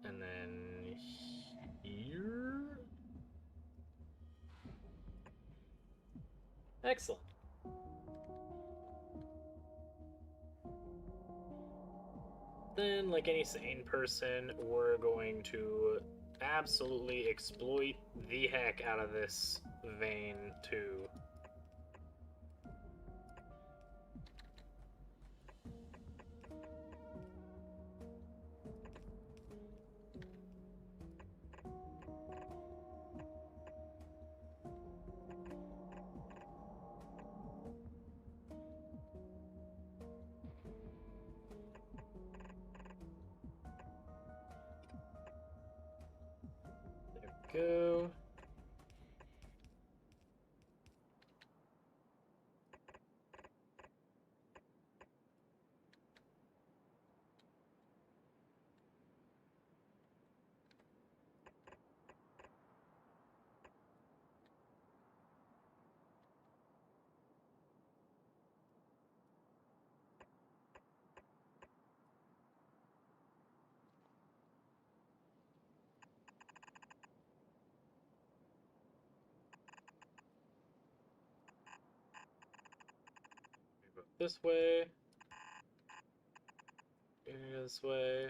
A: And then here. Excellent. Then, like any sane person, we're going to absolutely exploit the heck out of this vein too. There we go. this way. You're gonna go this way.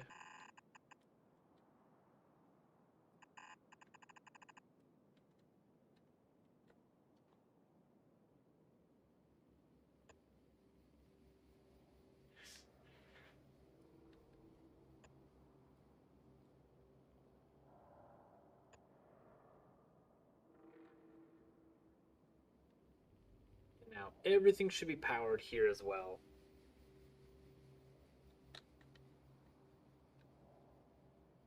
A: Now, everything should be powered here as well.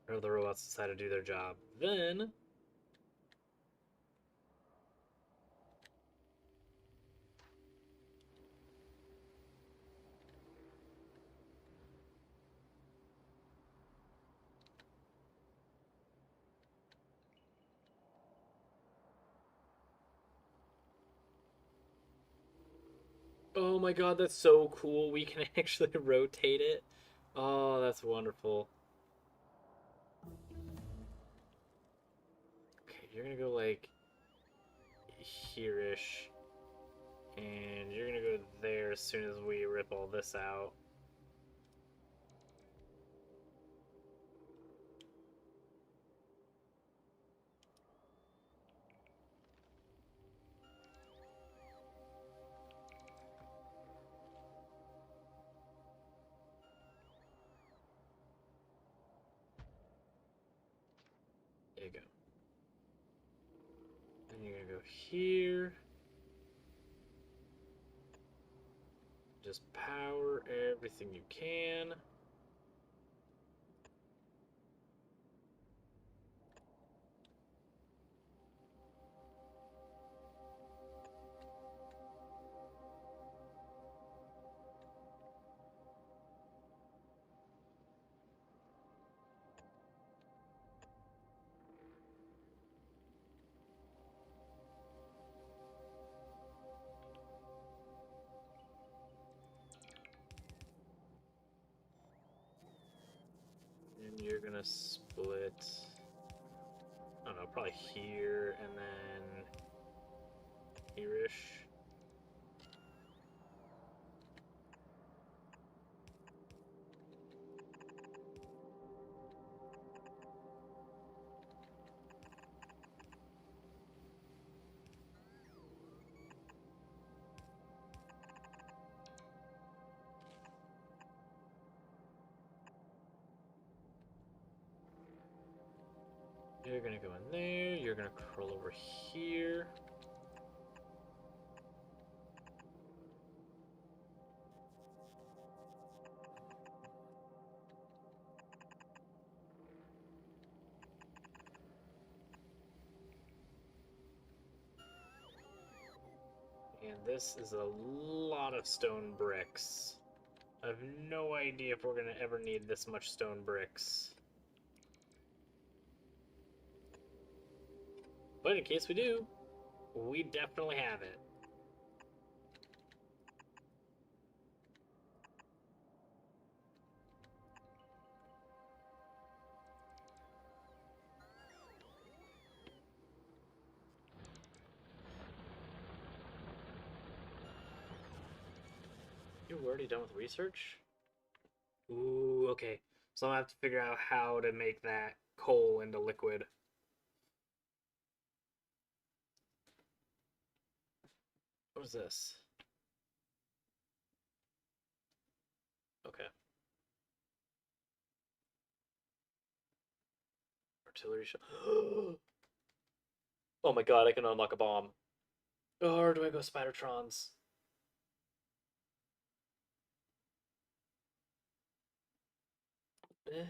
A: Or the robots decide to do their job. Then... Oh my god, that's so cool. We can actually rotate it. Oh, that's wonderful. Okay, you're gonna go like here-ish. And you're gonna go there as soon as we rip all this out. There you go. And you're gonna go here. Just power everything you can. And you're gonna split, I don't know, probably here and then here-ish. You're gonna go in there, you're gonna curl over here. And this is a lot of stone bricks. I have no idea if we're gonna ever need this much stone bricks. But in case we do, we definitely have it. You're already done with research? Ooh, okay. So I have to figure out how to make that coal into liquid. What is this? Okay. Artillery shell. Oh my god, I can unlock a bomb. Or do I go Spidertrons? Eh.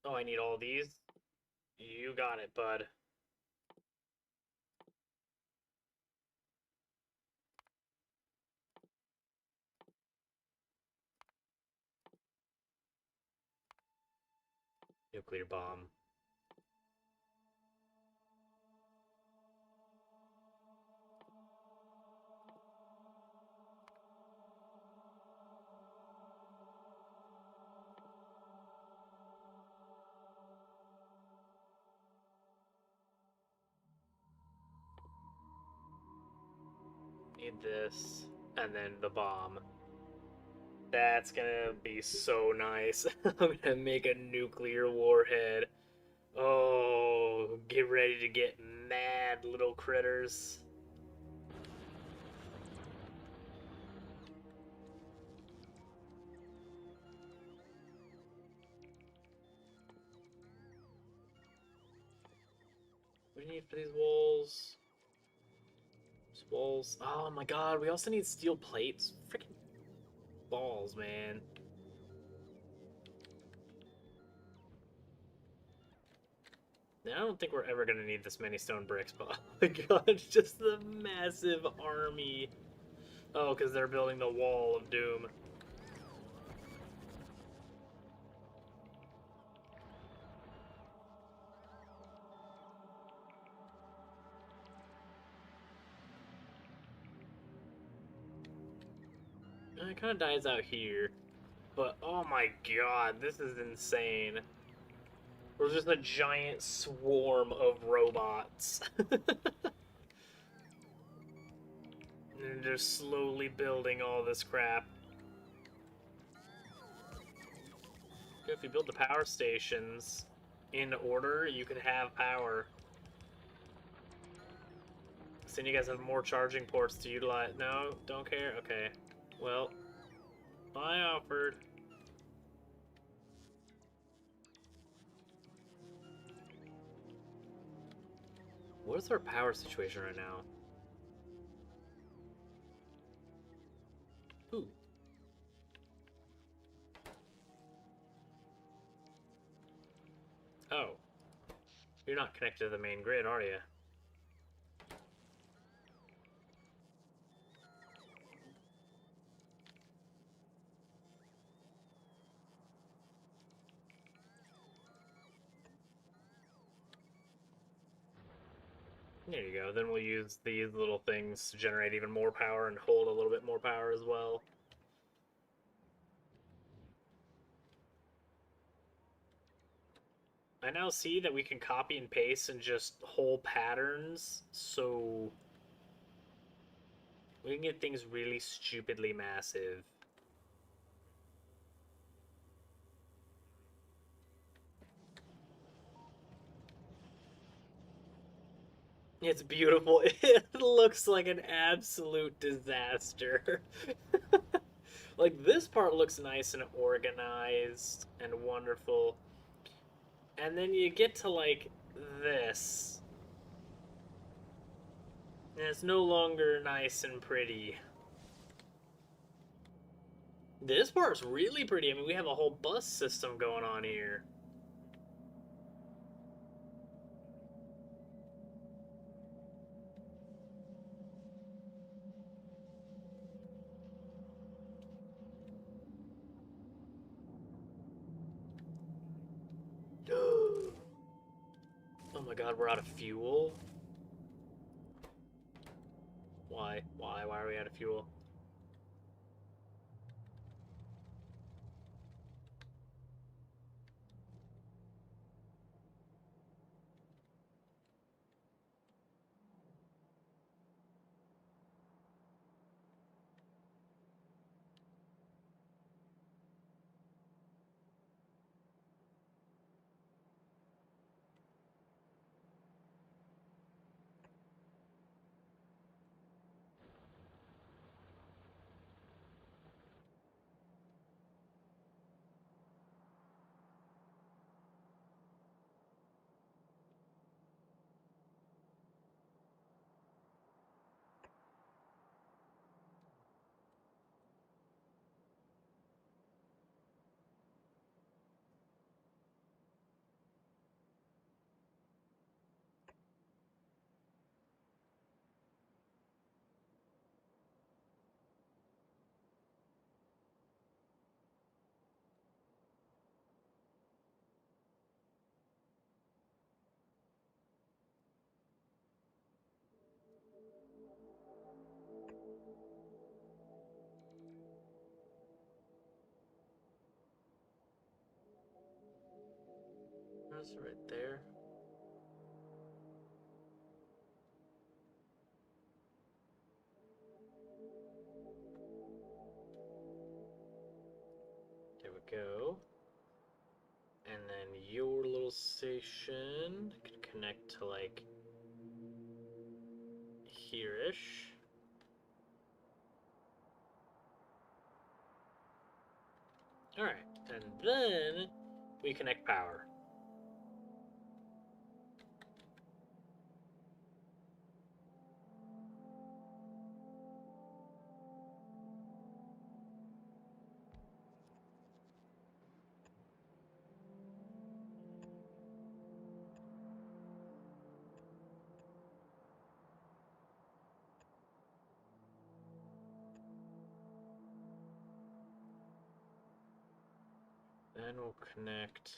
A: Oh, I need all these? You got it, bud. Nuclear bomb. Need this. and then the bomb. That's gonna be so nice. I'm gonna make a nuclear warhead. Oh, get ready to get mad, little critters. What do you need for these walls? Walls. Oh my god, we also need steel plates. Freaking balls, man. Now, I don't think we're ever gonna need this many stone bricks, but oh my god, just the massive army. Oh, because they're building the wall of doom. It kind of dies out here. But oh my god, this is insane. We're just a giant swarm of robots. And they're just slowly building all this crap. If you build the power stations in order, you can have power. So then you guys have more charging ports to utilize. No, don't care? Okay. Well, I offered. What is our power situation right now? Ooh. Oh. You're not connected to the main grid, are you? There you go. Then we'll use these little things to generate even more power and hold a little bit more power as well. I now see that we can copy and paste and just whole patterns, so we can get things really stupidly massive. It's beautiful. It looks like an absolute disaster. Like, this part looks nice and organized and wonderful. And then you get to, like, this. And it's no longer nice and pretty. This part's really pretty. I mean, we have a whole bus system going on here. Oh my god, we're out of fuel? Why? Why? Why are we out of fuel? That's right there. go. And then your little station could connect to like here-ish. Alright, and then we connect power. Then we'll connect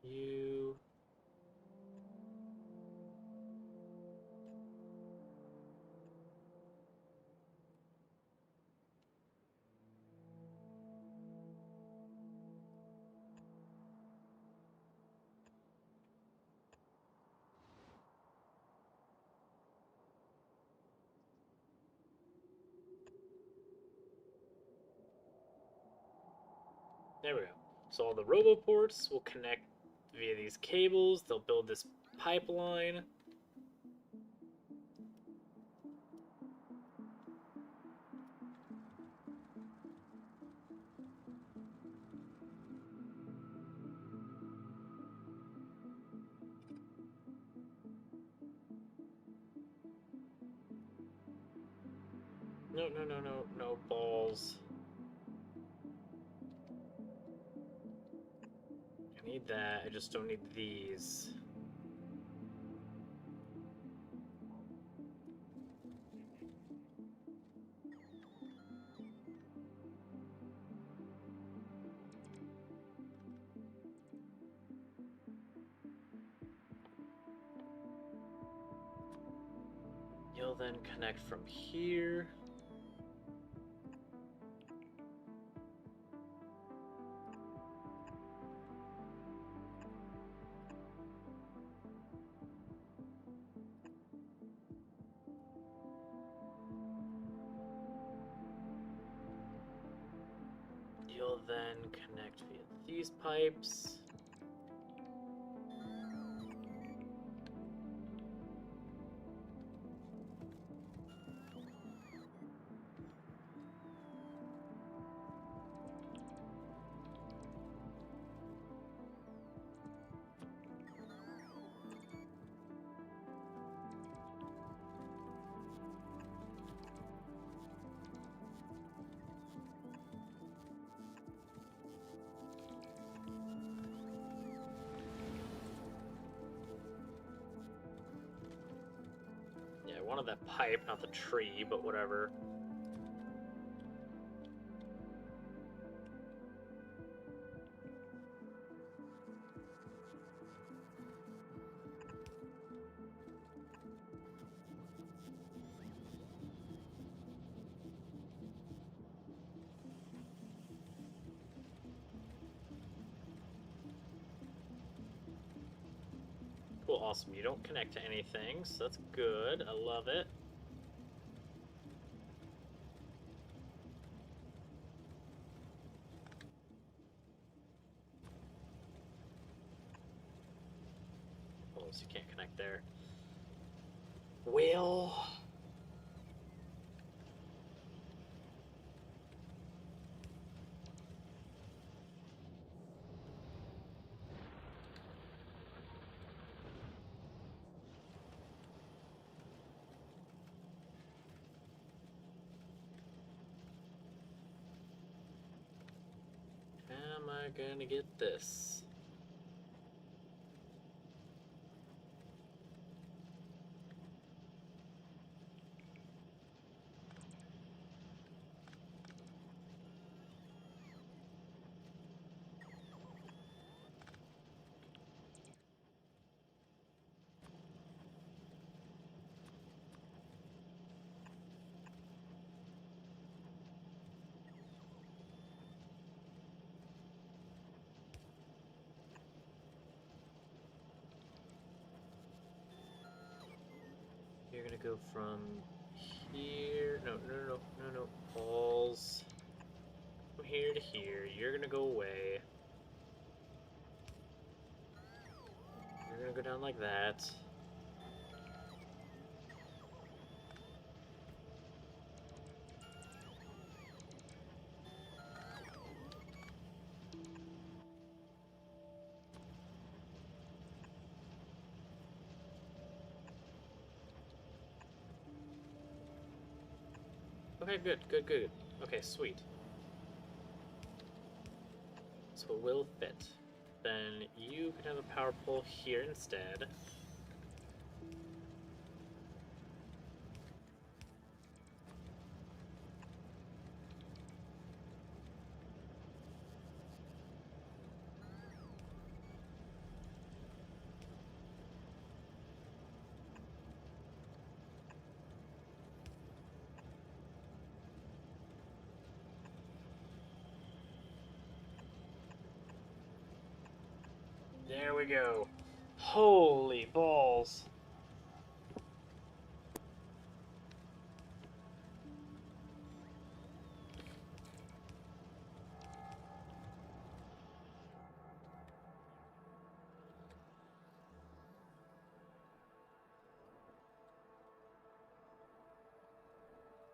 A: you. There we go. So all the roboports will connect via these cables. They'll build this pipeline. No balls. I need that, I just don't need these. You'll then connect from here. You'll then connect via these pipes. Yeah, I wanted that pipe, not the tree, but whatever. Cool, awesome. You don't connect to anything, so that's good. I love it. Oh, so you can't connect there. Well... How am I gonna get this? You're gonna go from here. No. Balls. from here to here. You're gonna go away. You're gonna go down like that. Okay, good, good, good. Okay, sweet. So it will fit. Then you can have a power pole here instead. There we go. Holy balls.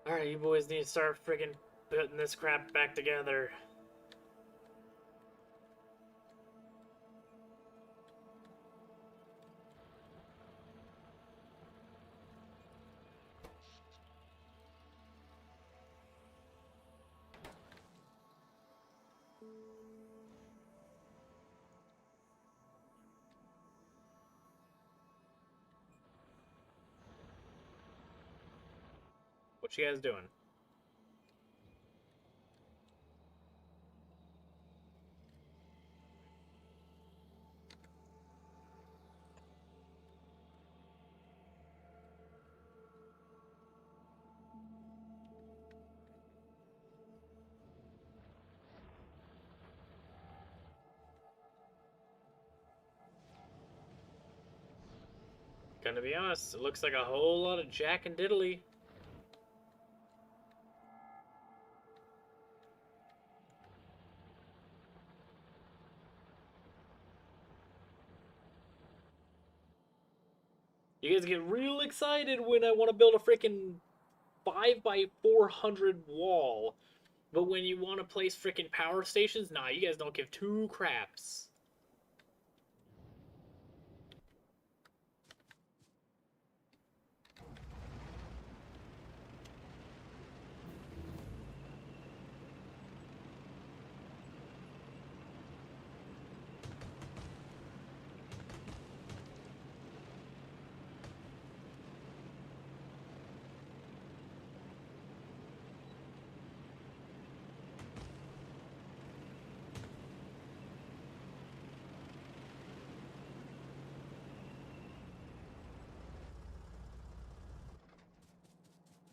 A: Alright, you boys need to start friggin' putting this crap back together. What you guys doing? Gonna be honest, it looks like a whole lot of Jack and Diddley. You guys get real excited when I want to build a freaking 5 by 400 wall. But when you want to place freaking power stations, nah, you guys don't give two craps.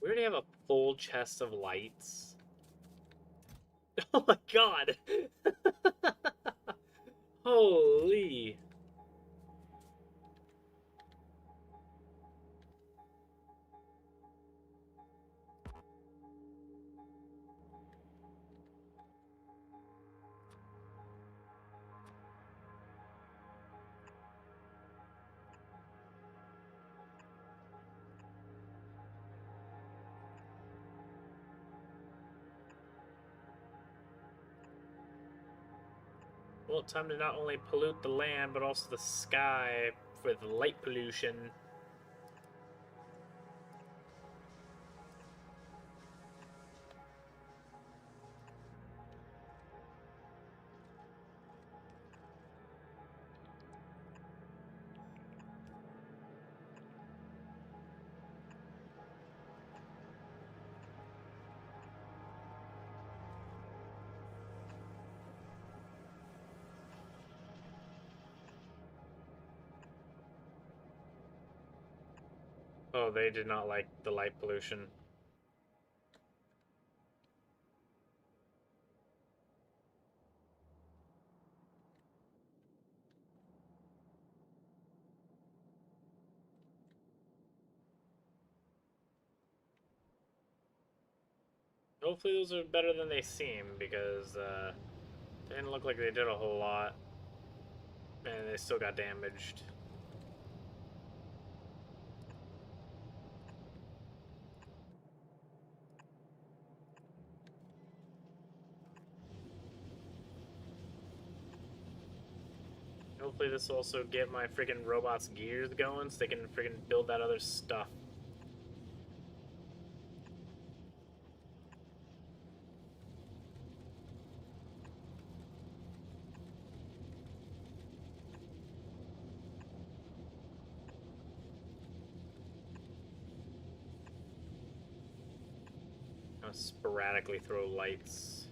A: We already have a full chest of lights. Oh my god! Holy. Well, time to not only pollute the land, but also the sky with light pollution. Oh, they did not like the light pollution. Hopefully those are better than they seem, because they didn't look like they did a whole lot. And they still got damaged. Hopefully this will also get my freaking robots' gears going so they can freaking build that other stuff. I'll sporadically throw lights.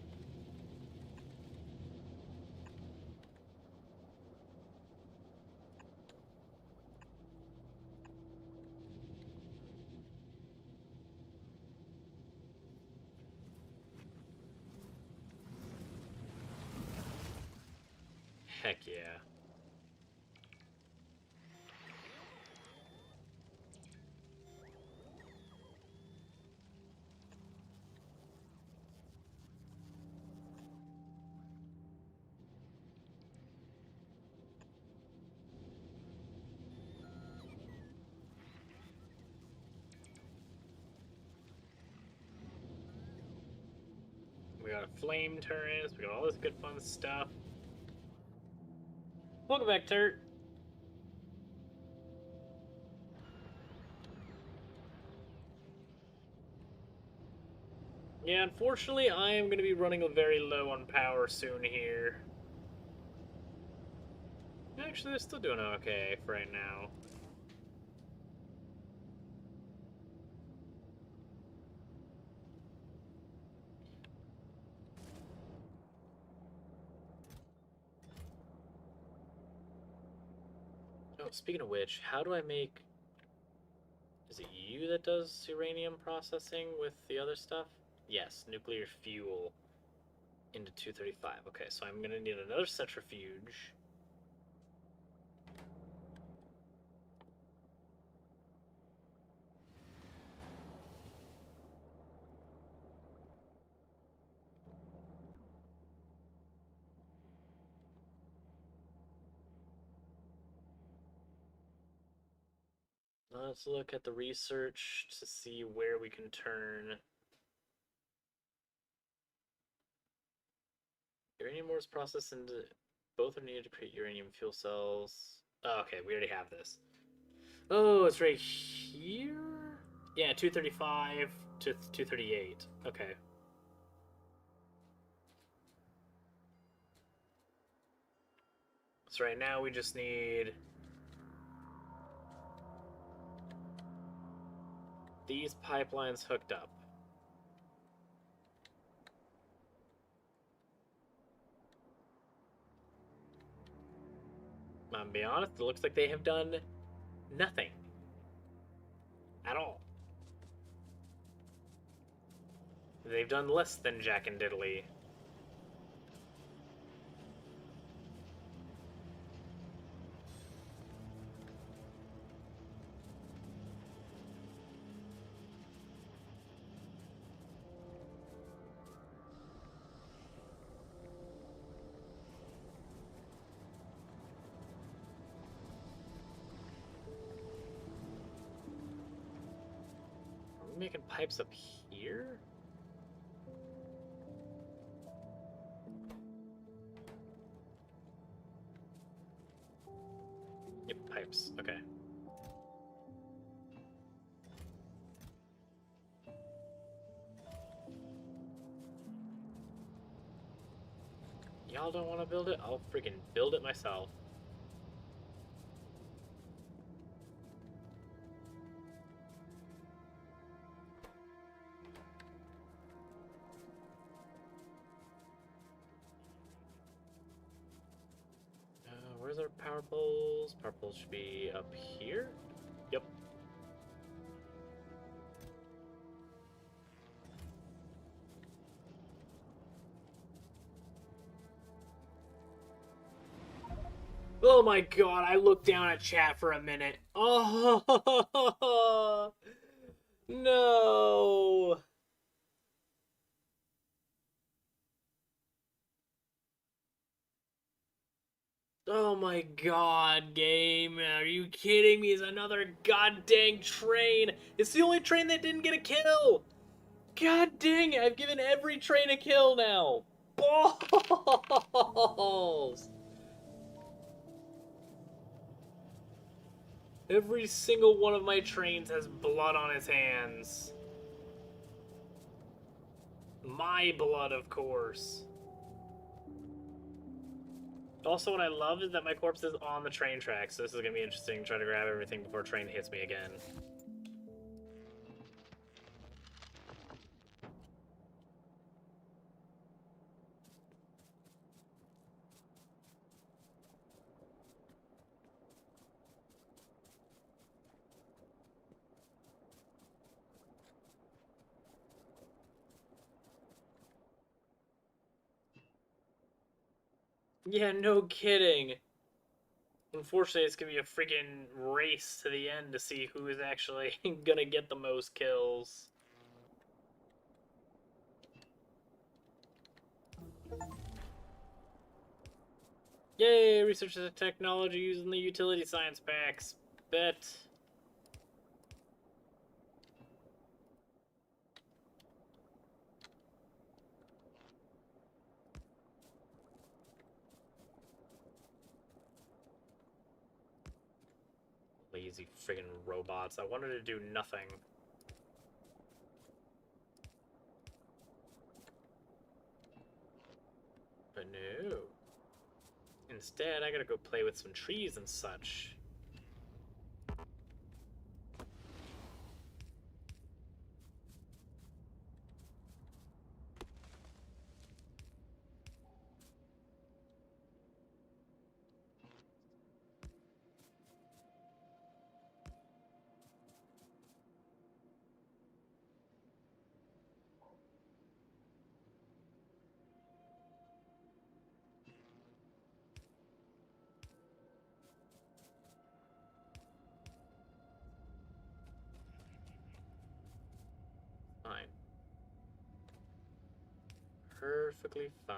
A: Heck yeah. We got a flame turret, we got all this good fun stuff. Welcome back, Turt. Yeah, unfortunately, I am going to be running very low on power soon here. Actually, they're still doing okay for right now. Oh, speaking of which, how do I make... Is it you that does uranium processing with the other stuff? Yes, nuclear fuel into 235. Okay, so I'm going to need another centrifuge. Let's look at the research to see where we can turn. Uranium ore is processed into... Both are needed to create uranium fuel cells. Oh, okay, we already have this. Oh, it's right here? Yeah, 235 to 238. Okay. So right now we just need these pipelines hooked up. I'm gonna be honest, it looks like they have done nothing at all. They've done less than Jack and Diddley. Are we making pipes up here? Yep, pipes. Okay. Y'all don't want to build it? I'll freaking build it myself. Where's our power poles? Power poles should be up here? Yep. Oh my god, I looked down at chat for a minute. Oh, no. Oh my god, game. Are you kidding me? It's another goddamn train. It's the only train that didn't get a kill. God dang it. I've given every train a kill now. Balls. Every single one of my trains has blood on its hands. My blood, of course. Also, what I love is that my corpse is on the train tracks, so this is going to be interesting, trying to grab everything before train hits me again. Yeah, no kidding. Unfortunately, it's going to be a freaking race to the end to see who is actually going to get the most kills. Yay, research and technology using the utility science packs. Bet. Lazy friggin' robots. I wanted to do nothing. But no. Instead, I gotta go play with some trees and such. Fine. Perfectly fine.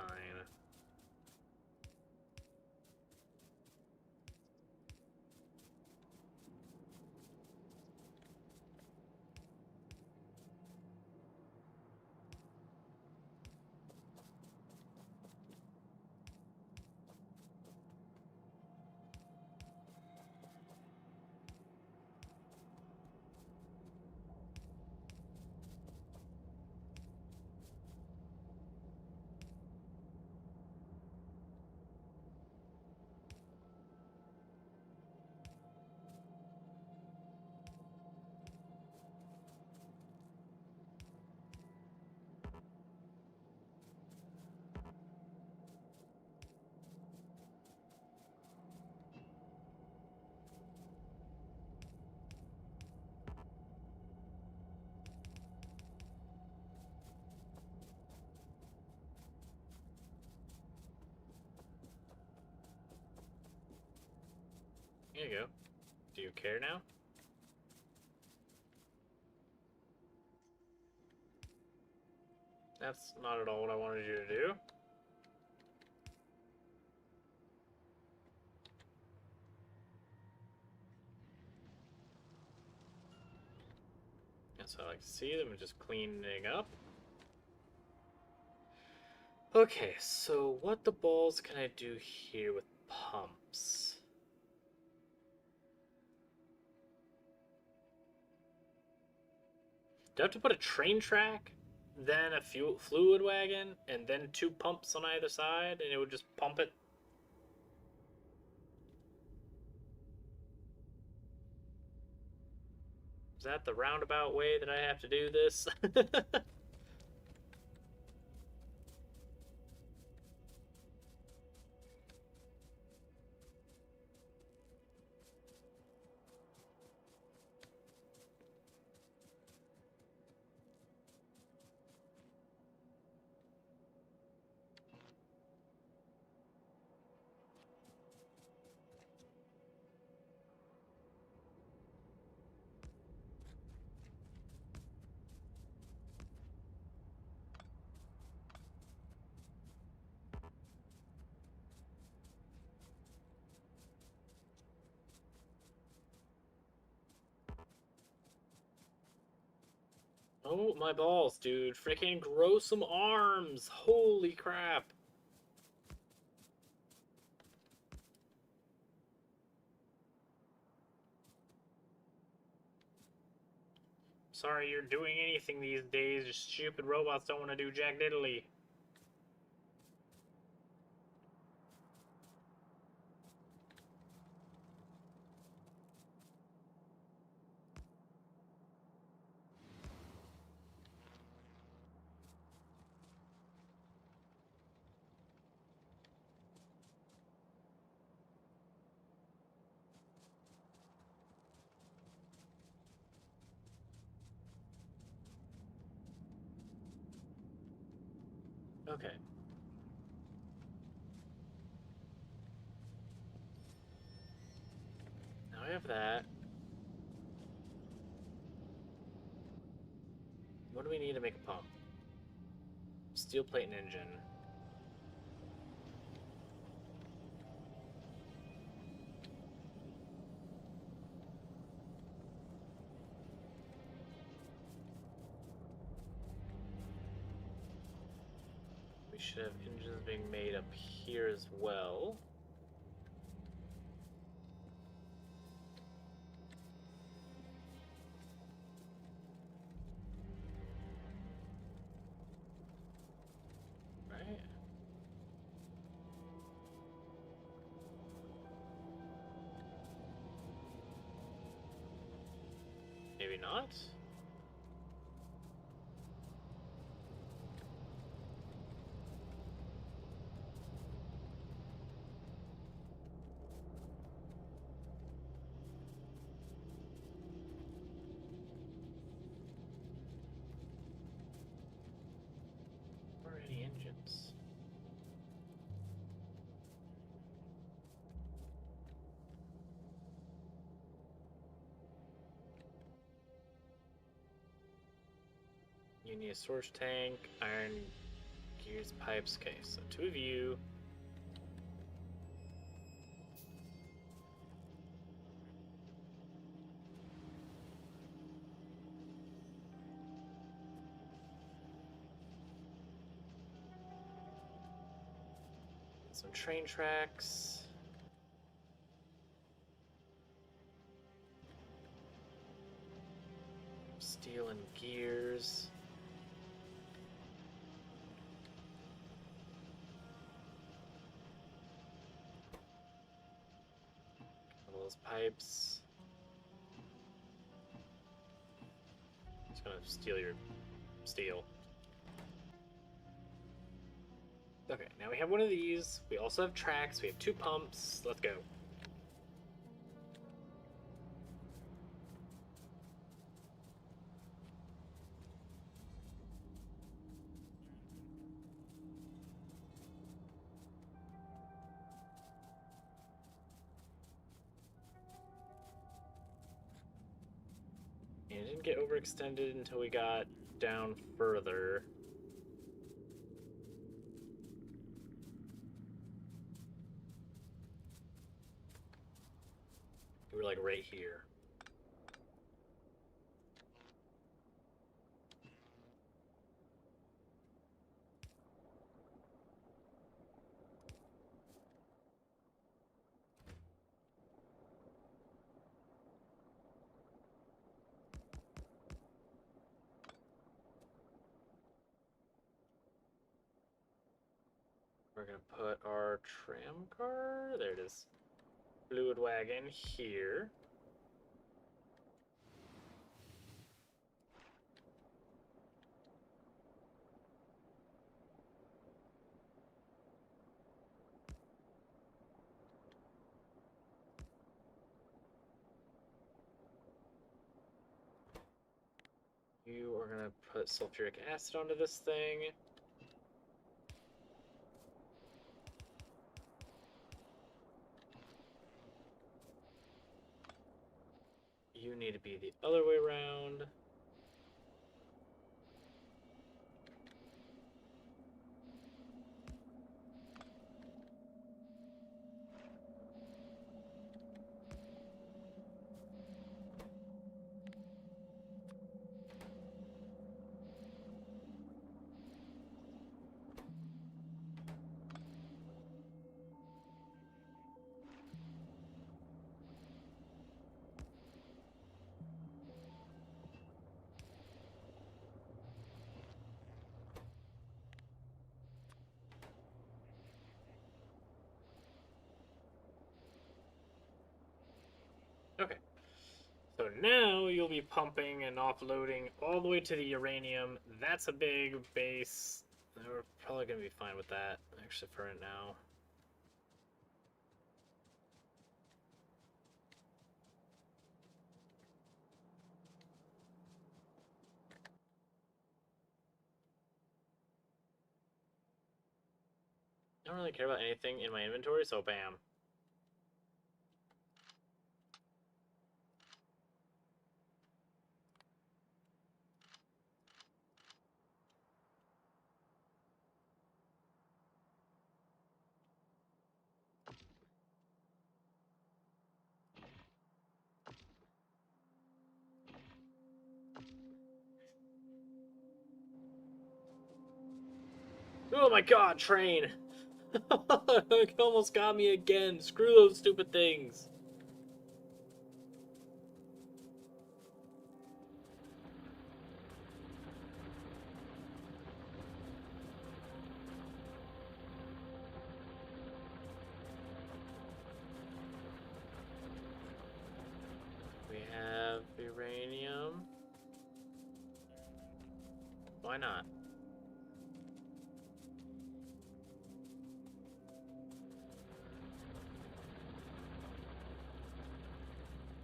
A: Here you go. Do you care now? That's not at all what I wanted you to do. That's how I like to see them, just cleaning up. Okay, so what the balls can I do here with pumps? Do I have to put a train track, then a fluid wagon, and then two pumps on either side, and it would just pump it? Is that the roundabout way that I have to do this? Oh, my balls, dude. Freaking grow some arms. Holy crap. Sorry you're doing anything these days. Just stupid robots don't want to do jack diddly. Okay. Now I have that. What do we need to make a pump? Steel plate and engine. We should have engines being made up here as well. Right? Maybe not? Where are any engines? You need a storage tank, iron gears, pipes. Okay, so 2 of you. Some train tracks. Steel and gears. All those pipes. Just gonna steal your steel. Okay, now we have one of these. We also have tracks. We have 2 pumps. Let's go. And it didn't get overextended until we got down further. We were like right here. We're gonna put our tram car, there it is, fluid wagon here. You are gonna put sulfuric acid onto this thing. You need to be the other way around. So now you'll be pumping and offloading all the way to the uranium. That's a big base. We're probably going to be fine with that, actually, for right now. I don't really care about anything in my inventory, so bam. Oh my god, train! It almost got me again. Screw those stupid things. We have uranium. Why not?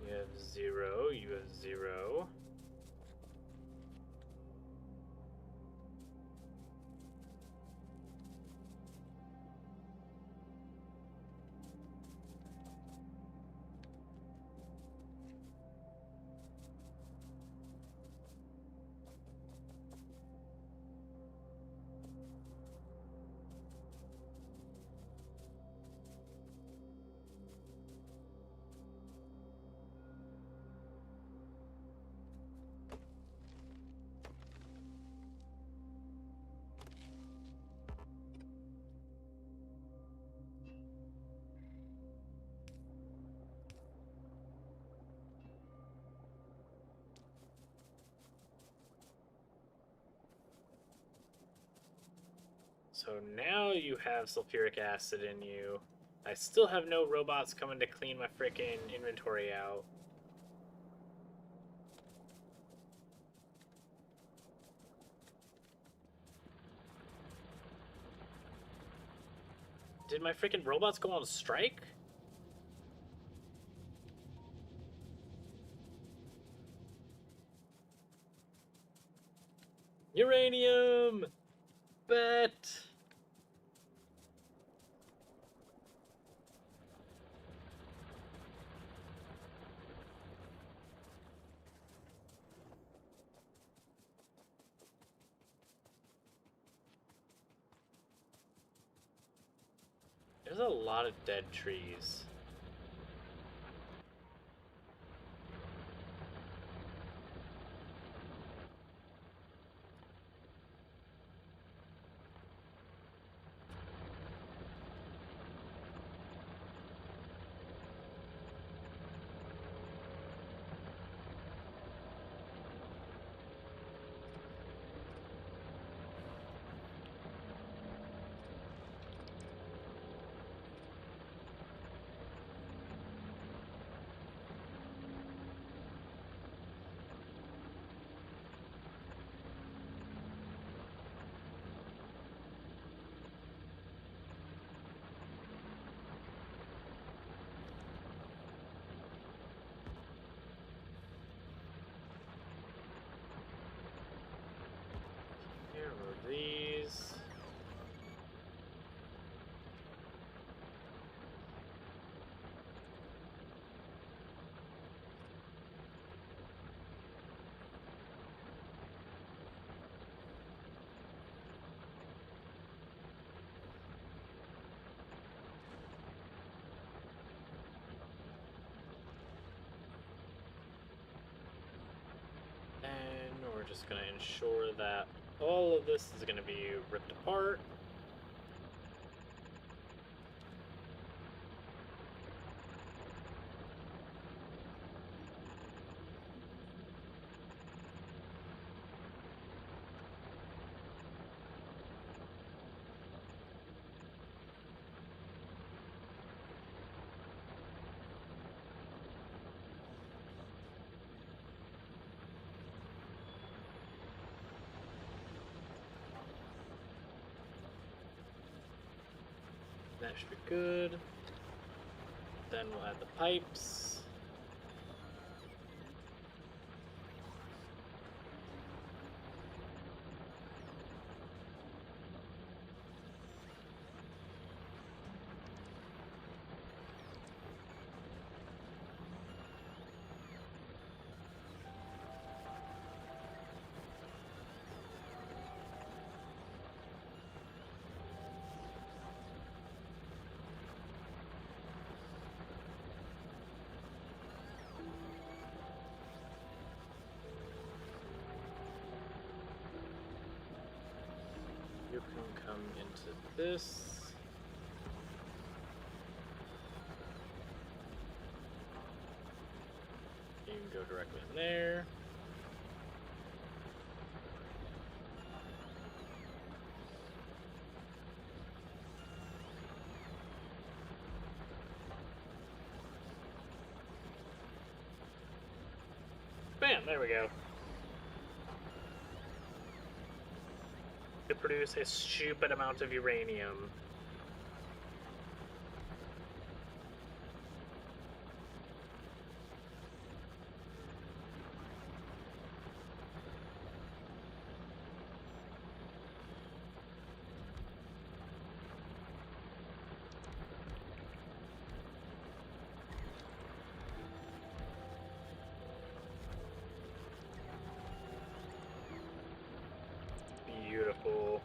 A: You have 0, you have 0. So now you have sulfuric acid in you. I still have no robots coming to clean my frickin' inventory out. Did my frickin' robots go on strike? Uranium! Bet! There's a lot of dead trees. Here are these. And we're just going to ensure that all of this is going to be ripped apart. That should be good. Then we'll add the pipes. You can come into this. You can go directly in there. Bam, there we go. To produce a stupid amount of uranium. Beautiful.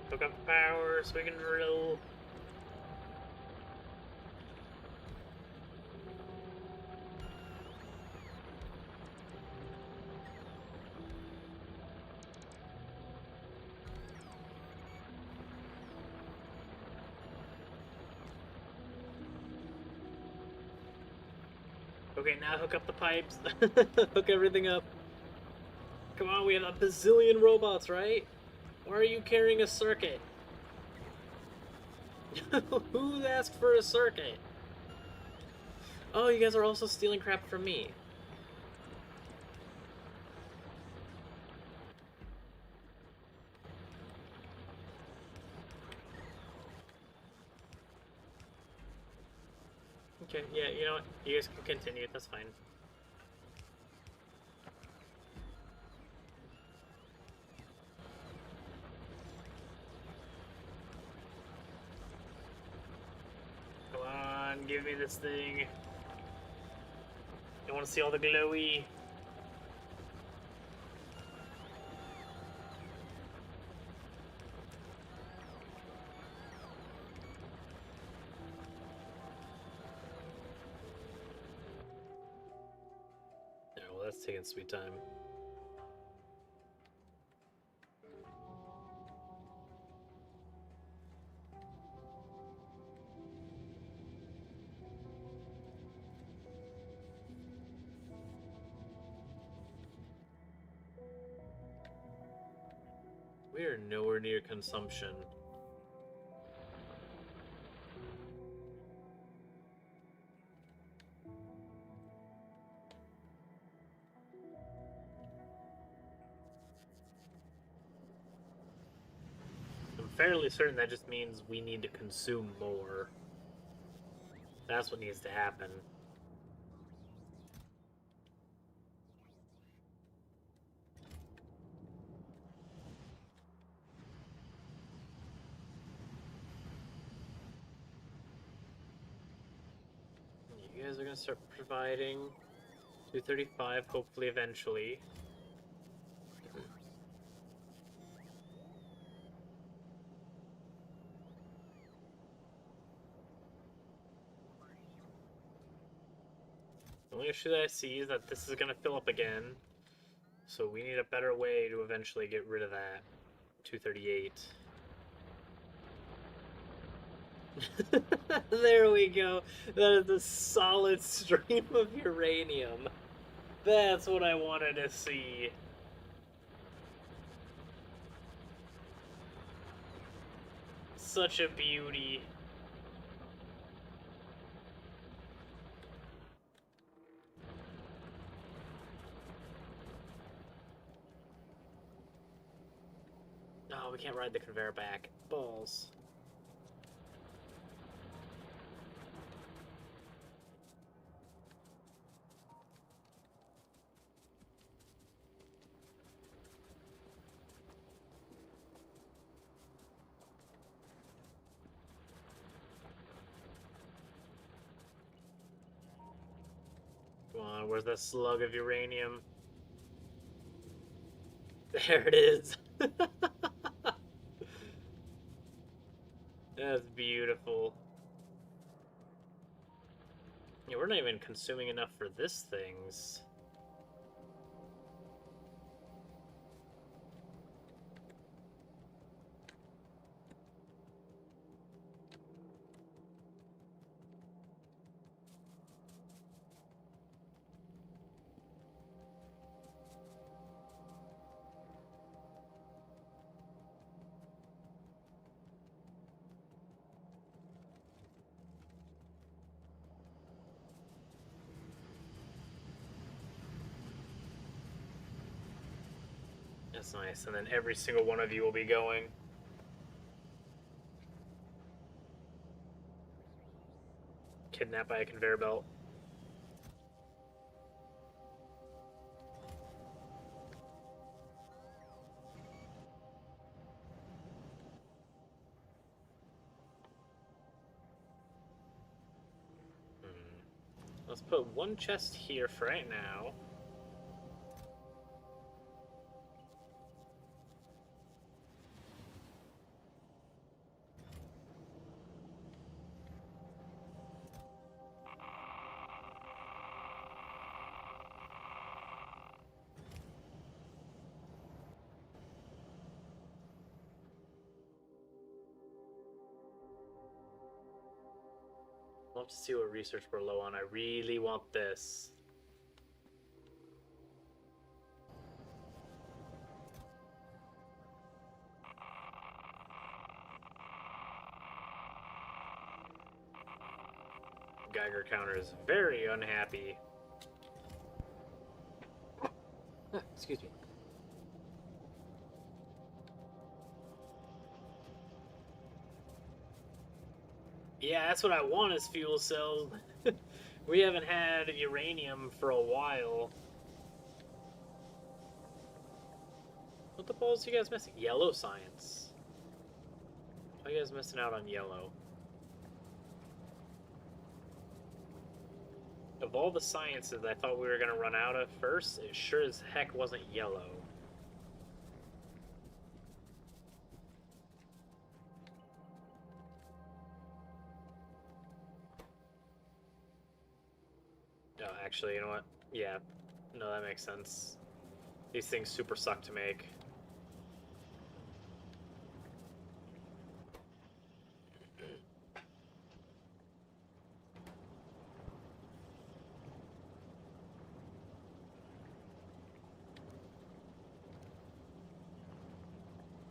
A: Hook up power so we can drill. Okay, now hook up the pipes. Hook everything up. Come on, we have a bazillion robots, right? Why are you carrying a circuit? Who asked for a circuit? Oh, you guys are also stealing crap from me. Okay, yeah, you know what? You guys can continue, that's fine. Come on, give me this thing. I want to see all the glowy. Yeah, well, that's taking sweet time. We are nowhere near consumption. I'm fairly certain that just means we need to consume more. That's what needs to happen. You guys are gonna start providing 235, hopefully eventually. The only issue that I see is that this is gonna fill up again. So we need a better way to eventually get rid of that 238. There we go. That is a solid stream of uranium. That's what I wanted to see. Such a beauty. Oh, we can't ride the conveyor back. Balls. Come on, where's that slug of uranium? There it is. That's beautiful. Yeah, we're not even consuming enough for this thing's. That's nice, and then every single one of you will be going. Kidnapped by a conveyor belt. Let's put one chest here for right now. Love to see what research we're low on. I really want this. Geiger counter is very unhappy. Excuse me. Yeah, that's what I want is fuel cells. We haven't had uranium for a while. What the balls are you guys missing? Yellow science. Why are you guys missing out on yellow? Of all the sciences I thought we were going to run out of first, it sure as heck wasn't yellow. Oh, actually, you know what? Yeah. No, that makes sense. These things super suck to make.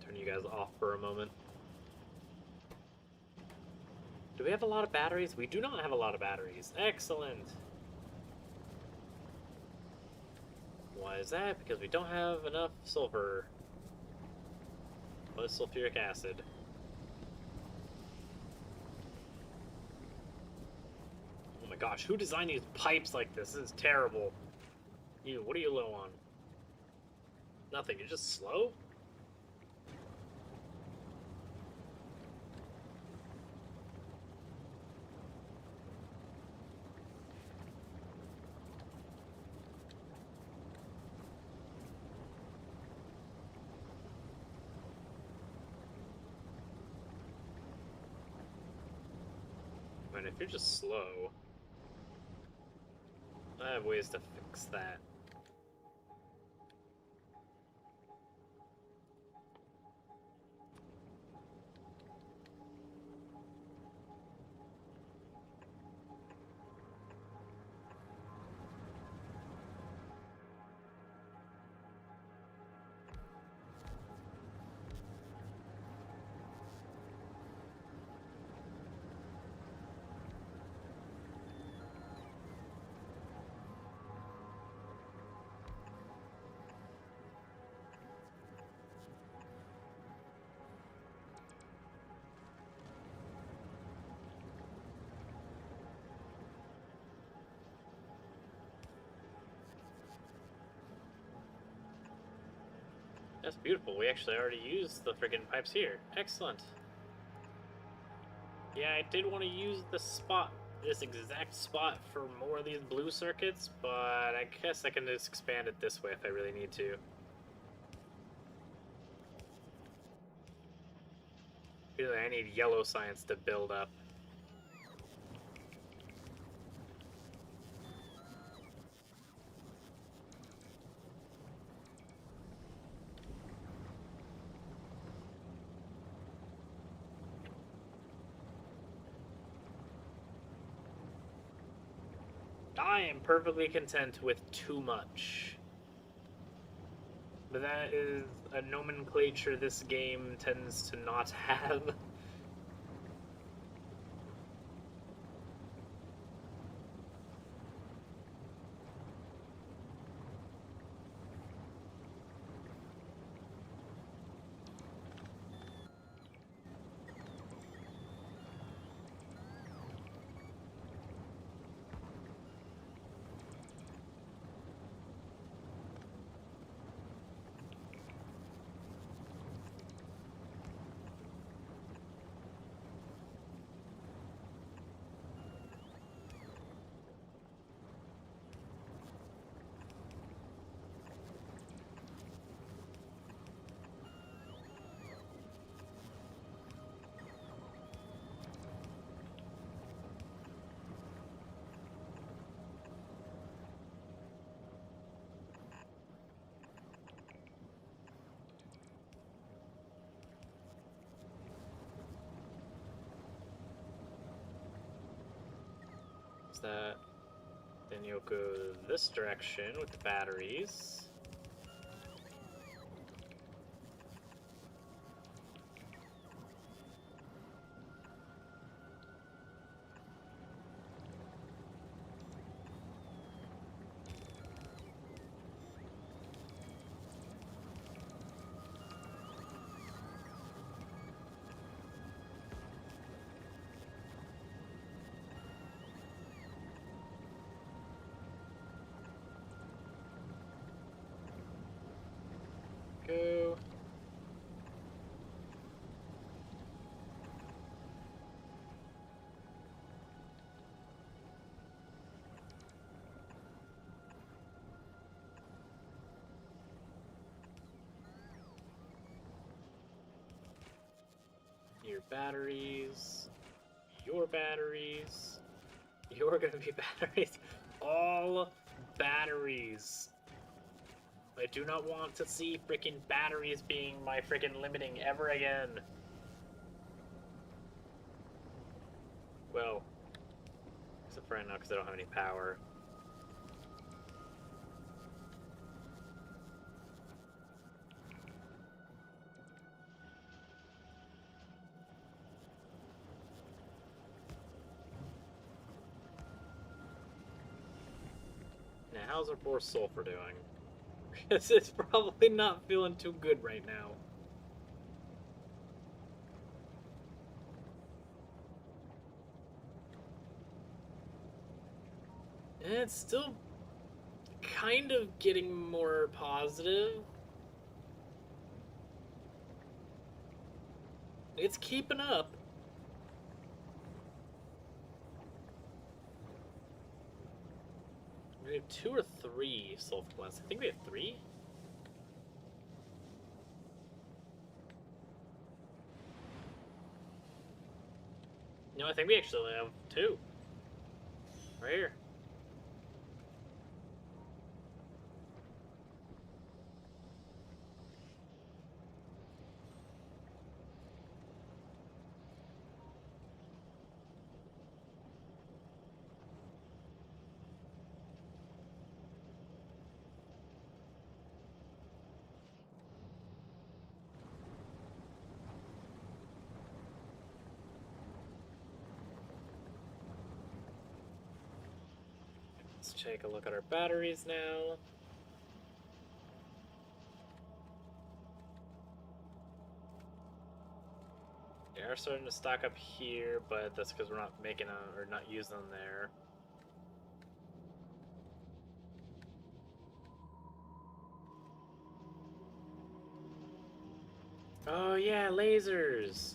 A: Turn you guys off for a moment. Do we have a lot of batteries? We do not have a lot of batteries. Excellent. Why is that? Because we don't have enough sulfur. What is sulfuric acid? Oh my gosh, who designed these pipes like this? This is terrible. You, what are you low on? Nothing, you're just slow? I mean, if you're just slow, I have ways to fix that. That's beautiful. We actually already used the friggin' pipes here. Excellent. Yeah, I did want to use this exact spot for more of these blue circuits, but I guess I can just expand it this way if I really need to. Really, I need yellow science to build up. I am perfectly content with too much. But that is a nomenclature this game tends to not have. Is that... Then you'll go this direction with the batteries. Go. Your batteries. Your batteries. You're gonna be batteries. All batteries. I do not want to see freaking batteries being my freaking limiting ever again. Well, except for right now because I don't have any power. Now, how's our poor sulfur doing? Because it's probably not feeling too good right now. And it's still kind of getting more positive. It's keeping up. We have 2 or 3 sulfur blasts. I think we have 3. No, I think we actually have 2. Right here. Let's take a look at our batteries now. They are starting to stock up here, but that's because we're not making or not using them there. Oh yeah, lasers.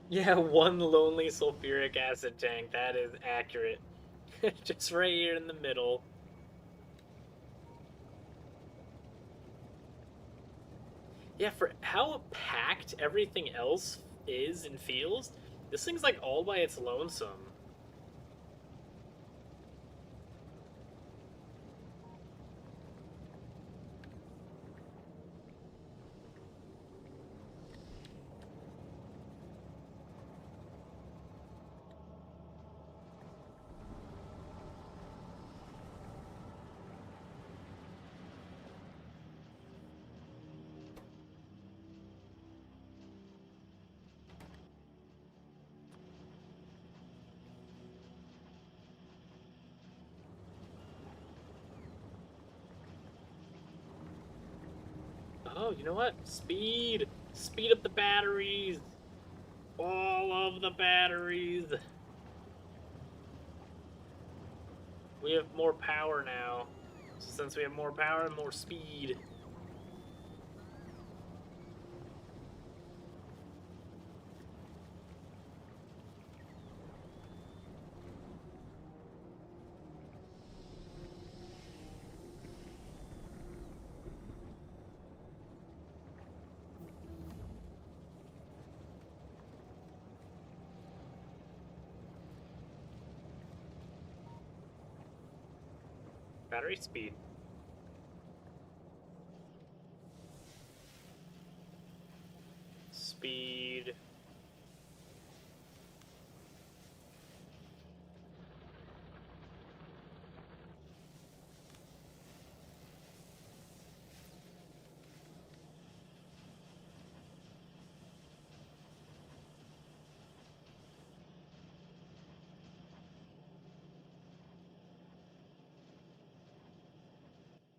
A: Yeah, one lonely sulfuric acid tank. That is accurate. Just right here in the middle. Yeah, for how packed everything else is and feels, this thing's like all by its lonesome. Oh, you know what? Speed! Speed up the batteries! All of the batteries! We have more power now. So since we have more power and more speed. Battery speed. Speed.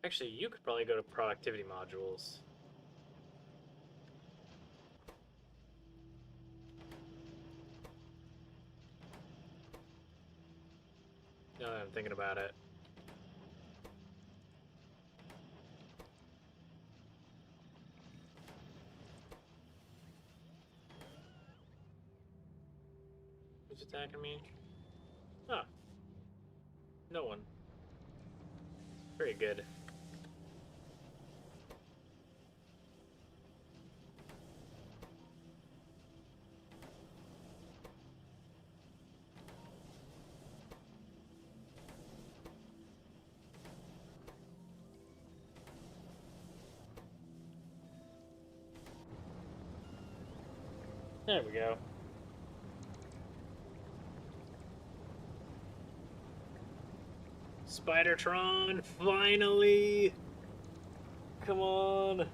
A: Actually, you could probably go to productivity modules. Now that I'm thinking about it. Who's attacking me? Ah, no one. Very good. There we go. Spidertron, finally! Come on!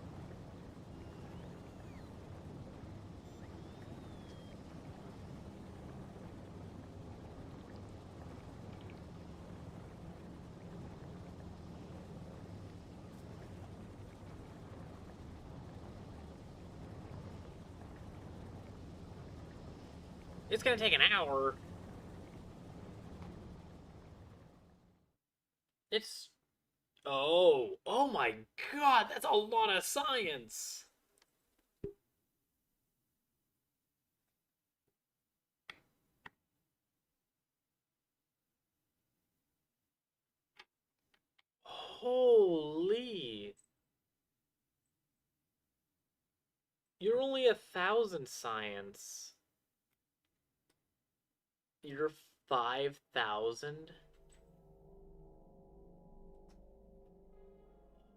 A: It's gonna take an hour. It's... Oh, oh my god, that's a lot of science! Holy... You're only 1,000 science. You're 5,000?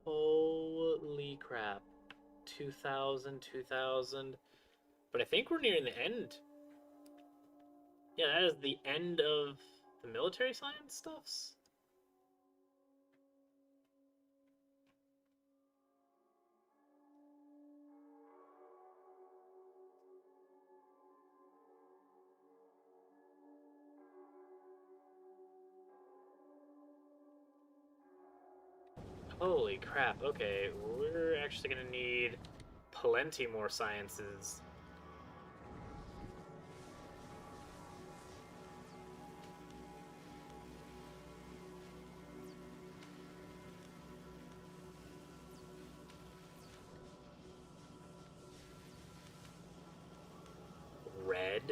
A: Holy crap. 2,000, 2,000. But I think we're nearing the end. Yeah, that is the end of the military science stuffs. Holy crap. Okay, we're actually gonna need plenty more sciences. Red?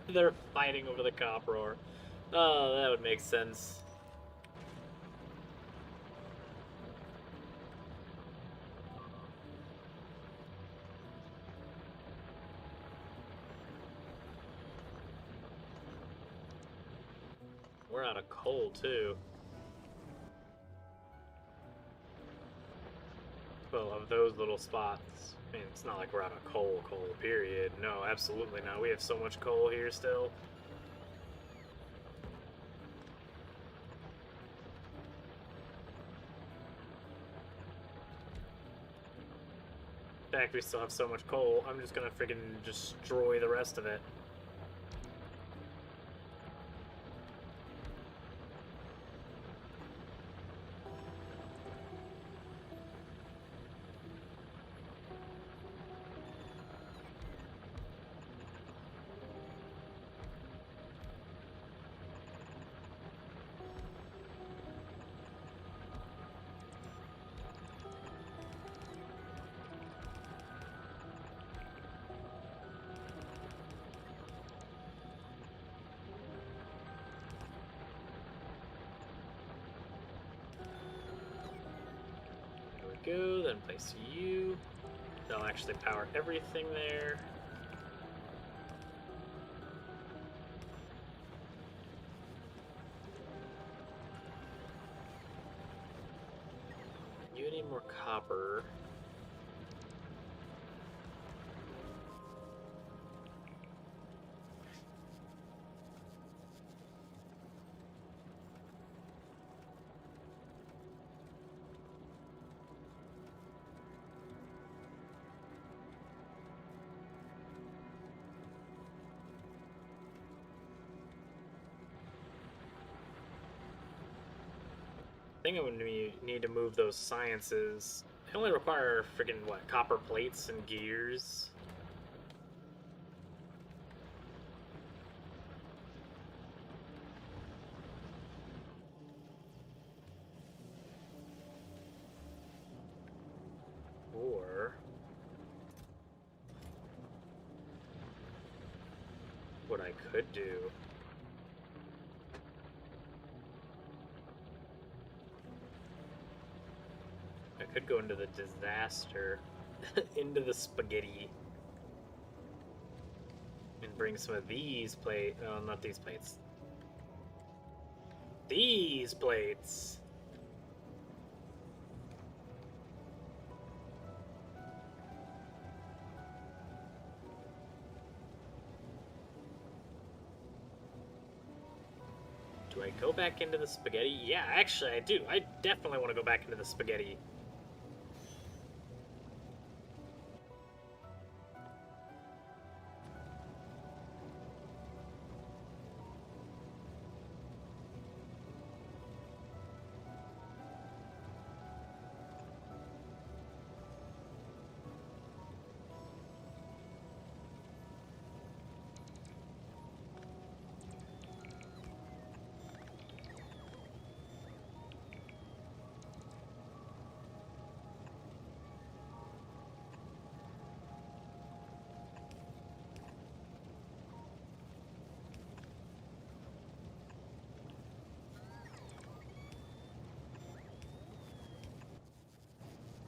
A: They're fighting over the copper ore. Oh, that would make sense. We're out of coal, too. Well, of those little spots. I mean, it's not like we're out of coal, period. No, absolutely not. We have so much coal here still. In fact, we still have so much coal, I'm just gonna freaking destroy the rest of it. Go, then place you. They'll actually power everything there. You need more copper. I think I'm gonna need to move those sciences. They only require freaking what, copper plates and gears. Or what I could do. I could go into the disaster, into the spaghetti, and bring some of these plates. Oh, not these plates. These plates! Do I go back into the spaghetti? Yeah, actually I do. I definitely want to go back into the spaghetti.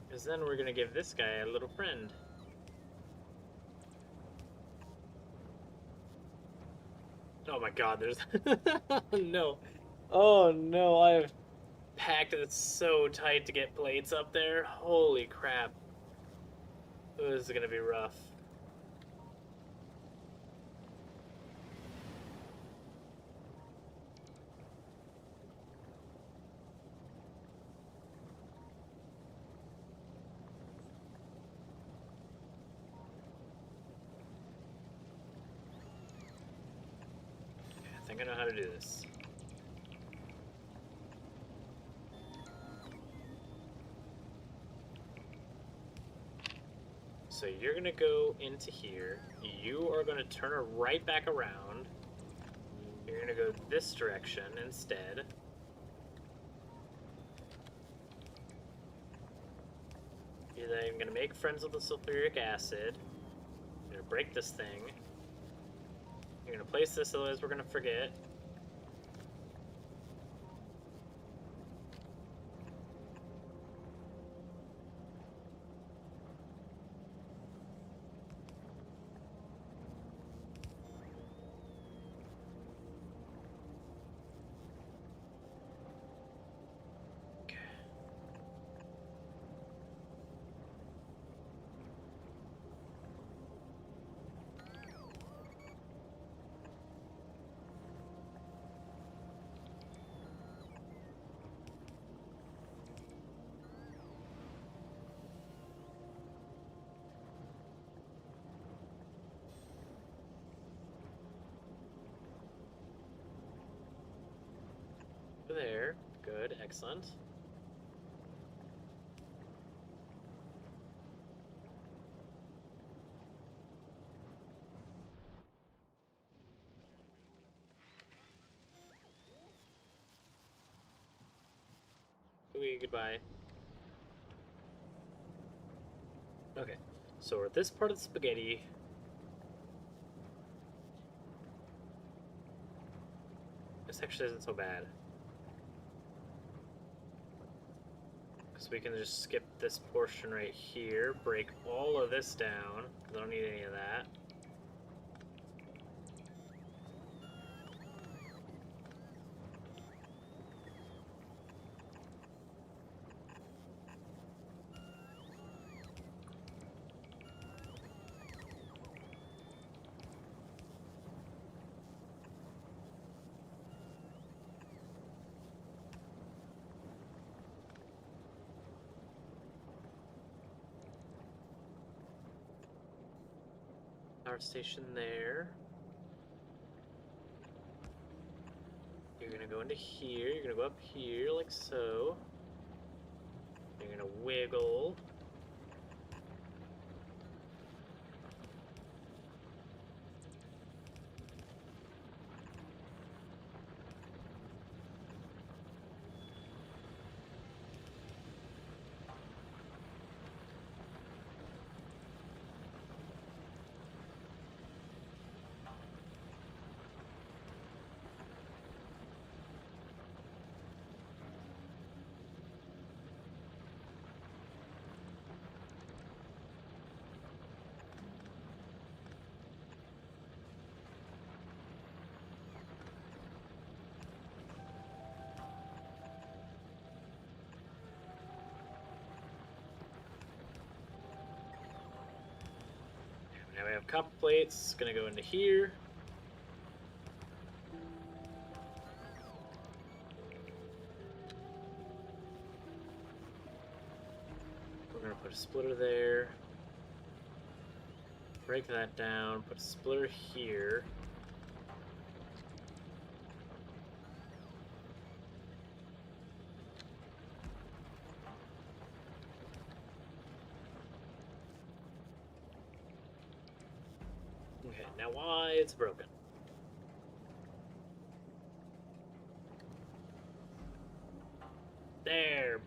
A: Because then we're gonna give this guy a little friend. Oh my god, there's... no. Oh no, I have packed it so tight to get plates up there. Holy crap. This is gonna be rough. I know how to do this. So you're gonna go into here. You are gonna turn her right back around. You're gonna go this direction instead. You're then gonna make friends with the sulfuric acid. You're gonna break this thing. You're gonna place this, otherwise we're gonna forget. There. Good. Excellent. Okay, goodbye. Okay. So we're at this part of the spaghetti. This actually isn't so bad. We can just skip this portion right here, break all of this down, because I don't need any of that. Power station there. You're gonna go into here, you're gonna go up here like so. You're gonna wiggle. Now we have copper plates, gonna go into here. We're gonna put a splitter there. Break that down, put a splitter here. Okay, now why it's broken. There.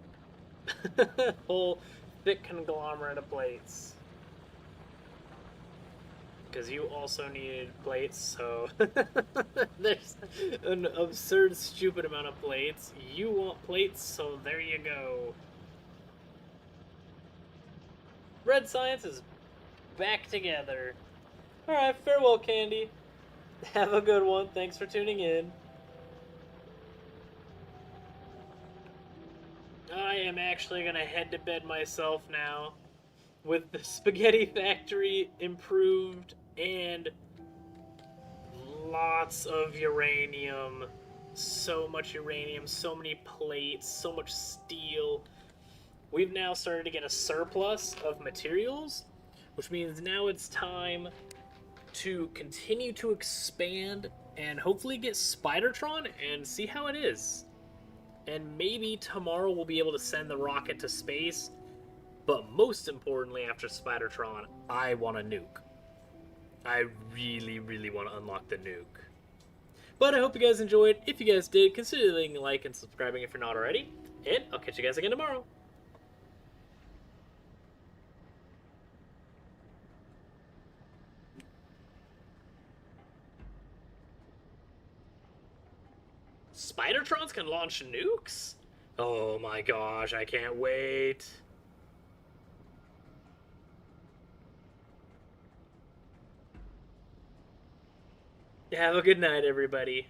A: Whole thick conglomerate of plates. Because you also needed plates, so there's an absurd, stupid amount of plates. You want plates, so there you go. Red Science is back together. Alright, farewell, Candy. Have a good one. Thanks for tuning in. I am actually going to head to bed myself now. With the Spaghetti Factory improved and lots of uranium. So much uranium, so many plates, so much steel. We've now started to get a surplus of materials, which means now it's time to continue to expand and hopefully get Spidertron and see how it is. And maybe tomorrow we'll be able to send the rocket to space. But most importantly, after Spidertron, I want a nuke. I really, really want to unlock the nuke. But I hope you guys enjoyed. If you guys did, consider leaving a like and subscribing if you're not already. And I'll catch you guys again tomorrow. Spidertrons can launch nukes? Oh my gosh, I can't wait. Have a good night, everybody.